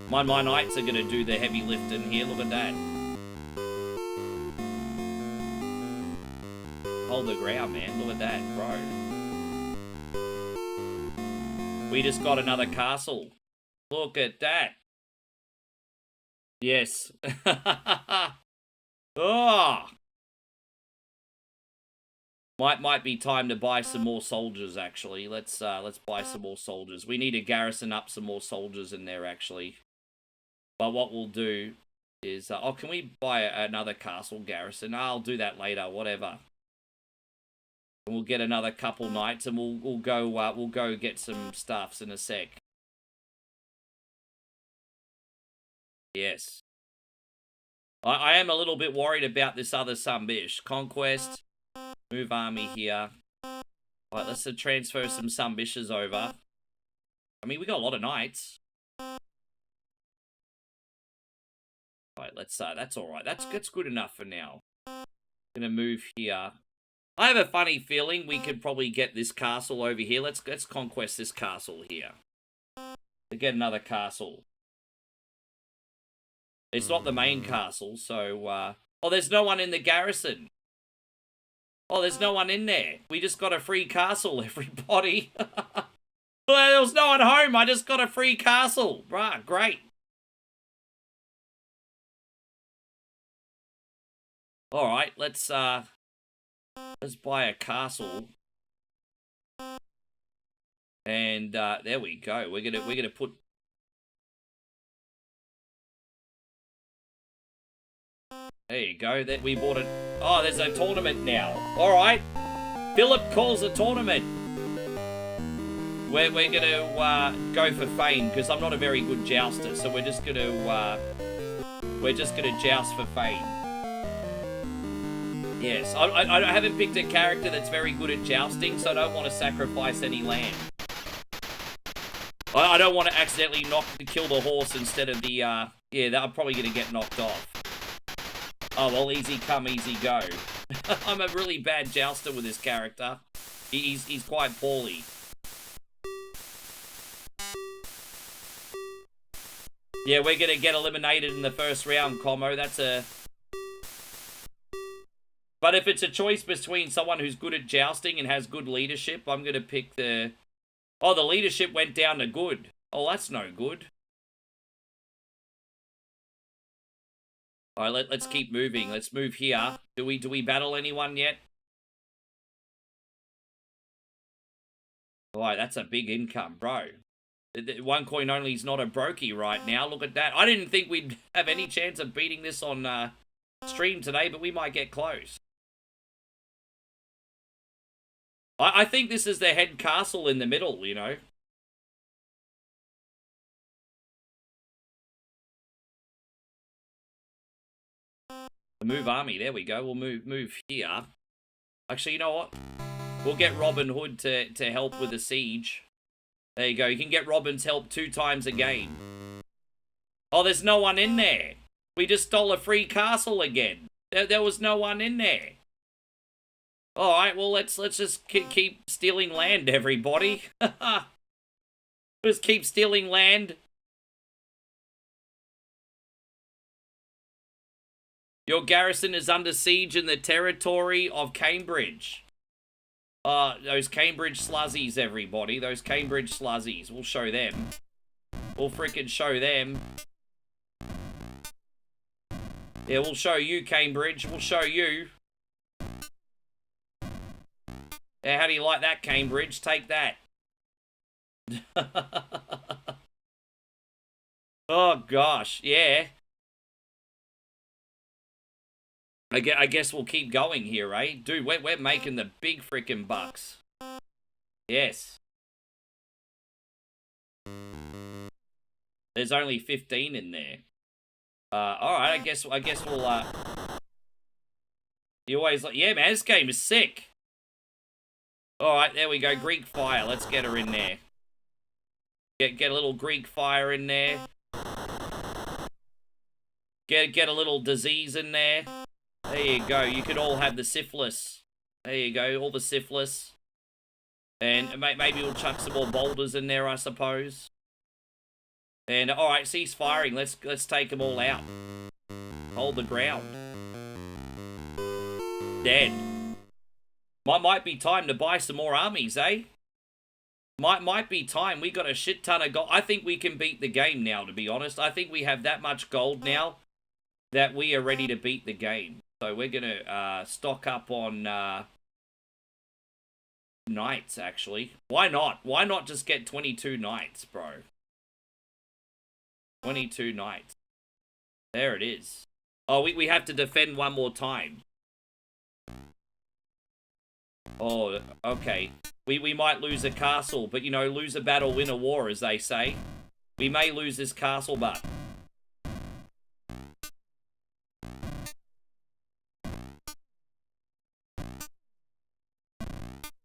My knights are going to do the heavy lifting here. Look at that. Hold the ground, man. Look at that, bro. We just got another castle. Look at that. Yes. Oh. Might be time to buy some more soldiers, actually. Let's buy some more soldiers. We need to garrison up some more soldiers in there, actually. But what we'll do is... oh, can we buy another castle garrison? I'll do that later, whatever. And we'll get another couple knights, and we'll go get some stuffs in a sec. Yes. I am a little bit worried about this other Sumbish. Conquest. Move army here. Alright, let's transfer some Sumbishes over. I mean, we got a lot of knights. Alright, let's that's alright. That's good enough for now. Gonna move here. I have a funny feeling we could probably get this castle over here. Let's conquest this castle here. To get another castle. It's not the main castle, so, oh, there's no one in the garrison. Oh, there's no one in there. We just got a free castle, everybody. Well, there was no one home. I just got a free castle. Right, great. Alright, let's buy a castle. And, there we go. We're gonna put... There you go. That we bought it. Oh, there's a tournament now. All right. Philip calls a tournament. We're gonna go for fame because I'm not a very good jouster, so we're just gonna joust for fame. Yes, I haven't picked a character that's very good at jousting, so I don't want to sacrifice any land. I don't want to accidentally kill the horse instead of the yeah. I'm probably gonna get knocked off. Oh, well, easy come, easy go. I'm a really bad jouster with this character. He's quite poorly. Yeah, we're gonna get eliminated in the first round, Como. That's a... But if it's a choice between someone who's good at jousting and has good leadership, I'm gonna pick the... Oh, the leadership went down to good. Oh, that's no good. Alright, let's keep moving. Let's move here. Do we battle anyone yet? Alright, that's a big income, bro. 1 coin only is not a brokey right now. Look at that. I didn't think we'd have any chance of beating this on stream today, but we might get close. I think this is the head castle in the middle, you know. Move army. There we go. We'll move here. Actually, you know what? We'll get Robin Hood to help with the siege. There you go. You can get Robin's help 2 times a game. Oh, there's no one in there. We just stole a free castle again. There was no one in there. All right, well, let's just keep stealing land, everybody. Just keep stealing land. Your garrison is under siege in the territory of Cambridge. Those Cambridge sluzzies, everybody. Those Cambridge sluzzies. We'll show them. We'll freaking show them. Yeah, we'll show you, Cambridge. We'll show you. Yeah, how do you like that, Cambridge? Take that. Oh, gosh. Yeah. I guess we'll keep going here, eh? Dude, we're making the big freaking bucks. Yes. There's only 15 in there. Alright, I guess we'll, You always like... Yeah, man, this game is sick. Alright, there we go. Greek fire. Let's get her in there. Get a little Greek fire in there. Get a little disease in there. There you go. You could all have the syphilis. There you go. All the syphilis. And maybe we'll chuck some more boulders in there, I suppose. And, alright, cease firing. Let's take them all out. Hold the ground. Dead. Might be time to buy some more armies, eh? Might be time. We got a shit ton of gold. I think we can beat the game now, to be honest. I think we have that much gold now that we are ready to beat the game. So we're gonna stock up on knights, actually. Why not? Why not just get 22 knights, bro? 22 knights. There it is. Oh, we have to defend one more time. Oh, okay. We might lose a castle, but, you know, lose a battle, win a war, as they say. We may lose this castle, but...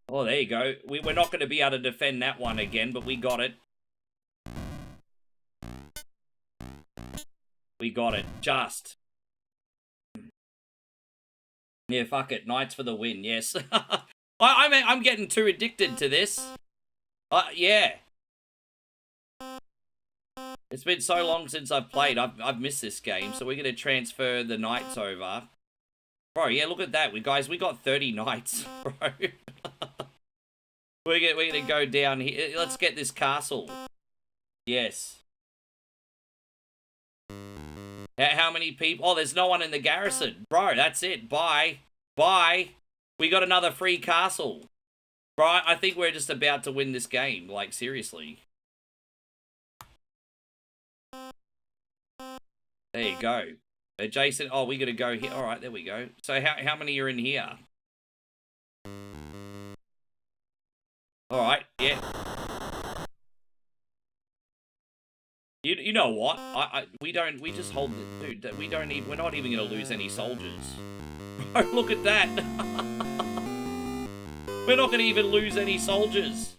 Oh, there you go. We're not going to be able to defend that one again, but we got it. We got it. Just. Yeah, fuck it. Knights for the win, yes. I'm getting too addicted to this. Yeah. It's been so long since I've played. I've missed this game, so we're going to transfer the knights over. Bro, yeah, look at that. We got 30 knights, bro. We're going to go down here. Let's get this castle. Yes. How many people? Oh, there's no one in the garrison. Bro, that's it. Bye. Bye. We got another free castle. Bro, I think we're just about to win this game. Like, seriously. There you go. Adjacent. Oh, we got to go here. All right, there we go. So how many are in here? All right, yeah. You know what? We just hold it, dude. We're not even gonna lose any soldiers. Bro, look at that. We're not gonna even lose any soldiers.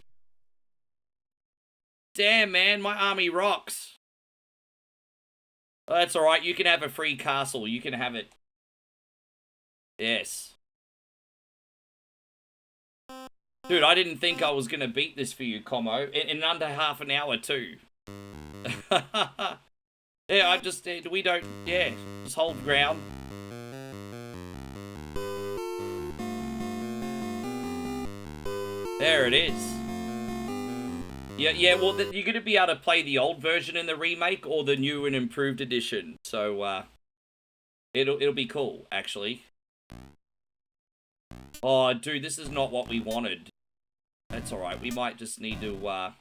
Damn, man, my army rocks. Oh, that's all right. You can have a free castle. You can have it. Yes. Dude, I didn't think I was gonna beat this for you, Como. In under half an hour, too. Yeah, I just, we don't, yeah, just hold ground. There it is. Yeah, well, you're going to be able to play the old version in the remake or the new and improved edition. So, it'll be cool, actually. Oh, dude, this is not what we wanted. That's alright, we might just need to,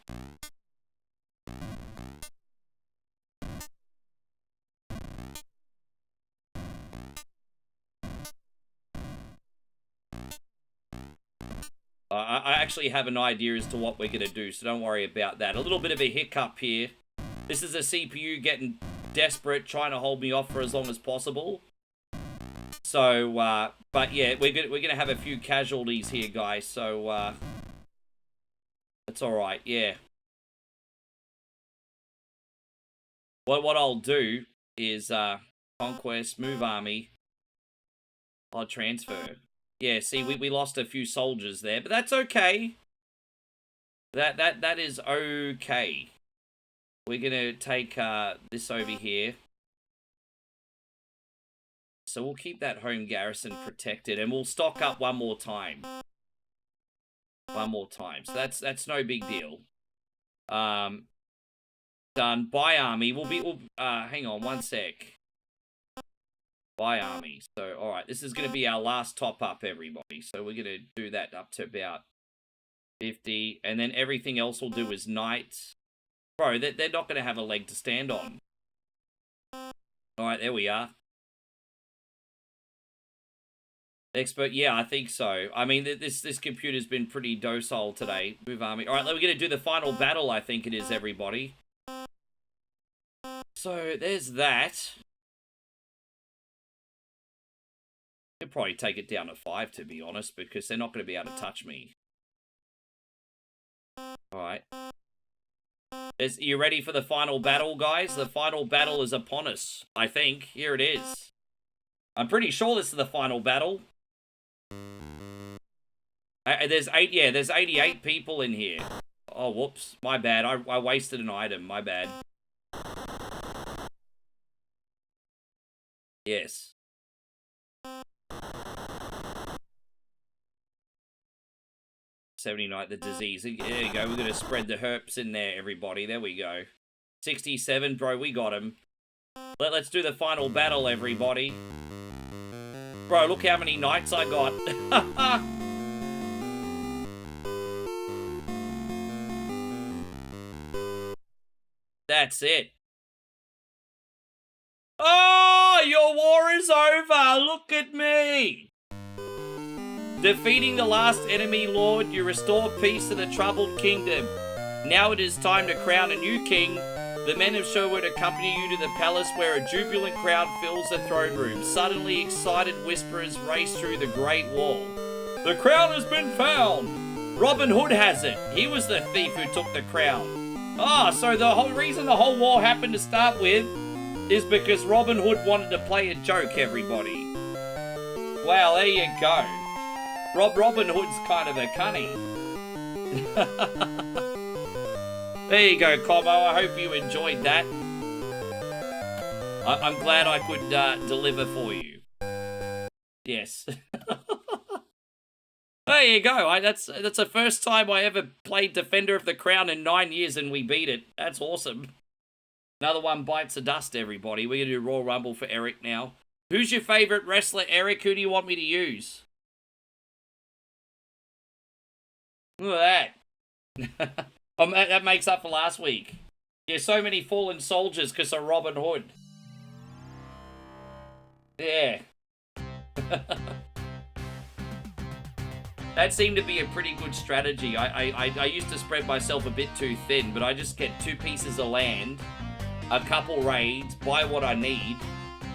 I actually have an idea as to what we're going to do, so don't worry about that. A little bit of a hiccup here. This is a CPU getting desperate, trying to hold me off for as long as possible. So, but yeah, we're gonna have a few casualties here, guys, so, that's alright, yeah. What I'll do is, Conquest, move army. I'll transfer. Yeah, see, we lost a few soldiers there, but that's okay. That is okay. We're gonna take this over here. So we'll keep that home garrison protected, and we'll stock up one more time. One more time. So that's no big deal. Done. Buy army. We'll hang on one sec. Buy army. So, alright, this is going to be our last top-up, everybody. So we're going to do that up to about 50. And then everything else we'll do is knights. Bro, they're not going to have a leg to stand on. Alright, there we are. Expert, yeah, I think so. I mean, this computer's been pretty docile today. Move army. Alright, we're going to do the final battle, I think it is, everybody. So, there's that. Could probably take it down to 5, to be honest, because they're not going to be able to touch me. Alright. You ready for the final battle, guys? The final battle is upon us, I think. Here it is. I'm pretty sure this is the final battle. There's 88 people in here. Oh, whoops. My bad. I wasted an item. My bad. Yes. $79, the disease. There you go. We're going to spread the herps in there, everybody. There we go. 67, bro. We got him. Let's do the final battle, everybody. Bro, look how many knights I got. That's it. Oh, your war is over. Look at me. Defeating the last enemy lord, you restore peace to the troubled kingdom. Now it is time to crown a new king. The men of Sherwood accompany you to the palace where a jubilant crowd fills the throne room. Suddenly excited whisperers race through the great wall. The crown has been found. Robin Hood has it. He was the thief who took the crown. Ah, so the whole reason the whole war happened to start with is because Robin Hood wanted to play a joke, everybody. Wow, there you go. Robin Hood's kind of a cunny. There you go, Combo. I hope you enjoyed that. I'm glad I could deliver for you. Yes. There you go. That's the first time I ever played Defender of the Crown in 9 years and we beat it. That's awesome. Another one bites the dust, everybody. We're going to do Royal Rumble for Eric now. Who's your favorite wrestler, Eric? Who do you want me to use? Look at that. That makes up for last week. Yeah, so many fallen soldiers because of Robin Hood. Yeah. That seemed to be a pretty good strategy. I used to spread myself a bit too thin, but I just get 2 pieces of land, a couple raids, buy what I need,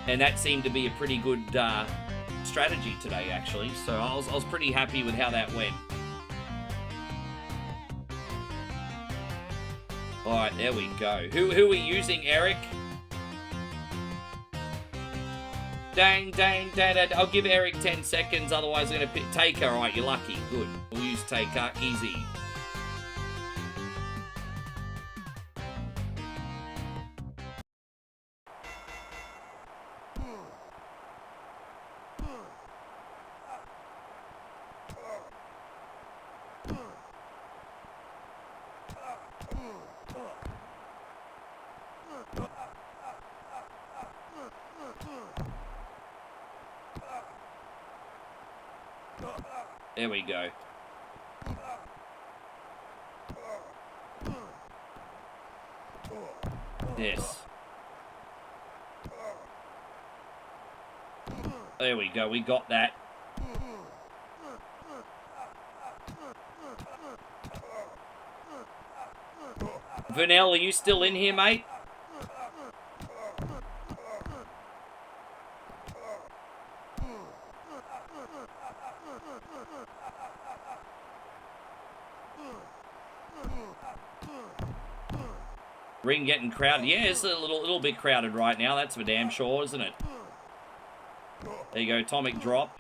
and that seemed to be a pretty good strategy today, actually. So I was pretty happy with how that went. Alright, there we go. Who are we using, Eric? Dang. I'll give Eric 10 seconds, otherwise I'm going to pick Taker. Alright, you're lucky. Good. We'll use Taker. Easy. There we go. Yes. There we go, we got that. Vernell, are you still in here, mate? Ring getting crowded. Yeah, it's a little bit crowded right now. That's for damn sure, isn't it? There you go, atomic drop.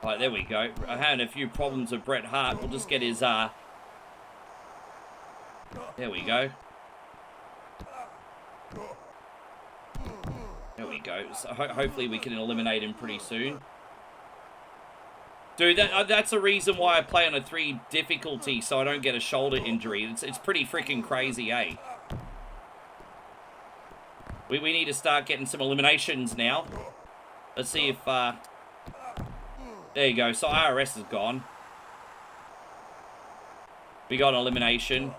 Right, there we go. I had a few problems with Bret Hart. We'll just get his, There we go. There we go. So hopefully we can eliminate him pretty soon. Dude, that's the reason why I play on a 3 difficulty, so I don't get a shoulder injury. It's pretty freaking crazy, eh? We need to start getting some eliminations now. Let's see if, there you go. So IRS is gone. We got an elimination.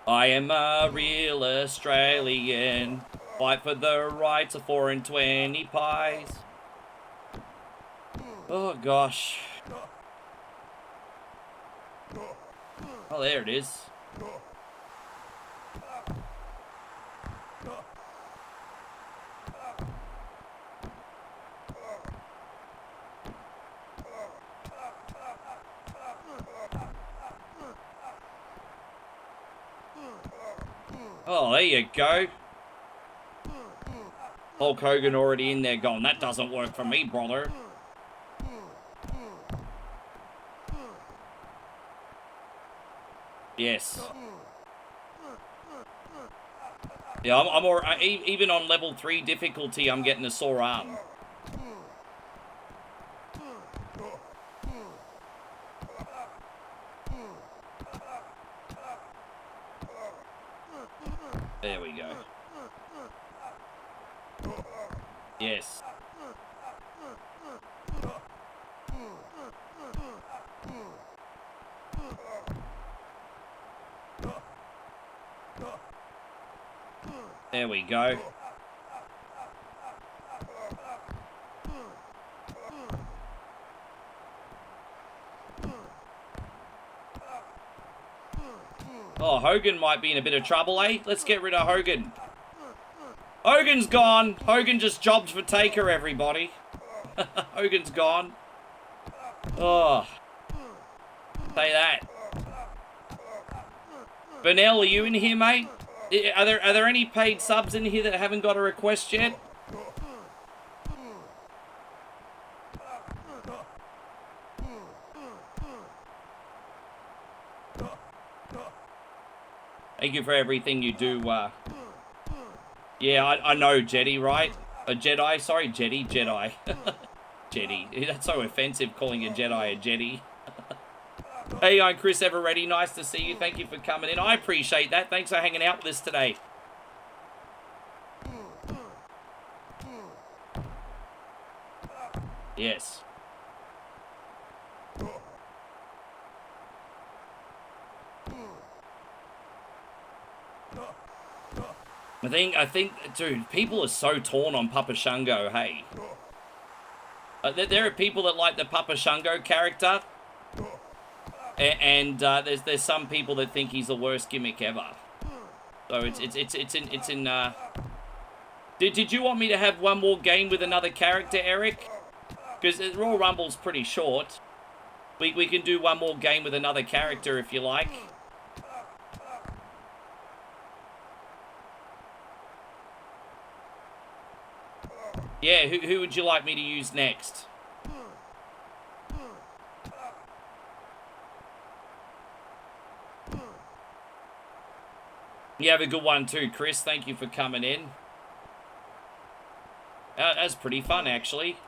I am a real Australian. Fight for the rights of 4 and 20 pies. Oh, gosh. Oh, there it is. Oh, there you go. Hulk Hogan already in there going, that doesn't work for me, brother. Yes. Yeah, I'm even on level 3 difficulty, I'm getting a sore arm. There we go. Yes. There we go. Oh, Hogan might be in a bit of trouble, eh? Let's get rid of Hogan. Hogan's gone. Hogan just jobbed for Taker, everybody. Hogan's gone. Oh. Say that. Bernell, are you in here, mate? Are there any paid subs in here that haven't got a request yet? Thank you for everything you do. Yeah, I know, Jedi, right? A Jedi, sorry, Jedi. Jedi. That's so offensive, calling a Jedi a Jedi. Hey, I'm Chris Everready. Nice to see you. Thank you for coming in. I appreciate that. Thanks for hanging out with us today. Yes. I think, dude, people are so torn on Papa Shango, hey. There are people that like the Papa Shango character, and there's some people that think he's the worst gimmick ever. So it's in. Did you want me to have one more game with another character, Eric? Because Royal Rumble's pretty short. We can do one more game with another character if you like. Yeah, who would you like me to use next? You have a good one too, Chris. Thank you for coming in. That's pretty fun, actually.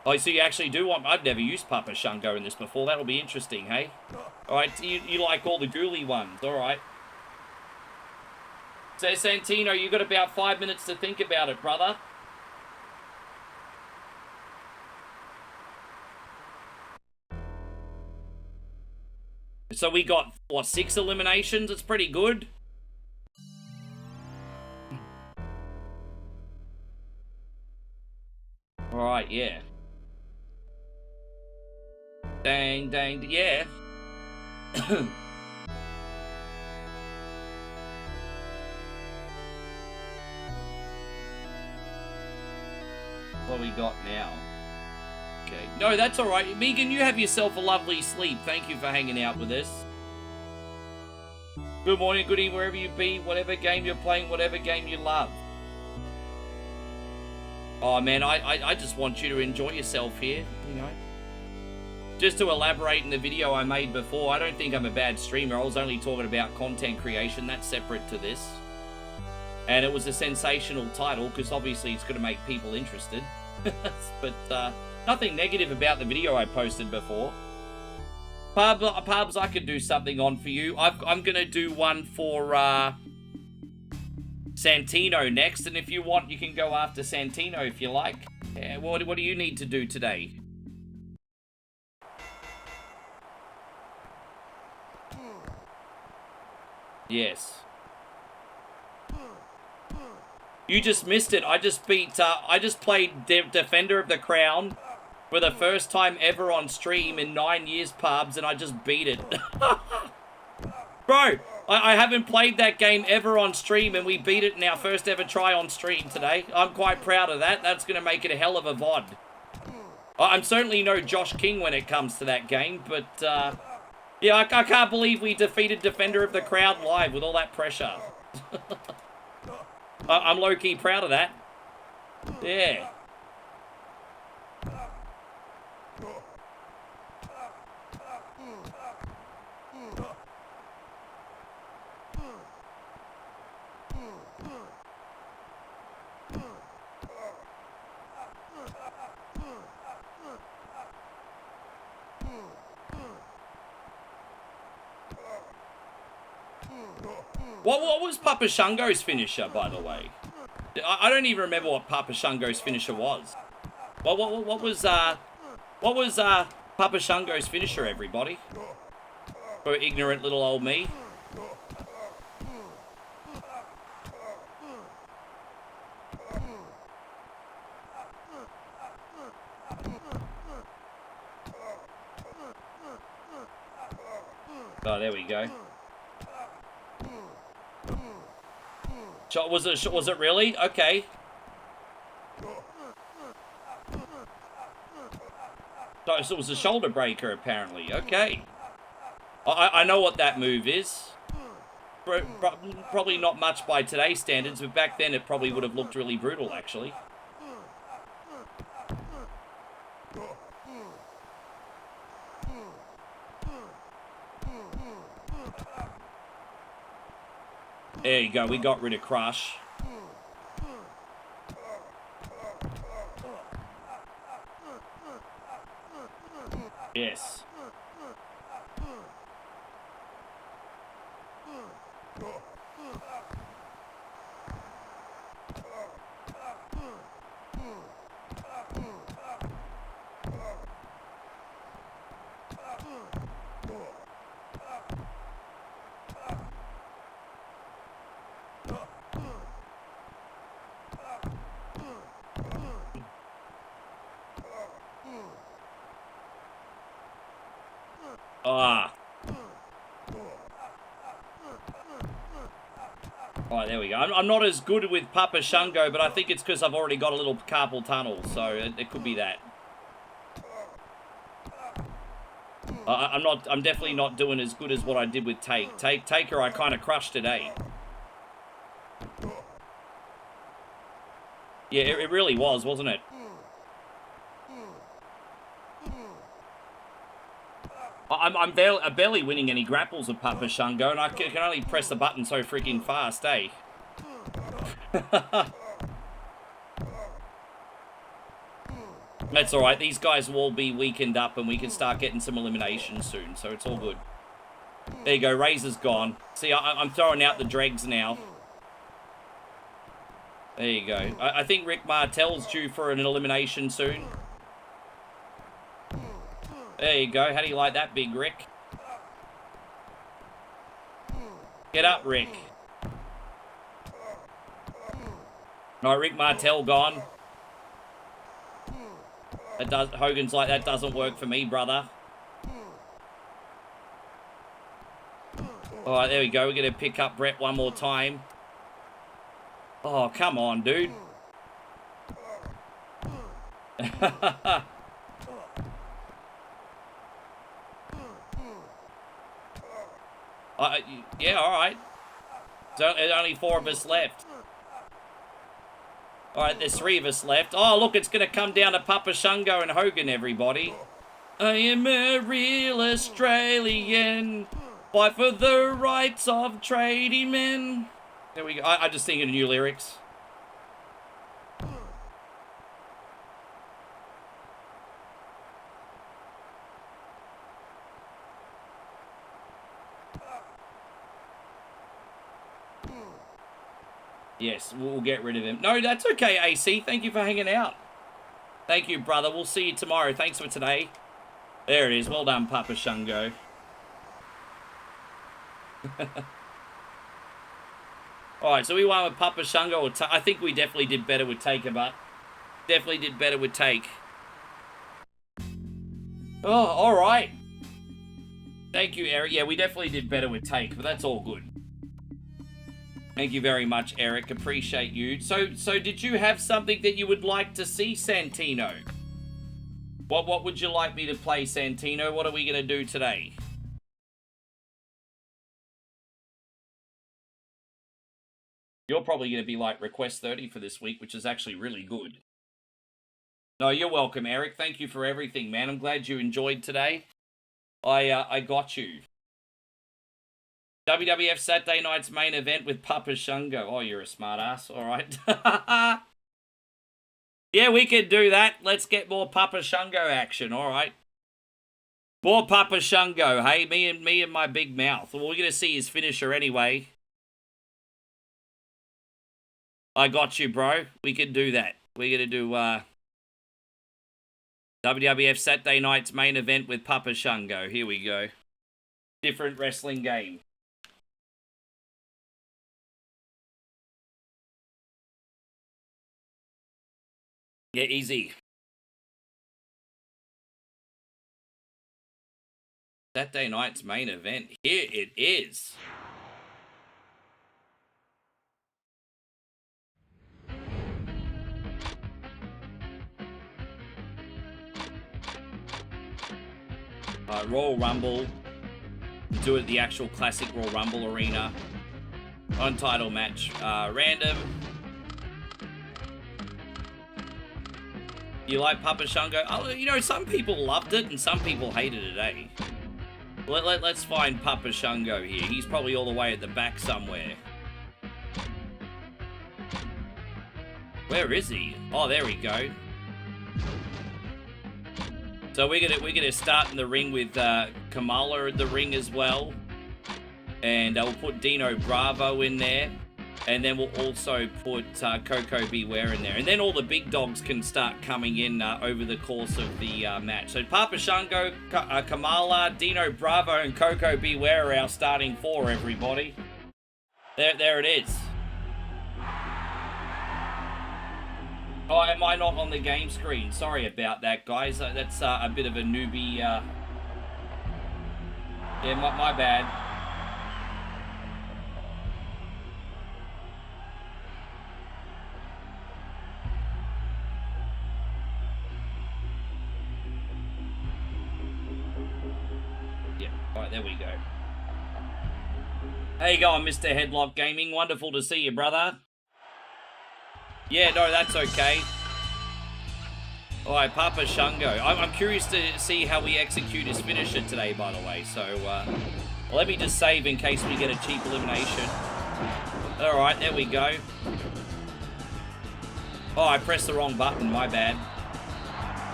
Oh, so you actually do want... I've never used Papa Shango in this before. That'll be interesting, hey? Alright, you like all the ghouly ones. Alright. So, Santino, you got about 5 minutes to think about it, brother. So we got, what, 6 eliminations? It's pretty good. Alright, yeah. Dang, dang, yeah. What we got now? Okay. No, that's alright. Megan, you have yourself a lovely sleep. Thank you for hanging out with us. Good morning, good evening, wherever you be, whatever game you're playing, whatever game you love. Oh, man, I just want you to enjoy yourself here, you know. Just to elaborate in the video I made before, I don't think I'm a bad streamer. I was only talking about content creation. That's separate to this. And it was a sensational title, because obviously it's going to make people interested. But nothing negative about the video I posted before. Pubs, I could do something on for you. I'm going to do one for Santino next, and if you want, you can go after Santino if you like. What do you need to do today? Yes. You just missed it. I just played Defender of the Crown for the first time ever on stream in 9 years, pubs, and I just beat it. Bro, I haven't played that game ever on stream, and we beat it in our first ever try on stream today. I'm quite proud of that. That's going to make it a hell of a VOD. I'm certainly no Josh King when it comes to that game, but, yeah, I can't believe we defeated Defender of the Crown live with all that pressure. I'm low-key proud of that. Yeah. What was Papa Shango's finisher, by the way? I don't even remember what Papa Shango's finisher was. What was Papa Shango's finisher, everybody? For ignorant little old me. Oh, there we go. Was it really? Okay. So it was a shoulder breaker, apparently. Okay. I know what that move is. Probably not much by today's standards, but back then it probably would have looked really brutal, actually. There you go, we got rid of Crush. Yes. Ah. Alright, there we go. I'm not as good with Papa Shango, but I think it's because I've already got a little carpal tunnel, so it could be that. I'm definitely not doing as good as what I did with Taker, I kind of crushed today. Yeah, it really was, wasn't it? I'm barely winning any grapples with Papa Shango, and I can only press the button so freaking fast, eh? That's alright, these guys will all be weakened up, and we can start getting some eliminations soon, so it's all good. There you go, Razor's gone. See, I'm throwing out the dregs now. There you go. I think Rick Martel's due for an elimination soon. There you go. How do you like that, Big Rick? Get up, Rick. No, Rick Martel gone. Hogan's like, that doesn't work for me, brother. Alright, there we go. We're going to pick up Brett one more time. Oh, come on, dude. Yeah, alright. There's only 4 of us left. Alright, there's 3 of us left. Oh, look, it's going to come down to Papa Shungo and Hogan, everybody. I am a real Australian. Fight for the rights of tradie men. There we go. I just think of new lyrics. Yes, we'll get rid of him. No, that's okay, AC. Thank you for hanging out. Thank you, brother. We'll see you tomorrow. Thanks for today. There it is. Well done, Papa Shungo. Alright, so we won with Papa Shungo. Or I think we definitely did better with Taker, but definitely did better with Take. Oh, alright. Thank you, Eric. Yeah, we definitely did better with Take, but that's all good. Thank you very much, Eric. Appreciate you. So did you have something that you would like to see, Santino? What would you like me to play, Santino? What are we going to do today? You're probably going to be like request 30 for this week, which is actually really good. No, you're welcome, Eric. Thank you for everything, man. I'm glad you enjoyed today. I got you. WWF Saturday night's main event with Papa Shungo. Oh, you're a smart ass. All right. Yeah, we could do that. Let's get more Papa Shungo action. All right. More Papa Shungo. Hey, me and my big mouth. Well, we're going to see his finisher anyway. I got you, bro. We can do that. We're going to do WWF Saturday night's main event with Papa Shungo. Here we go. Different wrestling game. Yeah, easy. Saturday night's main event. Here it is. Royal Rumble. Do it the actual classic Royal Rumble arena. Untitled match. Random. You like Papa Shungo? Oh, you know, some people loved it and some people hated it, eh? Let's find Papa Shungo here. He's probably all the way at the back somewhere. Where is he? Oh, there we go. So we're gonna start in the ring with Kamala in the ring as well, and we'll put Dino Bravo in there, and then we'll also put Coco Beware in there, and then all the big dogs can start coming in over the course of the match. So Papa Shungo, Kamala, Dino Bravo, and Coco Beware are our starting 4. Everybody, there it is. Oh, am I not on the game screen? Sorry about that, guys. That's a bit of a newbie. Yeah, my bad. Yeah, alright, there we go. How you going, Mr. Headlock Gaming? Wonderful to see you, brother. Yeah, no, that's okay. Alright, Papa Shungo. I'm curious to see how we execute his finisher today, by the way. So, let me just save in case we get a cheap elimination. Alright, there we go. Oh, I pressed the wrong button, my bad.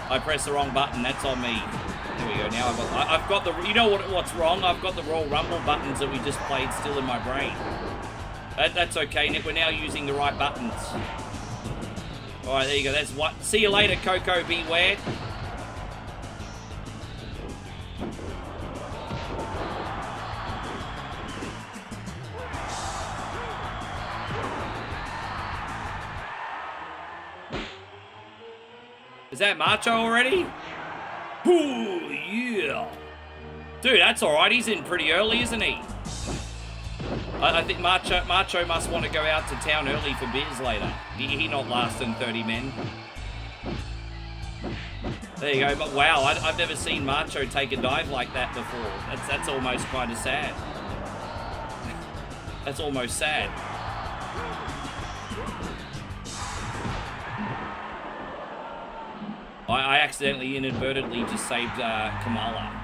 I pressed the wrong button, that's on me. There we go, now I've got the... You know what's wrong? I've got the Royal Rumble buttons that we just played still in my brain. That's okay, Nick. We're now using the right buttons. All right, there you go. That's what. See you later, Coco Beware. Is that Macho already? Ooh, yeah. Dude, that's all right. He's in pretty early, isn't he? I think Macho must want to go out to town early for beers later. He not lasting 30 men. There you go. But wow, I've never seen Macho take a dive like that before. That's almost kind of sad. That's almost sad. I accidentally, inadvertently just saved Kamala.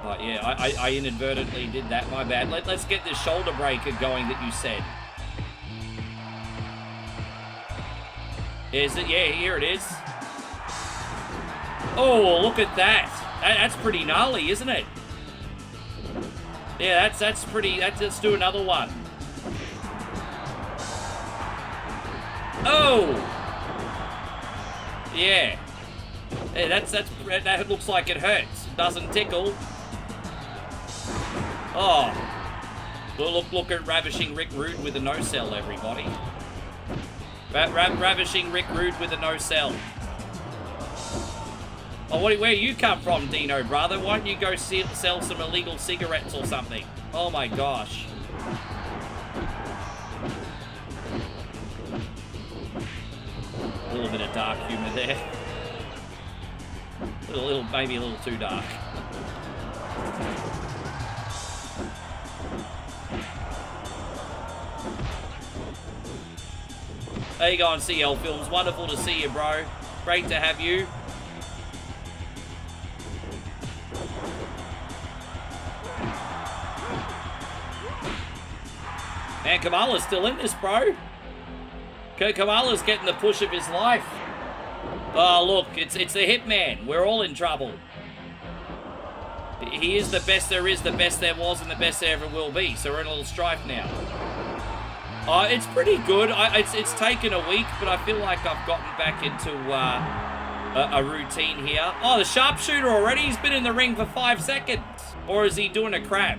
But yeah, I inadvertently did that, my bad. Let's get this shoulder breaker going that you said. Is it? Yeah, here it is. Oh, look at that. That's pretty gnarly, isn't it? Yeah, that's pretty, let's do another one. Oh! Yeah. Yeah, that looks like it hurts. It doesn't tickle. Oh. Look at Ravishing Rick Rude with a no-sell, everybody. Ravishing Rick Rude with a no-sell. Oh, where you come from, Dino, brother? Why don't you go sell some illegal cigarettes or something? Oh my gosh. A little bit of dark humor there. Maybe a little too dark. There you go on CL Films. Wonderful to see you, bro. Great to have you. Man, Kamala's still in this, bro. Kamala's getting the push of his life. Oh, look, it's the Hitman. We're all in trouble. He is the best there is, the best there was, and the best there ever will be. So we're in a little strife now. It's pretty good. It's taken a week, but I feel like I've gotten back into a routine here. Oh, the sharpshooter already? He's been in the ring for 5 seconds. Or is he doing a crab?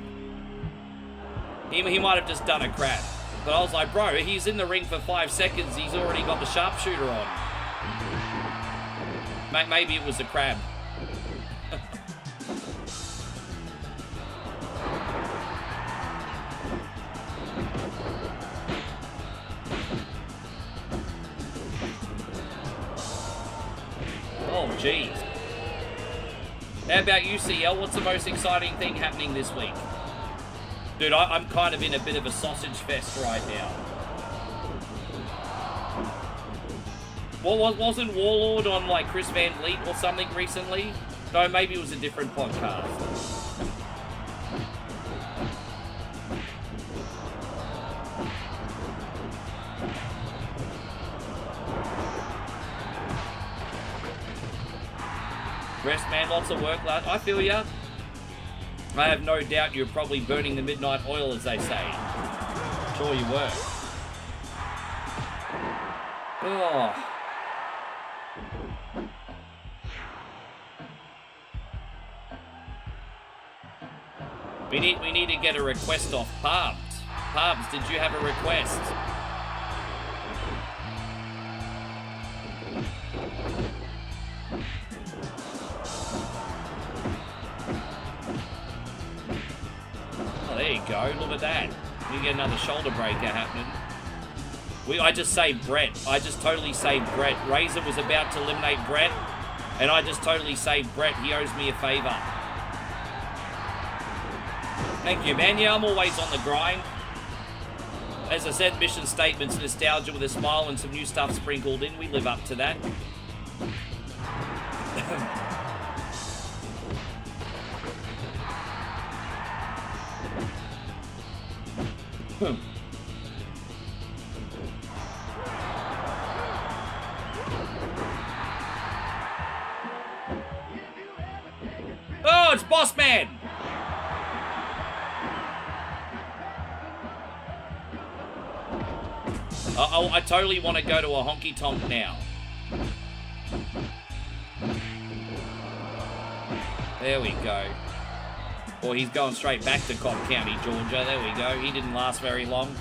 He might have just done a crab. But I was like, bro, he's in the ring for 5 seconds. He's already got the sharpshooter on. Maybe it was a crab. Oh, jeez. How about you, CL? What's the most exciting thing happening this week? Dude, I'm kind of in a bit of a sausage fest right now. Well, wasn't Warlord on, like, Chris Van Vliet or something recently? No, maybe it was a different podcast. Rest, man, lots of work, lad. I feel ya. I have no doubt you're probably burning the midnight oil, as they say. Sure you were. Oh. We need to get a request off Parbs. Parbs, did you have a request? Oh, there you go. Look at that. We get another shoulder breaker happening. I just saved Brett. I just totally saved Brett. Razor was about to eliminate Brett, and I just totally saved Brett. He owes me a favor. Thank you, man. Yeah, I'm always on the grind. As I said, mission statements, nostalgia with a smile and some new stuff sprinkled in. We live up to that. Oh, it's Boss Man! I totally want to go to a honky tonk now. There we go. Or he's going straight back to Cobb County, Georgia. There we go. He didn't last very long.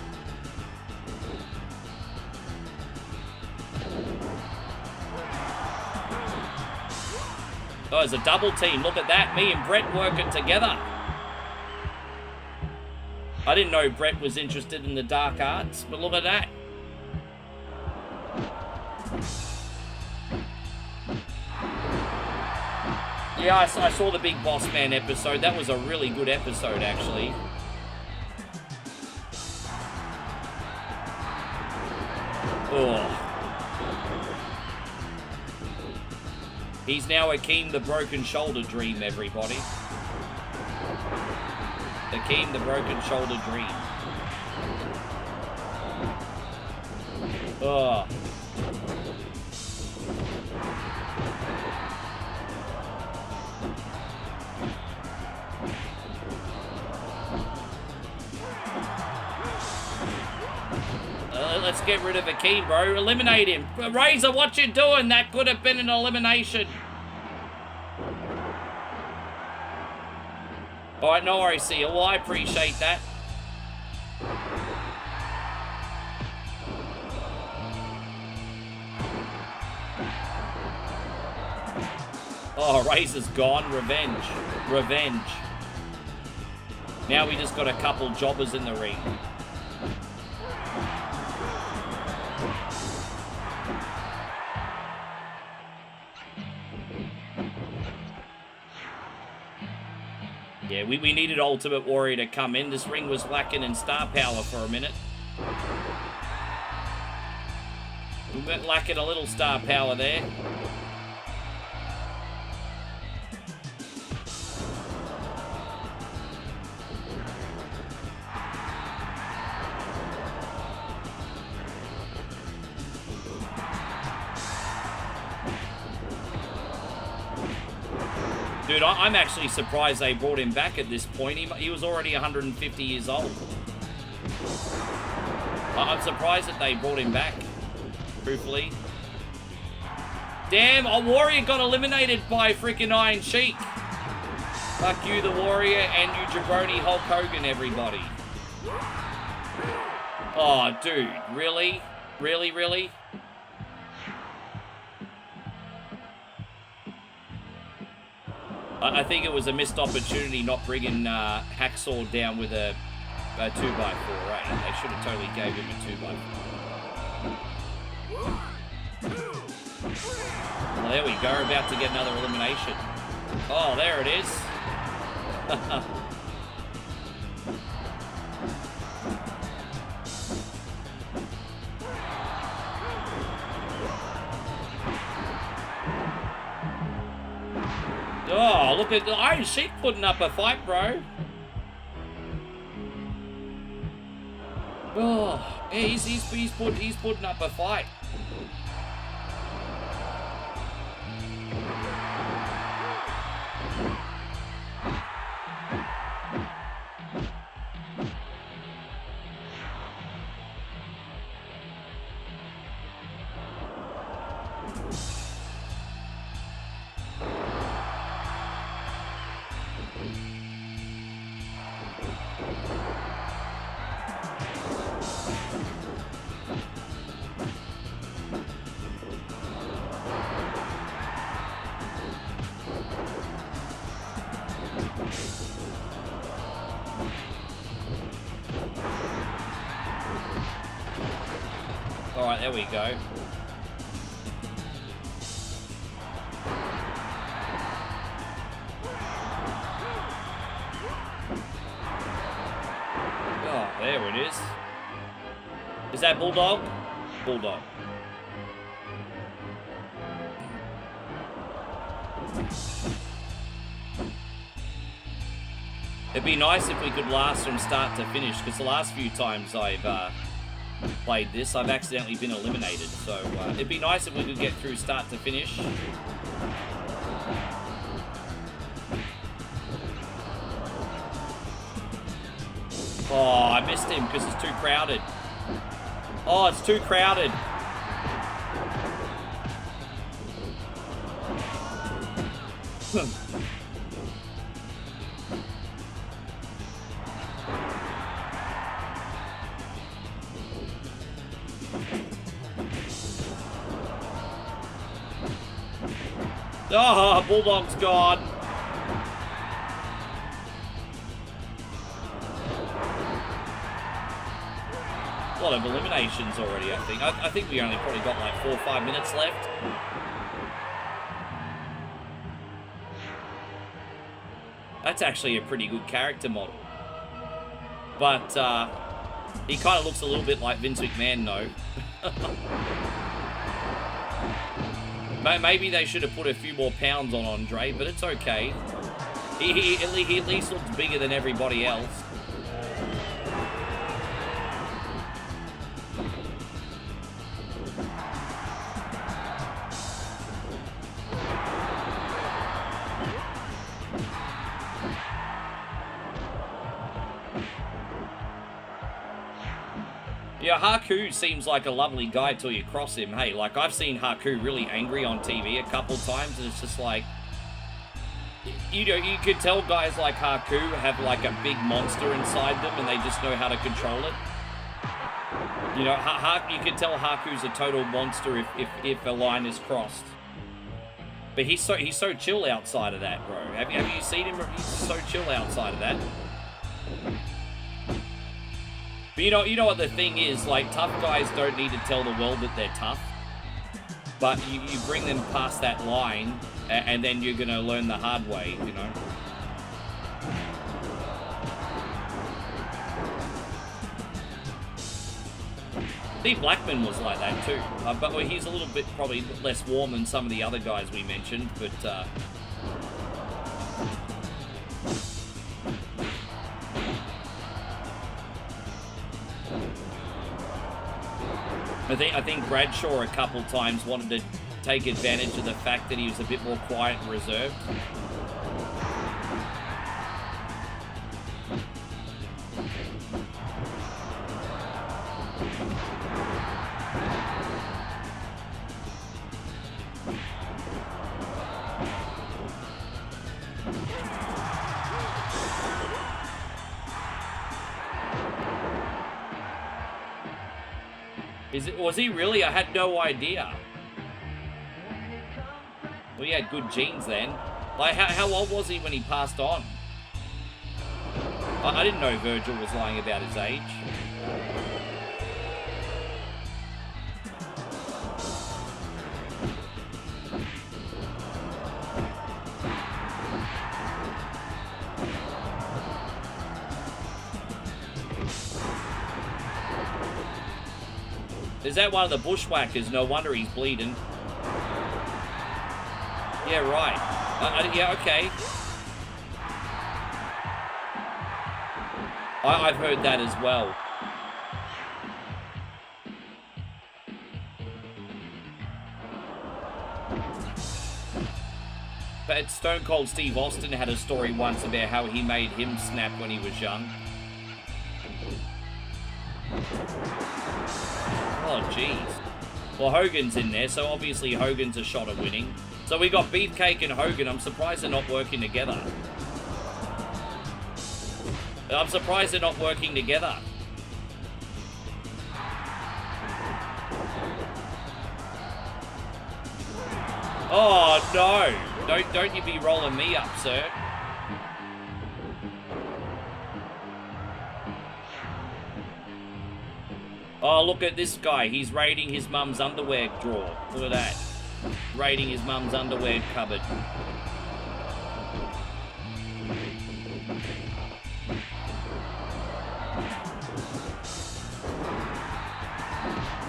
Oh, it's a double team. Look at that. Me and Brett working together. I didn't know Brett was interested in the dark arts, but look at that. Yeah, I saw the Big Boss Man episode. That was a really good episode, actually. Oh. He's now Akeem the Broken Shoulder Dream, everybody. Akeem the Broken Shoulder Dream. Oh. Let's get rid of Akeem, bro. Eliminate him. Razor, what you doing? That could have been an elimination. Alright, no worries, see you. Well, I appreciate that. Oh, Razor's gone. Revenge. Revenge. Now we just got a couple jobbers in the ring. Yeah, we needed Ultimate Warrior to come in. This ring was lacking in star power for a minute. We went lacking a little star power there. Dude, I'm actually surprised they brought him back at this point. He was already 150 years old. I'm surprised that they brought him back, truthfully. Damn, a Warrior got eliminated by freaking Iron Sheik. Fuck you, the Warrior, and you jabroni Hulk Hogan, everybody. Oh, dude, really? Really, really? I think it was a missed opportunity not bringing Hacksaw down with a 2x4, right? They should have totally gave him a 2x4. Well, there we go. We're about to get another elimination. Oh, there it is. Oh, look at the Iron Sheik putting up a fight, bro. Oh, yeah, he's putting up a fight. Alright, there we go. Oh, there it is. Is that Bulldog? Bulldog. It'd be nice if we could last from start to finish, because the last few times I've played this, I've accidentally been eliminated. So it'd be nice if we could get through start to finish. Oh, I missed him because it's too crowded. Oh, it's too crowded. Oh, Bulldog's gone. A lot of eliminations already, I think. I think we only probably got like 4 or 5 minutes left. That's actually a pretty good character model. But he kind of looks a little bit like Vince McMahon, though. Maybe they should have put a few more pounds on Andre, but it's okay. He at least looks bigger than everybody else. Yeah, Haku seems like a lovely guy till you cross him. Hey, like, I've seen Haku really angry on TV a couple times, and it's just like, you know, you could tell guys like Haku have like a big monster inside them, and they just know how to control it. You know, you could tell Haku's a total monster if a line is crossed. But he's so chill outside of that, bro. Have you seen him? He's so chill outside of that. But you know what the thing is, like, tough guys don't need to tell the world that they're tough. But you bring them past that line, and then you're going to learn the hard way, you know. Steve Blackman was like that too, but he's a little bit probably less warm than some of the other guys we mentioned, but I think Bradshaw a couple times wanted to take advantage of the fact that he was a bit more quiet and reserved. Was he really? I had no idea. Well, he had good genes then. Like, how old was he when he passed on? I didn't know Virgil was lying about his age. Is that one of the bushwhackers? No wonder he's bleeding. Yeah, right. Yeah, okay. I've heard that as well. But Stone Cold Steve Austin had a story once about how he made him snap when he was young. Oh, jeez. Well, Hogan's in there, so obviously Hogan's a shot at winning. So we got Beefcake and Hogan. I'm surprised they're not working together. I'm surprised they're not working together. Oh, no. Don't you be rolling me up, sir. Oh, look at this guy. He's raiding his mum's underwear drawer. Look at that. Raiding his mum's underwear cupboard.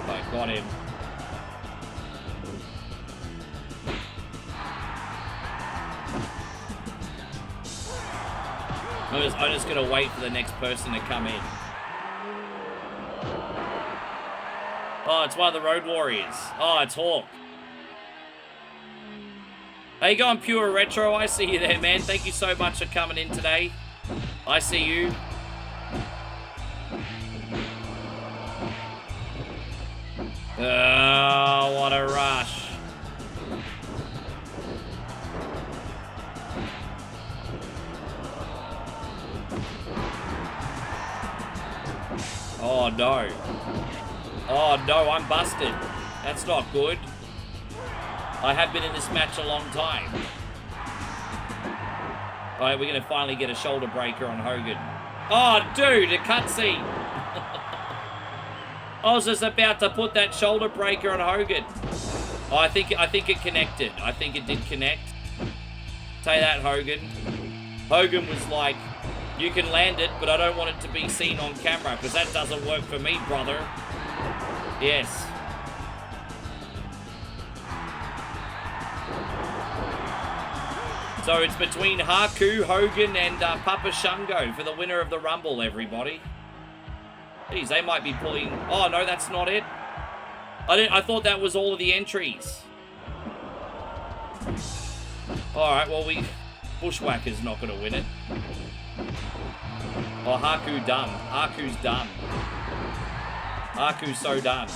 I got him. I'm just going to wait for the next person to come in. Oh, it's one of the Road Warriors. Oh, it's Hawk. How you going, Pure Retro? I see you there, man. Thank you so much for coming in today. I see you. Oh, what a rush. Oh, no. Oh, no, I'm busted. That's not good. I have been in this match a long time. Alright, we're going to finally get a shoulder breaker on Hogan. Oh, dude, a cutscene. I was just about to put that shoulder breaker on Hogan. Oh, I think it connected. I think it did connect. Say that, Hogan. Hogan was like, you can land it, but I don't want it to be seen on camera, because that doesn't work for me, brother. Yes. So it's between Haku, Hogan, and Papa Shango for the winner of the Rumble, everybody. Jeez, they might be pulling... Oh, no, that's not it. I thought that was all of the entries. Alright, well, Bushwhacker's not going to win it. Oh, Haku done. Haku's done. Haku's so done.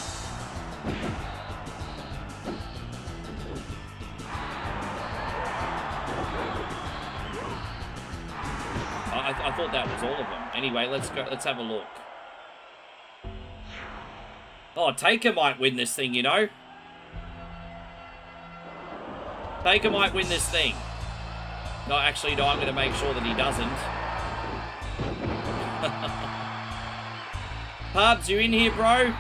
I thought that was all of them. Anyway, let's go. Let's have a look. Oh, Taker might win this thing, you know. Taker might win this thing. No, actually, no, I'm going to make sure that he doesn't. Pubs, you in here, bro?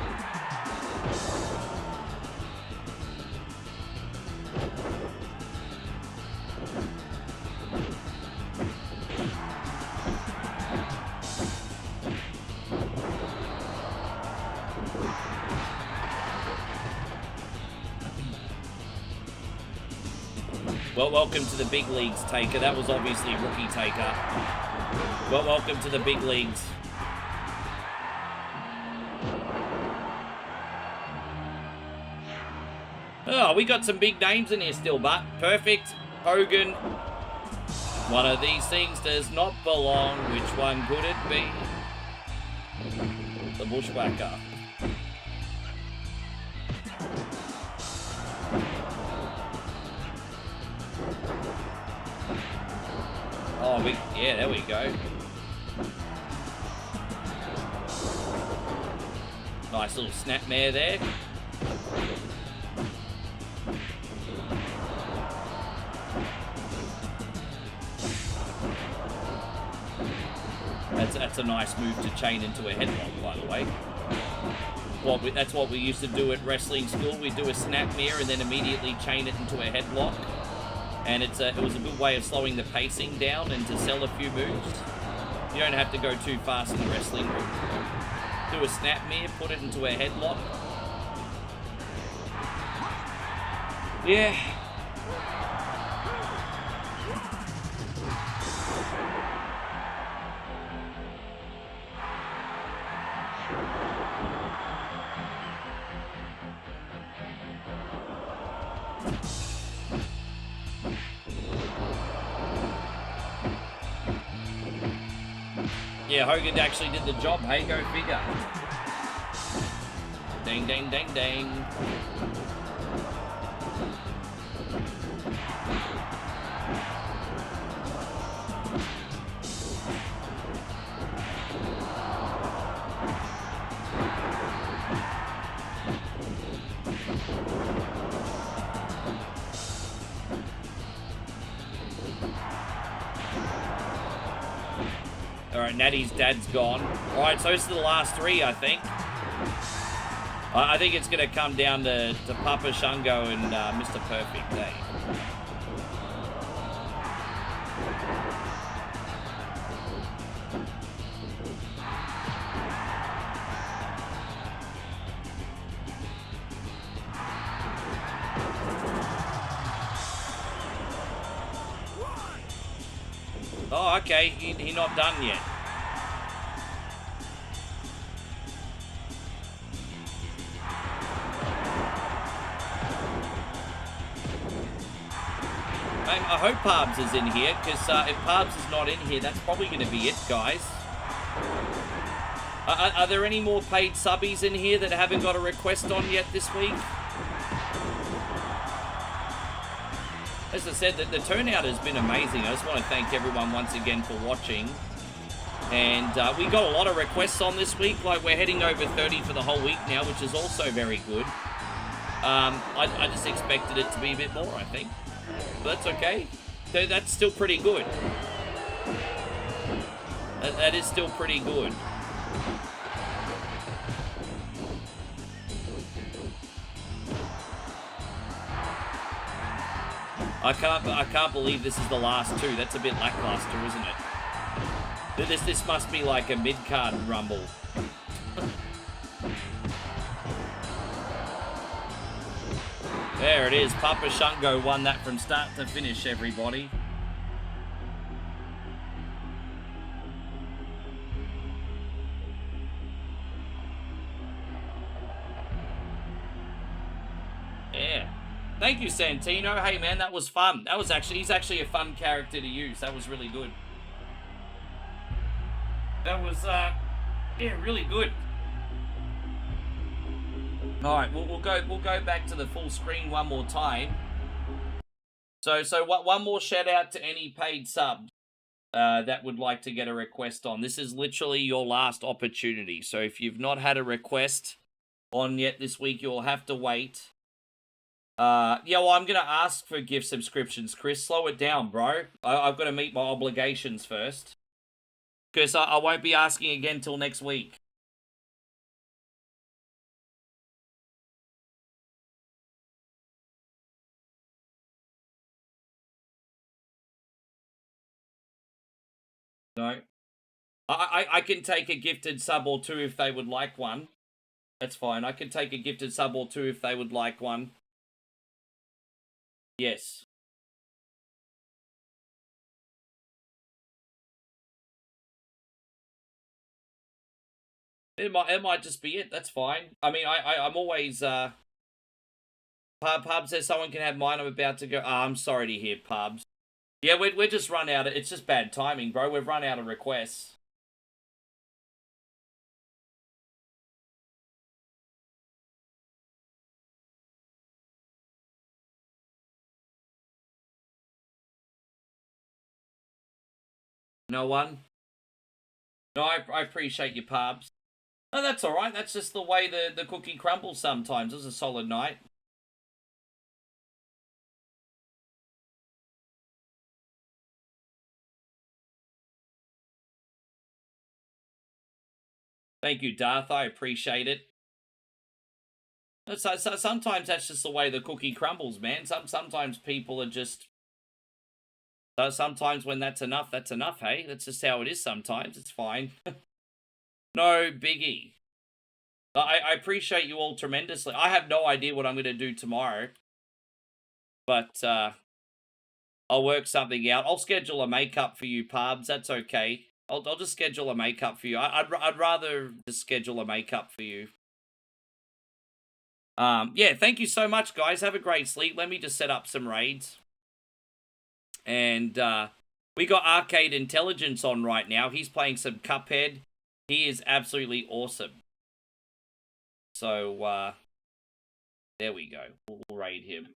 Well, welcome to the big leagues, Taker. That was obviously rookie Taker. Well, welcome to the big leagues. Oh, we got some big names in here still, but perfect. Hogan. One of these things does not belong. Which one could it be? The Bushwhacker. Oh, yeah, there we go. Nice little snapmare there. That's a nice move to chain into a headlock, by the way. That's what we used to do at wrestling school. We'd do a snapmare and then immediately chain it into a headlock. And it was a good way of slowing the pacing down and to sell a few moves. You don't have to go too fast in the wrestling room. Do a snapmare, put it into a headlock. Yeah. Yeah, Hogan actually did the job, hey, go figure. Ding, ding, ding, ding. Alright, Natty's dad's gone. Alright, so this is the last three, I think. I think it's going to come down to Papa Shango and Mr. Perfect, eh? Oh, okay, he not done yet. I hope Parbs is in here, because if Parbs is not in here, that's probably going to be it, guys. Are there any more paid subbies in here that haven't got a request on yet this week? As I said, the turnout has been amazing. I just want to thank everyone once again for watching. And we got a lot of requests on this week. Like, we're heading over 30 for the whole week now, which is also very good. I just expected it to be a bit more, I think. But that's okay. That's still pretty good. That is still pretty good. I can't believe this is the last two. That's a bit lackluster, isn't it? This must be like a mid-card rumble. There it is. Papa Shungo won that from start to finish, everybody. Yeah. Thank you, Santino. Hey, man, that was fun. That was he's actually a fun character to use. That was really good. That was, yeah, really good. All right, we'll go back to the full screen one more time. So one more shout out to any paid subs that would like to get a request on. This is literally your last opportunity. So if you've not had a request on yet this week, you'll have to wait. Yeah, well, I'm going to ask for gift subscriptions, Chris. Slow it down, bro. I've got to meet my obligations first. Because I won't be asking again till next week. No. I can take a gifted sub or two if they would like one. That's fine. I can take a gifted sub or two if they would like one. Yes. It might just be it. That's fine. I mean, I'm always, Pub says someone can have mine. I'm about to go. Oh, I'm sorry to hear, Pubs. Yeah, we're just run out of, it's just bad timing, bro. We've run out of requests. No one? No, I appreciate your Pubs. No, that's alright. That's just the way the cookie crumbles sometimes. It was a solid night. Thank you, Darth. I appreciate it. So sometimes that's just the way the cookie crumbles, man. Sometimes people are just... sometimes when that's enough, hey? That's just how it is sometimes. It's fine. No biggie. I appreciate you all tremendously. I have no idea what I'm going to do tomorrow. But I'll work something out. I'll schedule a makeup for you, Pubs. That's okay. I'll just schedule a makeup for you. I'd rather just schedule a makeup for you. Yeah, thank you so much, guys. Have a great sleep. Let me just set up some raids. And we got Arcade Intelligence on right now. He's playing some Cuphead. He is absolutely awesome. So, there we go. We'll raid him.